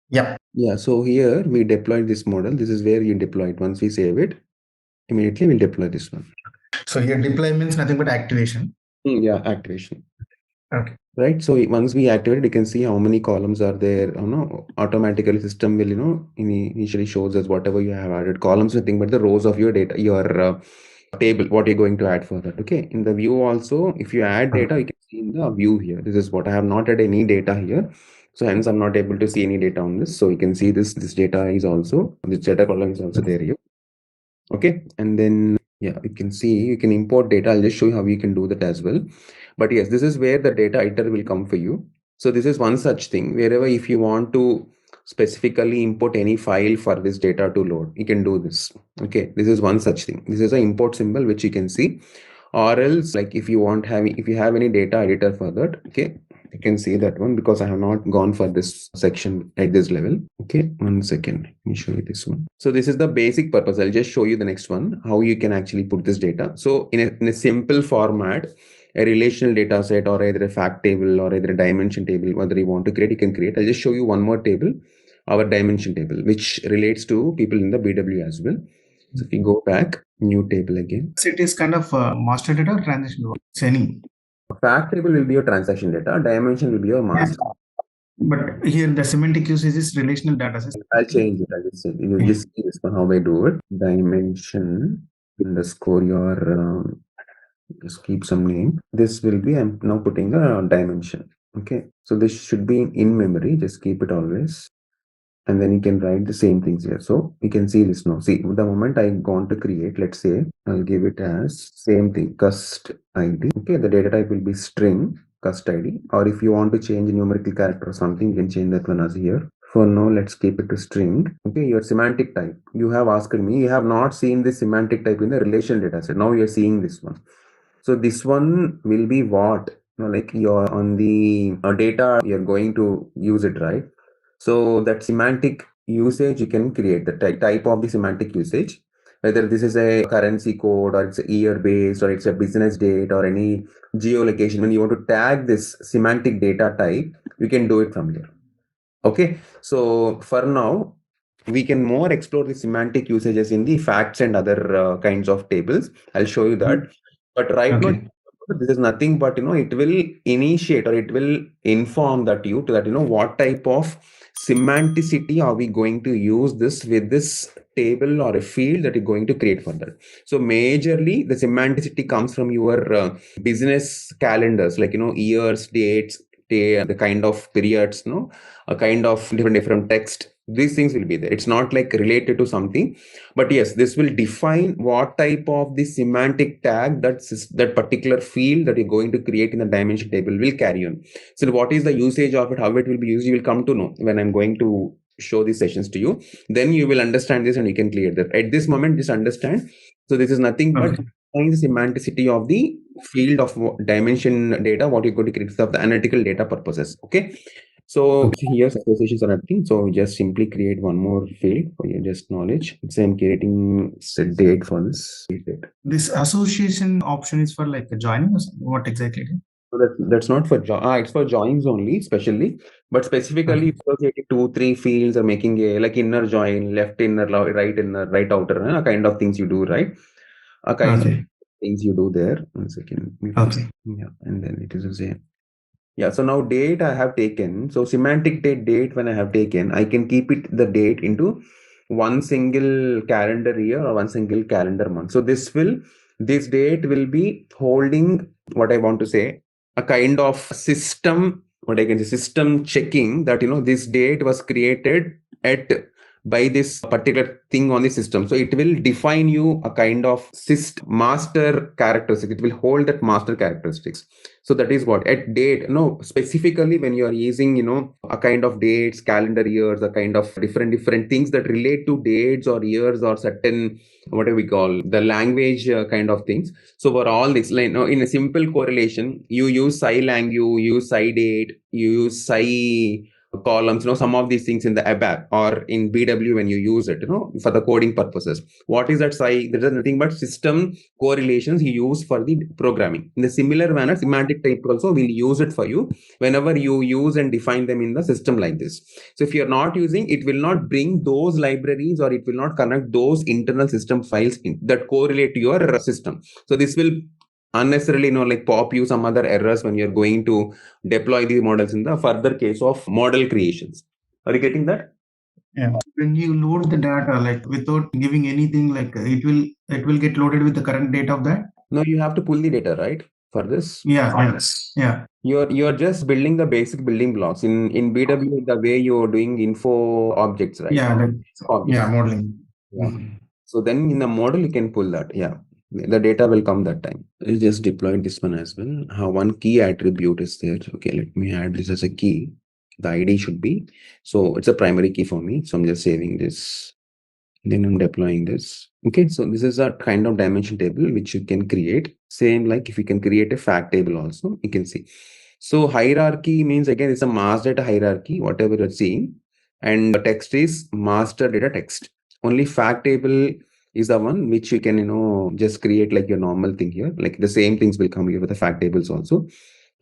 Yeah. Yeah, so here we deployed this model. This is where you deploy it. Once we save it, immediately we'll deploy this one. So here deploy means nothing but activation. Yeah, activation. Okay. Right. So once we activate, you can see how many columns are there. Automatically system will, initially shows us whatever you have added. Columns, nothing but the rows of your data, your table, what you're going to add for that. Okay. In the view also, if you add data, you can see in the view here. This is what I have not added any data here. So hence I'm not able to see any data on this. So you can see this data is also, this data column is also there here. Okay. And then, yeah, you can see, you can import data. I'll just show you how you can do that as well. But yes, this is where the data editor will come for you. So this is one such thing, wherever if you want to specifically import any file for this data to load, you can do this. Okay, this is one such thing. This is an import symbol which you can see. Or else, like if you have any data editor for that, okay, you can see that one because I have not gone for this section at this level. Okay, 1 second. Let me show you this one. So this is the basic purpose. I'll just show you the next one, how you can actually put this data. So in a simple format, a relational data set or either a fact table or either a dimension table, whether you want to create, you can create. I'll just show you one more table, our dimension table, which relates to people in the BW as well. So if you go back, new table again. So it is kind of master data or transaction data? It's any. Fact table will be your transaction data. Dimension will be your master. But here the semantic usage is relational data set. I'll change it. I'll just say, you just see this one, how I do it. Dimension underscore your, just keep some name. This will be, I'm now putting a dimension. Okay. So this should be in memory. Just keep it always. And then you can write the same things here. So you can see this now. See, the moment I go on to create, let's say, I'll give it as same thing, cust ID. Okay, the data type will be string, cust ID. Or if you want to change a numerical character or something, you can change that one as here. For now, let's keep it to string. Okay, your semantic type. You have asked me, you have not seen this semantic type in the relational data set. Now you're seeing this one. So this one will be what? Like you're on the data, you're going to use it, right? So that semantic usage, you can create the type of the semantic usage, whether this is a currency code or it's a year based or it's a business date or any geolocation. When you want to tag this semantic data type, you can do it from here. Okay. So for now, we can more explore the semantic usages in the facts and other kinds of tables. I'll show you that. But right now, this is nothing but, it will initiate or it will inform that what type of semanticity are we going to use this with this table or a field that you're going to create for that. So majorly the semanticity comes from your business calendars, like, years, dates, the kind of periods, a kind of different text. These things will be there. It's not like related to something, but yes, this will define what type of the semantic tag that particular field that you're going to create in the dimension table will carry on. So what is the usage of it, how it will be used, you will come to know when I'm going to show these sessions to you. Then you will understand this and you can clear that. At this moment, just understand. So this is nothing but the semanticity of the field of dimension data, what you're going to create for the analytical data purposes. Okay. So here's associations are nothing. So just simply create one more field for your just knowledge. So I'm creating set date for this. This association option is for like joining or something? What exactly? So that's not for it's for joins only, especially, but specifically associating 2-3 fields or making a like inner join, left inner, right inner, right outer, a kind of things you do, right? A kind of things you do there. 1 second. Okay. Yeah, and then it is the same. Yeah, so now date I have taken. So semantic date when I have taken, I can keep it the date into one single calendar year or one single calendar month. So this date will be holding what I want to say, a kind of system what I can say, system checking that, this date was created by this particular thing on the system. So it will define you a kind of master characteristic. It will hold that master characteristics. So that is what at date, specifically when you are using, a kind of dates, calendar years, a kind of different things that relate to dates or years or certain, whatever we call the language kind of things. So for all this, in a simple correlation, you use SciLang, you use SciDate, you use Sci columns, some of these things in the ABAP or in BW when you use it, for the coding purposes. What is that Sci? There is nothing but system correlations you use for the programming. In the similar manner, semantic type also will use it for you whenever you use and define them in the system like this. So if you're not using, it will not bring those libraries or it will not connect those internal system files that correlate to your system. So this will unnecessarily pop you some other errors when you're going to deploy these models in the further case of model creations. Are you getting that? Yeah. When you load the data, without giving anything, it will get loaded with the current date of that. No, you have to pull the data, right? For this. Yeah. You're just building the basic building blocks in BW, the way you're doing info objects, right? Yeah, modeling. Yeah. So then in the model you can pull that. Yeah. The data will come that time. I just deployed this one as well. How one key attribute is there. Okay, let me add this as a key. The ID should be. So it's a primary key for me. So I'm just saving this. Then I'm deploying this. Okay, so this is a kind of dimension table which you can create. Same like if you can create a fact table also, you can see. So hierarchy means again it's a master data hierarchy, whatever you're seeing. And the text is master data text. Only fact table is the one which you can, just create like your normal thing here. Like the same things will come here with the fact tables also.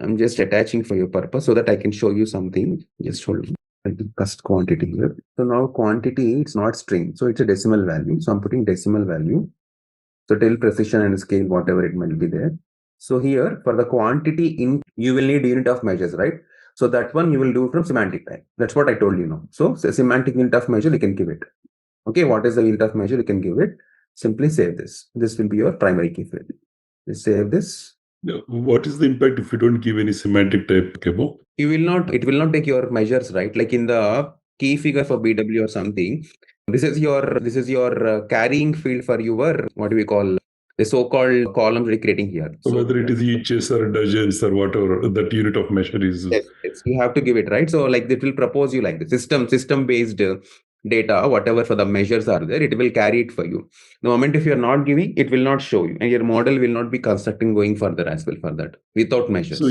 I'm just attaching for your purpose so that I can show you something. Just hold on. I can cast quantity here. So now quantity, it's not string. So it's a decimal value. So I'm putting decimal value. So till precision and scale, whatever it might be there. So here for the quantity you will need unit of measures, right? So that one you will do from semantic type. That's what I told you now. So semantic unit of measure, you can give it. Okay, what is the unit of measure? You can give it. Simply save this. This will be your primary key field. Just save this. What is the impact if you don't give any semantic type, Kebo? It will not take your measures, right? Like in the key figure for BW or something. This is your carrying field for your, what do we call, the so-called columns we're creating here. So whether it is eaches or dozens or whatever, that unit of measure is. Yes, you have to give it, right? So like it will propose you like the system-based data, whatever for the measures are there, it will carry it for you. The moment if you're not giving, it will not show you. And your model will not be constructing going further as well for that without measures. So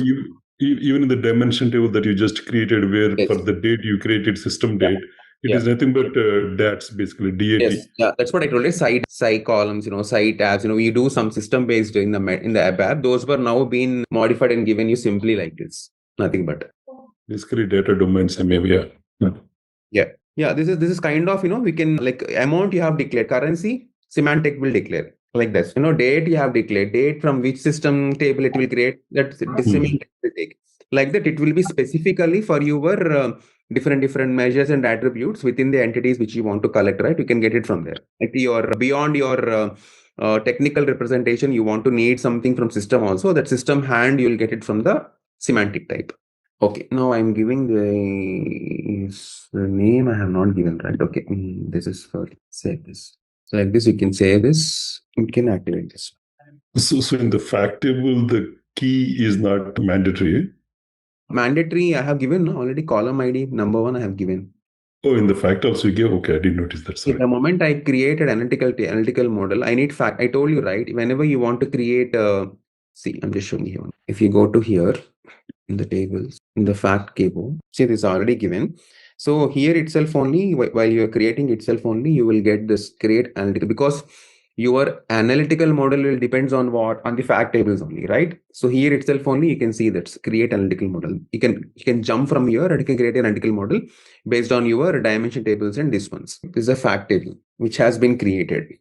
even in the dimension table that you just created, where for the date you created system date, it is nothing but DATs, basically DAT. Yes, yeah, that's what I told you. Sci columns, Sci tabs. You do some system based in the ABAP. Those were now being modified and given you simply like this. Nothing but basically data domains. Maybe yeah. This is kind of we can like amount you have declared, currency semantic will declare like this. Date you have declared, date from which system table it will create. That semantic will take like that. It will be specifically for your different measures and attributes within the entities which you want to collect, right? You can get it from there. Like beyond your technical representation, you want to need something from system also. That system hand, you'll get it from the semantic type. Okay, now I'm giving the name I have not given, right? Okay, this is for save this. So like this, you can save this. You can activate this. So in the fact table, the key is not mandatory. Mandatory, I have given already column ID number 1. I have given. Oh, in the fact also you gave. Okay, I didn't notice that. Sorry. The moment I created analytical model, I need fact. I told you, right? Whenever you want to create, see, I'm just showing you. If you go to here in the tables, in the fact table, see this is already given. So here itself only, while you are creating itself only, you will get this create analytical, because your analytical model will depends on what? On the fact tables only, right? So here itself only you can see that create analytical model. You can jump from here and you can create an analytical model based on your dimension tables and this ones. This is a fact table which has been created,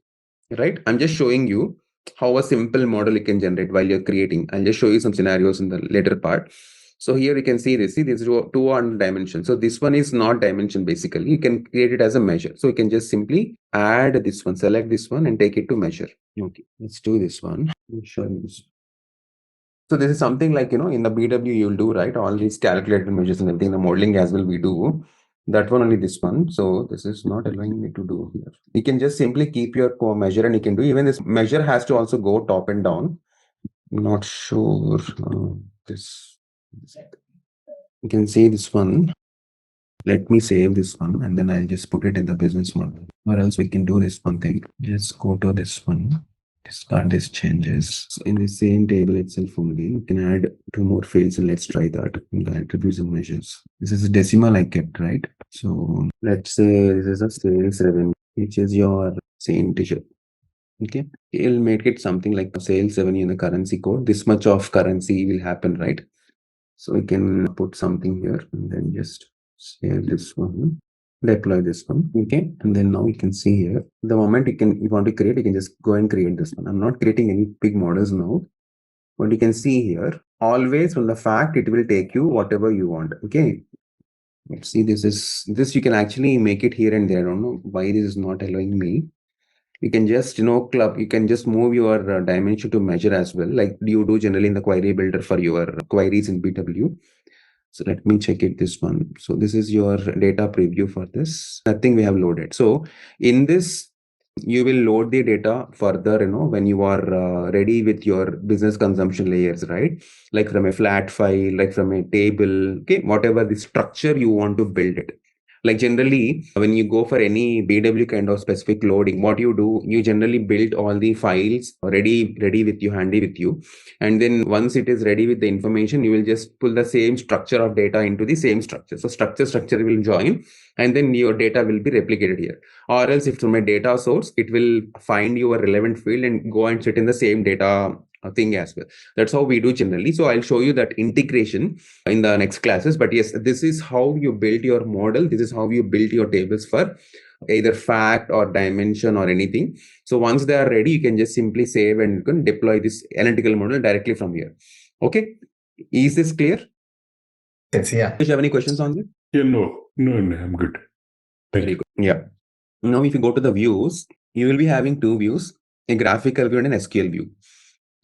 right? I'm just showing you how a simple model you can generate while you're creating. I'll just show you some scenarios in the later part. So here you can see this. See, this is 2 on dimension. So this one is not dimension basically. You can create it as a measure. So you can just simply add this one, select this one and take it to measure. Okay, let's do this one. I'll show you this. So this is something like, in the BW you'll do, right? All these calculated measures and everything, the modeling as well we do. That one only this one. So this is not allowing me to do here. You can just simply keep your measure and you can do, even this measure has to also go top and down. Not sure this. You can see this one. Let me save this one and then I'll just put it in the business model. Or else we can do this one thing. Just go to this one. Discard these changes. So in the same table itself only, you can add 2 more fields and let's try that in the attributes and measures. This is a decimal I kept, right? So let's say this is a sales revenue, which is your say integer. Okay, it'll make it something like sales revenue in the currency code. This much of currency will happen, right? So we can put something here and then just save this one, deploy this one. Okay, and then now you can see here the moment you want to create, you can just go and create this one. I'm not creating any big models now, but you can see here always from the fact it will take you whatever you want. Okay, let's see, this you can actually make it here and there. I don't know why this is not allowing me. You can just you can just move your dimension to measure as well, like you do generally in the query builder for your queries in BW. So let me check it, this one. So this is your data preview for this. Nothing we have loaded. So in this, you will load the data further, when you are ready with your business consumption layers, right? Like from a flat file, like from a table, okay, whatever the structure you want to build it. Like generally, when you go for any BW kind of specific loading, what you do, you generally build all the files ready with you, handy with you. And then once it is ready with the information, you will just pull the same structure of data into the same structure. So structure will join and then your data will be replicated here. Or else if from a data source, it will find your relevant field and go and sit in the same data thing as well. That's how we do generally. So I'll show you that integration in the next classes. But yes, this is how you build your model. This is how you build your tables for either fact or dimension or anything. So once they are ready, you can just simply save and you can deploy this analytical model directly from here. Okay. Is this clear? Yes, yeah. Do you have any questions on this? Yeah, no, I'm good. Very good. Yeah. Now, if you go to the views, you will be having 2 views, a graphical view and an SQL view.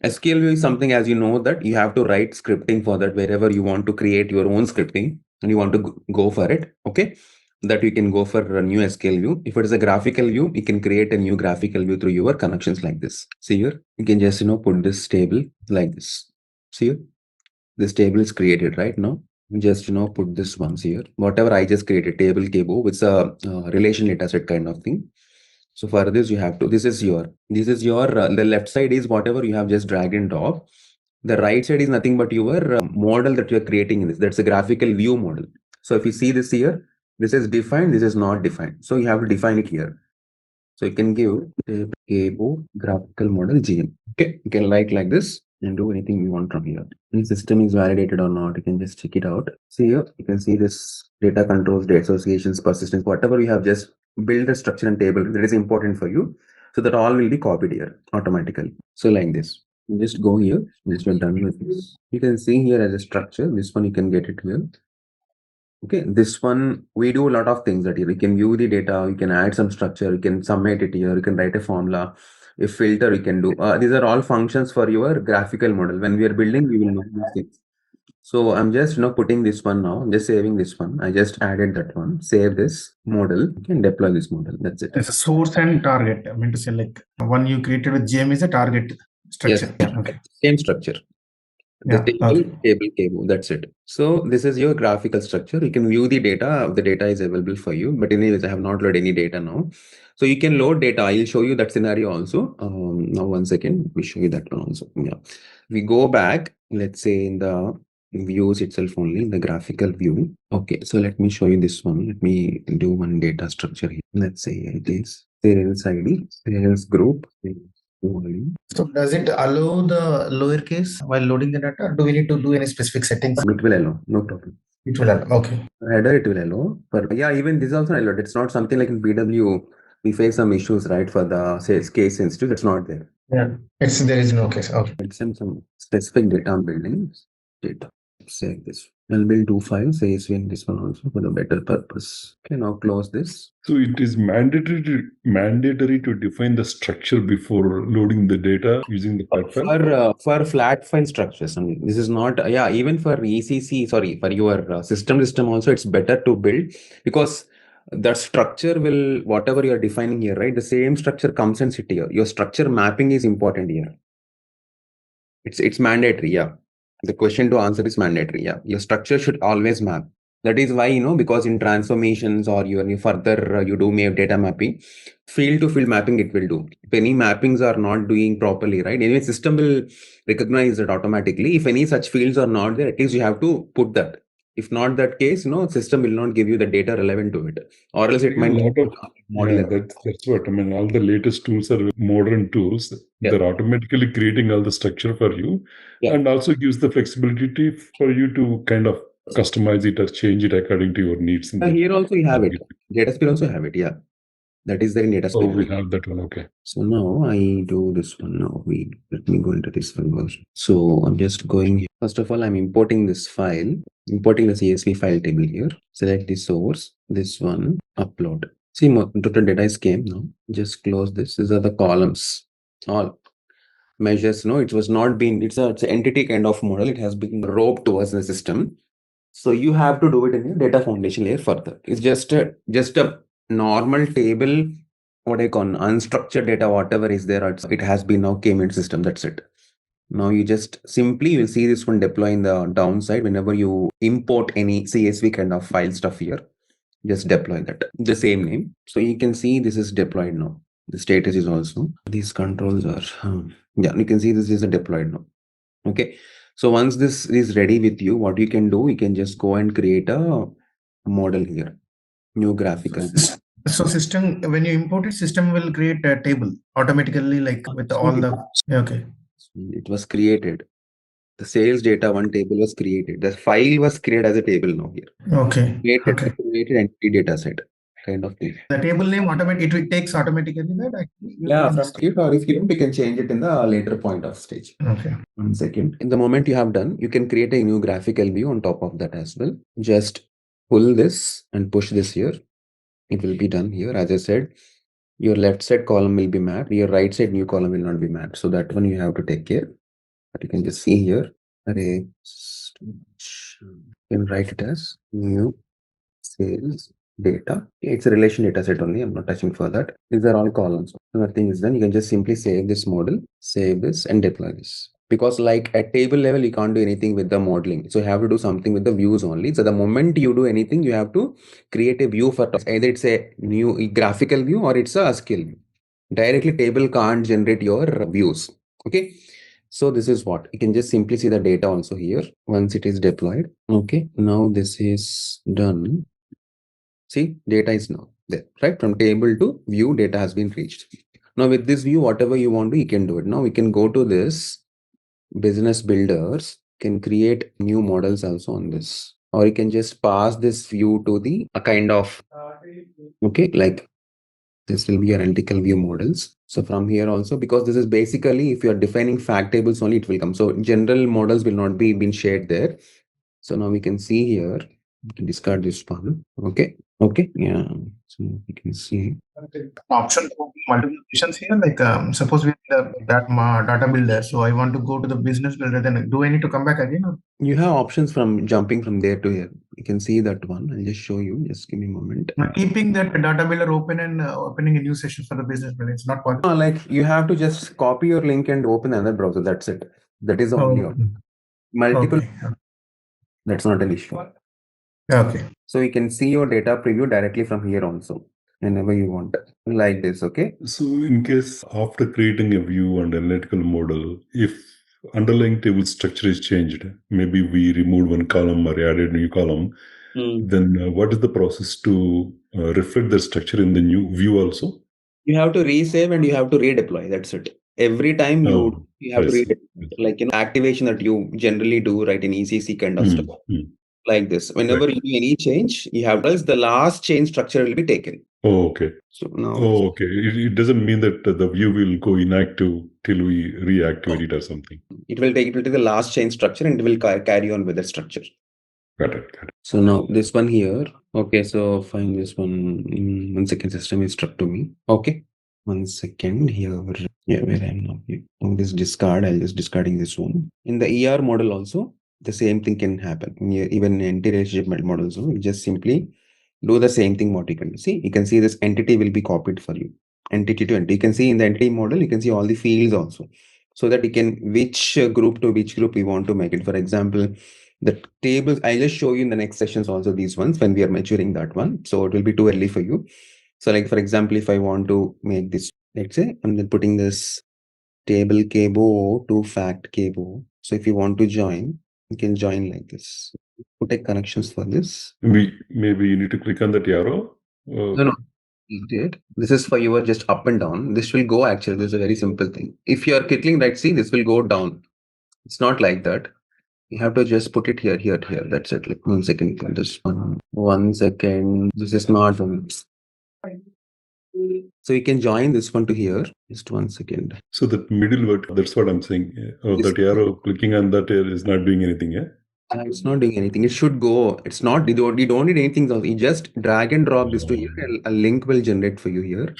SQL view is something, as you know, that you have to write scripting for that wherever you want to create your own scripting and you want to go for it. Okay. That you can go for a new SQL view. If it is a graphical view, you can create a new graphical view through your connections like this. See here, you can just, put this table like this. See here, this table is created right now. Just, put this ones here. Whatever I just created, table, with a relation data set kind of thing. So for this, you have to, this is your, the left side is whatever you have just dragged and drop. The right side is nothing but your model that you're creating in this. That's a graphical view model. So if you see this here, this is defined, this is not defined. So you have to define it here. So you can give table graphical model GM. Okay, you can like this and do anything you want from here. The system is validated or not, you can just check it out. See here, you can see this data controls, data associations, persistence, whatever you have just build a structure and table that is important for you. So that all will be copied here automatically. So like this, you just go here, just when done with this. You can see here as a structure, this one you can get it here. Okay, this one, we do a lot of things that here. You can view the data, you can add some structure, you can summate it here, you can write a formula, a filter you can do. These are all functions for your graphical model. When we are building, we will know these things. So I'm just putting this one now. I'm just saving this one. I just added that one. Save this model. You can deploy this model. That's it. There's a source and target. I mean to say, like one you created with GM is a target structure. Yes. Okay. Same structure. The table, that's it. So this is your graphical structure. You can view the data. The data is available for you. But anyways, I have not loaded any data now. So you can load data. I'll show you that scenario also. Now, 1 second. We show you that one also. Yeah. We go back, let's say in the views itself only, the graphical view. Okay. So let me show you this one. Let me do one data structure here. Let's say it is sales ID, sales group. So does it allow the lowercase while loading the data? Do we need to do any specific settings? It will allow, no problem. It will allow. Okay. Header it will allow. But yeah, even this also allowed. It's not something like in BW. We face some issues, right? For the sales case sensitive, it's not there. Yeah, there is no case. Okay. It's some specific data I'm building. Data. Save this. I'll build 2 files, CSV and this one also for the better purpose. Okay, now close this. So it is mandatory to define the structure before loading the data using the flat file? For flat file structures only. This is not, even for ECC, sorry, for your system also, it's better to build, because the structure will, whatever you are defining here, right? The same structure comes and sit here. Your structure mapping is important here. It's mandatory, yeah. The question to answer is mandatory, yeah. Your structure should always map. That is why, because in transformations or you further you do data mapping, field to field mapping it will do. If any mappings are not doing properly, right? Anyway, system will recognize it automatically. If any such fields are not there, at least you have to put that. If not that case, system will not give you the data relevant to it, or else it might lot of model. that's what I mean. All the latest tools are modern tools. Yeah. They're automatically creating all the structure for you, and also gives the flexibility for you to kind of customize it or change it according to your needs. Here also you have it. Datasphere also have it, yeah. That is there in Datasphere. Oh, we have that one, okay. So now I do this one. Now let me go into this one version. So I'm just going here. First of all, I'm importing this file, importing the CSV file table here. Select the source, this one, upload. See, total data is came now. Just close this. These are the columns. All measures, it was not been, it's an entity kind of model. It has been roped towards the system. So you have to do it in your data foundation layer further. It's just a normal table, what I call unstructured data, whatever is there, it has been now came in system. That's it. Now you just simply, you'll see this one deploy in the downside whenever you import any CSV kind of file stuff here. Just deploy that, the same name. So you can see this is deployed now. The status is also, these controls are, you can see this is a deployed now. Okay. So once this is ready with you, what you can do, you can just go and create a model here, new graphical. So system, when you import it, system will create a table automatically, like with all the, okay. It was created. The sales data, one table was created. The file was created as a table now here. Okay. Created entity data set kind of thing. The table name it takes automatically that actually. Yeah, from it, or if you don't, you can change it in the later point of stage. Okay. 1 second. In the moment you have done, you can create a new graphical view on top of that as well. Just pull this and push this here. It will be done here. As I said, your left side column will be mapped. Your right side new column will not be mapped. So that one you have to take care. But you can just see here. You can write it as new sales data. It's a relation data set only. I'm not touching for that. These are all columns. Nothing is done. You can just simply save this model, save this, and deploy this. Because like at table level, you can't do anything with the modeling. So you have to do something with the views only. So the moment you do anything, you have to create a view for either it's a new graphical view or it's a skill view. Directly table can't generate your views. Okay. So this is what you can just simply see the data also here once it is deployed. Okay. Now this is done. See, data is now there, right? From table to view, data has been reached. Now with this view, whatever you want to, you can do it. Now we can go to this business builders, can create new models also on this, or you can just pass this view to the kind of, okay, like this will be analytical view models. So from here also, because this is basically, if you are defining fact tables only, it will come. So general models will not be been shared there. So now we can see here, we can discard this one. Okay. Okay. Yeah. So we can see option for multiple options here. Like suppose we have that data builder. So I want to go to the business builder. Then do I need to come back again? Or? You have options from jumping from there to here. You can see that one. I'll just show you. Just give me a moment. Keeping that data builder open and opening a new session for the business builder. It's not possible. Like you have to just copy your link and open another browser. That's it. That is the only option. Multiple. Okay. That's not an issue. Okay. So you can see your data preview directly from here also, whenever you want, like this. Okay. So in case after creating a view and analytical model, if underlying table structure is changed, maybe we removed one column or added a new column, then what is the process to reflect the structure in the new view also? You have to resave and you have to redeploy. That's it. Every time you have to redeploy, like activation that you generally do, right, in ECC kind of stuff. Like this. Whenever you do any change, you have else the last change structure will be taken. Oh, okay. So now. Oh, okay. It doesn't mean that the view will go inactive till we reactivate it or something. It will take the last change structure and it will carry on with the structure. Got it. So now this one here. Okay, so fine. This one. 1 second, system is struck to me. Okay, 1 second here. Yeah, where I am now. Here. On this discard, I'll just discarding this one. In the ER model also, the same thing can happen. Even in anti-relationship models, you just simply do the same thing. What you can see, you can see this entity will be copied for you. Entity to entity. You can see in the entity model, you can see all the fields also, so that you can which group to which group we want to make it. For example, the tables, I'll just show you in the next sessions also these ones when we are maturing that one. So it will be too early for you. So like, for example, if I want to make this, let's say, I'm then putting this table kbo to fact kbo. So if you want to join, you can join like this. Put a connections for this. Maybe you need to click on that arrow. No. You did. This is for your just up and down. This will go actually. This is a very simple thing. If you are clicking right, see, this will go down. It's not like that. You have to just put it here. That's it. Like 1 second. This one. 1 second. This is not. So you can join this one to here. Just 1 second. So that middle word, that's what I'm saying. That arrow, clicking on that is not doing anything, yeah? It's not doing anything. It should go. It's not. You don't need anything else. You just drag and drop this to here, and a link will generate for you here.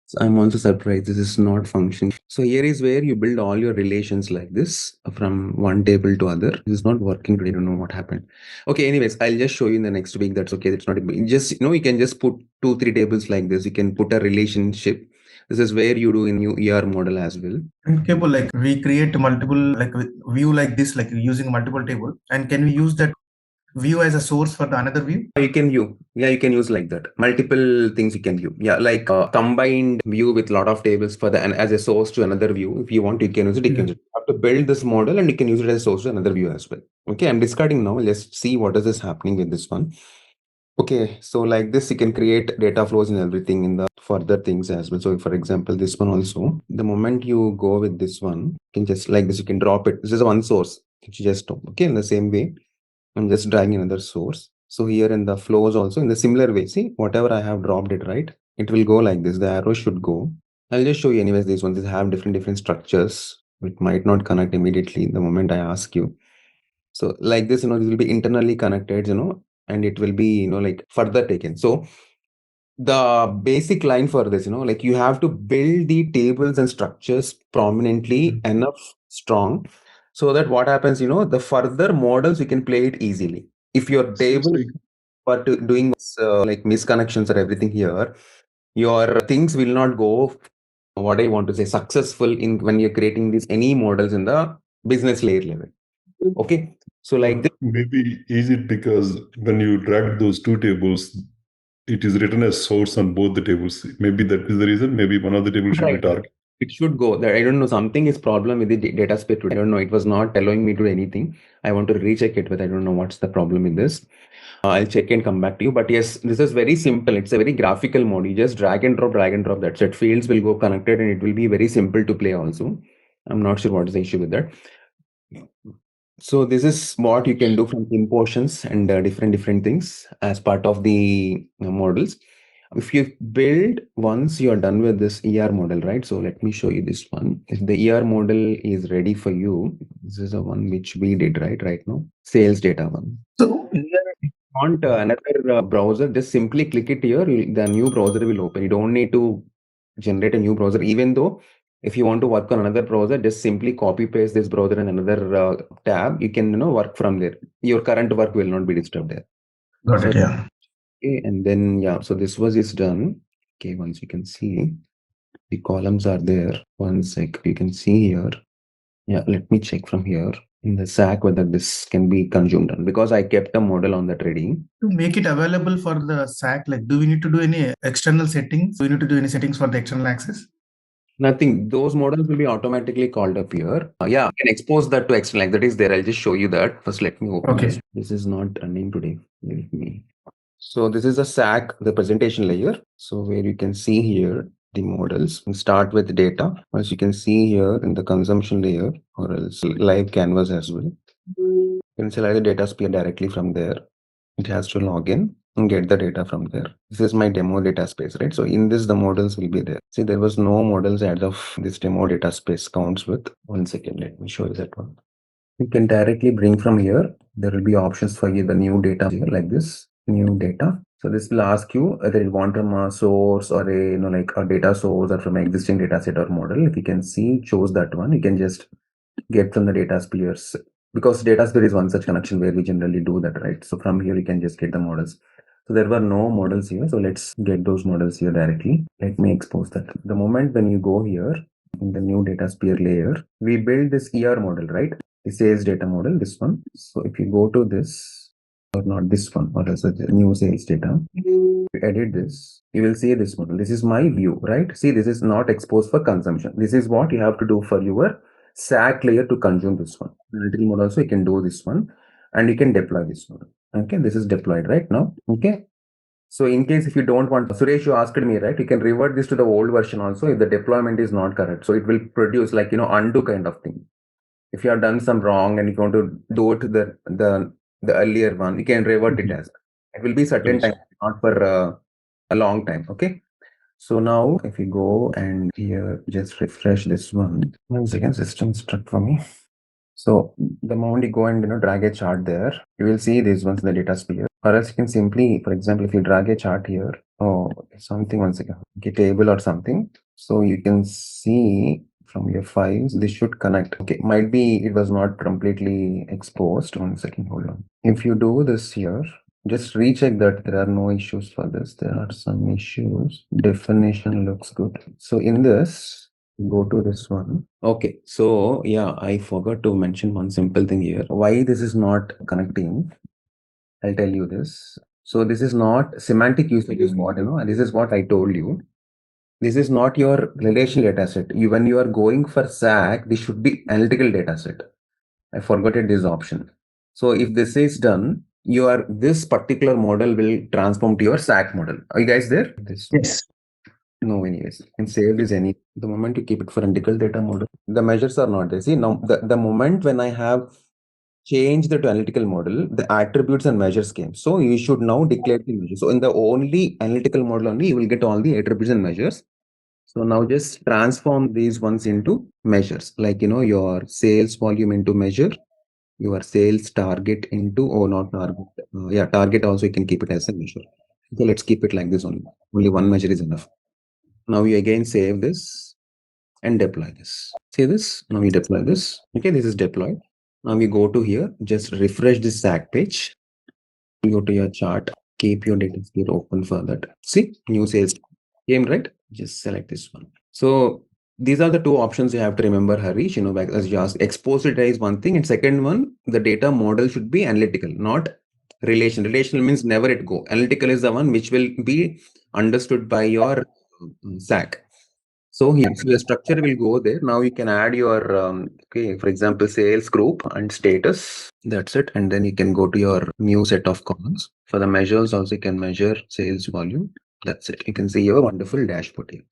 So I'm also surprised this is not functioning. So here is where you build all your relations like this from one table to other. This is not working today. I don't know what happened. Okay, anyways, I'll just show you in the next week. That's okay. That's not just, you can just put 2-3 tables like this. You can put a relationship. This is where you do in your ER model as well. And table, like we create multiple like view like this, like using multiple table, and can we use that view as a source for the another view? You can view. Yeah, you can use like that. Multiple things you can view. Yeah, like a combined view with a lot of tables for the and as a source to another view. If you want, you can use it. You can have to build this model and you can use it as a source to another view as well. Okay, I'm discarding now. Let's see what is this happening with this one. Okay, so like this, you can create data flows and everything in the further things as well. So for example, this one also, the moment you go with this one, you can just like this, you can drop it. This is one source. You just stop. Okay, in the same way. I'm just dragging another source. So here in the flows also in the similar way, see whatever I have dropped it, right? It will go like this. The arrow should go. I'll just show you anyways. These ones have different structures. It might not connect immediately the moment I ask you. So like this, this will be internally connected, and it will be, like further taken. So the basic line for this, like you have to build the tables and structures prominently enough strong, so that what happens, the further models you can play it easily. If your table for doing like misconnections or everything here, your things will not go, what I want to say, successful in when you're creating these any models in the business layer level. Okay, so like this. Maybe is it because when you drag those two tables, it is written as source on both the tables? Maybe that is the reason. Maybe one of the tables should be target. It should go there. I don't know. Something is problem with the Datasphere today. I don't know. It was not allowing me to do anything. I want to recheck it, but I don't know what's the problem with this. I'll check and come back to you. But yes, this is very simple. It's a very graphical mode. You just drag and drop. That's it. Fields will go connected and it will be very simple to play also. I'm not sure what is the issue with that. So this is what you can do from in portions and different things as part of the models. If you build, once you are done with this ER model, right? So let me show you this one. If the ER model is ready for you, this is the one which we did right now, sales data one. So if you want another browser, just simply click it here. The new browser will open. You don't need to generate a new browser, even though if you want to work on another browser, just simply copy paste this browser in another tab. You can work from there. Your current work will not be disturbed there. Got it. Yeah. Okay, and then so this is done. Okay, once you can see the columns are there. 1 sec, you can see here. Yeah, let me check from here in the SAC whether this can be consumed on, because I kept a model on that ready. To make it available for the SAC, like do we need to do any external settings? Do we need to do any settings for the external access? Nothing. Those models will be automatically called up here. Yeah, I can expose that to external. Like that is there. I'll just show you that. First, let me open this. This is not running today. Let me. So this is a SAC, the presentation layer. So where you can see here the models. We start with data. As you can see here in the consumption layer, or else live canvas as well. You can select the Datasphere directly from there. It has to log in and get the data from there. This is my demo data space, right? So in this, the models will be there. See, there was no models as of this demo data space counts with. 1 second, let me show you that one. You can directly bring from here. There will be options for you, the new data here, like this, new data. So this will ask you whether you want from a source or a, like a data source or from an existing data set or model. If you can see, choose that one. You can just get from the Dataspheres, because Datasphere is one such connection where we generally do that, right? So from here, you can just get the models. So there were no models here. So let's get those models here directly. Let me expose that. The moment when you go here in the new Datasphere layer, we build this ER model, right? The sales data model, this one. So if you go to this, or not this one, or as a new sales data, edit this, you will see this model. This is my view, right? See, this is not exposed for consumption. This is what you have to do for your SAC layer to consume this one. Analytical mode also, you can do this one, and you can deploy this one. Okay, this is deployed right now. Okay. So in case if you don't want, Suresh, you asked me, right? You can revert this to the old version also if the deployment is not correct. So it will produce like, undo kind of thing. If you have done some wrong and you want to do it to the earlier one, you can revert it as. It will be certain time, not for a long time. Okay. So now if you go and here, just refresh this one. 1 second, system struck for me. So the moment you go and drag a chart there, you will see these ones in the Datasphere. Or else you can simply, for example, if you drag a chart here, something, 1 second, get table or something. So you can see from your files, this should connect. Okay, might be it was not completely exposed. 1 second, hold on. If you do this here, just recheck that there are no issues for this. There are some issues. Definition looks good. So in this, go to this one. Okay, so yeah, I forgot to mention one simple thing here. Why this is not connecting? I'll tell you this. So this is not semantic usage is what, and this is what I told you. This is not your relational data set. When you are going for SAC, this should be analytical data set. I forgot this option. So if this is done, this particular model will transform to your SAC model. Are you guys there? Yes. No, anyways, you can save this the moment you keep it for analytical data model, the measures are not there. See, now the moment when I have changed the analytical model, the attributes and measures came. So you should now declare the measures. So in the only analytical model only, you will get all the attributes and measures. So now just transform these ones into measures, like, your sales volume into measure, your sales target into, not target. Target also you can keep it as a measure. So let's keep it like this only. Only one measure is enough. Now you again save this and deploy this. See this? Now we deploy this. Okay, this is deployed. Now we go to here, just refresh this SAC page. Go to your chart, keep your Datasphere open for that. See, new sales came, right? Just select this one. So these are the two options you have to remember, Harish. As you asked, exposed data is one thing, and second one, the data model should be analytical, not relational. Relational means never it go. Analytical is the one which will be understood by your SAC. So here, so the structure will go there. Now you can add your, for example, sales group and status. That's it. And then you can go to your new set of columns. For the measures also, you can measure sales volume. That's it. You can see your wonderful dashboard here.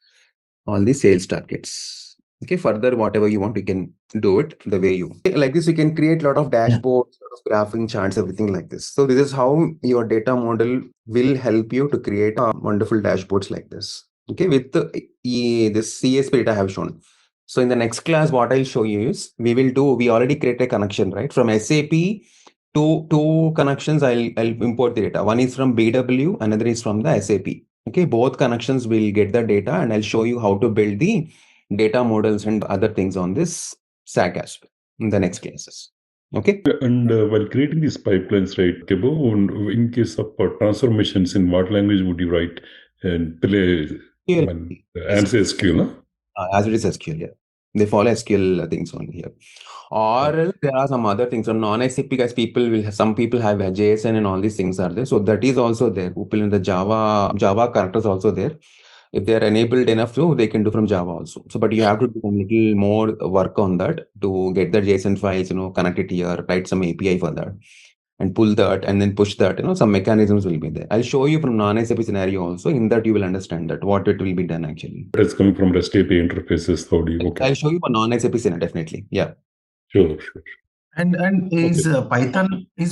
All the sales targets. Okay, further, whatever you want, you can do it the way you like this. You can create a lot of dashboards, graphing charts, everything like this. So this is how your data model will help you to create wonderful dashboards like this. Okay, with this CSP data I have shown. So in the next class, what I'll show you is we already create a connection, right? From SAP to two connections, I'll import the data. One is from BW, another is from the SAP. Okay, both connections will get the data, and I'll show you how to build the data models and other things on this SAC as well in the next classes. Okay. And while creating these pipelines, right, Kebo, in case of transformations, in what language would you write and play answer SQL? No? As it is SQL, yeah. They follow SQL things only here. Or there are some other things. So non-SAP guys, some people have JSON and all these things are there. So that is also there. People in the Java characters also there. If they are enabled enough to, they can do from Java also. So, but you have to do a little more work on that to get the JSON files, connect it here, write some API for that, and pull that, and then push that. Some mechanisms will be there. I'll show you from non-SAP scenario also. In that, you will understand that what it will be done actually. It's coming from REST API interfaces. How do you? Okay. I'll show you for non-SAP scenario definitely. Yeah. Sure. And is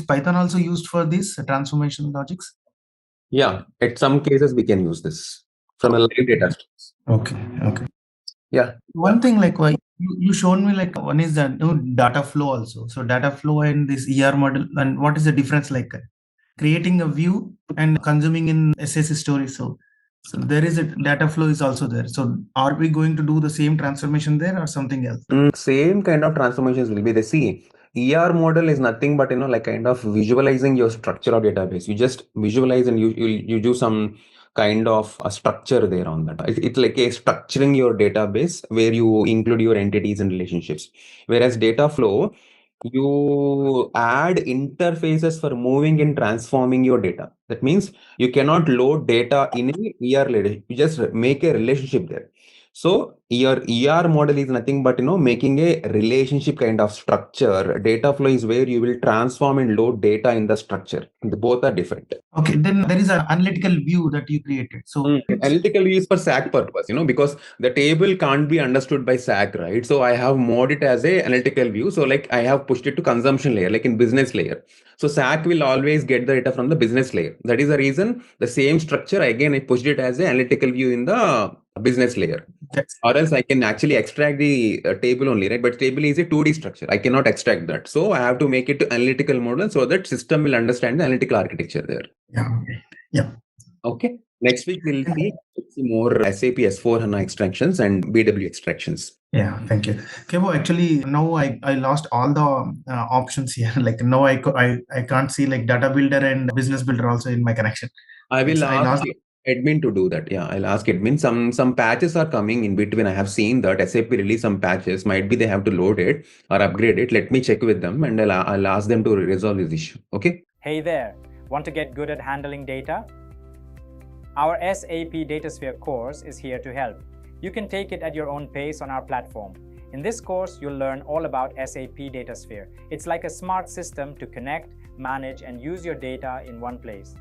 Python also used for this transformation logics? Yeah, at some cases we can use this from a live data. Okay. Yeah. One thing like You shown me like one is the data flow also. So data flow and this ER model, and what is the difference like creating a view and consuming in SAC story. So there is a data flow is also there. So are we going to do the same transformation there or something else? Same kind of transformations will be the see. ER model is nothing but like kind of visualizing your structure of database. You just visualize and you do some kind of a structure there on that. It's like a structuring your database where you include your entities and relationships. Whereas data flow, you add interfaces for moving and transforming your data. That means you cannot load data in an ER layer. You just make a relationship there. So your ER model is nothing but making a relationship kind of structure. Data flow is where you will transform and load data in the structure. Both are different. Okay, then there is an analytical view that you created. So analytical view is for SAC purpose, because the table can't be understood by SAC, right? So I have modded it as a analytical view. So like I have pushed it to consumption layer, like in business layer. So SAC will always get the data from the business layer. That is the reason the same structure, again, I pushed it as an analytical view in the business layer. Or else I can actually extract the table only, right? But table is a 2D structure. I cannot extract that. So I have to make it to analytical model so that system will understand the analytical architecture there. Yeah. Yeah. Okay. Next week we'll see more SAP S4HANA extractions and BW extractions. Yeah, thank you. Kevo, actually, now I lost all the options here. Like now I can't see like data builder and business builder also in my connection. I will I ask lost. admin to do that. Yeah, I'll ask admin. Some patches are coming in between. I have seen that SAP release some patches. Might be they have to load it or upgrade it. Let me check with them and I'll ask them to resolve this issue. Okay. Hey there. Want to get good at handling data? Our SAP Datasphere course is here to help. You can take it at your own pace on our platform. In this course, you'll learn all about SAP Datasphere. It's like a smart system to connect, manage, and use your data in one place.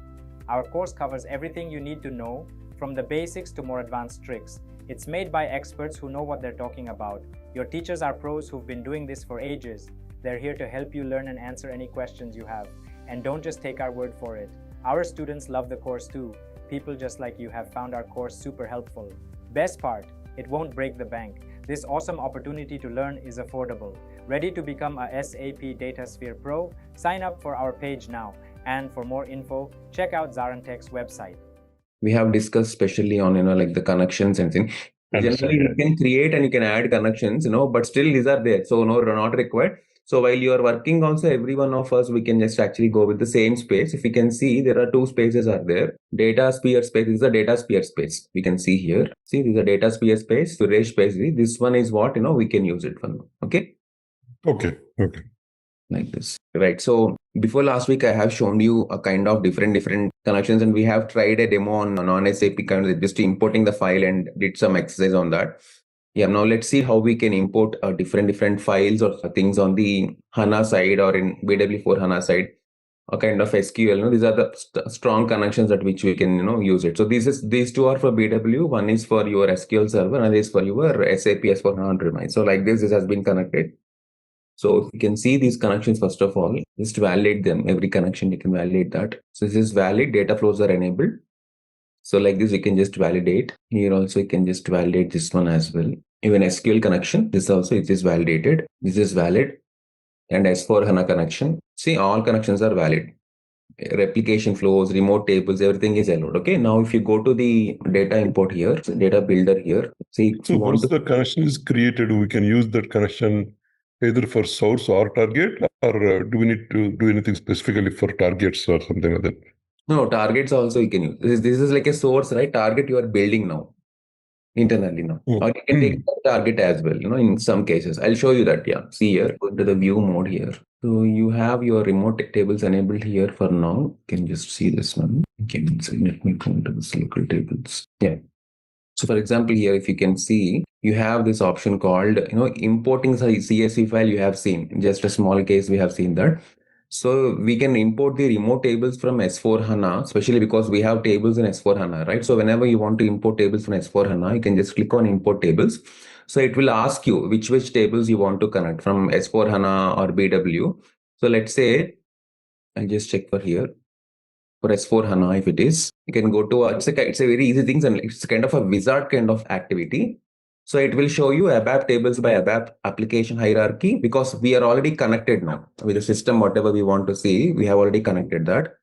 Our course covers everything you need to know, from the basics to more advanced tricks. It's made by experts who know what they're talking about. Your teachers are pros who've been doing this for ages. They're here to help you learn and answer any questions you have. And don't just take our word for it. Our students love the course too. People just like you have found our course super helpful. Best part, it won't break the bank. This awesome opportunity to learn is affordable. Ready to become a SAP Datasphere Pro? Sign up for our page now. And for more info, check out ZaranTech's website. We have discussed especially on like the connections and things. Generally, you can create and you can add connections, but still these are there. So no, not required. So while you are working also, every one of us, we can just actually go with the same space. If you can see, there are two spaces are there. Datasphere space is a Datasphere space. We can see here. See, this is a Datasphere space, storage space. This one is what, we can use it for now. Okay. Okay. Like this, right? So before last week, I have shown you a kind of different connections, and we have tried a demo on non-SAP kind of just importing the file and did some exercise on that. Yeah, now let's see how we can import different files or things on the HANA side or in BW for HANA side, a kind of SQL. These are the strong connections at which we can use it. So these two are for BW. One is for your SQL server, and is for your SAP S4HANA on-premise. So like this has been connected. So you can see these connections, first of all, just validate them. Every connection, you can validate that. So this is valid, data flows are enabled. So like this, you can just validate. Here also, you can just validate this one as well. Even SQL connection, this also it is validated. This is valid. And S4 HANA connection, see all connections are valid. Replication flows, remote tables, everything is allowed. Okay, now if you go to the data import here, so data builder here, see. So once the connection is created, we can use that connection either for source or target, or do we need to do anything specifically for targets or something like that? No, targets also you can use. This is like a source, right? Target you are building now, internally now. Or you can take target as well, in some cases. I'll show you that, yeah. See here, go to the view mode here. So you have your remote tables enabled here for now. You can just see this one. Okay, so let me go into this local tables. Yeah. So for example, here, if you can see, you have this option called, importing CSV file you have seen. Just a small case, we have seen that. So we can import the remote tables from S4HANA, especially because we have tables in S4HANA, right? So whenever you want to import tables from S4HANA, you can just click on import tables. So it will ask you which tables you want to connect from S4HANA or BW. So let's say, I'll just check for here. For S4HANA, if it is, you can go to, it's a very easy thing, and it's kind of a wizard kind of activity. So it will show you ABAP tables by ABAP application hierarchy, because we are already connected now with the system. Whatever we want to see, we have already connected that.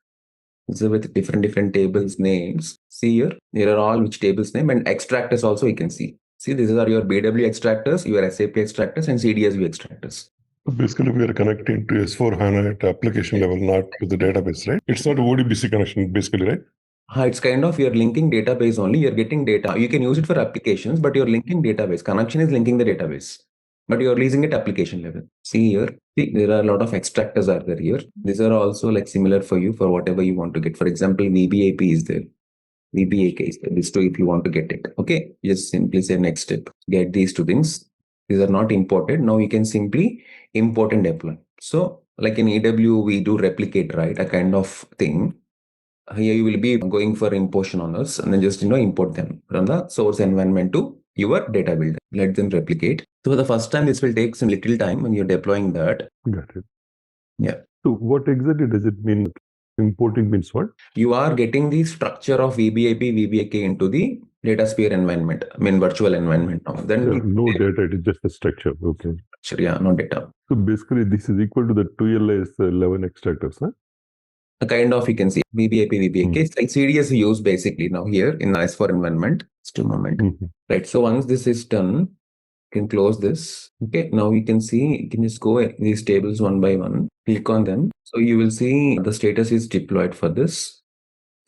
So with different tables names. See here, there are all which tables name, and extractors also you can see. See, these are your BW extractors, your SAP extractors, and CDSV extractors. Basically, we are connecting to S4HANA at application level, not to the database, right? It's not ODBC connection, basically, right? It's kind of, you're linking database only. You're getting data. You can use it for applications, but you're linking database. Connection is linking the database, but you're using it application level. See here, see, there are a lot of extractors are there here. These are also like similar for you for whatever you want to get. For example, VBAP is there. VBAK is there. This too, if you want to get it. Okay, just simply say next step. Get these two things. These are not imported. Now you can simply import and deploy. So like in EW, we do replicate, right? A kind of thing. Here you will be going for importation honors and then just import them from the source environment to your data builder. Let them replicate. So the first time this will take some little time when you're deploying that. Got it. Yeah. So what exactly does it mean? Importing means what? You are getting the structure of VBAP, VBAK into the Datasphere environment, virtual environment now. Then no data, it is just a structure. Okay. Yeah, no data. So basically this is equal to the 2LS 11 extractors, huh? A kind of, you can see VBAP, VBAK. It's like CDS we use basically now here in the S4 environment. Just a moment. Right. So once this is done, you can close this. Okay. Now you can see, you can just go these tables one by one, click on them. So you will see the status is deployed for this.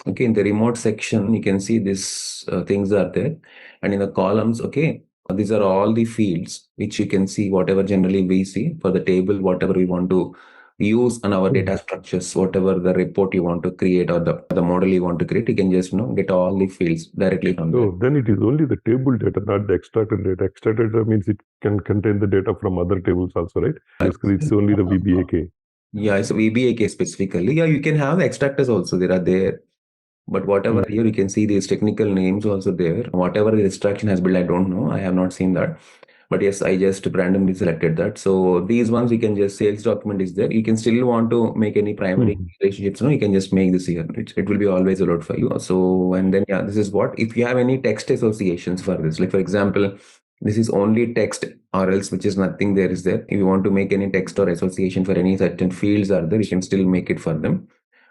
Okay. In the remote section, you can see this things are there. And in the columns, okay, these are all the fields which you can see whatever generally we see for the table, whatever we want to use on our data structures, whatever the report you want to create or the model you want to create, you can just get all the fields directly from there. Oh, then it is only the table data, not the extracted data. Extracted data means it can contain the data from other tables also, right? Basically, it's only the VBAK. Yeah, it's VBAK specifically. Yeah, you can have the extractors also. There are there. But whatever here you can see these technical names also there. Whatever the extraction has built, I don't know. I have not seen that. But yes, I just randomly selected that. So these ones you can just, sales document is there. You can still want to make any primary relationships. No, you can just make this here. It will be always allowed for you. So, and then, yeah, this is what, if you have any text associations for this, like for example, this is only text or else which is nothing there is there. If you want to make any text or association for any certain fields are there, you can still make it for them.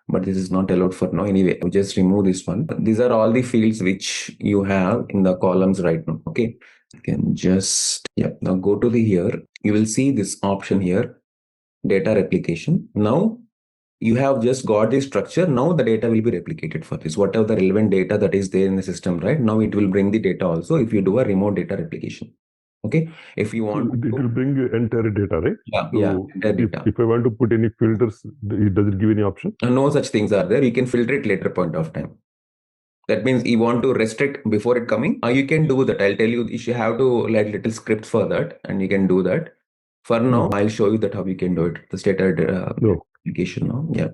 But this is not allowed for now. Anyway, we just remove this one. These are all the fields which you have in the columns right now. Okay. You can just, now go to the here. You will see this option here, data replication. Now you have just got this structure. Now the data will be replicated for this. Whatever the relevant data that is there in the system, right? Now it will bring the data also if you do a remote data replication. Okay. If you want, it will bring entire data, right? Yeah. So yeah. Entire data. If I want to put any filters, does it give any option? No such things are there. You can filter it later point of time. That means you want to restrict before it coming. You can do that. I'll tell you, you have to like little script for that, and you can do that. For now, I'll show you that how you can do it. The stated application now. Yeah.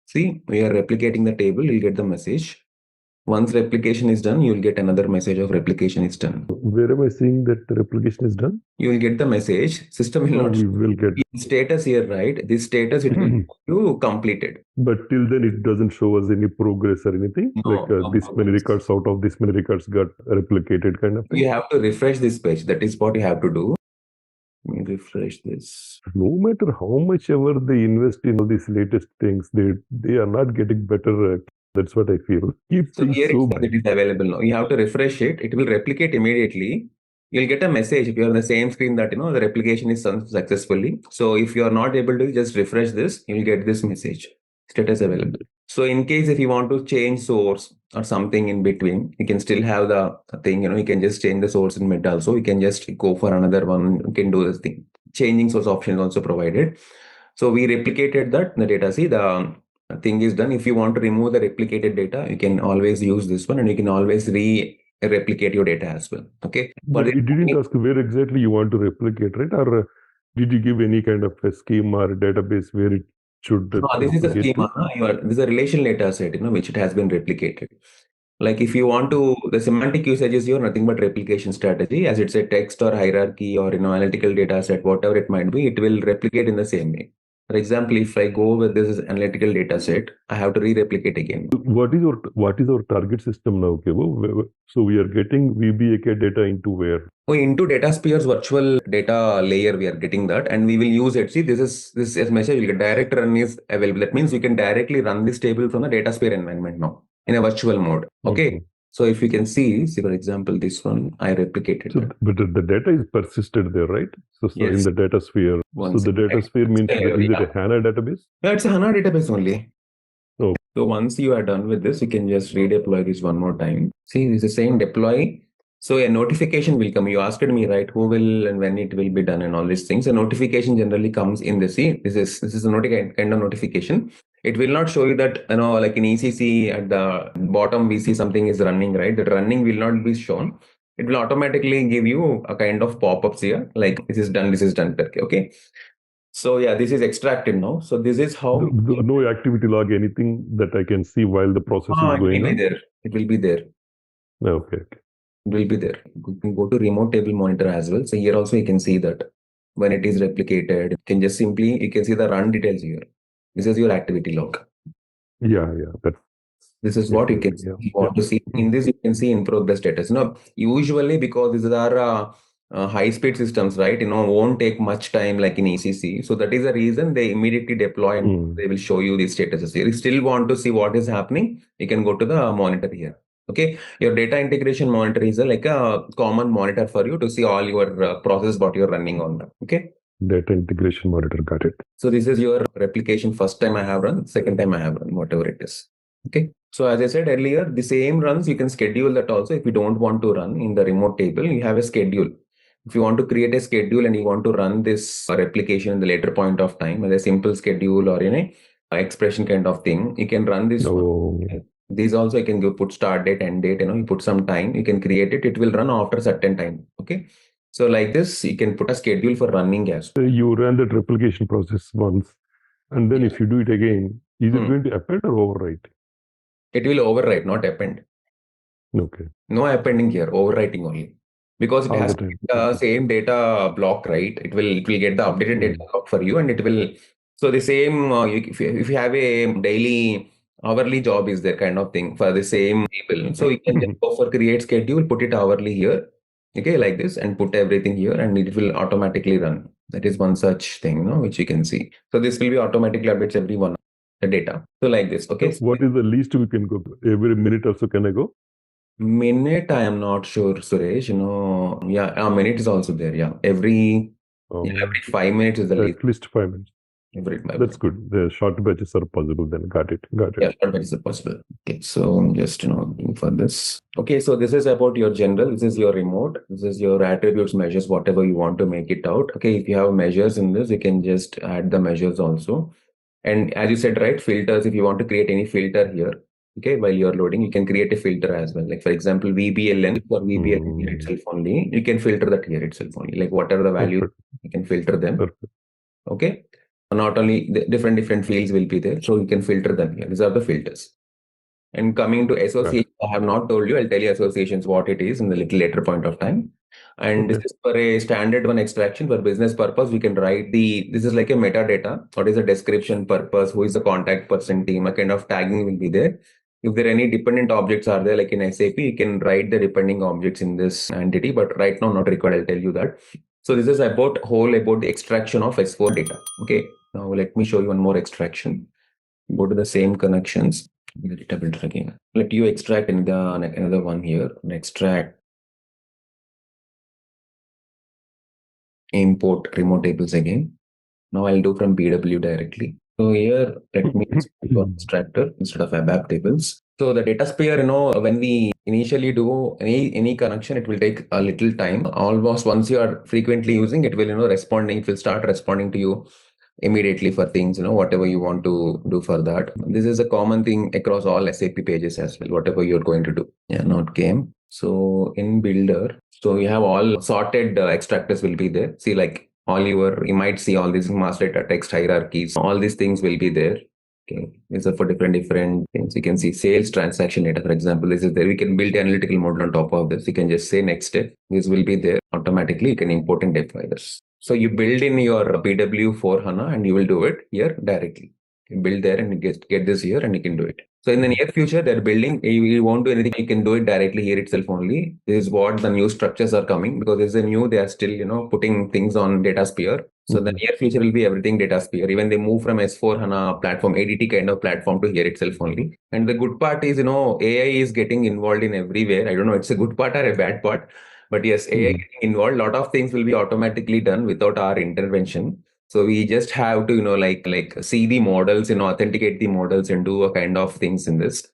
See, we are replicating the table. You'll get the message. Once replication is done, you'll get another message of replication is done. Where am I seeing that the replication is done? You will get the message. System will not. We will get status here, right? This status it will you completed. But till then, it doesn't show us any progress or anything. No, this many records out of this many records got replicated, kind of thing. You have to refresh this page. That is what you have to do. Let me refresh this. No matter how much ever they invest in all these latest things, they are not getting better. That's what I feel. So here it is available now. You have to refresh it. It will replicate immediately. You'll get a message if you're on the same screen that the replication is done successfully. So if you are not able to just refresh this, you'll get this message. Status available. So in case if you want to change source or something in between, you can still have the thing, you can just change the source in mid also. You can just go for another one. You can do this thing. Changing source option is also provided. So we replicated that in the data. See, the thing is done. If you want to remove the replicated data, you can always use this one, and you can always replicate your data as well. Okay. But it didn't ask where exactly you want to replicate, right? Or did you give any kind of a schema or database where it should? No, this is a schema. This is a relational data set, which it has been replicated. Like if you want to, the semantic usage is your nothing but replication strategy, as it's a text or hierarchy or analytical data set, whatever it might be, it will replicate in the same way. For example, if I go with this analytical data set, I have to re-replicate again. What is our target system now? Okay, so we are getting VBAK data into where? Into Datasphere's virtual data layer, we are getting that, and we will use it. See, this is message. You direct run is available. That means you can directly run this table from the Datasphere environment now in a virtual mode. Okay. So if you can see, for example, this one, I replicated. So, but the data is persisted there, right? So Yes. in the Datasphere. So the Datasphere means, is it a HANA database? Yeah, it's a HANA database only. Oh. So once you are done with this, you can just redeploy this one more time. See, it's the same deploy. So a notification will come. You asked me, right, who will and when it will be done and all these things. A notification generally comes in the see. This is a kind of notification. It will not show you that, like in ECC at the bottom, we see something is running, right? That running will not be shown. It will automatically give you a kind of pop-ups here, like this is done. Okay. So yeah, this is extracted now. So this is how no activity log, anything that I can see while the process is going on. It will be there. Okay. It will be there. You can go to remote table monitor as well. So here also you can see that when it is replicated, you can see the run details here. This is your activity log. Yeah. This is what you can see. You want to see. In this, you can see in progress status. Usually because these are high-speed systems, right? Won't take much time like in ECC. So that is the reason they immediately deploy and they will show you these statuses here. If you still want to see what is happening, you can go to the monitor here. Okay, your data integration monitor is like a common monitor for you to see all your process what you're running on. Okay. Data integration monitor, got it. So this is your replication. First time I have run, second time I have run, whatever it is. Okay. So as I said earlier, the same runs, you can schedule that also. If you don't want to run in the remote table, you have a schedule. If you want to create a schedule and you want to run this replication in the later point of time as a simple schedule or expression kind of thing, you can run this. These also you can put start date, end date, you put some time, you can create it. It will run after a certain time. Okay. So like this, you can put a schedule for running as well. You run that replication process once, and then if you do it again, is it going to append or overwrite? It will overwrite, not append. Okay. No appending here, overwriting only. Because it has the same data block, right? It will get the updated data block for you, and it will. So the same, if you have a daily, hourly job is there kind of thing for the same table. So you can just go for create schedule, put it hourly here, okay, like this, and put everything here, and it will automatically run. That is one such thing, which you can see. So this will be automatically updates every 1 hour, the data. So like this, okay. So what is the least we can go? Every minute also can I go? Minute, I am not sure, Suresh. Yeah, a minute is also there. Yeah, every 5 minutes is the least. At least 5 minutes. That's good. The short batches are possible then. Got it. Yeah, short batches are possible. Okay, so I'm just looking for this. Okay, so this is about your general. This is your remote. This is your attributes, measures, whatever you want to make it out. Okay, if you have measures in this, you can just add the measures also. And as you said, right, filters. If you want to create any filter here, okay, while you're loading, you can create a filter as well. Like for example, VBLN for VBLN here itself only. You can filter that here itself only. Like whatever the value, you can filter them. Okay. Not only the different fields will be there, so you can filter them here. These are the filters. And coming to association, I have not told you. I'll tell you associations what it is in the little later point of time. And this is for a standard one extraction for business purpose. We can write this is like a metadata. What is the description purpose? Who is the contact person team? A kind of tagging will be there. If there are any dependent objects are there, like in SAP, you can write the depending objects in this entity, but right now not required. I'll tell you that. So this is about the extraction of S4 data. Okay. Now let me show you one more extraction. Go to the same connections. The data builder again. Let you extract another one here. Extract. Import remote tables again. Now I'll do from BW directly. So here, let me extractor instead of ABAP tables. So the Datasphere, when we initially do any connection, it will take a little time. Almost once you are frequently using, it will, it will start responding to you immediately for things, whatever you want to do for that. This is a common thing across all SAP pages as well, whatever you're going to do. Yeah, not game. So in Builder, so you have all sorted extractors will be there. See, like you might see all these master data text hierarchies. All these things will be there. Okay, these are for different things. You can see sales transaction data, for example. This is there. We can build analytical model on top of this. You can just say next step. This will be there automatically. You can import and deploy this. So you build in your BW for HANA and you will do it here directly. You build there and get this here and you can do it. So in the near future, they're building, you won't do anything, you can do it directly here itself only. This is what the new structures are coming, because there's a new, they are still, putting things on Datasphere. So the near future will be everything Datasphere. Even they move from S4 HANA platform, ADT kind of platform to here itself only. And the good part is, AI is getting involved in everywhere. I don't know, it's a good part or a bad part. But yes, AI getting involved, a lot of things will be automatically done without our intervention. So we just have to, like see the models, authenticate the models and do a kind of things in this.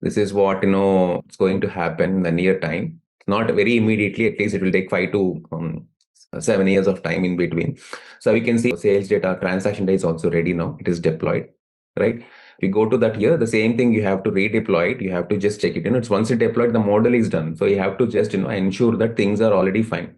This is what, it's going to happen in the near time. Not very immediately, at least it will take 5 to 7 years of time in between. So we can see sales data, transaction data is also ready now. It is deployed, right? If you go to that here, the same thing, you have to redeploy it. You have to just check it. It's once it deployed, the model is done. So you have to just, ensure that things are already fine.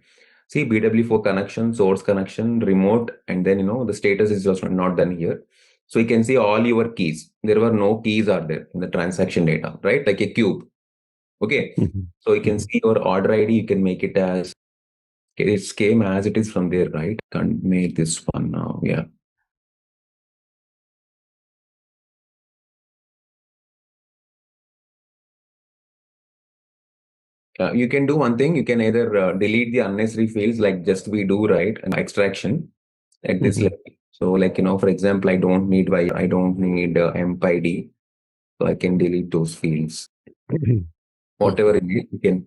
See, BW4 connection, source connection, remote, and then, the status is just not done here. So you can see all your keys. There were no keys are there in the transaction data, right? Like a cube. Okay. So you can see your order ID, you can make it as, it came as it is from there, right? Can't make this one now. Yeah. You can do one thing. You can either delete the unnecessary fields like just we do, right? And extraction at this level. So like, for example, I don't need MPID. So I can delete those fields. Whatever you can.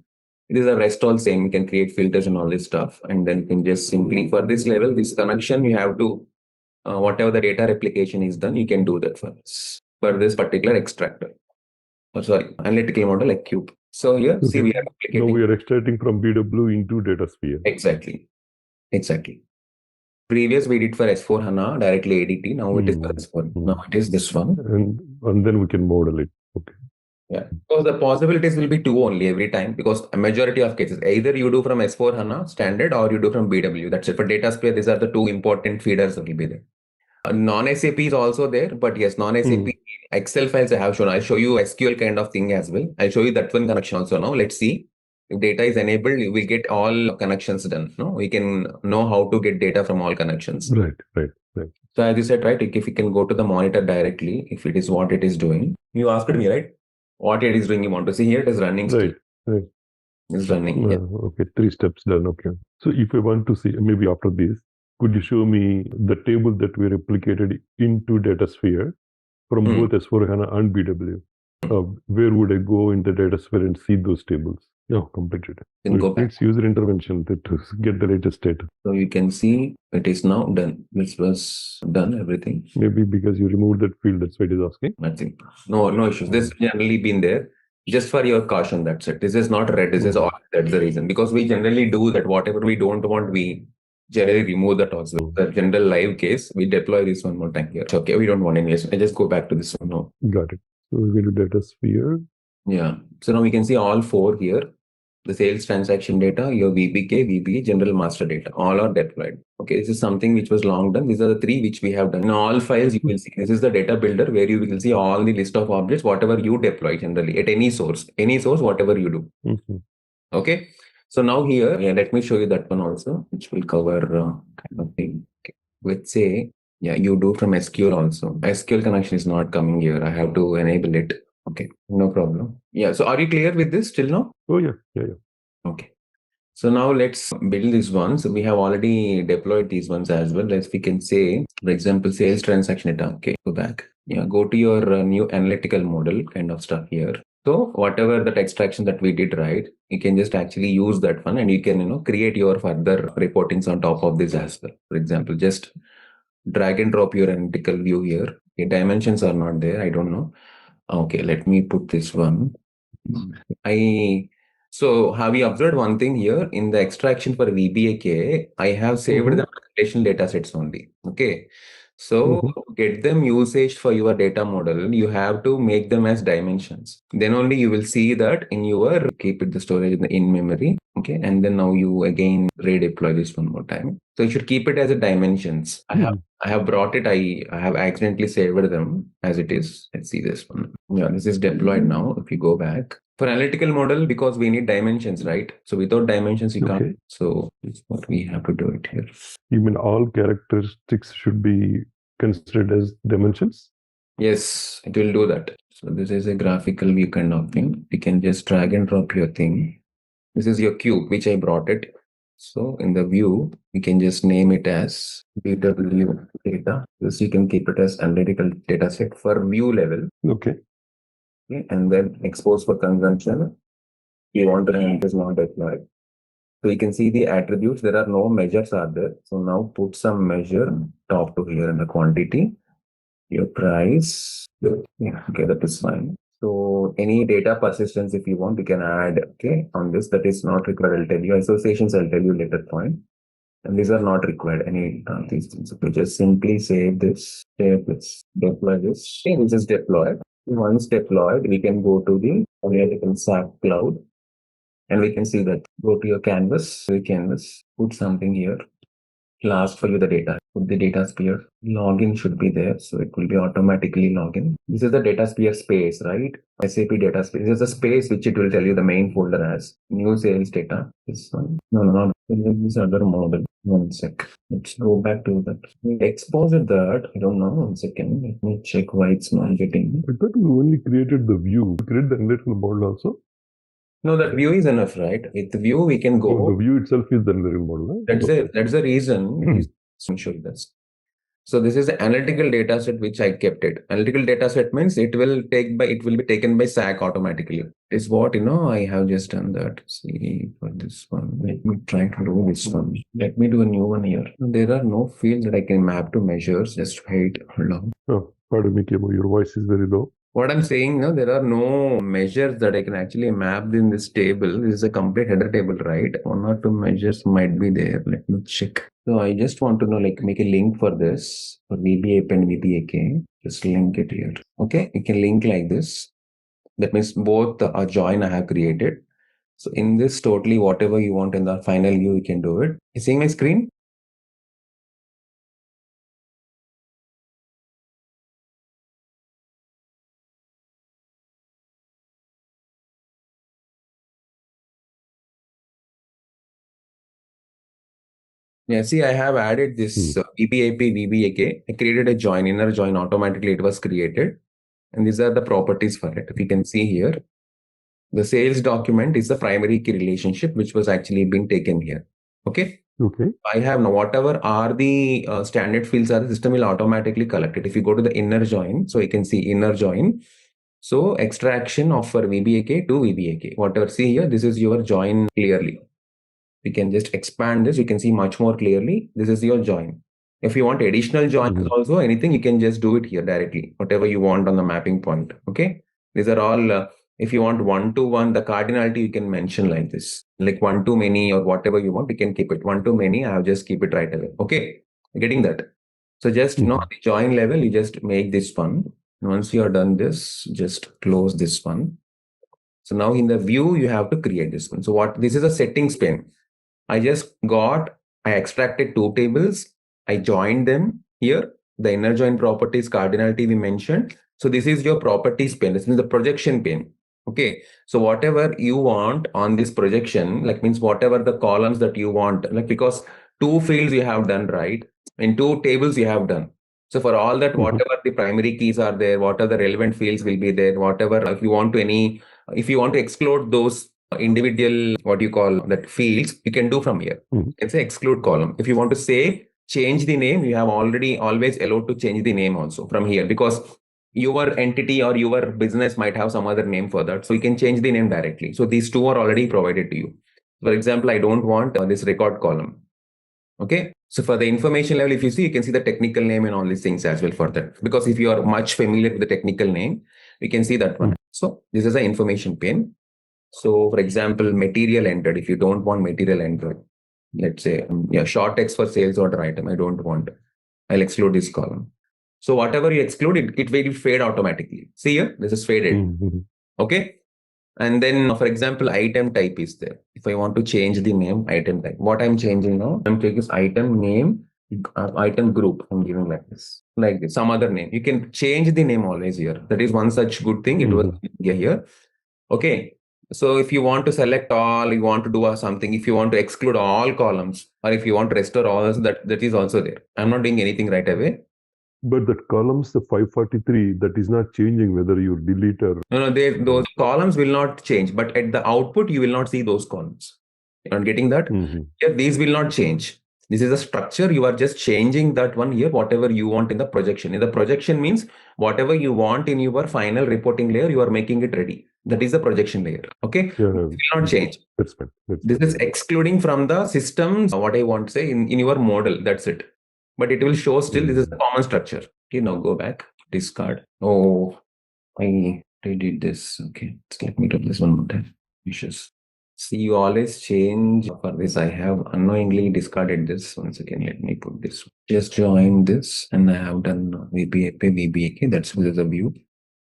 It is a REST all same. You can create filters and all this stuff. And then you can just simply, for this level, this connection, you have to, whatever the data replication is done, you can do that for this particular extractor. Oh, sorry, analytical model like cube. So here, see, we are now we are extracting from BW into Datasphere. Exactly. Previous we did for S4 HANA directly ADT. Now it is for S4. Now it is this one. And then we can model it. Okay. Yeah. So the possibilities will be 2 only every time, because a majority of cases, either you do from S4 HANA standard or you do from BW. That's it. For Datasphere, these are the 2 important feeders that will be there. Non-SAP is also there, but yes, non-SAP Excel files I have shown. I'll show you SQL kind of thing as well. I'll show you that one connection also now. Let's see. If data is enabled, we will get all connections done. No, we can know how to get data from all connections. Right. So as you said, right, if you can go to the monitor directly, if it is what it is doing. You asked me, right? What it is doing, you want to see here, it is running. Right. It's running. Okay, 3 steps done. Okay. So if I want to see, maybe after this, could you show me the table that we replicated into Datasphere from both S4 HANA and BW? Where would I go in the Datasphere and see those tables? Yeah, completed. So it's user intervention to get the latest data. So you can see it is now done. This was done, everything. Maybe because you removed that field, that's why it is asking. Nothing. No issues. This has generally been there. Just for your caution, that's it. This is not red. This is all. That's the reason. Because we generally do that. Whatever we don't want, we generally remove that also. The general live case, we deploy this one more time here. Okay, we don't want any. I just go back to this one now. Got it. So we will do Datasphere. Yeah. So now we can see all 4 here. The sales transaction data, your VBK, VBA, general master data, all are deployed. Okay, this is something which was long done. These are the 3 which we have done. In all files, you will see this is the data builder where you will see all the list of objects, whatever you deploy generally at any source, whatever you do. Okay. So now here, let me show you that one also, which will cover kind of thing. Okay. Let's say, you do from SQL also. SQL connection is not coming here. I have to enable it. Okay, no problem. Yeah, so are you clear with this till now? Oh, yeah. Okay. So now let's build this one. So we have already deployed these ones as well. We can say, for example, sales transaction data. Okay, go back. Yeah, go to your new analytical model kind of stuff here. So whatever that extraction that we did, right, you can just actually use that one and you can, create your further reportings on top of this as well. For example, just drag and drop your analytical view here. Okay, dimensions are not there. I don't know. Okay, let me put this one. So have you observed one thing here in the extraction for VBAK? I have saved the relation data sets only. Okay. So get them usage for your data model. You have to make them as dimensions. Then only you will see that in your keep it the storage in memory. Okay. And then now you again redeploy this one more time. So you should keep it as a dimensions. I have brought it. I have accidentally saved them as it is. Let's see this one. Yeah, this is deployed now. If you go back. For analytical model, because we need dimensions, right? So without dimensions, you Okay. can't. So it's what we have to do it here. You mean all characteristics should be considered as dimensions? Yes, it will do that. So this is a graphical view kind of thing. You can just drag and drop your thing. This is your cube, which I brought it. So in the view, you can just name it as BW data. This you can keep it as analytical data set for view level. Okay. And then expose for consumption. You want to name this not deployed. So you can see the attributes. There are no measures are there. So now put some measure top to here in the quantity. Your price. Yeah, okay, that is fine. So any data persistence, if you want, you can add, okay, on this. That is not required. I'll tell you. Associations, I'll tell you later point. And these are not required, any these things. Okay, just simply save this, deploy this. Okay, this is deployed. Once deployed, we can go to the analytical SAP cloud. And we can see that. Go to your canvas, put something here. It'll ask for you the data. Put the Datasphere. Login should be there. So it will be automatically login. This is the Datasphere space, right? SAP Datasphere. This is the space which it will tell you the main folder as. New sales data. This one. No. This other model. One sec. Let's go back to that. We exposed that. I don't know. 1 second. Let me check why it's not getting. I thought we only created the view. We created the analytical model also. No, that view is enough, right? With the view, we can go. Oh, the view itself is the analytical model. Right? That's the reason it is essential. This. So this is the analytical data set which I kept it. Analytical data set means it will be taken by SAC automatically. Is what I have just done that. See for this one. Let me try to do this one. Let me do a new one here. There are no fields that I can map to measures. Just wait. Hold on. Oh, pardon me, Kemo. Your voice is very low. What I'm saying now, there are no measures that I can actually map in this table. This is a complete header table, right? 1 or 2 measures might be there. Let me check. So I just want to know, make a link for this, for VBAP and VBAK. Just link it here. Okay, you can link like this. That means both a join I have created. So in this totally, whatever you want in the final view, you can do it. You seeing my screen? Yeah, see, I have added this VBAP, VBAK. I created a join, inner join, automatically it was created. And these are the properties for it. If you can see here, the sales document is the primary key relationship, which was actually being taken here. Okay. Okay. I have now whatever are the standard fields the system will automatically collect it. If you go to the inner join, so you can see inner join. So extraction of for VBAK to VBAK. Whatever, see here, this is your join clearly. You can just expand this. You can see much more clearly. This is your join. If you want additional joins also, anything, you can just do it here directly, whatever you want on the mapping point. Okay. These are all, if you want 1-to-1, the cardinality you can mention like this, like 1-to-many or whatever you want, you can keep it 1-to-many. I'll just keep it right away. Okay. Getting that. So just, at the join level, you just make this one. Once you are done this, just close this one. So now in the view, you have to create this one. So this is a settings pane. I extracted 2 tables. I joined them here. The inner join properties, cardinality we mentioned. So this is your properties pane. This is the projection pane. Okay. So whatever you want on this projection, means whatever the columns that you want, because 2 fields you have done, right? In 2 tables you have done. So for all that, whatever the primary keys are there, what are the relevant fields will be there, whatever, if you want to exclude those individual, fields, you can do from here. It's an exclude column. If you want to say, change the name, you have always allowed to change the name also from here, because your entity or your business might have some other name for that. So you can change the name directly. So these 2 are already provided to you. For example, I don't want this record column. Okay. So for the information level, if you see, you can see the technical name and all these things as well for that. Because if you are much familiar with the technical name, you can see that one. So this is an information pane. So for example, material entered, if you don't want material entered, let's say, short text for sales order item, I don't want, I'll exclude this column. So whatever you exclude, it will fade automatically. See here, this is faded. Okay. And then, for example, item type is there. If I want to change the name, item type, what I'm changing now, I'm taking this item name, item group. I'm giving like this, some other name. You can change the name always here. That is one such good thing. It was here. Okay. So if you want to select all, you want to do something, if you want to exclude all columns, or if you want to restore all, that is also there. I'm not doing anything right away. But that columns, the 543, that is not changing whether you delete or... No, those columns will not change, but at the output, you will not see those columns. You're not getting that? Here, these will not change. This is a structure. You are just changing that one here, whatever you want in the projection. In the projection means whatever you want in your final reporting layer, you are making it ready. That is the projection layer. Okay? Yeah, it will not change. That's fine. This is excluding from the systems, what I want to say, in your model. That's it. But it will show still this is the common structure. Okay, now go back. Discard. Oh, I did this. Okay, let me do this one more time. Issues. See, you always change. For this, I have unknowingly discarded this. Once again, let me put this. Just join this, and I have done VBAK. That's the view.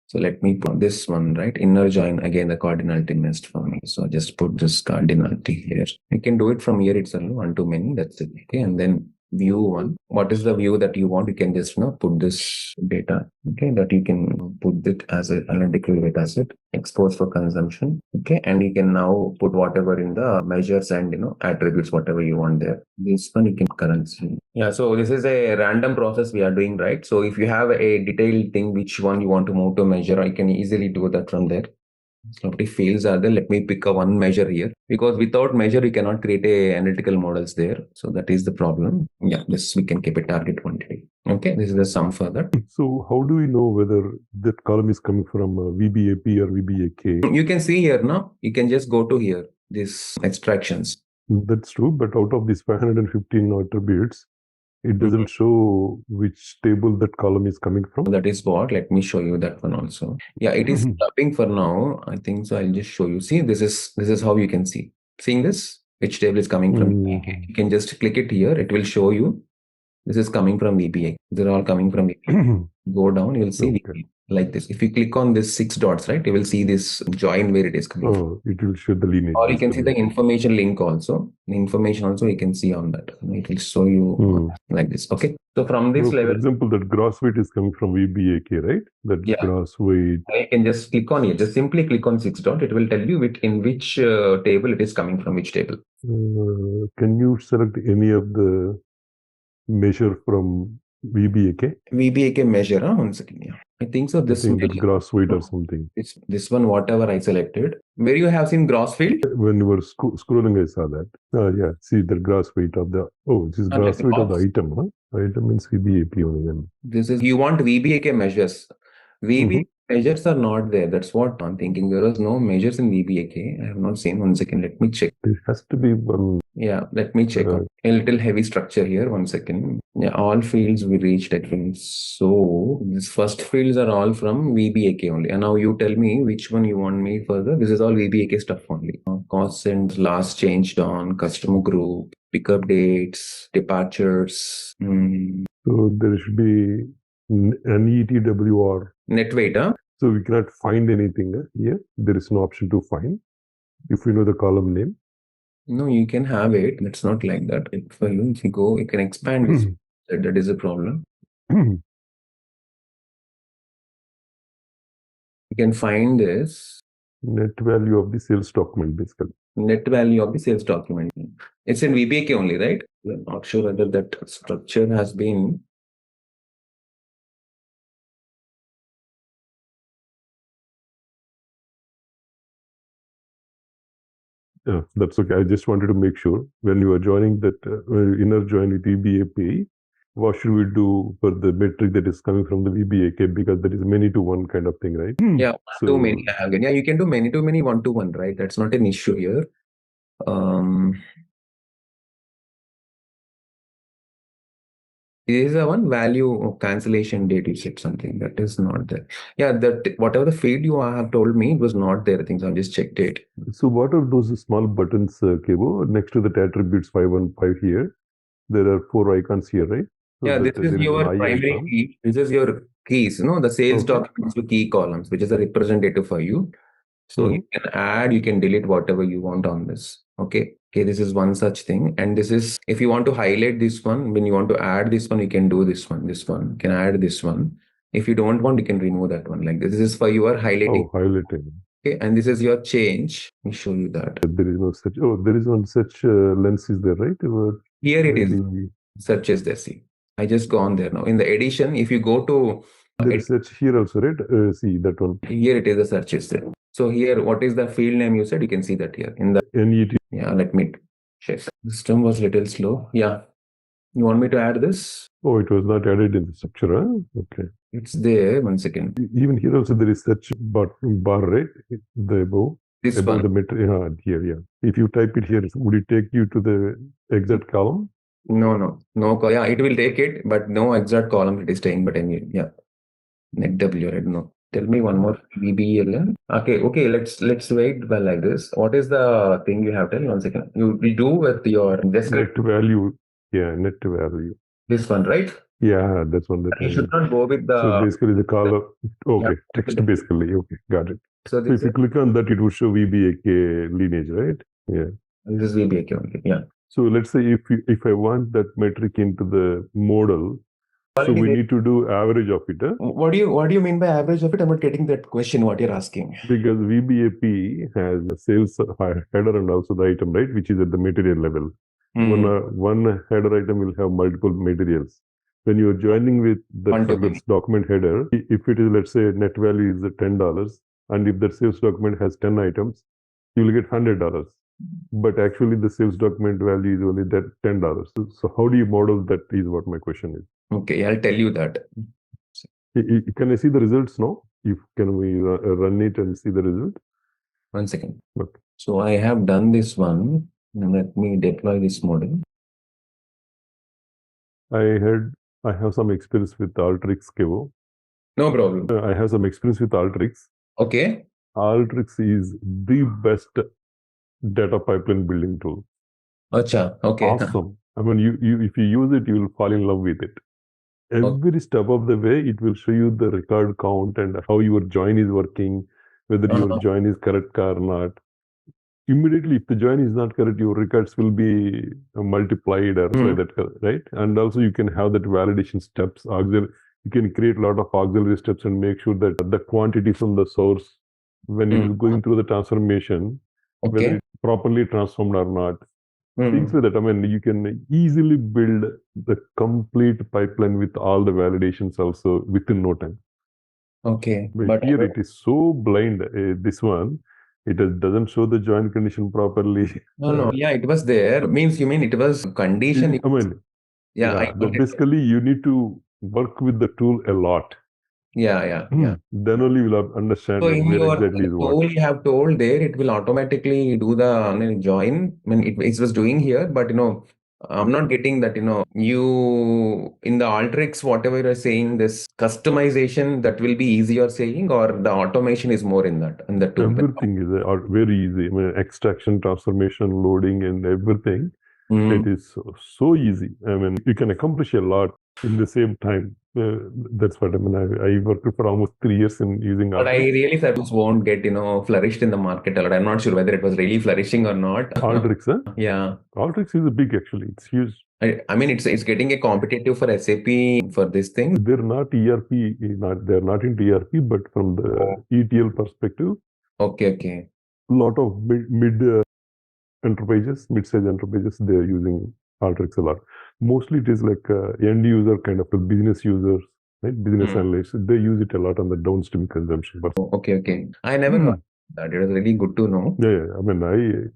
So let me put this one, right? Inner join, again, the cardinality missed for me. So just put this cardinality here. You can do it from here itself, one to many. That's it. Okay, and then view one. What is the view that you want? You can just put this data. Okay, that you can put it as an analytical data set, export for consumption. Okay, and you can now put whatever in the measures and attributes, whatever you want there. This one you can currency. Yeah, so this is a random process we are doing, right? So if you have a detailed thing, which one you want to move to measure, I can easily do that from there. So if fields are there, let me pick a one measure here, because without measure, you cannot create a analytical models there. So that is the problem. Yeah, this we can keep a target quantity. Okay, this is the sum further. So how do we know whether that column is coming from VBAP or VBAK? You can see here now, you can just go to here, this extractions. That's true, but out of these 515 attributes, it doesn't show which table that column is coming from. That is what, let me show you that one also. Yeah, it is stopping for now. I think so. I'll just show you. See, this is how you can see. Seeing this, which table is coming from VBA. You can just click it here. It will show you. This is coming from VBA. They're all coming from VBA. Go down, you'll see VBA, like this. If you click on this 6 dots, right, you will see this join where it is coming from. It will show the lineage. Or you can see the information link also. The information also you can see on that. It will show you like this. Okay. So from this level, for example, that gross weight is coming from VBAK, right? That gross weight. You can just click on it. Just simply click on 6 dot. It will tell you in which table it is coming from, which table. Can you select any of the measure from VBAK? VBAK measure, 1 second. Yeah, I think so. This that gross weight or something. This one, whatever I selected. Where you have seen gross field? When you were scrolling, I saw that. Yeah, see the gross weight of the. This is gross weight of the item. Item means VBAP only. Then this is you want VBAK measures. VBAK measures are not there. That's what I'm thinking. There was no measures in VBAK. I have not seen. 1 second. Let me check. There has to be one. Yeah, let me check. A little heavy structure here. 1 second. Yeah, all fields we reached, I think. So these first fields are all from VBAK only. And now you tell me which one you want me further. This is all VBAK stuff only. Costs and last changed on customer group, pickup dates, departures. So there should be an ETW or net weight. So we cannot find anything here. There is no option to find if we know the column name. No, you can have it. It's not like that. If you go, you can expand this. That is a problem. You can find this. Net value of the sales document, basically. Net value of the sales document. It's in VBAK only, right? I'm not sure whether that structure has been. Yeah, that's okay. I just wanted to make sure when you are joining that inner join with VBAP, what should we do for the metric that is coming from the VBAK, because that is many to one kind of thing, right? Yeah, too many. Yeah, you can do many to many, 1 to 1, right? That's not an issue here. Is a one value of cancellation date. You said something that is not there. Yeah, that whatever the field you have told me, it was not there. I think so. I just checked it. So what are those small buttons, Kevo? Next to the attributes 515 here, there are 4 icons here, right? So yeah, this is your primary key. This is your keys. The sales documents to key columns, which is a representative for you. So you can add, you can delete whatever you want on this. Okay, this is one such thing. And this is, if you want to highlight this one, when you want to add this one, you can do this one. You can add this one. If you don't want, you can remove that one. Like this is for your highlighting. Highlighting. Okay, and this is your change. Let me show you that. There is no such. Oh, there is one such lens. Is there, right? Here it is. Search is there. See, I just gone there now. In the edition, if you go to there is search here also, right? See that one. Here it is. The search is there. So here, what is the field name you said? You can see that here in the NET. Yeah, let me check. System was little slow. Yeah. You want me to add this? Oh, it was not added in the structure, huh? Okay. It's there. 1 second. Even here also there is search bar, right? The above. This above one. The material here, yeah. If you type it here, would it take you to the exact column? No. Yeah, it will take it, but no exact column it is taking. But anyway, yeah. NetW, right? No. Tell me one more BBL. Okay. Let's wait well like this. What is the thing you have? Tell me 1 second. You do with your net value. Yeah, net value. This one, right? Yeah, that's one. That you should not go with the. So basically the column. Okay, Yeah. text basically. Okay, got it. So if you click on that, it will show VBAK lineage, right? Yeah. This is VBAK only. Yeah. So let's say if I want that metric into the model, so we need to do average of it. Huh? What do you mean by average of it? I'm not getting that question. What you're asking? Because VBAP has a sales header and also the item, right, which is at the material level. One header item will have multiple materials. When you're joining with the document header, if it is, let's say, net value is $10, and if the sales document has 10 items, you will get $100. But actually, the sales document value is only that $10. So how do you model that? Is what my question is. Okay, I'll tell you that. Can I see the results now? Can we run it and see the result? 1 second. Okay. So I have done this one. Now let me deploy this model. I have some experience with Alteryx, Kevo. No problem. I have some experience with Alteryx. Okay. Alteryx is the best data pipeline building tool. Acha, okay. Awesome. I mean, if you use it, you will fall in love with it. Every step of the way, it will show you the record count and how your join is working, whether your join is correct or not. Immediately, if the join is not correct, your records will be multiplied or like that, right? And also, you can have that validation steps. You can create a lot of auxiliary steps and make sure that the quantity from the source, when it is going through the transformation, whether it's properly transformed or not. Things like that. I mean, you can easily build the complete pipeline with all the validations also within no time. Okay. But here it is so blind. This one, it doesn't show the join condition properly. No. Yeah, it was there. You mean it was condition? I mean, basically you need to work with the tool a lot. Yeah. Then only you will understand so in where your exactly is what. tool you have told there, it will automatically do the join. I mean, it was doing here, but I'm not getting that. You in the Alteryx, whatever you're saying, this customization that will be easy. You're saying, or the automation is more in that in the tool. Everything is very easy. I mean, extraction, transformation, loading, and everything. It is so easy. I mean, you can accomplish a lot in the same time. That's what I mean. I worked for almost 3 years in using Alteryx. But I really thought it won't get, flourished in the market a lot. I'm not sure whether it was really flourishing or not. Alteryx, huh? Yeah. Alteryx is big, actually. It's huge. I mean, it's getting a competitive for SAP for this thing. They're not ERP. They're not into ERP, but from the ETL perspective. Okay. A lot of mid-size enterprises, they're using Alteryx a lot. Mostly it is like end user kind of a business users, right? Business analysts. They use it a lot on the downstream consumption. Okay. I never got that. It was really good to know. Yeah. I mean,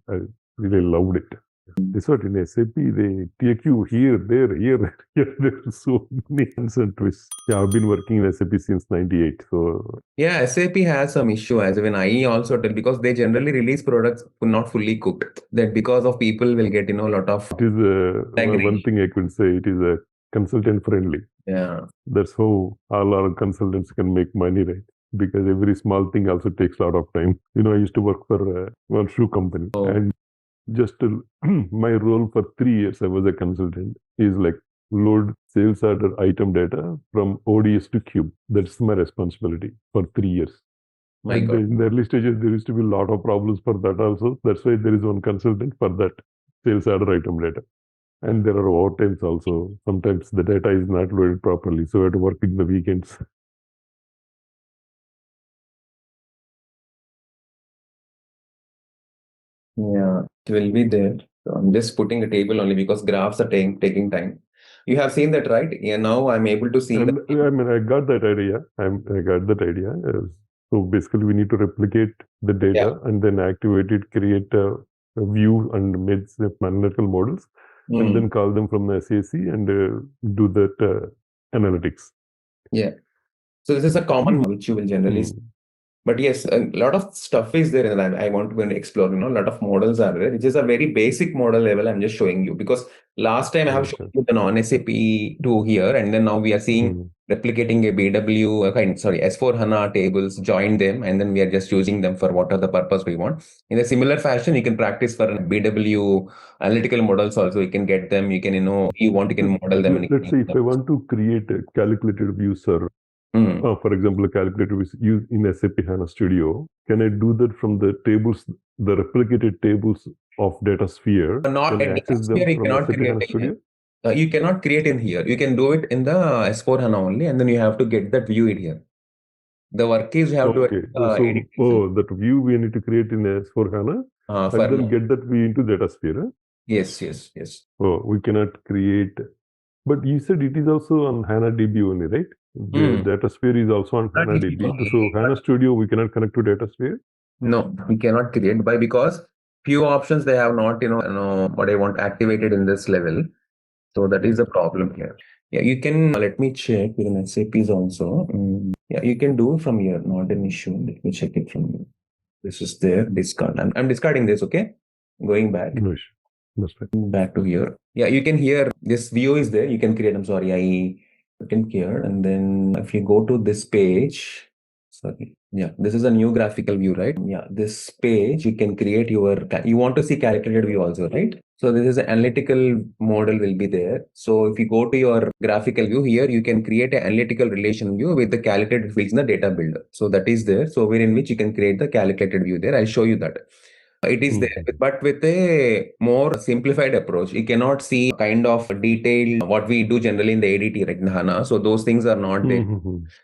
I really loved it. That's what in SAP, they take you here, there. There's so many and twists. Yeah, I've been working in SAP since 98. So yeah, SAP has some issue as when I also tell, because they generally release products not fully cooked. That because of people will get, a lot of. It is one thing I could say. It is a consultant friendly. Yeah. That's how all our consultants can make money, right? Because every small thing also takes a lot of time. I used to work for one shoe company, and just my role for 3 years, I was a consultant, is like load sales order item data from ODS to Cube. That's my responsibility for 3 years. In the early stages, there used to be a lot of problems for that also. That's why there is one consultant for that sales order item data. And there are overtimes also. Sometimes the data is not loaded properly, so I have to work in the weekends. Yeah, it will be there. So I'm just putting a table only because graphs are taking time. You have seen that, right? Yeah, now I'm able to see I mean, I got that idea. I got that idea. So basically, we need to replicate the data and then activate it, create a view and make the analytical models, and then call them from the SAC and do that analytics. Yeah. So this is a common which you will generally see. But yes, a lot of stuff is there, and I want to explore. A lot of models are there, which is a very basic model level. I'm just showing you because last time I have shown you the non-SAP to here, and then now we are seeing replicating a BW, S4 HANA tables, join them, and then we are just using them for what are the purpose we want. In a similar fashion, you can practice for BW analytical models also. You can get them. You can, you want, you can model them. Let's say if I want to create a calculated view server. For example, a calculator is used in SAP HANA Studio. Can I do that from the tables, the replicated tables of Datasphere? Not Can I access them you from cannot SAP create HANA Studio? You cannot create in here. You can do it in the S4 HANA only, and then you have to get that view in here. The work is you have to edit. That view we need to create in S4 HANA and then get that view into Datasphere. Yes. Oh, we cannot create. But you said it is also on HANA DB only, right? The Datasphere is also on HANA DB. So HANA Studio, we cannot connect to Datasphere? No, we cannot create because few options they have not, what I want activated in this level. So that is the problem here. Yeah, you can, let me check with SAPs also. Yeah, you can do from here, not an issue. Let me check it from here. This is there, discard. I'm discarding this, okay? Going back. No issue. That's right. Back to here. Yeah, you can hear this view is there. You can create, I'm sorry, I put in here. And then if you go to this page, sorry. Yeah, this is a new graphical view, right? Yeah, this page, you can create you want to see calculated view also, right? So this is an analytical model will be there. So if you go to your graphical view here, you can create an analytical relation view with the calculated fields in the data builder. So that is there. So wherein which you can create the calculated view there. I'll show you that. It is there, but with a more simplified approach. You cannot see kind of detail what we do generally in the ADT, right, in HANA. So those things are not there.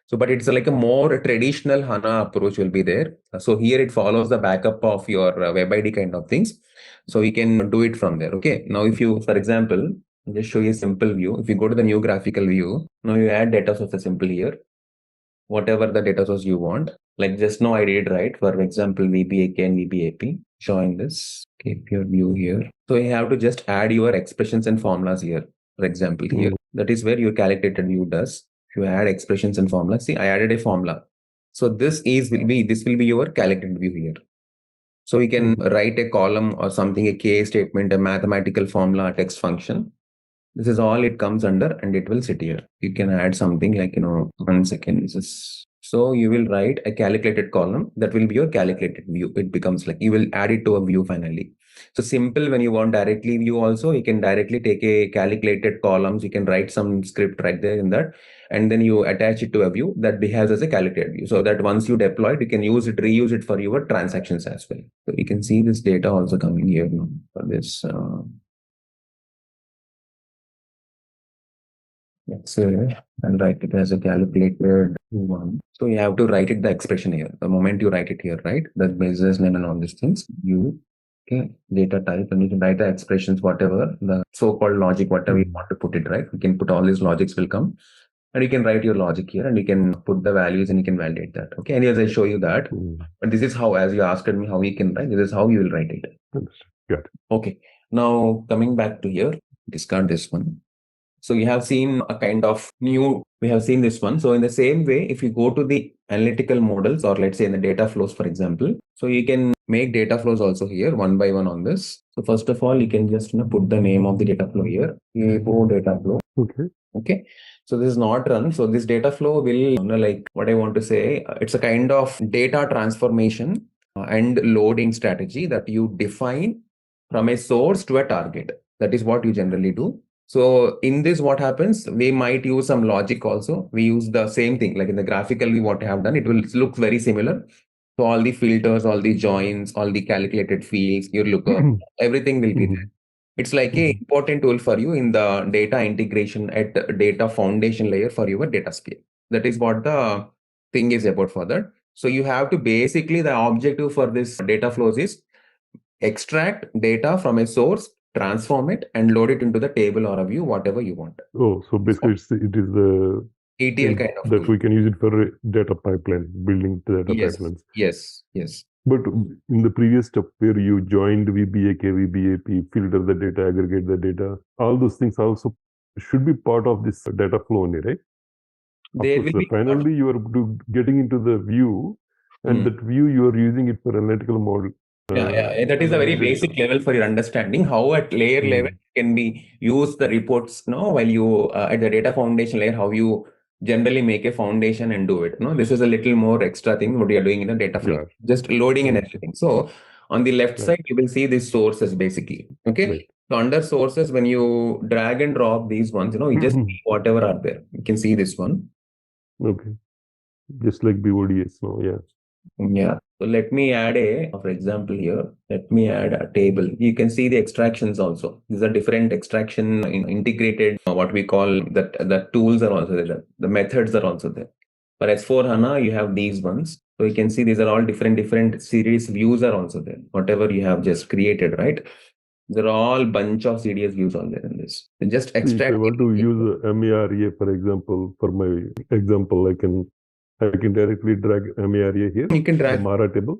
So, but it's like a more traditional HANA approach will be there. So here it follows the backup of your web ID kind of things. So you can do it from there. Okay. Now, if you, for example, I'll just show you a simple view. If you go to the new graphical view, now you add data source simple here. Whatever the data source you want. Like just now I did, right? For example, VBAK and VBAP. Join this. Keep your view here. So you have to just add your expressions and formulas here. For example, here. That is where your calculated view does. If you add expressions and formulas, see, I added a formula. So this will be your calculated view here. So we can write a column or something, a case statement, a mathematical formula, a text function. This is all it comes under and it will sit here. You can add something like, 1 second. So you will write a calculated column that will be your calculated view. It becomes like you will add it to a view finally. So simple when you want directly view also, you can directly take a calculated columns. You can write some script right there in that. And then you attach it to a view that behaves as a calculated view. So that once you deploy it, you can use it, reuse it for your transactions as well. So you can see this data also coming here for this. Let's say and write it as a calculated one. So you have to write it the expression here. The moment you write it here, right? The business name and all these things, data type, and you can write the expressions, whatever the so-called logic, whatever you want to put it, right? You can put all these logics will come. And you can write your logic here and you can put the values and you can validate that. Okay. Anyways, I'll show you that. But this is how, as you asked me how you can write, this is how you will write it. Good. Okay. Now coming back to here, discard this one. So you have seen a kind of we have seen this one. So in the same way, if you go to the analytical models or let's say in the data flows, for example, so you can make data flows also here one by one on this. So first of all, you can just put the name of the data flow here. Data flow. Okay. So this is not run. So this data flow will, like what I want to say, it's a kind of data transformation and loading strategy that you define from a source to a target. That is what you generally do. So in this, what happens? We might use some logic also. We use the same thing, like in the graphical view, what I have done, it will look very similar. So all the filters, all the joins, all the calculated fields, your lookup, everything will be there. It's like a important tool for you in the data integration at the data foundation layer for your Datasphere. That is what the thing is about for that. So you have to basically, the objective for this data flows is extract data from a source, transform it, and load it into the table or a view, whatever you want. Oh, so basically it is the ETL kind of that tool. we can use it for a data pipeline, building data Yes, pipelines. yes. But in the previous step where you joined VBAK, VBAP, filter the data, aggregate the data, all those things also should be part of this data flow only, right? They will be finally you are getting into the view, and that view you are using it for analytical model. Yeah, that is a very basic level for your understanding. How at layer level can be use the reports, while you at the data foundation layer, how you generally make a foundation and do it. This is a little more extra thing what you are doing in the data flow, just loading and everything. So on the left side, you will see these sources basically. Okay. So under sources, when you drag and drop these ones, you just see whatever are there. You can see this one. Okay. Just like BODS. Yeah. So let me add for example here, let me add a table. You can see the extractions also. These are different extraction integrated, what we call that the tools are also there. The methods are also there. For S4HANA, you have these ones. So you can see these are all different series views are also there. Whatever you have just created, right? They're all bunch of CDS views on there in this. So just extract. If I want to use MARA, for example, for my example, I can directly drag MARA here. You can drag Mara table.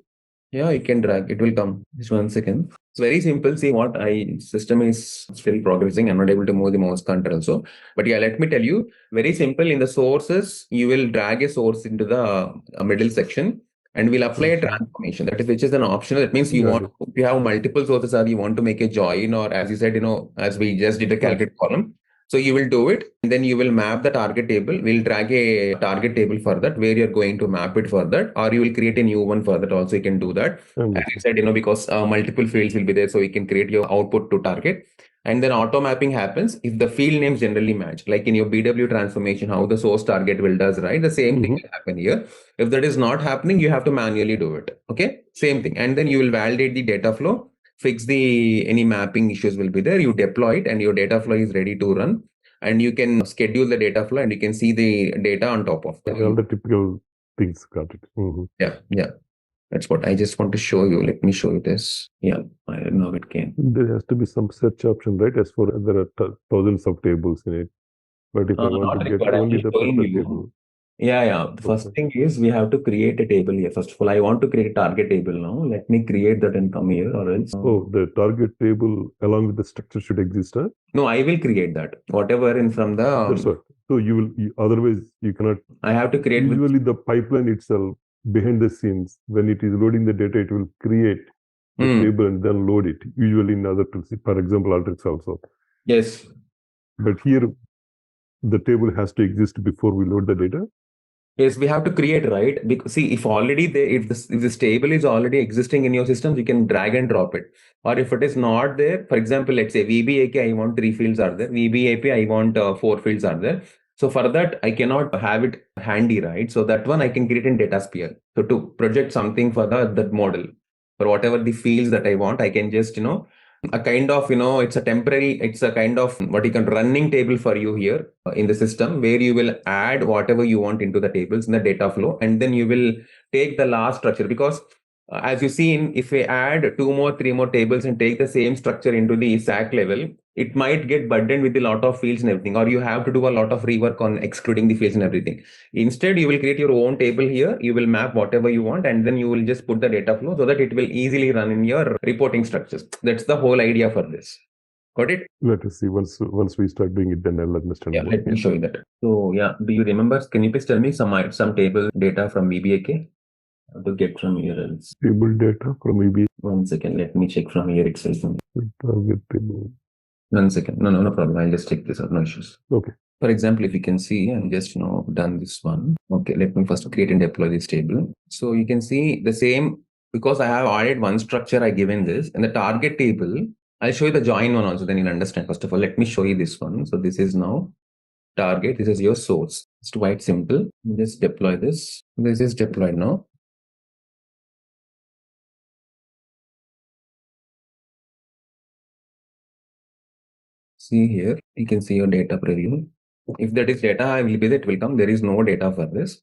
Yeah, you can drag. It will come. Just 1 second. It's very simple. See what system is still progressing. I'm not able to move the mouse cursor also. But yeah, let me tell you. Very simple. In the sources, you will drag a source into the middle section, and we'll apply a transformation. That is, which is an optional. That means you if you have multiple sources, or you want to make a join, or as you said, as we just did a calculate column. So you will do it, and then you will map the target table. We'll drag a target table for that, where you're going to map it for that, or you will create a new one for that. Also, you can do that. As I said, because multiple fields will be there, so you can create your output to target. And then auto mapping happens if the field names generally match. Like in your BW transformation, how the source target will does, right? The same thing will happen here. If that is not happening, you have to manually do it. Okay, same thing. And then you will validate the data flow. Fix any mapping issues will be there. You deploy it, and your data flow is ready to run. And you can schedule the data flow, and you can see the data on top of that. All the typical things, got it. Yeah. That's what I just want to show you. Let me show you this. Yeah, I don't know if it can. There has to be some search option, right? As for there are thousands of tables in it. But if I want to get only the perfect table. Yeah. The first thing is we have to create a table here. First of all, I want to create a target table now. Let me create that and come here, or else. Oh, the target table along with the structure should exist, huh? No, I will create that. Whatever in from the. That's what. So otherwise you cannot. I have to create. Usually the pipeline itself behind the scenes, when it is loading the data, it will create the table and then load it. Usually in other tools, for example, Alteryx also. Yes. But here, the table has to exist before we load the data. Yes, we have to create, right? Because see, if already if this table is already existing in your system, you can drag and drop it. Or if it is not there, for example, let's say VBAK, I want 3 fields are there. VBAP, I want 4 fields are there. So for that, I cannot have it handy, right? So that one I can create in Datasphere. So to project something for that model, for whatever the fields that I want, I can just, a kind of, it's a kind of what you can running table for you here in the system, where you will add whatever you want into the tables in the data flow. And then you will take the last structure, because as you see, if we add 2 more, 3 more tables and take the same structure into the SAC level, it might get burdened with a lot of fields and everything, or you have to do a lot of rework on excluding the fields and everything. Instead, you will create your own table here. You will map whatever you want, and then you will just put the data flow so that it will easily run in your reporting structures. That's the whole idea for this. Got it? Let us see. Once we start doing it, then I'll understand. Yeah, let me show you that. So yeah, do you remember? Can you please tell me some table data from VBAK? To get from here else. Table data from VBAK. 1 second, let me check from here itself. Target table. 1 second. No problem. I'll just check this out. No issues. Okay. For example, if you can see, I'm just done this one. Okay, let me first create and deploy this table. So you can see the same, because I have added one structure I given this, and the target table. I'll show you the join one also, then you'll understand. First of all, let me show you this one. So this is now target. This is your source. It's quite simple. Just deploy this. This is deployed now. See here, you can see your data preview. If that is data, I will be that will come. There is no data for this.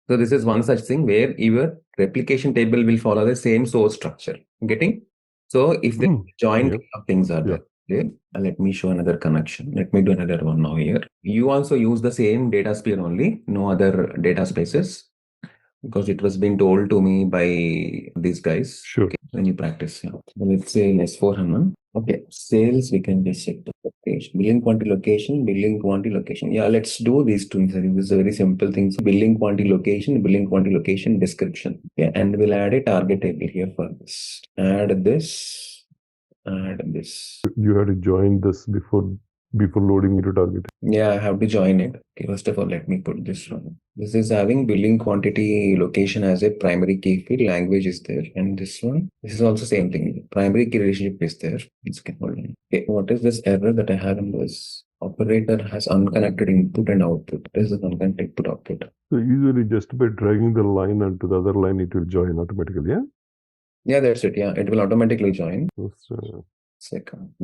So this is one such thing where your replication table will follow the same source structure. Getting? So if the joint things are Yeah. there, okay, let me show another connection. Let me do another one now here. You also use the same data sphere only, no other data spaces, because it was being told to me by these guys. Sure. Okay, when you practice, yeah. Let's say in S4HANA. Okay, sales, we can just check the location. Billing quantity location, billing quantity location. Yeah, let's do these two things. I think this is a very simple thing. So billing quantity location, description. Okay, and we'll add a target table here for this. Add this. You have to join this before loading into target. Yeah, I have to join it. Okay, first of all, let me put this one. This is having billing quantity location as a primary key field. Language is there, and this one. This is also same thing. Primary key relationship is there. Hold on. Okay, what is this error that I have in this? Operator has unconnected input and output. This is unconnected input output. So usually just by dragging the line onto the other line, it will join automatically. Yeah. Yeah, that's it. Yeah, it will automatically join. Second.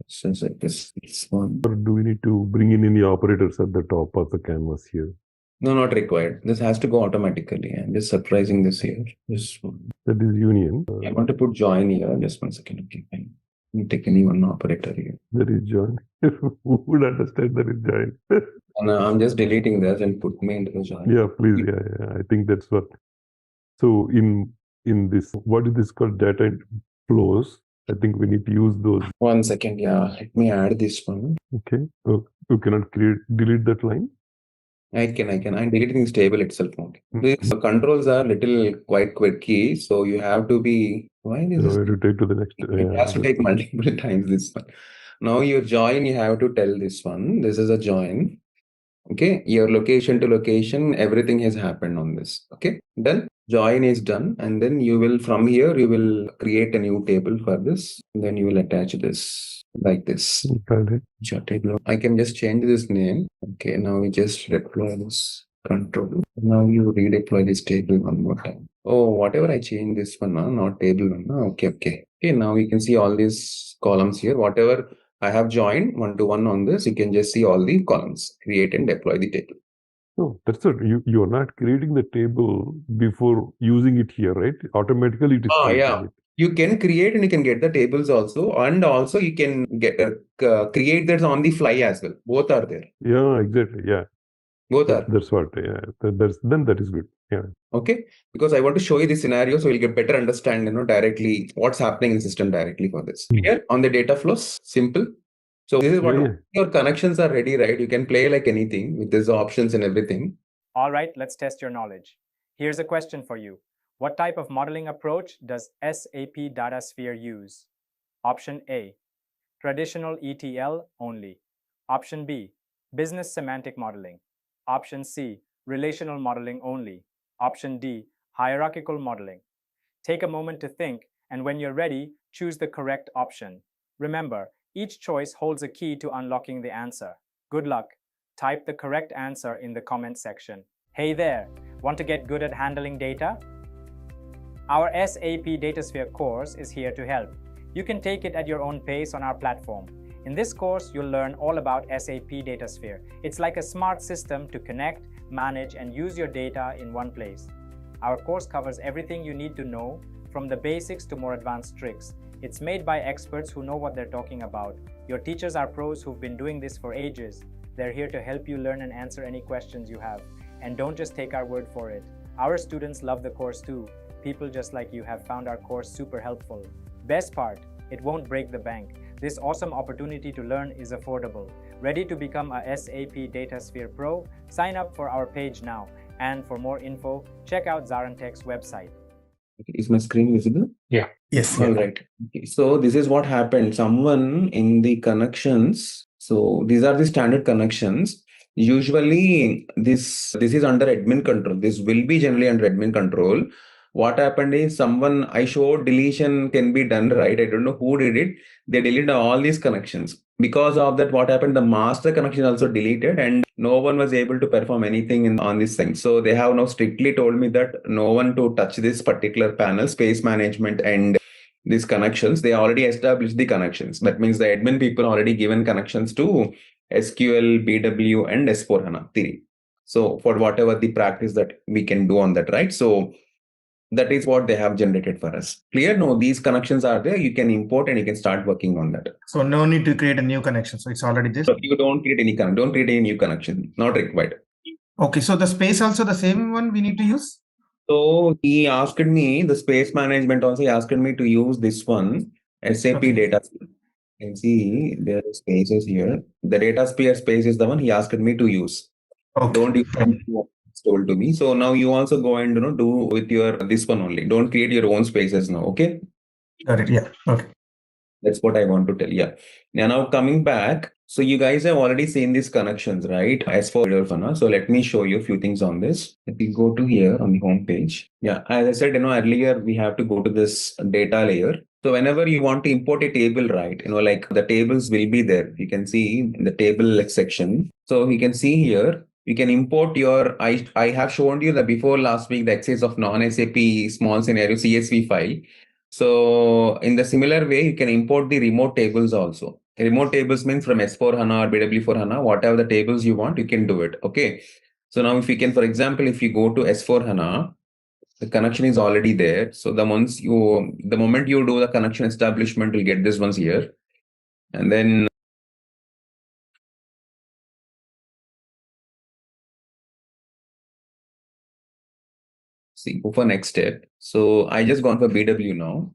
Since it is this one. Or do we need to bring in any operators at the top of the canvas here? No, not required. This has to go automatically. I'm just surprising this here. This one. That is union. I want to put join here. Just 1 second. Okay, fine. You take any one operator here. There is join. Who would understand there is join? And I'm just deleting this and put me into the join. Yeah, please. Yeah. I think that's what. So in this, what is this called? Data flows. I think we need to use those. 1 second. Yeah, let me add this one. Okay. You cannot delete that line? I can. I'm deleting this table itself. These controls are quite quirky, so you have to be. Why is this? To take to the next. It has to take multiple times this one. Now your join, you have to tell this one. This is a join. Okay, your location to location, everything has happened on this. Okay, done. Join is done, and then you will from here you will create a new table for this. Then you will attach this like this. Table. I can just change this name. Okay, now we just deploy this control. Now you redeploy this table one more time. Oh, whatever I change this one, not table one. Okay. Okay, now you can see all these columns here. Whatever I have joined 1 to 1 on this, you can just see all the columns. Create and deploy the table. No, that's it. You are not creating the table before using it here, right? Automatically it is creating it. You can create and you can get the tables also, and also you can get create that on the fly as well. Both are there. Yeah, exactly. Yeah. Both are. That's what. Yeah. Then that is good. Yeah. Okay. Because I want to show you the scenario so you'll get better understand, directly what's happening in the system directly for this. Here on the data flows, simple. So this is what your connections are ready, right? You can play like anything with these options and everything. All right, let's test your knowledge. Here's a question for you. What type of modeling approach does SAP Datasphere use? Option A, traditional ETL only. Option B, business semantic modeling. Option C, relational modeling only. Option D, hierarchical modeling. Take a moment to think, and when you're ready, choose the correct option. Remember, each choice holds a key to unlocking the answer. Good luck. Type the correct answer in the comment section. Hey there, want to get good at handling data? Our SAP Datasphere course is here to help. You can take it at your own pace on our platform. In this course, you'll learn all about SAP Datasphere. It's like a smart system to connect, manage, and use your data in one place. Our course covers everything you need to know, from the basics to more advanced tricks. It's made by experts who know what they're talking about. Your teachers are pros who've been doing this for ages. They're here to help you learn and answer any questions you have. And don't just take our word for it. Our students love the course too. People just like you have found our course super helpful. Best part, it won't break the bank. This awesome opportunity to learn is affordable. Ready to become a SAP Datasphere Pro? Sign up for our page now. And for more info, check out ZaranTech's website. Is my screen visible? Yeah. Yes. All right. Okay. So this is what happened. Someone in the connections. So these are the standard connections. Usually this is under admin control. This will be generally under admin control. What happened is I showed deletion can be done, right? I don't know who did it. They deleted all these connections. Because of that, what happened? The master connection also deleted and no one was able to perform anything on this thing. So they have now strictly told me that no one to touch this particular panel, space management and these connections. They already established the connections. That means the admin people already given connections to SQL, BW and S4HANA 3. So for whatever the practice that we can do on that, right? So That is what they have generated for us. Clear? No, these connections are there. You can import and you can start working on that. So no need to create a new connection. So it's already this. So you don't create any new connection. Not required. Okay. So the space also the same one we need to use. So he asked me, the space management also, he asked me to use this one, SAP Datasphere. You can see there are spaces here. The Datasphere space is the one he asked me to use. Okay. Don't use what it's told to me. So now you also go and do with your this one only. Don't create your own spaces now. Okay. Got it. Yeah. Okay. That's what I want to tell. Yeah. Now coming back. So you guys have already seen these connections, right? As for HANA. So let me show you a few things on this. If we go to here on the home page. Yeah. As I said, earlier we have to go to this data layer. So whenever you want to import a table, right? Like the tables will be there. You can see in the table section. So you can see here, you can import your, I have shown you that before last week, the access of non-SAP small scenario CSV file. So in the similar way, you can import the remote tables also. Remote tables means from S4 HANA or BW4 HANA, whatever the tables you want, you can do it. Okay. So now if you can, for example, if you go to S4 HANA, the connection is already there. So the moment you do the connection establishment, you'll get this ones here. And then see, go for next step. So I just gone for BW now.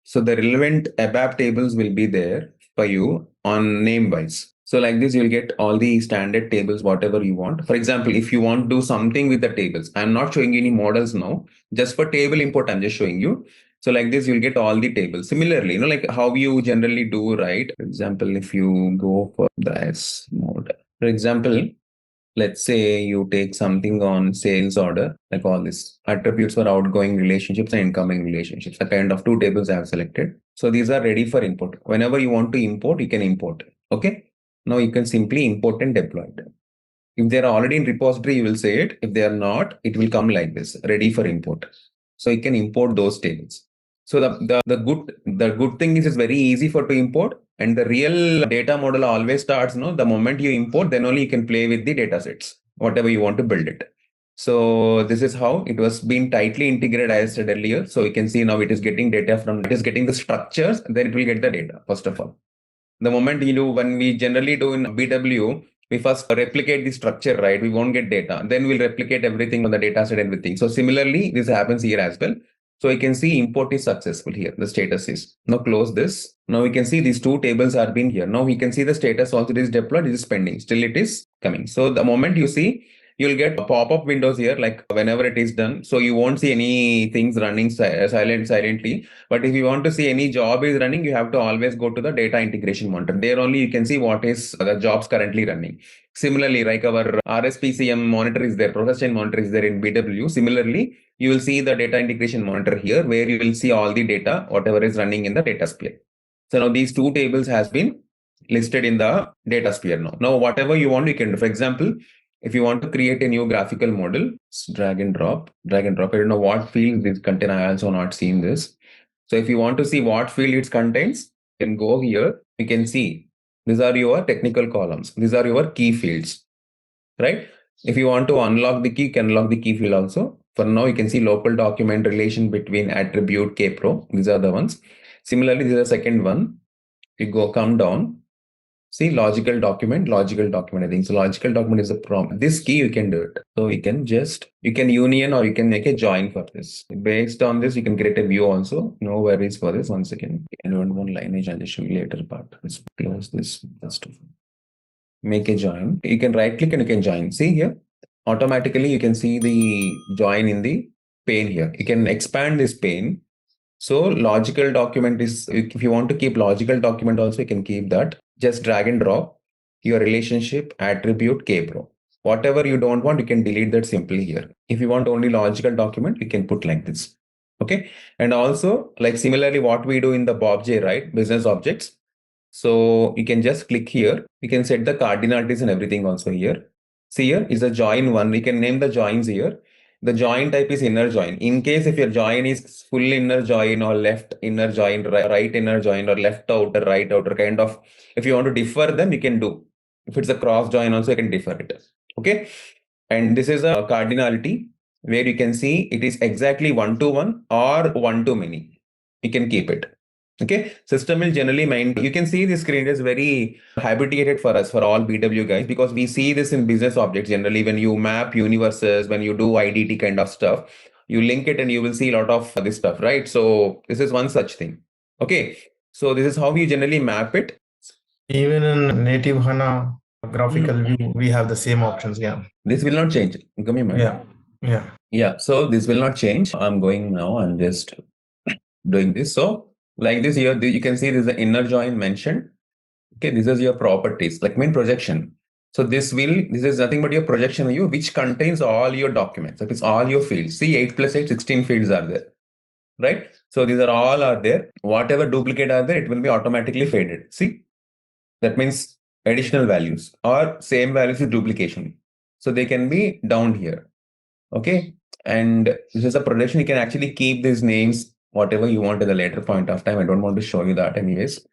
So the relevant ABAP tables will be there for you on name wise. So like this, you'll get all the standard tables, whatever you want. For example, if you want to do something with the tables, I'm not showing you any models now, just for table import, I'm just showing you. So like this, you'll get all the tables. Similarly, like how you generally do, right? For example, if you go for the S mode, for example, let's say you take something on sales order, like all this attributes for outgoing relationships and incoming relationships, the kind of two tables I have selected. So these are ready for import. Whenever you want to import, you can import. Okay. Now you can simply import and deploy it. If they are already in repository, you will say it. If they are not, it will come like this, ready for import. So you can import those tables. So the good thing is it's very easy to import, and the real data model always starts, the moment you import, then only you can play with the data sets, whatever you want to build it. So this is how it was being tightly integrated, as I said earlier. So you can see now it is getting data from, it is getting the structures, then it will get the data, first of all. The moment when we generally do in BW, we first replicate the structure, right? We won't get data. Then we'll replicate everything on the data set, everything. So similarly, this happens here as well. So you can see import is successful here. The status is. Now close this. Now we can see these two tables are being here. Now we can see the status also, it is deployed, it is pending. Still it is coming. So the moment you see, you'll get pop-up windows here, like whenever it is done. So you won't see any things running silently. But if you want to see any job is running, you have to always go to the data integration monitor. There only you can see what is the jobs currently running. Similarly, like our RSPCM monitor is there, process chain monitor is there in BW. Similarly, you will see the data integration monitor here, where you will see all the data, whatever is running in the Datasphere. So now these two tables has been listed in the Datasphere now. Now, whatever you want, you can do. For example, if you want to create a new graphical model, drag and drop. I don't know what field this contain. I also not seen this. So if you want to see what field it contains, you can go here. You can see these are your technical columns. These are your key fields, right? If you want to unlock the key, you can unlock the key field also. For now, you can see local document relation between attribute kpro. These are the ones. Similarly, this is the second one. You come down. See logical document, I think. So logical document is a prompt. This key you can do it. So you can union or you can make a join for this. Based on this, you can create a view also. No worries for this. Once again, I don't want lineage and show you later part. Let's close this. Make a join. You can right click and you can join. See here, automatically you can see the join in the pane here. You can expand this pane. So logical document is, if you want to keep logical document also, you can keep that. Just drag and drop your relationship attribute kpro. Whatever you don't want, you can delete that simply here. If you want only logical document, you can put like this. Okay. And also like similarly what we do in the BobJ, right? Business objects. So you can just click here. You can set the cardinalities and everything also here. See here is a join one. We can name the joins here. The join type is inner join. In case if your join is full inner join or left inner join, right inner join or left outer, right outer kind of, if you want to differ them, you can do. If it's a cross join also, you can differ it. Okay. And this is a cardinality. where you can see it is exactly 1-to-1 or 1-to-many. You can keep it. Okay, system will generally mind. You can see this screen is very habituated for us, for all BW guys, because we see this in business objects generally. When you map universes, when you do IDT kind of stuff, you link it and you will see a lot of this stuff, right? So this is one such thing. Okay, so this is how we generally map it. Even in native HANA graphical view, we have the same options. Yeah. This will not change. Come here, man. Yeah. So this will not change. I'm going now. I'm just doing this. So like this here, you can see there's an inner join mentioned. Okay, this is your properties, like main projection. So this is nothing but your projection view, which contains all your documents. That is all your fields. See, 8 plus 8, 16 fields are there, right? So these are all are there. Whatever duplicate are there, it will be automatically faded. See, that means additional values or same values with duplication. So they can be down here. Okay. And this is a projection. You can actually keep these names, whatever you want at a later point of time. I don't want to show you that anyways.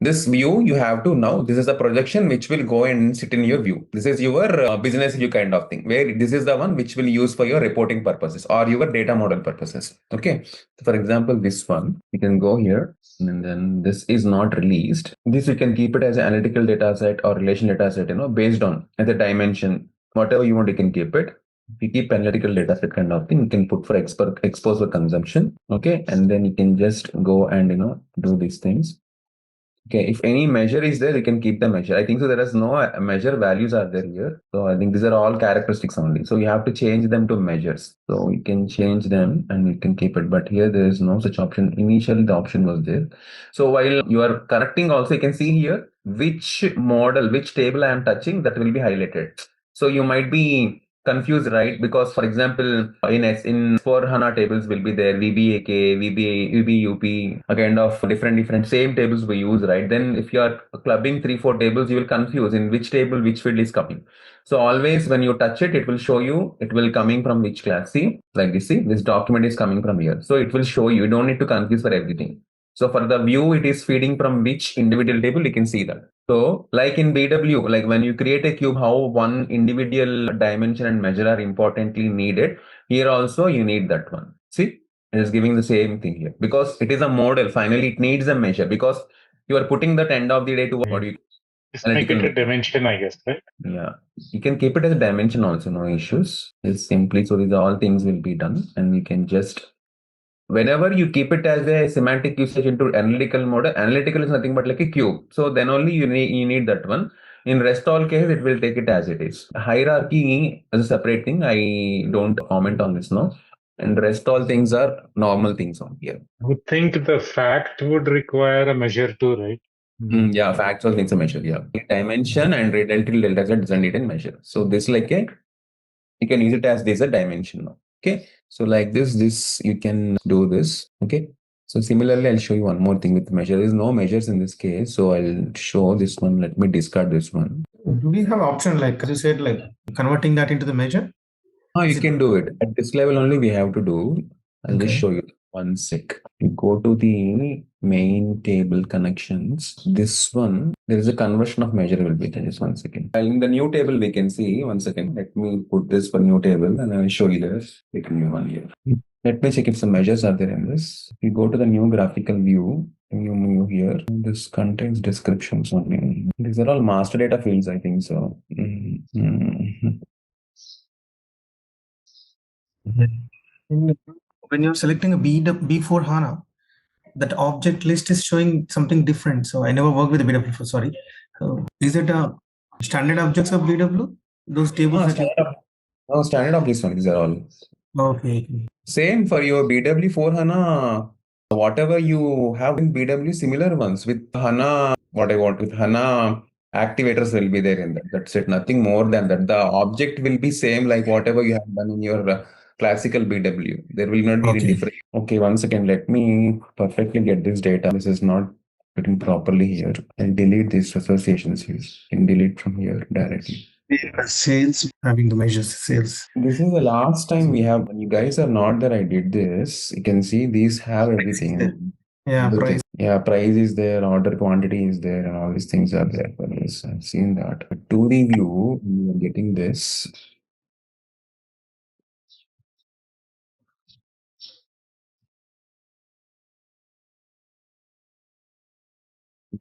This view, you have to now, this is a projection which will go and sit in your view. This is your business view kind of thing, where this is the one which will use for your reporting purposes or your data model purposes. Okay. So for example, this one, you can go here and then this is not released. This you can keep it as an analytical data set or relation data set, based on the dimension, whatever you want, you can keep it. If you keep analytical data set kind of thing, you can put for expose for consumption. Okay. And then you can just go and, do these things. Okay, if any measure is there, you can keep the measure. I think so. There is no measure values are there here. So I think these are all characteristics only. So you have to change them to measures. So you can change them and you can keep it. But here there is no such option. Initially the option was there. So while you are correcting also, you can see here which model, which table I am touching, that will be highlighted. So you might be confused, right? Because for example, in 4 HANA tables will be there, VBAK, VBUP, a kind of different same tables we use, right? Then if you are clubbing 3-4 tables, you will confuse in which table which field is coming. So always when you touch it, it will show you, it will coming from which class. See, like this, see, this document is coming from here. So it will show you, you don't need to confuse for everything. So for the view, it is feeding from which individual table, you can see that. So like in BW, like when you create a cube, how one individual dimension and measure are importantly needed, here also you need that one. See, it is giving the same thing here because it is a model. Finally, it needs a measure because you are putting that end of the day to what you just make it a dimension, I guess, right? Yeah, you can keep it as a dimension also, no issues. It's simply so these all things will be done, and you can just whenever you keep it as a semantic usage into analytical mode, analytical is nothing but like a cube. So then only you need that one. In rest all case, it will take it as it is. Hierarchy is a separate thing. I don't comment on this now. And rest all things are normal things on here. I would think the fact would require a measure too, right? Yeah, facts all things a measure. Yeah, dimension and relative delta set doesn't need a measure. So this like a you can use it as this a dimension now. Okay, so like this you can do this. Okay, so similarly I'll show you one more thing with measure. There is no measures in this case, so I'll show this one. Let me discard this one. Do we have option like as you said, like converting that into the measure? Oh, you can do it at this level only. We have to do. I'll just show you one sec. You go to the main table connections. This one, there is a conversion of measure will be there. Just 1 second. In the new table, we can see 1 second. Let me put this for new table and I will show you this. Take new one here. Let me check if some measures are there in this. If you go to the new graphical view, you move here. This contains descriptions only. These are all master data fields, I think so. When you're selecting a B4 HANA, that object list is showing something different. So I never worked with the BW before, sorry. So is it a standard objects of BW? Those tables No, standard of this one, these are all. Okay. Same for your BW4 HANA. Whatever you have in BW, similar ones with HANA, what I want with HANA activators will be there in that. That's it. Nothing more than that. The object will be same like whatever you have done in your classical BW. There will not be any difference. Okay, 1 second. Let me perfectly get this data. This is not fitting properly here. I'll delete these associations here. And delete from here directly. Sales, having the measures sales. This is the last time we have, when you guys are not there, I did this. You can see these have everything. Yeah, price. Yeah, price is there, order quantity is there, and all these things are there for this. I've seen that. But to the view, we are getting this.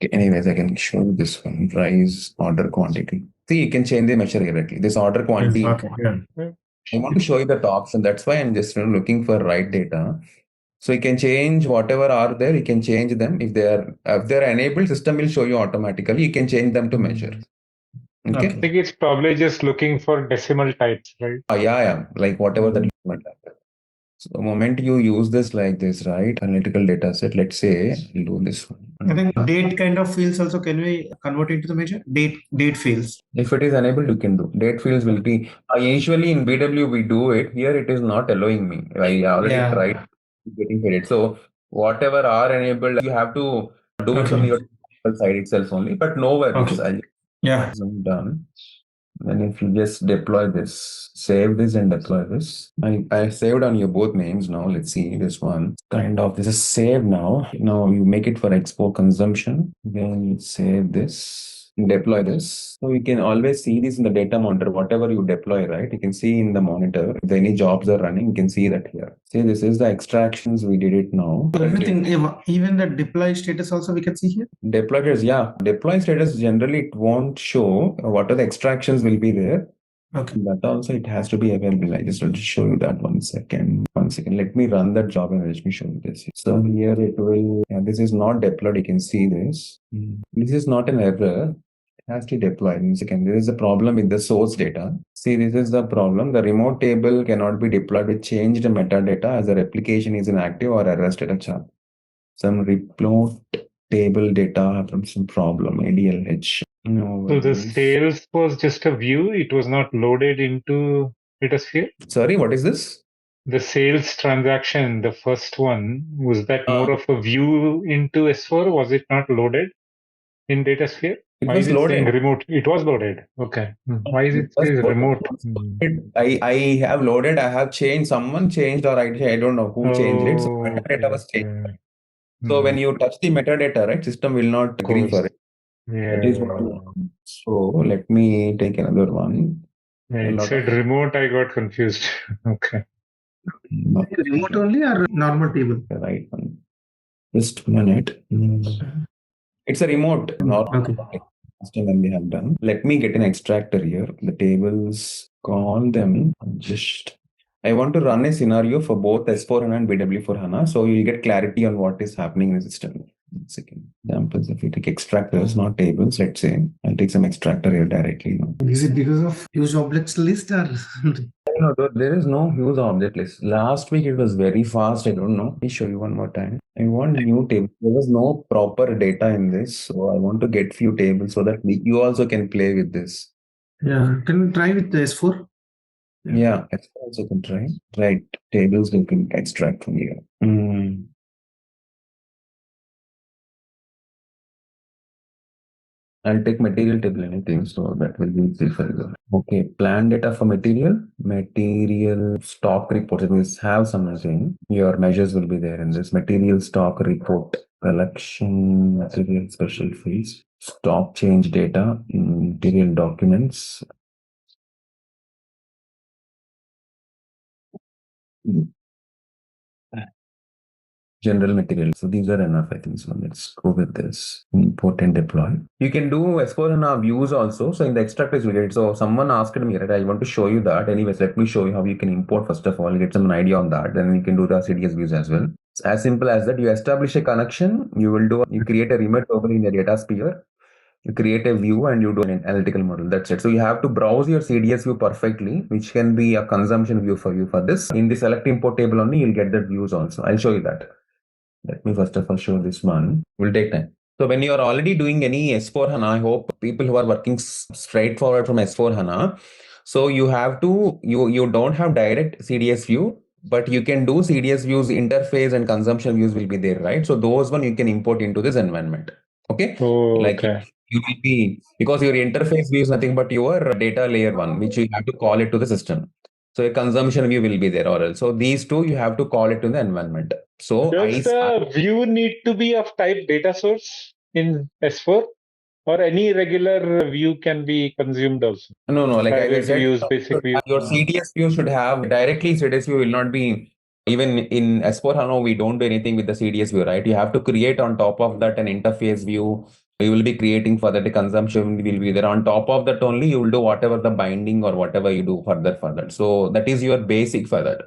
Okay, anyways, I can show you this one, price, order quantity. See, you can change the measure directly. This order quantity. Okay, yeah. I want to show you the option. That's why I'm just looking for right data. So you can change whatever are there. You can change them if they're enabled. System will show you automatically. You can change them to measure. Okay. I think it's probably just looking for decimal types, right? Yeah. Like whatever the decimal type. So the moment you use this like this, right? Analytical data set. Let's say we'll do this one. I think date kind of fields also, can we convert into the measure? Date fields. If it is enabled, you can do. Date fields will be usually in BW we do it. Here it is not allowing me. I already tried getting it. So whatever are enabled, you have to do it from your side itself only. But no worries. I'm done. And if you just deploy this, save this and deploy this. I saved on your both names now. Let's see this one. This is saved now. Now you make it for expo consumption. Then you save this, deploy this. So you can always see this in the data monitor, whatever you deploy, right? You can see in the monitor, if any jobs are running, you can see that here. See, this is the extractions. We did it now. Everything, even the deploy status also we can see here. Deploy status, yeah. Deploy status generally it won't show what are the extractions will be there. Okay. That also it has to be available. I just want to show you that 1 second. 1 second. Let me run that job and let me show you this. So here it will. This is not deployed. You can see this. This is not an error. It has to deploy. 1 second. There is a problem with the source data. See, this is the problem. The remote table cannot be deployed with changed metadata as the replication is inactive or arrested a chart. Some remote table data from some problem, ADLH. So the sales was just a view. It was not loaded into Datasphere. Sorry, what is this? The sales transaction, the first one, was that more of a view into S4? Was it not loaded in Datasphere? It was loaded. Remote. It was loaded. Okay. Why is it says remote? I have loaded. I have changed. Someone changed, or I don't know who changed it. So metadata was changed. So when you touch the metadata, right, system will not agree for it. That is what. So let me take another one. It said remote. I got confused. Okay. Remote only or normal table? The right one. Just a minute. It's a remote. Okay. When we have done. Let me get an extractor here. The tables, call them. I want to run a scenario for both S4HANA and BW for HANA, so you'll get clarity on what is happening in the system. 1 second. Examples, if you take extractors, not tables, let's say. I'll take some extractor here directly. Is it because of huge objects list or? No, there is no huge object list. Last week it was very fast. I don't know. Let me show you one more time. I want new table. There was no proper data in this, so I want to get few tables so that you also can play with this. Yeah, can we try with the S4? Yeah, S4 also can try. Right, tables we can extract from here. I'll take material table anything, so that will be easy for you. Okay, plan data for material stock report. It will have something. Your measures will be there in this material stock report. Collection, material special fees, stock change data, material documents. General material. So these are enough, I think. So let's go with this. Import and deploy. You can do S4HANA views also. So in the extractors you get it. So someone asked me, right? I want to show you that. Anyways, let me show you how you can import first of all, get some idea on that. Then you can do the CDS views as well. It's as simple as that. You establish a connection. You create a remote table in your Datasphere. You create a view and you do an analytical model. That's it. So you have to browse your CDS view perfectly, which can be a consumption view for you for this. In the select import table only, you'll get that views also. I'll show you that. Let me first of all show this one. It will take time. So when you are already doing any S4HANA, I hope people who are working straightforward from S4HANA, so you have to, you don't have direct CDS view, but you can do CDS views, interface and consumption views will be there, right? So those one you can import into this environment. Okay. Okay. You will be, because your interface view is nothing but your data layer one, which you have to call it to the system. So a consumption view will be there or else. So these two you have to call it to the environment. So does the view need to be of type data source in S4, or any regular view can be consumed also? No, like I said, views, basic views. Your CDS view should have directly CDS view will not be. Even in S4HANA, we don't do anything with the CDS view, right? You have to create on top of that an interface view You will be creating for that consumption will be there. On top of that only, you will do whatever the binding or whatever you do further. So that is your basic for that.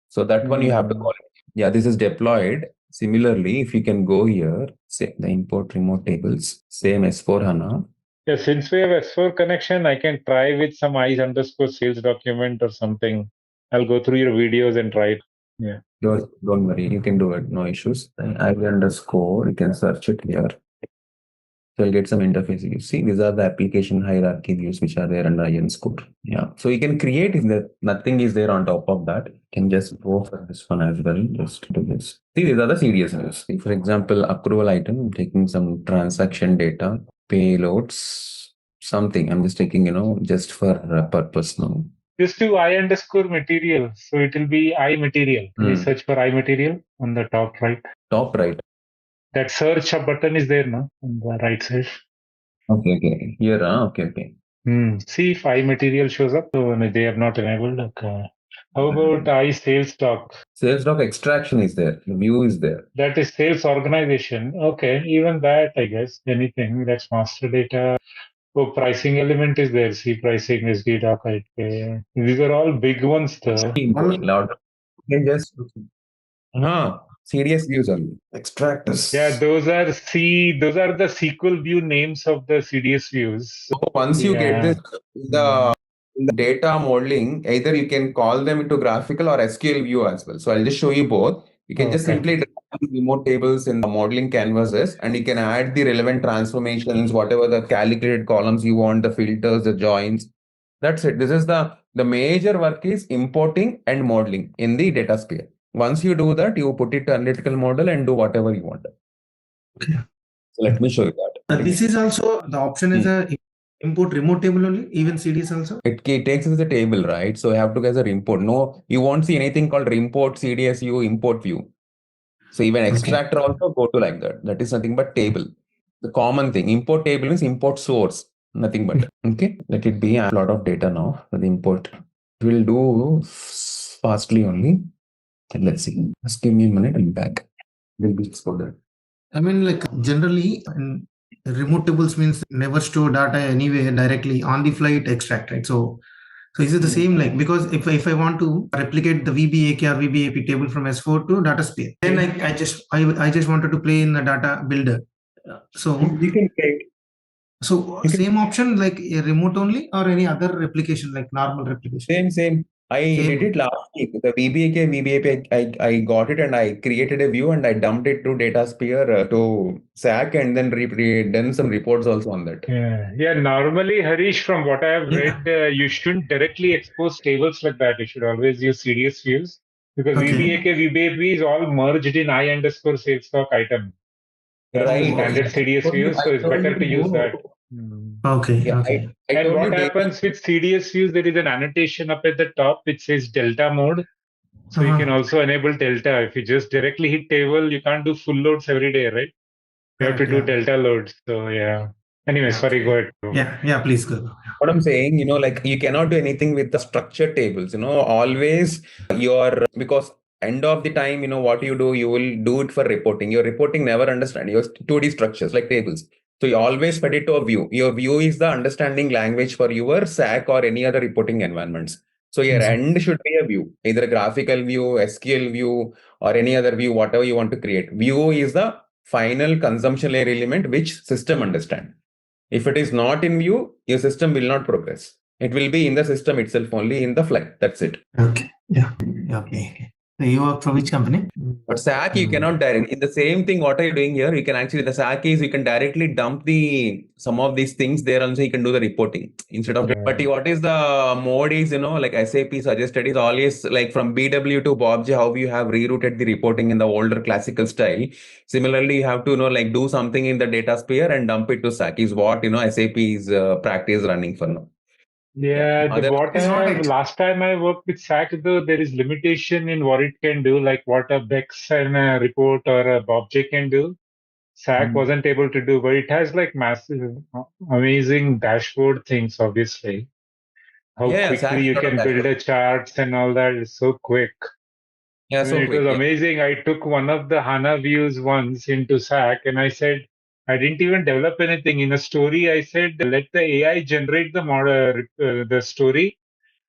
So that one you have to call it. Yeah, this is deployed. Similarly, if you can go here, say the import remote tables, same S4 HANA. Yeah, since we have S4 connection, I can try with some ICE_sales document or something. I'll go through your videos and try it. Yeah. Don't worry, you can do it, no issues. IV_, you can search it here. So you'll get some interface. You see, these are the application hierarchy views which are there under I_. Yeah. So you can create if that nothing is there on top of that. You can just go for this one as well. Just do this. See, these are the CDS views. See, for example, approval item, I'm taking some transaction data, payloads, something. I'm just taking, just for purpose now. Just do I_material. So it will be I material. Please search for I material on the top right. Top right. That search button is there now on the right side. Okay. Here, okay. See if I material shows up. So they have not enabled. Okay. How about I sales doc? Sales doc extraction is there. The view is there. That is sales organization. Okay, even that, I guess. Anything that's master data. Oh, pricing element is there. See pricing, SD doc. Okay. These are all big ones though. Just CDS views only. Extractors. Yeah, those are the SQL view names of the CDS views. So once you get this, the data modeling, either you can call them into graphical or SQL view as well. So I'll just show you both. You can just simply drag remote tables in the modeling canvases, and you can add the relevant transformations, whatever the calculated columns you want, the filters, the joins. That's it. This is the major work is importing and modeling in the Datasphere. Once you do that, you put it to analytical model and do whatever you want. Okay. So let me show you that. This is also the option is a import remote table only, even CDS also. It takes as a table, right? So you have to get a import. No, you won't see anything called import CDS view, import view. So even extractor also go to like that. That is nothing but table. The common thing, import table means import source, nothing but. Okay, let it be a lot of data now for the import. We'll do fastly only. And let's see. Just give me a minute and back. We'll be exploded. I mean, like generally, remote tables means never store data anywhere directly on the fly it extract, right? So is it the same? Like because if I want to replicate the VBAK or VBAP table from S4 to Datasphere, then I just wanted to play in the data builder. So you can take. So same option like a remote only or any other replication like normal replication? Same. I did it last week. The VBAP, I got it and I created a view and I dumped it to Datasphere to SAC and then done some reports also on that. Yeah. Normally, Harish, from what I have read, you shouldn't directly expose tables like that. You should always use CDS views because VBAK, VBAP is all merged in I_sales stock item. Right. Standard CDS views, so it's better to use that. Okay. And what happens with CDS views, there is an annotation up at the top which says delta mode. So you can also enable delta. If you just directly hit table, you can't do full loads every day, right? You have to do delta loads. So yeah. Anyway, sorry, go ahead. Yeah, please go. What I'm saying, like you cannot do anything with the structured tables, always because end of the time, what you do, you will do it for reporting. Your reporting never understand your 2D structures like tables. So you always fed it to a view. Your view is the understanding language for your SAC or any other reporting environments. So your end should be a view, either a graphical view, SQL view, or any other view, whatever you want to create. View is the final consumption layer element which system understand. If it is not in view, your system will not progress. It will be in the system itself only in the flag. That's it. Okay. Yeah. Okay. So you work for which company? But SAC, you cannot directly. In the same thing, what are you doing here? You can actually, the SAC is, you can directly dump some of these things there and so you can do the reporting instead of. But what is the mode is, like SAP suggested is always like from BW to BW, how you have rerouted the reporting in the older classical style. Similarly, you have to, like do something in the Datasphere and dump it to SAC is what, SAP's practice running for now. Yeah, last time I worked with SAC, though, there is limitation in what it can do, like what a Bex and a report or a BobJ can do. SAC wasn't able to do, but it has like massive, amazing dashboard things, obviously. How quickly you can build a charts and all that is so quick. Yeah, it was amazing. I took one of the HANA views once into SAC and I said, I didn't even develop anything. In a story, I said, let the AI generate the model, the story.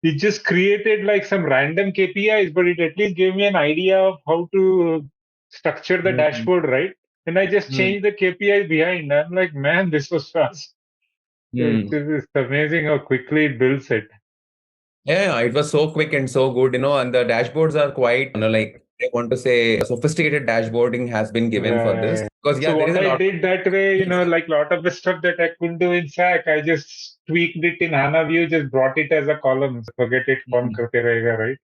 It just created like some random KPIs, but it at least gave me an idea of how to structure the dashboard, right? And I just changed the KPI behind. I'm like, man, this was fast. It's amazing how quickly it builds it. Yeah, it was so quick and so good, and the dashboards are quite, like I want to say, sophisticated dashboarding has been given for this. Because So there is what a I lot. did that way, like a lot of the stuff that I couldn't do in SAC, I just tweaked it in HANA View, just brought it as a column. Forget it, form karte rahega, right?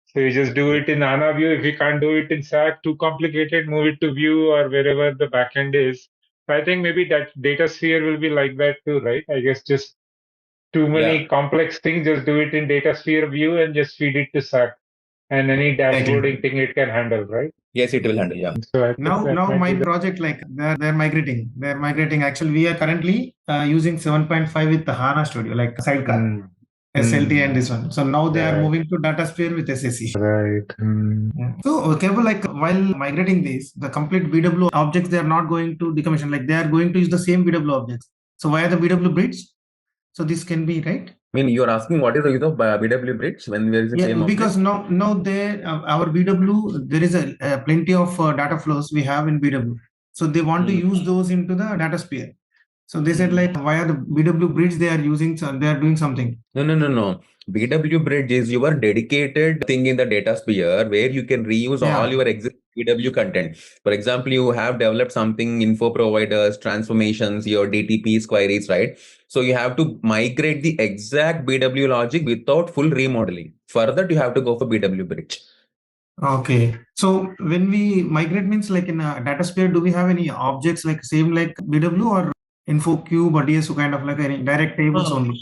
So you just do it in HANA View. If you can't do it in SAC, too complicated, move it to View or wherever the backend is. So I think maybe that DataSphere will be like that too, right? I guess just too many complex things, just do it in DataSphere View and just feed it to SAC. And any dashboarding thing it can handle, right? Yes, it will handle, yeah. So I think Now my project, like they're migrating. Actually, we are currently using 7.5 with the HANA Studio, like sidecar, SLT and this one. So now they are moving to DataSphere with SAC. Right. Yeah. So okay, but like while migrating this, the complete BW objects, they are not going to decommission. Like they are going to use the same BW objects. So via the BW bridge. So this can be right. I mean, you're asking what is the use of BW bridge when there is the same because object? now there our BW, there is a plenty of data flows we have in BW. So they want to use those into the DataSphere. So they said like via the BW bridge they are using, they are doing something. No. BW bridge is your dedicated thing in the DataSphere where you can reuse all your existing BW content. For example, you have developed something, info providers, transformations, your DTPs, queries, right? So you have to migrate the exact BW logic without full remodeling. For that, you have to go for BW bridge. Okay. So when we migrate means like in a DataSphere, do we have any objects like same like BW or InfoCube or DSO kind of like any direct tables only?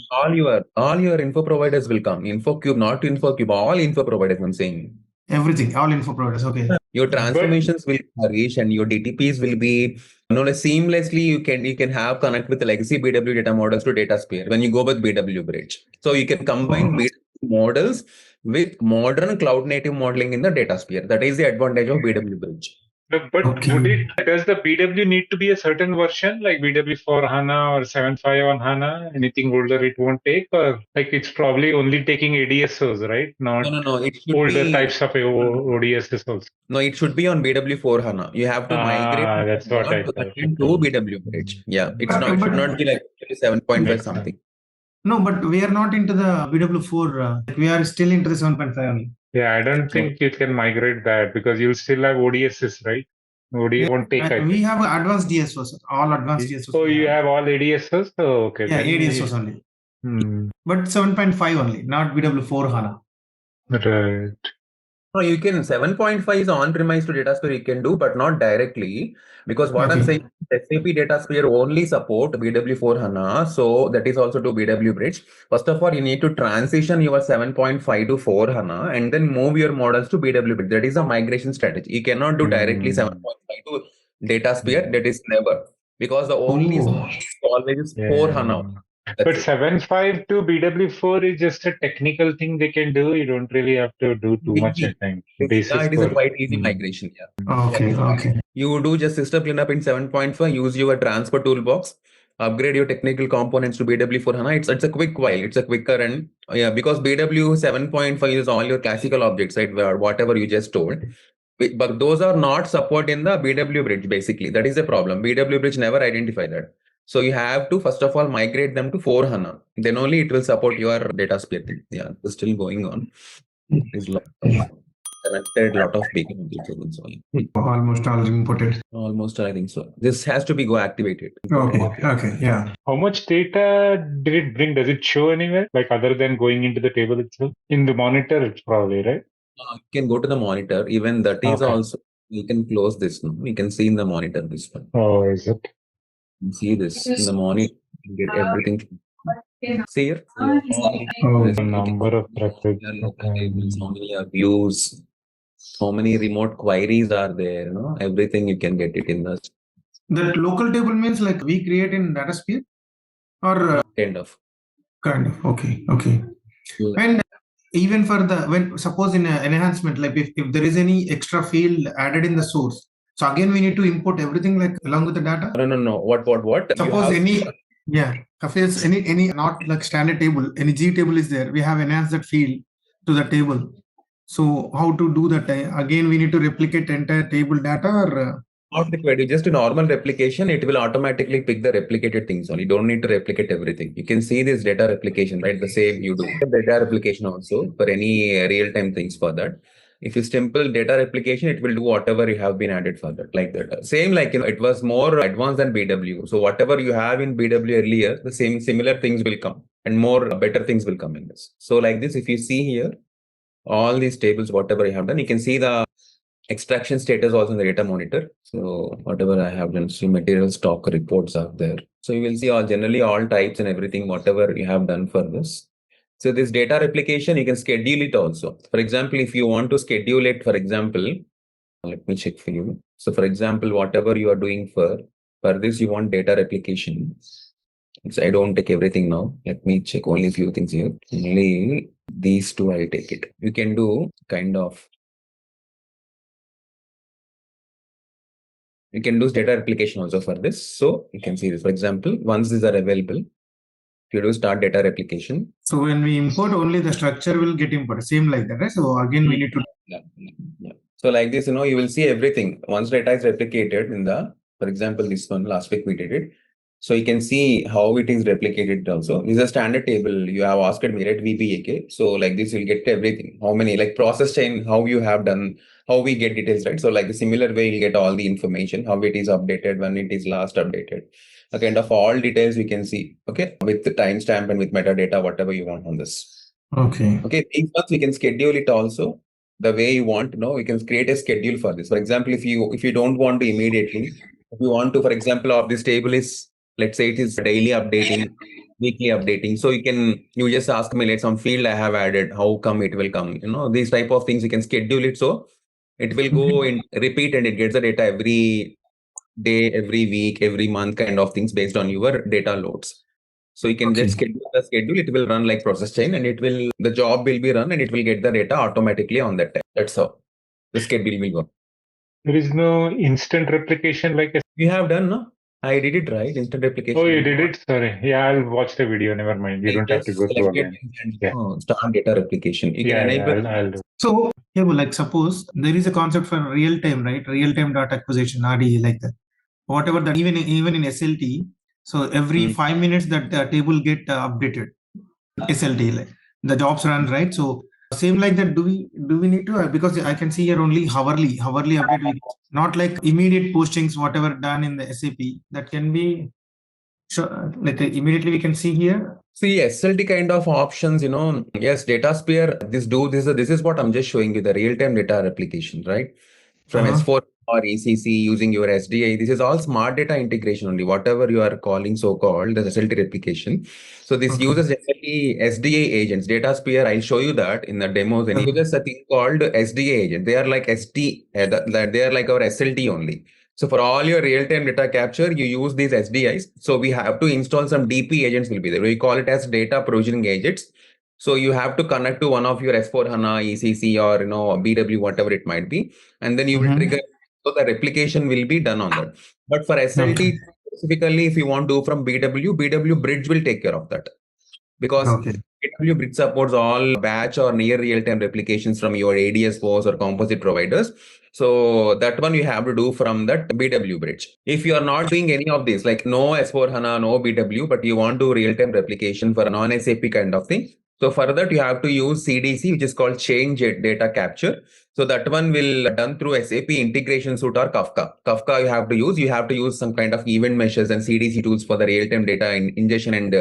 All your info providers will come. InfoCube, not InfoCube, all info providers I'm saying. Everything, all info providers, okay. Your transformations will flourish and your DTPs will be seamlessly you can have connect with the legacy BW data models to DataSphere when you go with BW bridge. So you can combine BW models with modern cloud native modeling in the DataSphere. That is the advantage of BW bridge. But does the BW need to be a certain version like BW for HANA or 7.5 on HANA? Anything older it won't take, or like it's probably only taking ADSOs, right? Not No. It should older be types of ODSs also. No, it should be on BW4 HANA. You have to migrate that's what I thought. to BW bridge. Yeah, it should not be like 7.5 something. No, but we are not into the BW4. We are still into the 7.5 only. Yeah, I don't think you can migrate that because you'll still have ODSs, right? ODS won't take. We have advanced DSOs, all advanced DSOs. So you have all ADSs? So okay. Yeah, ADSOs only. But 7.5 only, not BW4 HANA. Right. No, you can 7.5 is on-premise to DataSphere you can do, but not directly. Because what I'm saying, SAP Datasphere only support BW4 HANA. So that is also to BW bridge. First of all, you need to transition your 7.5 to 4 HANA and then move your models to BW bridge. That is a migration strategy. You cannot do directly 7.5 to DataSphere. That is never. Because the only always is 4 HANA. But 7.5 to BW4 is just a technical thing they can do. You don't really have to do too much at time. It is a quite easy migration. Yeah. Okay. You do just system cleanup in 7.5, use your transfer toolbox, upgrade your technical components to BW4 HANA. It's a quick while. It's a quicker and because BW 7.5 is all your classical objects, right? Whatever you just told. But those are not support in the BW bridge, basically. That is the problem. BW bridge never identify that. So you have to first of all migrate them to 4 HANA. Then only it will support your DataSphere thing. Yeah, it's still going on. There's a lot of big objects. Almost all imported. Almost, I think so. This has to be activated. Okay, yeah. How much data did it bring? Does it show anywhere? Like other than going into the table itself? In the monitor, it's probably, right? You can go to the monitor. Even that is also, you can close this. No? You can see in the monitor this one. Oh, is it? You can see this in the monitor. You get everything. See here? The number of records. How many views, how many remote queries are there? Everything you can get it in the. That local table means like we create in DataSphere? Or kind of. Okay. And even for suppose in an enhancement, like if there is any extra field added in the source, So again, we need to import everything like along with the data. No. What? Suppose any not like standard table, any G table is there. We have enhanced that field to the table. So how to do that? Again, we need to replicate entire table data or. Not required. Just a normal replication, it will automatically pick the replicated things only. You don't need to replicate everything. You can see this data replication, right? The same you do. Data replication also for any real-time things for that. If you simple data replication, it will do whatever you have been added for that, like that. Same like, it was more advanced than BW. So whatever you have in BW earlier, the same similar things will come and more better things will come in this. So like this, if you see here, all these tables, whatever you have done, you can see the extraction status also in the data monitor. So whatever I have done, so material stock reports are there. So you will see generally all types and everything, whatever you have done for this. So this data replication, you can schedule it also. For example, if you want to schedule it, for example, let me check for you. So for example, whatever you are doing for this, you want data replication. So I don't take everything now. Let me check only a few things here. Only these two I'll take it. You can do kind of. You can do data replication also for this. So you can see this. For example, once these are available, if you do start data replication. So when we import, only the structure will get imported. Same like that, right? So again, we need to. Yeah. So like this, you will see everything. Once data is replicated in the, for example, this one, last week we did it. So you can see how it is replicated also. This is a standard table. You have asked me, right? VBAK. So like this, you'll get everything. How many, like process chain, how you have done, how we get details, right? So like a similar way, you'll get all the information, how it is updated, when it is last updated. A kind of all details we can see, okay? With the timestamp and with metadata, whatever you want on this. Okay. Okay, things once we can schedule it also the way you want. We can create a schedule for this. For example, if you don't want to immediately, if you want to, for example, of this table is, let's say it is daily updating, weekly updating. So you just ask me, like some field I have added, how come it will come? These type of things you can schedule it so it will go in repeat and it gets the data every day, every week, every month kind of things based on your data loads. So you can just schedule the schedule, it will run like process chain and the job will be run and it will get the data automatically on that time. That's how the schedule will go. There is no instant replication like a... You have done, no? I did it right, instant replication. Oh, you did it? Sorry. Yeah, I'll watch the video. Never mind. You don't have to go through again. Yeah. Start data replication. You can enable. I'll do. So, yeah, well, like suppose there is a concept for real time, right? Real time data acquisition, RDE, like that. Whatever that, even in SLT. So every 5 minutes that table get updated. SLT, like the jobs run, right? So same like that. Do we need to? Because I can see here only hourly update. Not like immediate postings, whatever done in the SAP. That can be. Sure, like immediately we can see here. See, SLT kind of options, yes, Datasphere, this is what I'm just showing you, the real-time data replication, right? From S4 or ECC using your SDI, this is all smart data integration only, whatever you are calling so-called the SLT replication. So this uses SDA agents, Datasphere, I'll show you that in the demos. And it uses a thing called SDA agent. They are like they are like our SLT only. So for all your real-time data capture, you use these SDIs. So we have to install some DP agents will be there. We call it as data provisioning agents. So you have to connect to one of your S4HANA, ECC or BW, whatever it might be. And then you will trigger, so the replication will be done on that. But for SLT, specifically, if you want to do from BW Bridge will take care of that. Because BW Bridge supports all batch or near real-time replications from your ADSOs or composite providers. So that one you have to do from that BW Bridge. If you are not doing any of this, like no S4HANA, no BW, but you want to do real-time replication for a non-SAP kind of thing. So for that, you have to use CDC, which is called Change Data Capture. So that one will done through SAP Integration Suite or Kafka. Kafka you have to use some kind of event measures and CDC tools for the real-time data ingestion and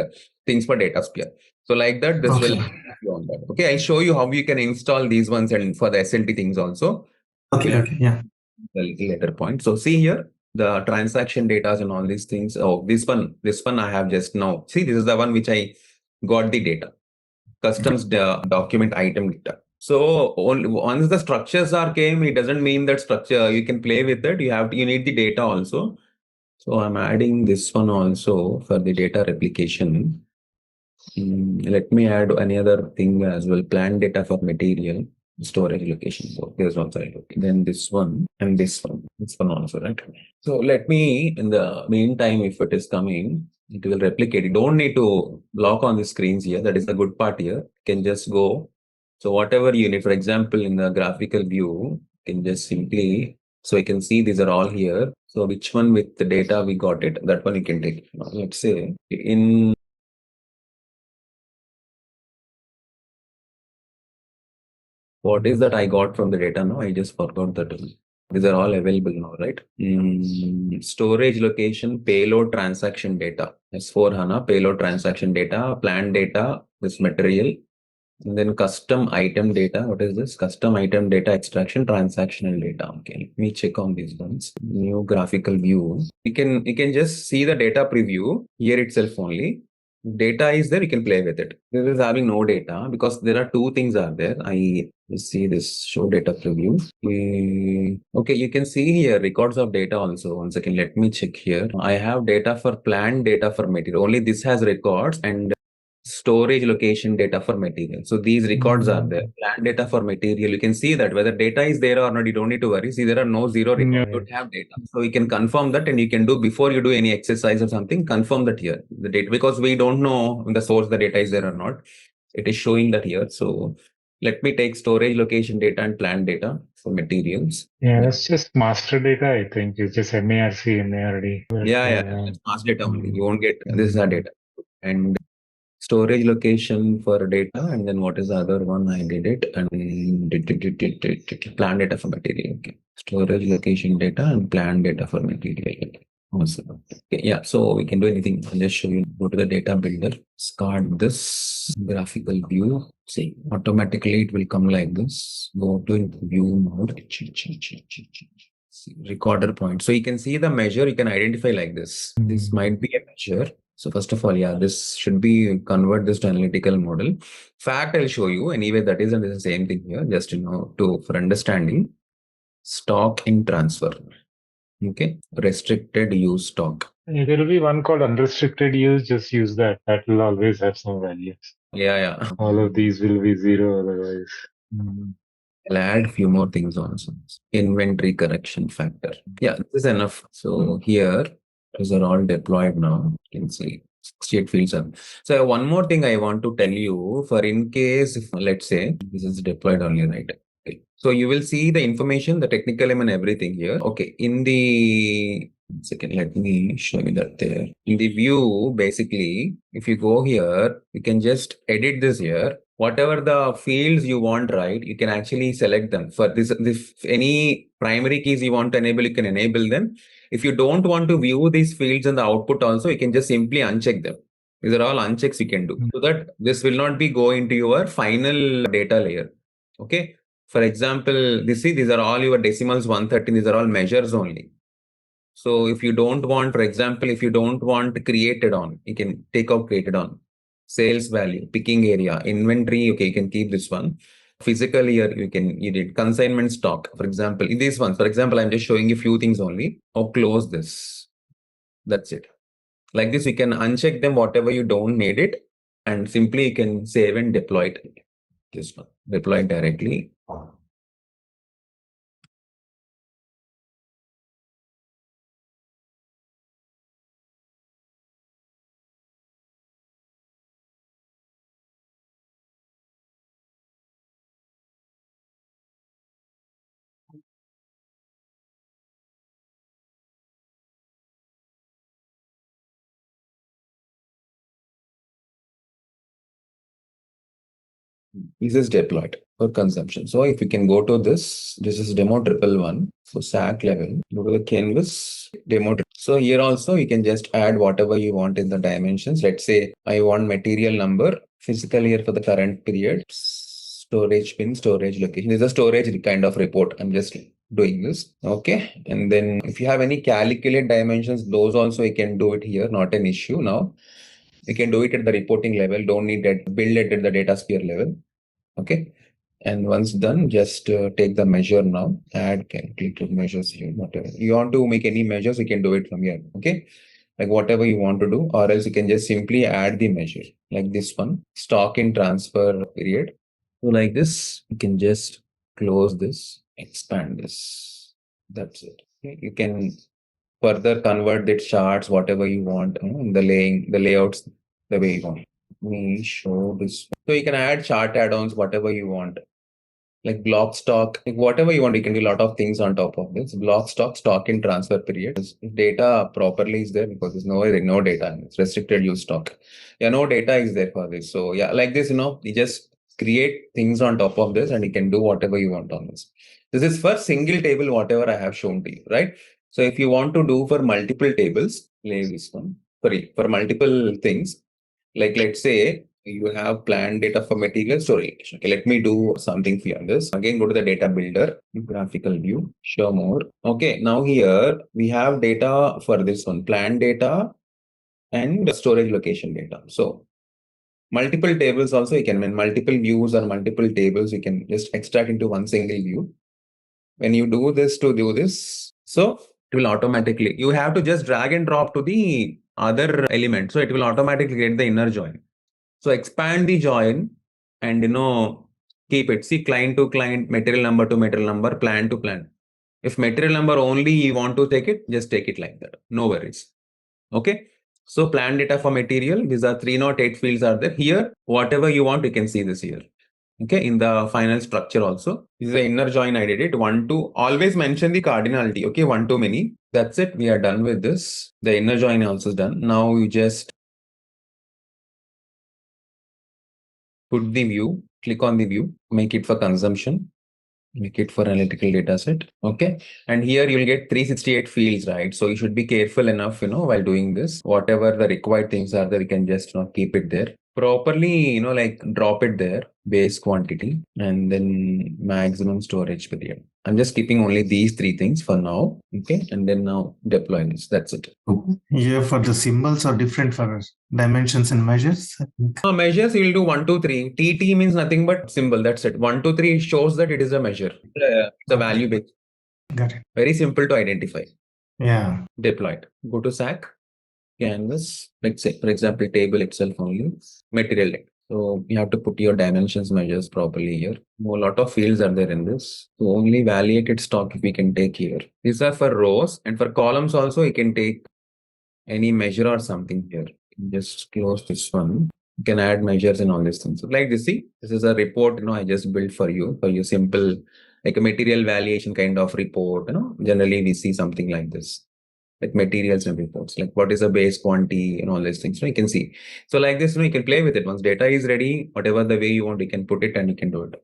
things for Datasphere. So like that, this will be on that. Okay, I'll show you how you can install these ones and for the SLT things also. Okay, yeah. A little later point. So see here, the transaction data and all these things. Oh, this one I have just now. See, this is the one which I got the data. Customs document item data. So once the structures came, it doesn't mean that structure you can play with it. You need the data also. So I'm adding this one also for the data replication. Let me add any other thing as well. Plan data for material. storage location. So there's one side. Okay. Then this one and this one also, right? So let me, in the meantime, if it is coming, it will replicate. You don't need to lock on the screens here. That is the good part here. You can just go. So whatever you need, for example, in the graphical view, you can just simply, so you can see these are all here. So which one with the data we got it, that one you can take. Now, let's say in what is that I got from the data now? I just forgot that. These are all available now, right? Storage location, payload transaction data. S4 HANA, payload transaction data, planned data, this material. And then custom item data. What is this? Custom item data extraction, transactional data. Okay, let me check on these ones. New graphical view. You can just see the data preview here itself only. Data is there, you can play with it. This is having no data because there are two things are there. I see this show data preview. Okay, you can see here records of data also. 1 second, let me check here. I have data for planned data for material. Only this has records and storage location data for material. So these records are there. Planned data for material. You can see that whether data is there or not, you don't need to worry. See, there are no zero records. You don't have data. So you can confirm that and you can do before you do any exercise or something, confirm that here. The data, because we don't know in the source the data is there or not. It is showing that here. So let me take storage location data and planned data for materials. Yeah, that's just master data, I think. It's just MARC, MARD. Yeah. It's master data only. You won't get this is our data. And storage location for data, and then what is the other one? I did it and plan data for material. Okay. Storage location data and plan data for material. Awesome. Okay, yeah, so we can do anything. I'll just show you. Go to the data builder, start this graphical view. See, automatically it will come like this. Go to view mode. See, recorder point. So you can see the measure. You can identify like this. This might be a measure. So first of all, yeah, this should be convert this to analytical model. Fact, I'll show you. Anyway, that is the same thing here. Just for understanding. Stock in transfer. Okay, restricted use stock. There will be one called unrestricted use. Just use that. That will always have some values. Yeah. All of these will be zero otherwise. I'll add a few more things also. Inventory correction factor. Yeah, this is enough. So here, these are all deployed now. You can see 68 fields are. So one more thing I want to tell you, for in case, if, let's say, this is deployed only, right? Okay. So you will see the information, the technical and everything here. Okay, in the second, let me show you that there. In the view, basically, if you go here, you can just edit this here. Whatever the fields you want, right, you can actually select them. For this any primary keys you want to enable, you can enable them. If you don't want to view these fields in the output also, you can just simply uncheck them. These are all unchecks you can do. So that this will not be go into your final data layer. Okay. For example, these are all your decimals 113. These are all measures only. So if you don't want, for example, if you don't want created on, you can take out created on. Sales value, picking area, inventory, okay, you can keep this one. Physical here, you did consignment stock, for example, in these ones, for example, I'm just showing you a few things only, or close this. That's it. Like this, you can uncheck them, whatever you don't need it, and simply you can save and deploy it. This one, deploy it directly. This is deployed for consumption. So if you can go to this is demo 111. So SAC level, go to the canvas demo. So here also you can just add whatever you want in the dimensions. Let's say I want material number, physical year for the current period, storage bin, storage location. This is a storage kind of report. I'm just doing this. Okay. And then if you have any calculate dimensions, those also you can do it here. Not an issue now. You can do it at the reporting level. Don't need that. Build it at the Datasphere level. Okay. And once done, just take the measure now. Add calculated measures here. Whatever you want to make any measures, you can do it from here. Okay. Like whatever you want to do, or else you can just simply add the measure like this one, stock in transfer period. So like this, you can just close this, expand this. That's it. Okay. You can further convert the charts, whatever you want, the layouts, the way you want. Let me show this. So you can add chart add-ons, whatever you want. Like block stock, like whatever you want, you can do a lot of things on top of this. Block stock in transfer period. If data properly is there, because there's no data, it's restricted use stock. Yeah, no data is there for this. So yeah, like this, you just create things on top of this and you can do whatever you want on this. This is for single table, whatever I have shown to you, right? So if you want to do for multiple tables, play this one. Sorry, for multiple things, like let's say you have planned data for material storage. Okay, let me do something for you on this. Again, go to the data builder, graphical view, show more. Okay, now here we have data for this one, planned data and storage location data. So multiple tables also, you can when multiple views or multiple tables, you can just extract into one single view. When you do this to do this, so it will automatically, you have to just drag and drop to the other element. So it will automatically get the inner join. So expand the join and keep it. See, client to client, material number to material number, plan to plan. If material number only you want to take it, just take it like that. No worries. Okay. So plan data for material. These are 308 fields are there. Here, whatever you want, you can see this here. Okay, in the final structure also. This is the inner join I did it. 1, 2. Always mention the cardinality. Okay, 1 too many. That's it. We are done with this. The inner join also is done. Now you just put the view, click on the view, make it for consumption, make it for analytical data set. Okay. And here you'll get 368 fields, right? So you should be careful enough, while doing this, whatever the required things are there, you can just keep it there. Properly, like drop it there, base quantity, and then maximum storage period. I'm just keeping only these 3 things for now. Okay. And then now deploy this. That's it. Yeah, for the symbols are different for dimensions and measures. No, measures you will do 1, 2, 3. TT means nothing but symbol. That's it. 1, 2, 3 shows that it is a measure. It's a value based. Got it. Very simple to identify. Yeah. Deployed. Go to SAC, canvas, let's say, for example, table itself only, material data. So you have to put your dimensions measures properly here. A lot of fields are there in this. So only validated stock we can take here. These are for rows, and for columns also you can take any measure or something here. Just close this one. You can add measures and all these things. So like this, see, this is a report, I just built for you simple, like a material valuation kind of report, generally we see something like this, like materials and reports, like what is the base quantity and all these things. So you can see. So like this, you can play with it. Once data is ready, whatever the way you want, you can put it and you can do it.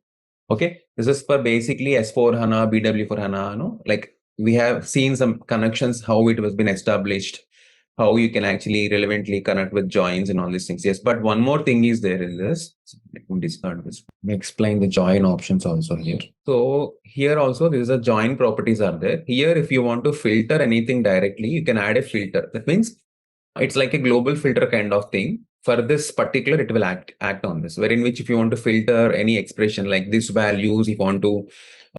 Okay. This is for basically S4 HANA, BW for HANA, like we have seen some connections, how it was been established, how you can actually relevantly connect with joins and all these things. Yes, but one more thing is there in this. Let me discard this. Let me explain the join options also here. So here also there is a join properties are there. Here, if you want to filter anything directly, you can add a filter. That means it's like a global filter kind of thing. For this particular, it will act on this, wherein which if you want to filter any expression like this values, if you want to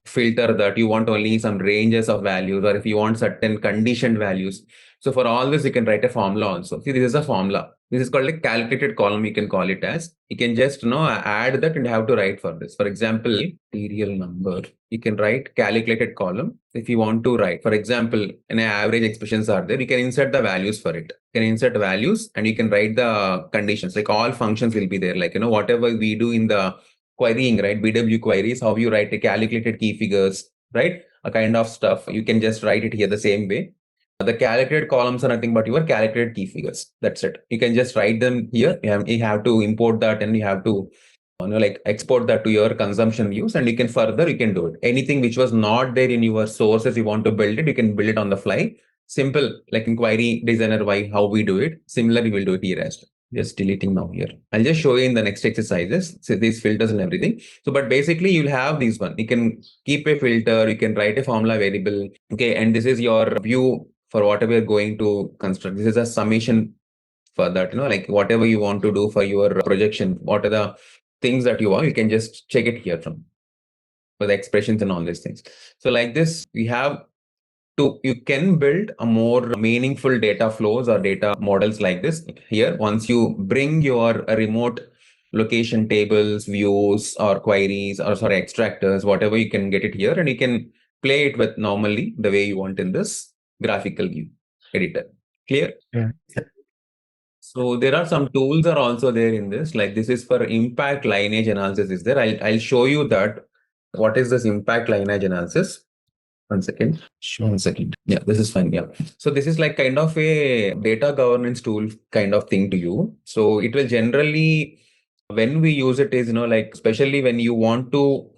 filter that, you want only some ranges of values, or if you want certain conditioned values. So for all this, you can write a formula also. See, this is a formula. This is called a calculated column. You can call it as. You can just add that and have to write for this. For example, material number. You can write calculated column. If you want to write, for example, an average expressions are there. You can insert the values for it. You can insert values and you can write the conditions. Like all functions will be there. Like whatever we do in the querying, right? BW queries, how you write a calculated key figures, right? A kind of stuff. You can just write it here the same way. The calculated columns are nothing but your calculated key figures. That's it. You can just write them here. You have to import that and you have to export that to your consumption views, and you can do it. Anything which was not there in your sources, you want to build it, you can build it on the fly. Simple, like in query designer, how we do it. Similarly, we'll do it here as well. Just deleting now here. I'll just show you in the next exercises, so these filters and everything. So, but basically you'll have these one. You can keep a filter, you can write a formula variable. Okay. And this is your view for whatever you're going to construct. This is a summation for that, like whatever you want to do for your projection, what are the things that you want, you can just check it here from for the expressions and all these things. So like this, you can build a more meaningful data flows or data models like this here. Once you bring your remote location tables, views, or queries, or sorry, extractors, whatever, you can get it here, and you can play it with normally the way you want in this graphical view editor. Clear? Yeah. So there are some tools are also there in this, like this is for impact lineage analysis is there. I'll show you that. What is this impact lineage analysis? One second. One second. Yeah, this is fine. Yeah. So this is like kind of a data governance tool kind of thing to you. So it will generally, when we use it is, like especially when you want to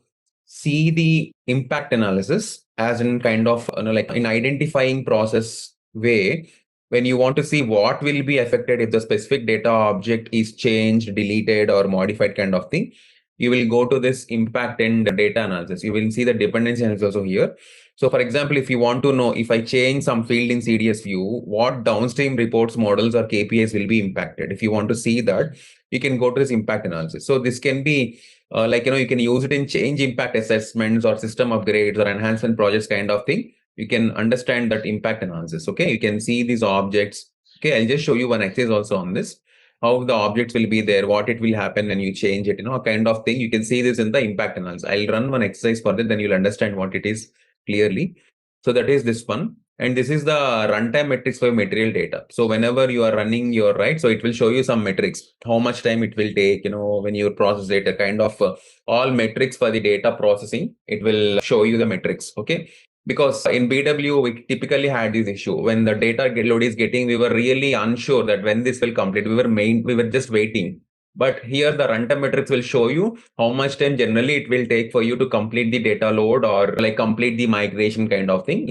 see the impact analysis as in kind of, like in identifying process way, when you want to see what will be affected if the specific data object is changed, deleted, or modified kind of thing, you will go to this impact and data analysis. You will see the dependency analysis also here. So for example, if you want to know if I change some field in CDS view, what downstream reports, models, or KPIs will be impacted. If you want to see that, you can go to this impact analysis. So this can be you can use it in change impact assessments or system upgrades or enhancement projects kind of thing. You can understand that impact analysis. Okay, you can see these objects. Okay, I'll just show you one exercise also on this. How the objects will be there, what it will happen when you change it, kind of thing. You can see this in the impact analysis. I'll run one exercise for that, then you'll understand what it is clearly. So that is this one. And this is the runtime metrics for material data. So whenever you are running your right, so it will show you some metrics, how much time it will take, when you process data, kind of all metrics for the data processing, it will show you the metrics. Okay. Because in BW, we typically had this issue when the data load is getting, we were really unsure that when this will complete. We were just waiting. But here the runtime metrics will show you how much time generally it will take for you to complete the data load or like complete the migration kind of thing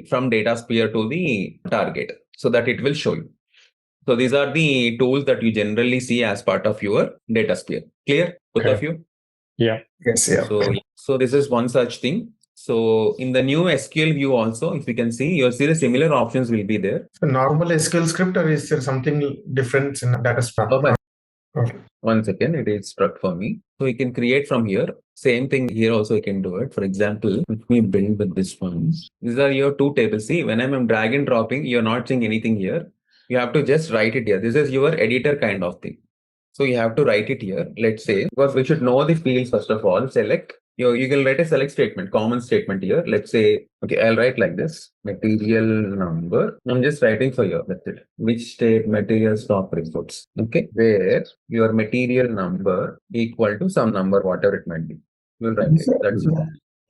from Datasphere to the target, so that it will show you. So these are the tools that you generally see as part of your Datasphere. Clear, both of you? Yeah. Yes, yeah. So this is one such thing. So in the new SQL view also, if you can see, you'll see the similar options will be there. So normal SQL script, or is there something different in Datasphere? Okay. One second, it is struck for me. So you can create from here. Same thing here also you can do it. For example, let me build with this one. These are your two tables. See, when I'm drag and dropping, you're not seeing anything here. You have to just write it here. This is your editor kind of thing. So you have to write it here. Let's say, because we should know the fields first of all. Select. You can write a select statement, common statement here. Let's say, okay, I'll write like this. Material number. I'm just writing for you. That's it. Which state material stock reports. Okay. Where your material number equal to some number, whatever it might be. You'll write it. That's it.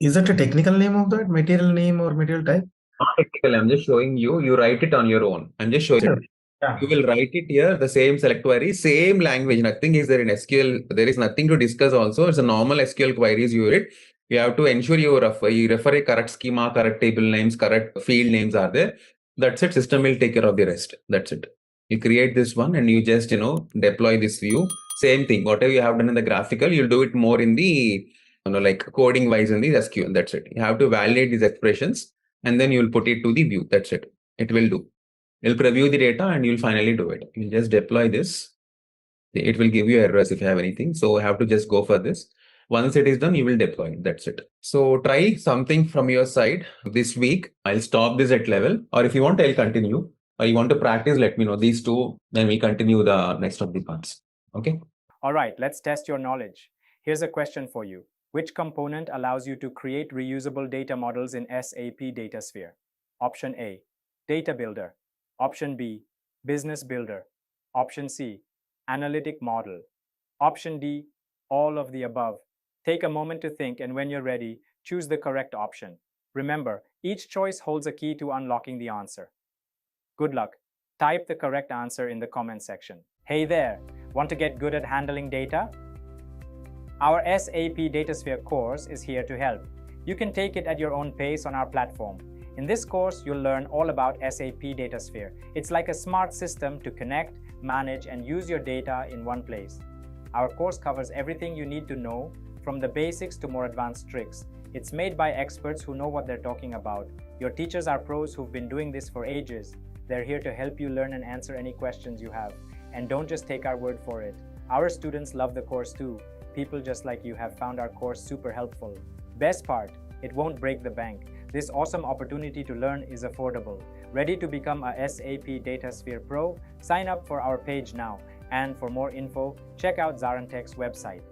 Is that a technical name of that? Material name or material type? Not technical. I'm just showing you. You write it on your own. I'm just showing you. Yeah. You will write it here, the same select query, same language. Nothing is there in SQL. There is nothing to discuss also. It's a normal SQL queries you read. You have to ensure you refer a correct schema, correct table names, correct field names are there. That's it. System will take care of the rest. That's it. You create this one and you just, deploy this view. Same thing. Whatever you have done in the graphical, you'll do it more in the, like coding wise in the SQL. That's it. You have to validate these expressions and then you'll put it to the view. That's it. It will do. You'll preview the data and you'll finally do it. You just deploy this. It will give you errors if you have anything. So you have to just go for this. Once it is done, you will deploy it. That's it. So try something from your side this week. I'll stop this at level. Or if you want, I'll continue. Or you want to practice, let me know these two. Then we'll continue the next of the parts. Okay. All right, let's test your knowledge. Here's a question for you. Which component allows you to create reusable data models in SAP Datasphere? Option A, Data Builder. Option B, Business Builder. Option C, Analytic Model. Option D, all of the above. Take a moment to think, and when you're ready, choose the correct option. Remember, each choice holds a key to unlocking the answer. Good luck. Type the correct answer in the comment section. Hey there, want to get good at handling data? Our SAP Datasphere course is here to help. You can take it at your own pace on our platform. In this course, you'll learn all about SAP Datasphere. It's like a smart system to connect, manage, and use your data in one place. Our course covers everything you need to know, from the basics to more advanced tricks. It's made by experts who know what they're talking about. Your teachers are pros who've been doing this for ages. They're here to help you learn and answer any questions you have. And don't just take our word for it. Our students love the course too. People just like you have found our course super helpful. Best part, it won't break the bank. This awesome opportunity to learn is affordable. Ready to become a SAP Datasphere Pro? Sign up for our page now. And for more info, check out ZaranTech's website.